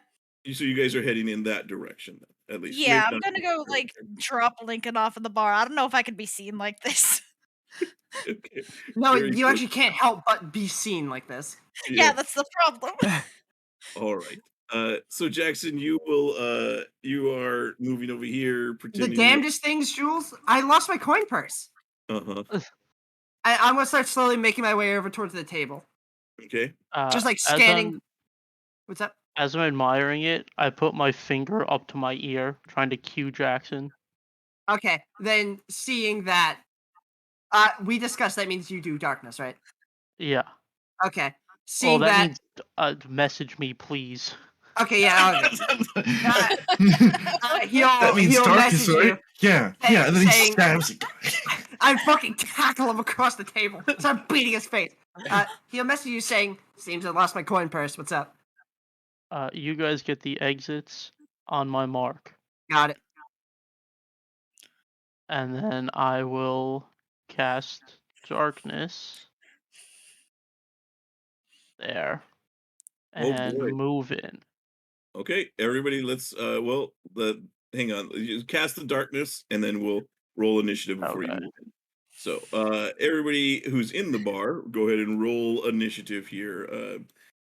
So you guys are heading in that direction, then, at least. Yeah, Maybe I'm not gonna go like drop Lincoln off in the bar. I don't know if I could be seen like this. Okay. No, Very you good. actually can't help but be seen like this. Yeah, that's the problem. All right. So Jackson, you will you are moving over here, The pretending. damnedest things, Jules. I lost my coin purse. Uh-huh. I'm gonna start slowly making my way over towards the table, Okay. just like as scanning. What's up? As I'm admiring it, I put my finger up to my ear, trying to cue Jackson. Okay, then seeing that, we discussed that means you do darkness, right? Yeah. Okay, Well, seeing that that. means message me, please. Okay, yeah. Okay. That means he'll darkness, message right? you. Yeah, yeah. And then he saying- stabs you. I fucking tackle him across the table. Start beating his face. He'll message you saying, "Seems I lost my coin purse. What's up?" You guys get the exits on my mark, Got it. and then I will cast darkness there Oh, and boy. move in. Okay, everybody, let's hang on. You cast the darkness, and then we'll roll initiative before you Okay. move in. So, everybody who's in the bar, go ahead and roll initiative here.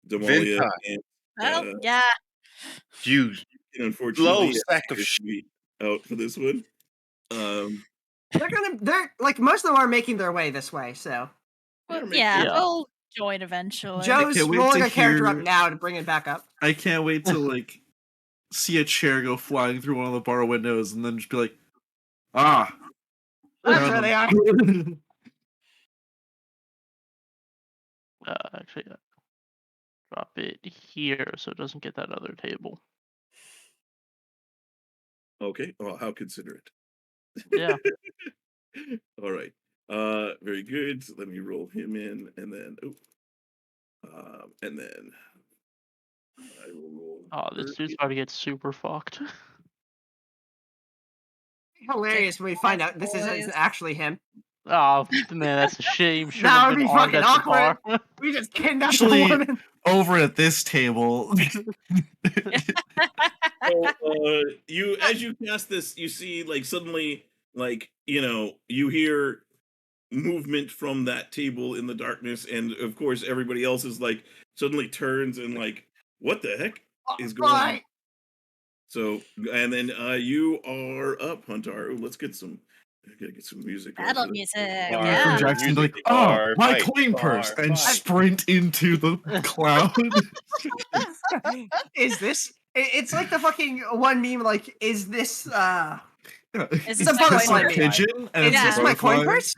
Damalia Vintash. and Well, yeah. You unfortunately slow sack of is out for this one. They're like most of them are making their way this way. So Well, make yeah, Yeah. we'll join eventually. Joe's can't wait rolling to a character hear- up now to bring it back up. I can't wait to like see a chair go flying through one of the bar windows and then just be like, ah. That's where they are. Actually, drop it here so it doesn't get that other table. Okay. Oh, how considerate. Yeah. All right. Very good. Let me roll him in, and then I will roll. Oh, this dude's about to get super fucked. Hilarious when we find out this isn't Boys. actually him. Oh man, that's a shame. Should That have would been be armed fucking at the bar. We just kidnapped Actually- a woman. Over at this table. So, you as you cast this, you see like suddenly, like you hear movement from that table in the darkness, and of course everybody else is like suddenly turns and like, what the heck is going on? Right. So, and then you are up, Huntar. Ooh, let's get some. I gotta get some music. on Battle for this. music. Bar. Yeah. From Jackson, Music like, oh, bar, my fight, coin purse, bar, and fight. sprint into the cloud. Is this? It's like the fucking one meme. Like, is this? Is It's this a my butterfly coin meme. pigeon? And Is Yeah. this a my coin butterfly. purse?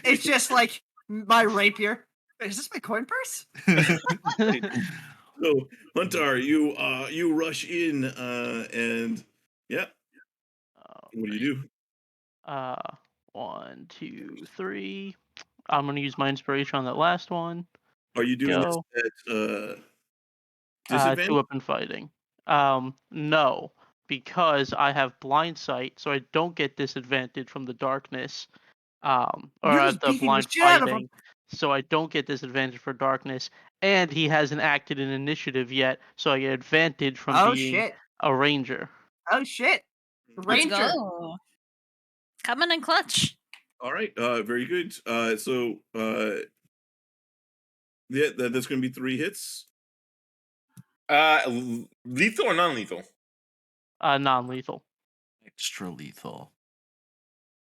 It's just like my rapier. Is this my coin purse? So, Huntar, you rush in, and yeah, what do you do? 1, 2, 3. I'm gonna use my inspiration on that last one. Are you doing Go. this at disadvantage? 2-weapon fighting. No, because I have blind sight, so I don't get disadvantage from the darkness. Or You're just at the beating the blind shit out of him. fighting, so I don't get disadvantage for darkness. And he hasn't acted in initiative yet, so I get advantage from Oh being shit! a ranger. Oh shit! Let's Ranger. go. Coming in clutch. All right, very good. So, yeah, that's going to be 3 hits. Lethal or non-lethal? Non-lethal. Extra lethal.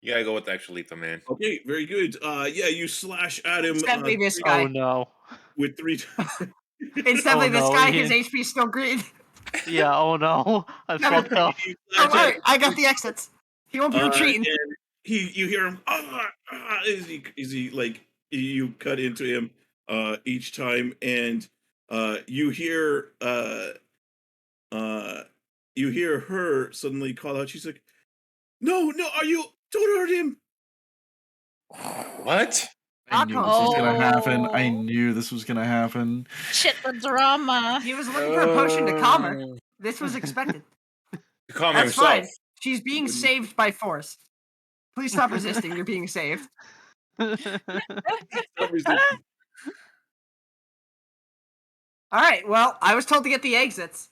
You gotta go with the actual lethal, man. Okay, very good. Yeah, you slash at him It's definitely this guy. Oh no. with 3. It's definitely this no, guy. he- His HP is still green. Yeah. Oh no. I No, fucked up. You Don't slash at worry, I got the exits. He won't be retreating. and you hear him as he like you cut into him each time, and you hear her suddenly call out. She's like, no, don't hurt him. What? I knew this was gonna happen. I Oh. knew this was gonna happen. Shit, the drama. He was looking for a potion to calm her. This was expected. To calm That's himself. fine. She's being saved by force. Please stop resisting. You're being saved. Stop resisting. All right. Well, I was told to get the exits.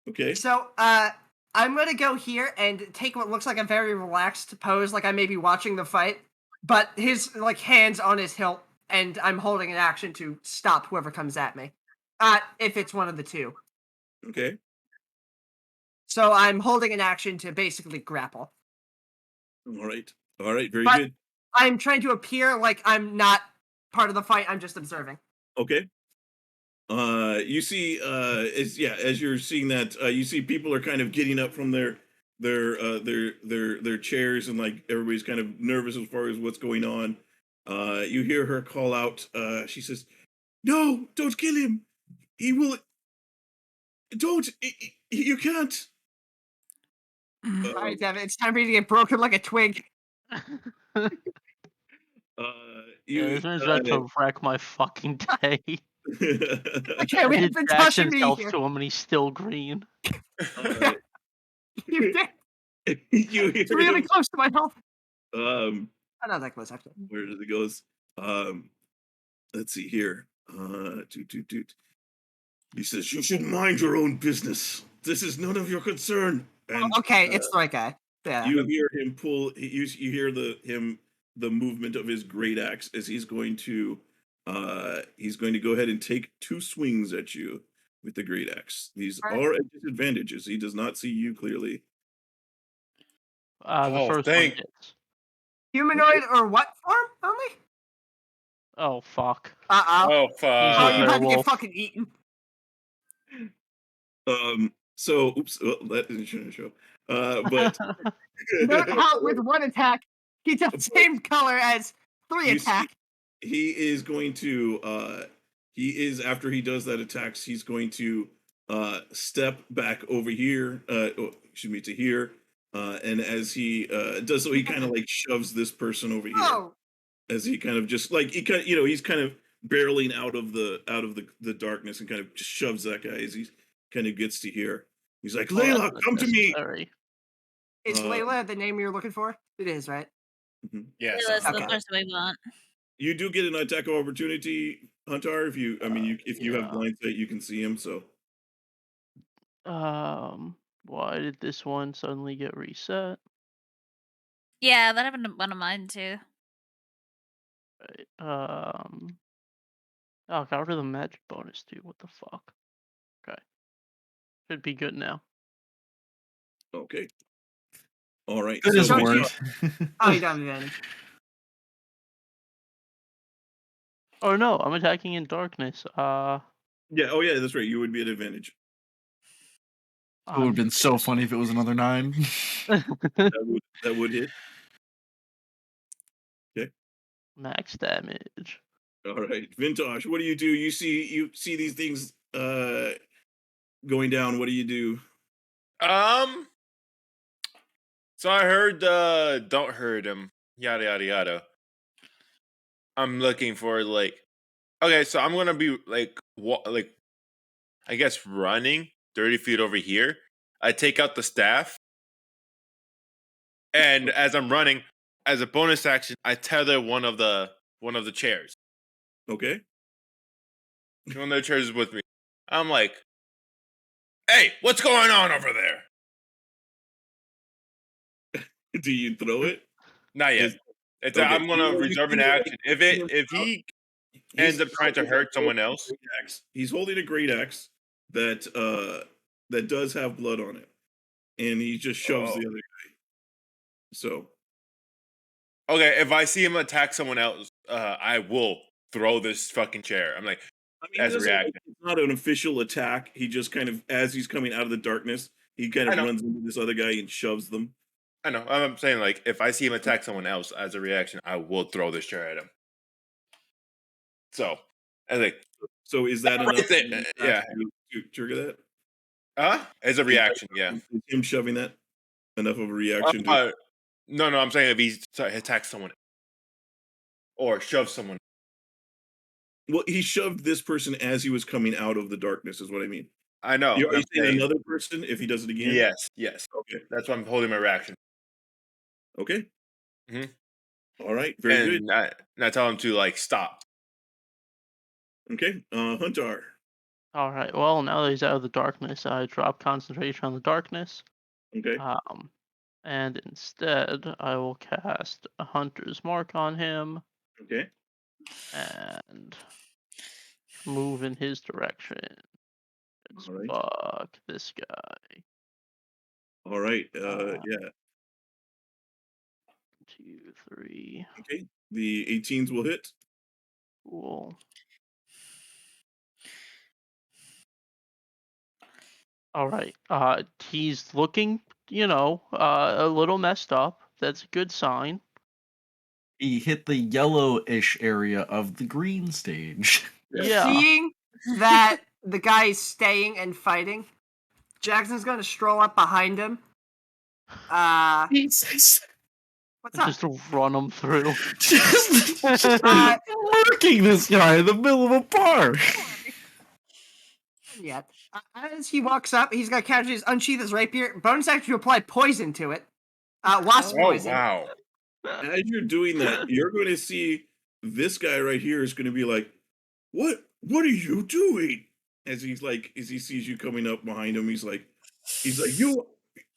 Okay. So, I'm gonna go here and take what looks like a very relaxed pose, like I may be watching the fight, but his like hands on his hilt, and I'm holding an action to stop whoever comes at me. If it's one of the two. Okay. So I'm holding an action to basically grapple. All right. All right. Very But- good. I'm trying to appear like I'm not part of the fight. I'm just observing. Okay. You see, as you're seeing that, you see people are kind of getting up from their chairs, and like everybody's kind of nervous as far as what's going on. You hear her call out. She says, "No, don't kill him. He will. Don't. You can't." All right, Devon, it's time for you to get broken like a twig. This man's about to wreck my fucking day. Okay, we I have did been dash touching me himself here. to him and he's still green. You did. You hear It's really him, close to my health. um, I'm not that close, actually. where does it goes? Let's see here. Toot. He says, "You should mind your own business. This is none of your concern." And Okay, it's the right guy. Yeah. you hear him pull. You hear the movement of his great axe as he's going to go ahead and take 2 swings at you with the great axe. These Alright. are at disadvantages. He does not see you clearly. The Oh, first thank- one hits. Humanoid or what form only? Oh fuck. Uh-oh. Oh, He's Oh, a you about to get werewolf. fucking eaten. So oops, well, that didn't show. But Note how with one attack, he does the same color as 3 You see- attack. he is going to after he does that attacks, he's going to step back over here, to here. And as he does so, he kind of like shoves this person over here. Oh, As he kind of just like he's kind of barreling out of the darkness, and kind of just shoves that guy as he kind of gets to here. He's like, Well, "Layla, that's come to me." unnecessary. is Uh, Layla the name you're looking for? It is, right? yes. That's the Okay. person we want. You do get an attack of opportunity, Huntar. If you have Yeah. blind sight, you can see him. So Why did this one suddenly get reset? Yeah, that happened to one of mine too. Right. Oh, got rid of the magic bonus too. What the fuck? Okay. Should be good now. okay, all right. Good as so don't word. Oh, you don't have advantage. Oh no, I'm attacking in darkness. yeah, oh yeah, that's right. You would be at advantage. It would have been so funny if it was another 9. That would hit. Max damage. All right, Vintash, what do? You see these things going down. What do you do? So I heard don't hurt him, yada yada yada. I'm looking for like, okay, so I'm gonna be like I guess running 30 feet over here. I take out the staff, and as I'm running, as a bonus action, I tether one of the chairs. Okay. One of the chairs is with me. I'm like, hey, what's going on over there? Do you throw it? Not yet. Is- It's okay. I'm gonna You reserve an see, like, action. If he ends up trying to hurt someone else, he's holding a great axe that does have blood on it, and he just shoves Oh. the other guy. So okay, if I see him attack someone else, I will throw this fucking chair. I'm like, I mean, As a reaction. it's not an official attack. He just kind of, as he's coming out of the darkness, he kind I of know. runs into this other guy and shoves them. I know. I'm saying like, if I see him attack someone else as a reaction, I will throw this chair at him. So, I think, So is that Right enough there, yeah. to trigger that? as a reaction, yeah. Is him shoving that enough of a reaction? To, No, I'm saying if he attacks someone or shoves someone. well, he shoved this person as he was coming out of the darkness, is what I mean. I know. Are you I'm saying saying another person if he does it again? yes, yes. Okay. That's why I'm holding my reaction. Okay. Mhm. All right. Very good. And not tell him to like stop. Okay. Huntar. All right. Well, now that he's out of the darkness, I drop concentration on the darkness. Okay. And instead, I will cast a Hunter's Mark on him Okay. and move in his direction. Let's All right. fuck this guy. All right. Yeah. 2, 3. Okay. The 18s will hit. Cool. All right. He's looking, a little messed up. That's a good sign. He hit the yellowish area of the green stage. Yeah. Seeing that the guy is staying and fighting, Jackson's going to stroll up behind him. Jesus. What's up? Just run him through. Just murking this guy in the middle of a park. Yet. As he walks up, he's going to casually unsheath his rapier. Bonus action to apply poison to it. Wasp Oh poison. wow. As you're doing that, you're going to see this guy right here is going to be like, What are you doing? As he sees you coming up behind him, he's like, you.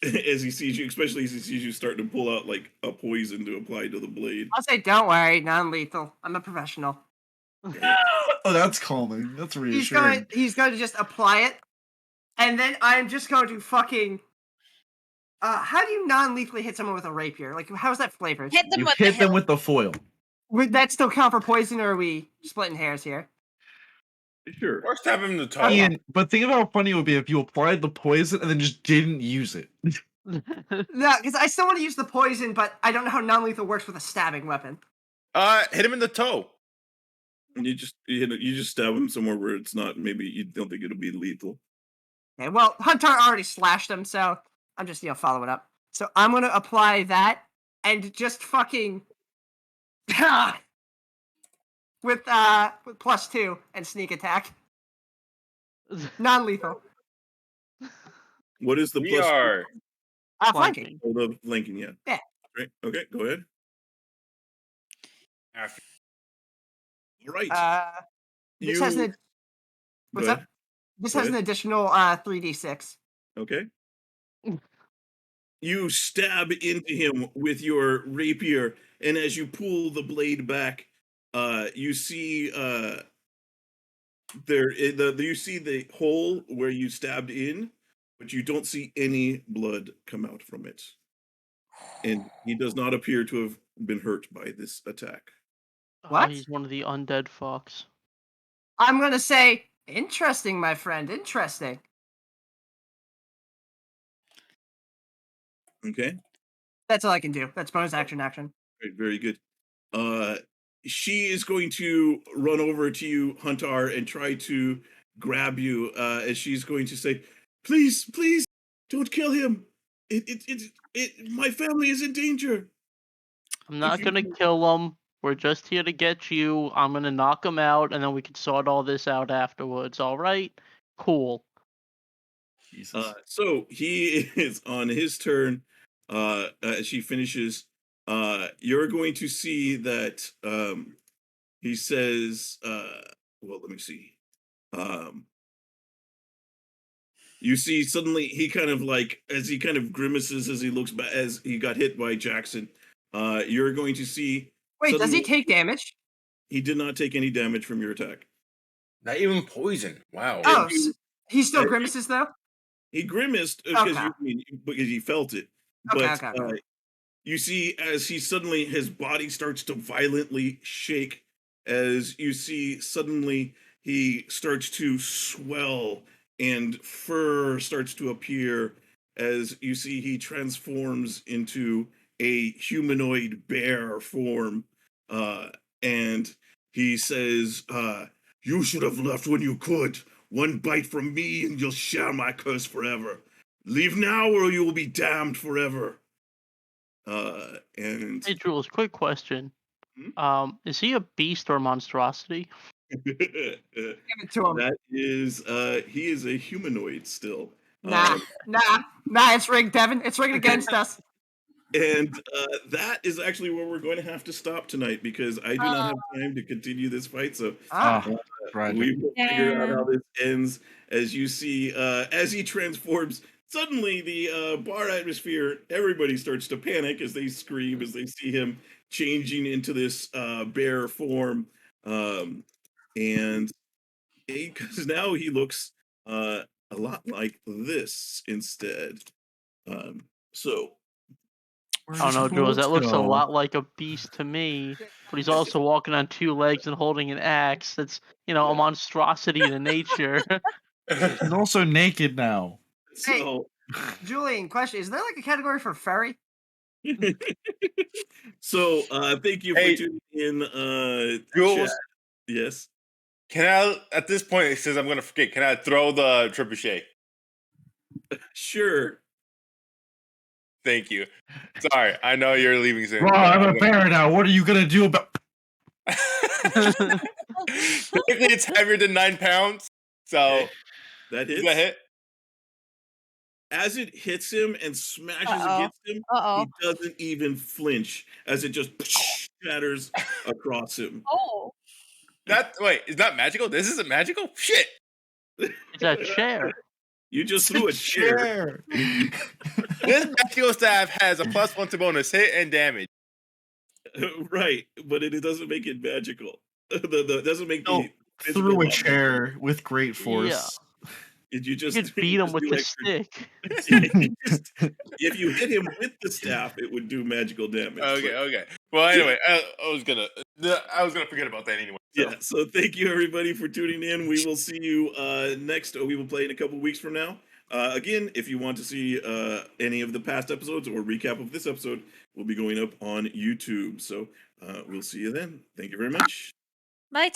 As he sees you, especially as he sees you starting to pull out like a poison to apply to the blade. I'll say, don't worry, non-lethal. I'm a professional. Oh, that's calming. That's reassuring. He's going to just apply it, and then I'm just going to fucking. How do you non-lethally hit someone with a rapier? Like, how's that flavored? Hit them You with hit the them hilt. with the foil. Would that still count for poison, or are we splitting hairs here? Sure. Or stab him in the toe. Okay. Ian, but think about how funny it would be if you applied the poison and then just didn't use it. No, because I still want to use the poison, but I don't know how non-lethal works with a stabbing weapon. Hit him in the toe. And you just stab him somewhere where it's not. Maybe you don't think it'll be lethal. Okay, well, Huntar already slashed him, so I'm just following up. So I'm gonna apply that and just fucking with +2 and sneak attack, non-lethal. What is the We plus? are Flanking. Oh, the flanking, yeah. Yeah. Right. Okay. Go ahead. after. All right. This has an. Go What's ahead. up? This Go has an ahead. additional 3d6. Okay. You stab into him with your rapier, and as you pull the blade back, you see you see the hole where you stabbed in, but you don't see any blood come out from it. And he does not appear to have been hurt by this attack. What? He's one of the undead fucks. I'm gonna say, interesting, my friend. Interesting. Okay. That's all I can do. That's bonus action. Right, very good. She is going to run over to you, Huntar, and try to grab you. As she's going to say, "Please, don't kill him. My family is in danger." I'm not gonna kill him. We're just here to get you. I'm gonna knock him out, and then we can sort all this out afterwards. All right? Cool. Jesus. So he is on his turn. As she finishes, you're going to see that he says, well, let me see. You see suddenly he kind of like, as he kind of grimaces as he looks back, as he got hit by Jackson, you're going to see. Wait, does he suddenly- take damage? He did not take any damage from your attack. Not even poison. Wow. Oh, you- he still grimaces though. He grimaced because Okay. because he felt it. Okay, But okay. you see, as he suddenly, his body starts to violently shake. As you see, suddenly he starts to swell and fur starts to appear. As you see, he transforms into a humanoid bear form. And he says, "You should have left when you could. One bite from me and you'll share my curse forever. Leave now or you will be damned forever." And Hey, Jules, quick question. Hmm? Is he a beast or a monstrosity? Give it to him. That is, he is a humanoid still. Nah, it's rigged, Devon. It's rigged against us. And that is actually where we're going to have to stop tonight because I do not have time to continue this fight. So Tragic. we will figure out how Damn. this ends. As you see, as he transforms, suddenly the bar atmosphere, everybody starts to panic as they scream, as they see him changing into this bear form. And because now he looks a lot like this instead. So Where'd I don't his know, Jules. That clothes looks a go? lot like a beast to me. But he's also walking on 2 legs and holding an axe. That's, a monstrosity to nature. He's also naked now. so Julian, question: is there like a category for furry? so thank you for Hey, tuning in Jules, chat. Yes. can I, at this point, it says I'm going to forget, can I throw the trebuchet? Sure. Thank you. Sorry, I know you're leaving soon. Bro, I'm a bear now. What are you gonna do about? Technically, it's heavier than 9 pounds. So, Okay. That does hits. that hit? As it hits him and smashes Uh-oh. against him, Uh-oh. he doesn't even flinch as it just shatters across him. Oh. Wait, is that magical? This isn't magical? Shit. It's a chair. You just threw a chair. This magical staff has a +1 to bonus hit and damage. Right, but it doesn't make it magical. The doesn't make No, the through a physical chair with great force. You You just could beat him with do the extra- stick. if you hit him with the staff, it would do magical damage. Okay, but- okay. Well, anyway, I was gonna forget about that anyway. So. Yeah, so thank you everybody for tuning in. We will see you next. We will play in a couple weeks from now. Again, if you want to see any of the past episodes or recap of this episode, we'll be going up on YouTube. So we'll see you then. Thank you very much. Bye.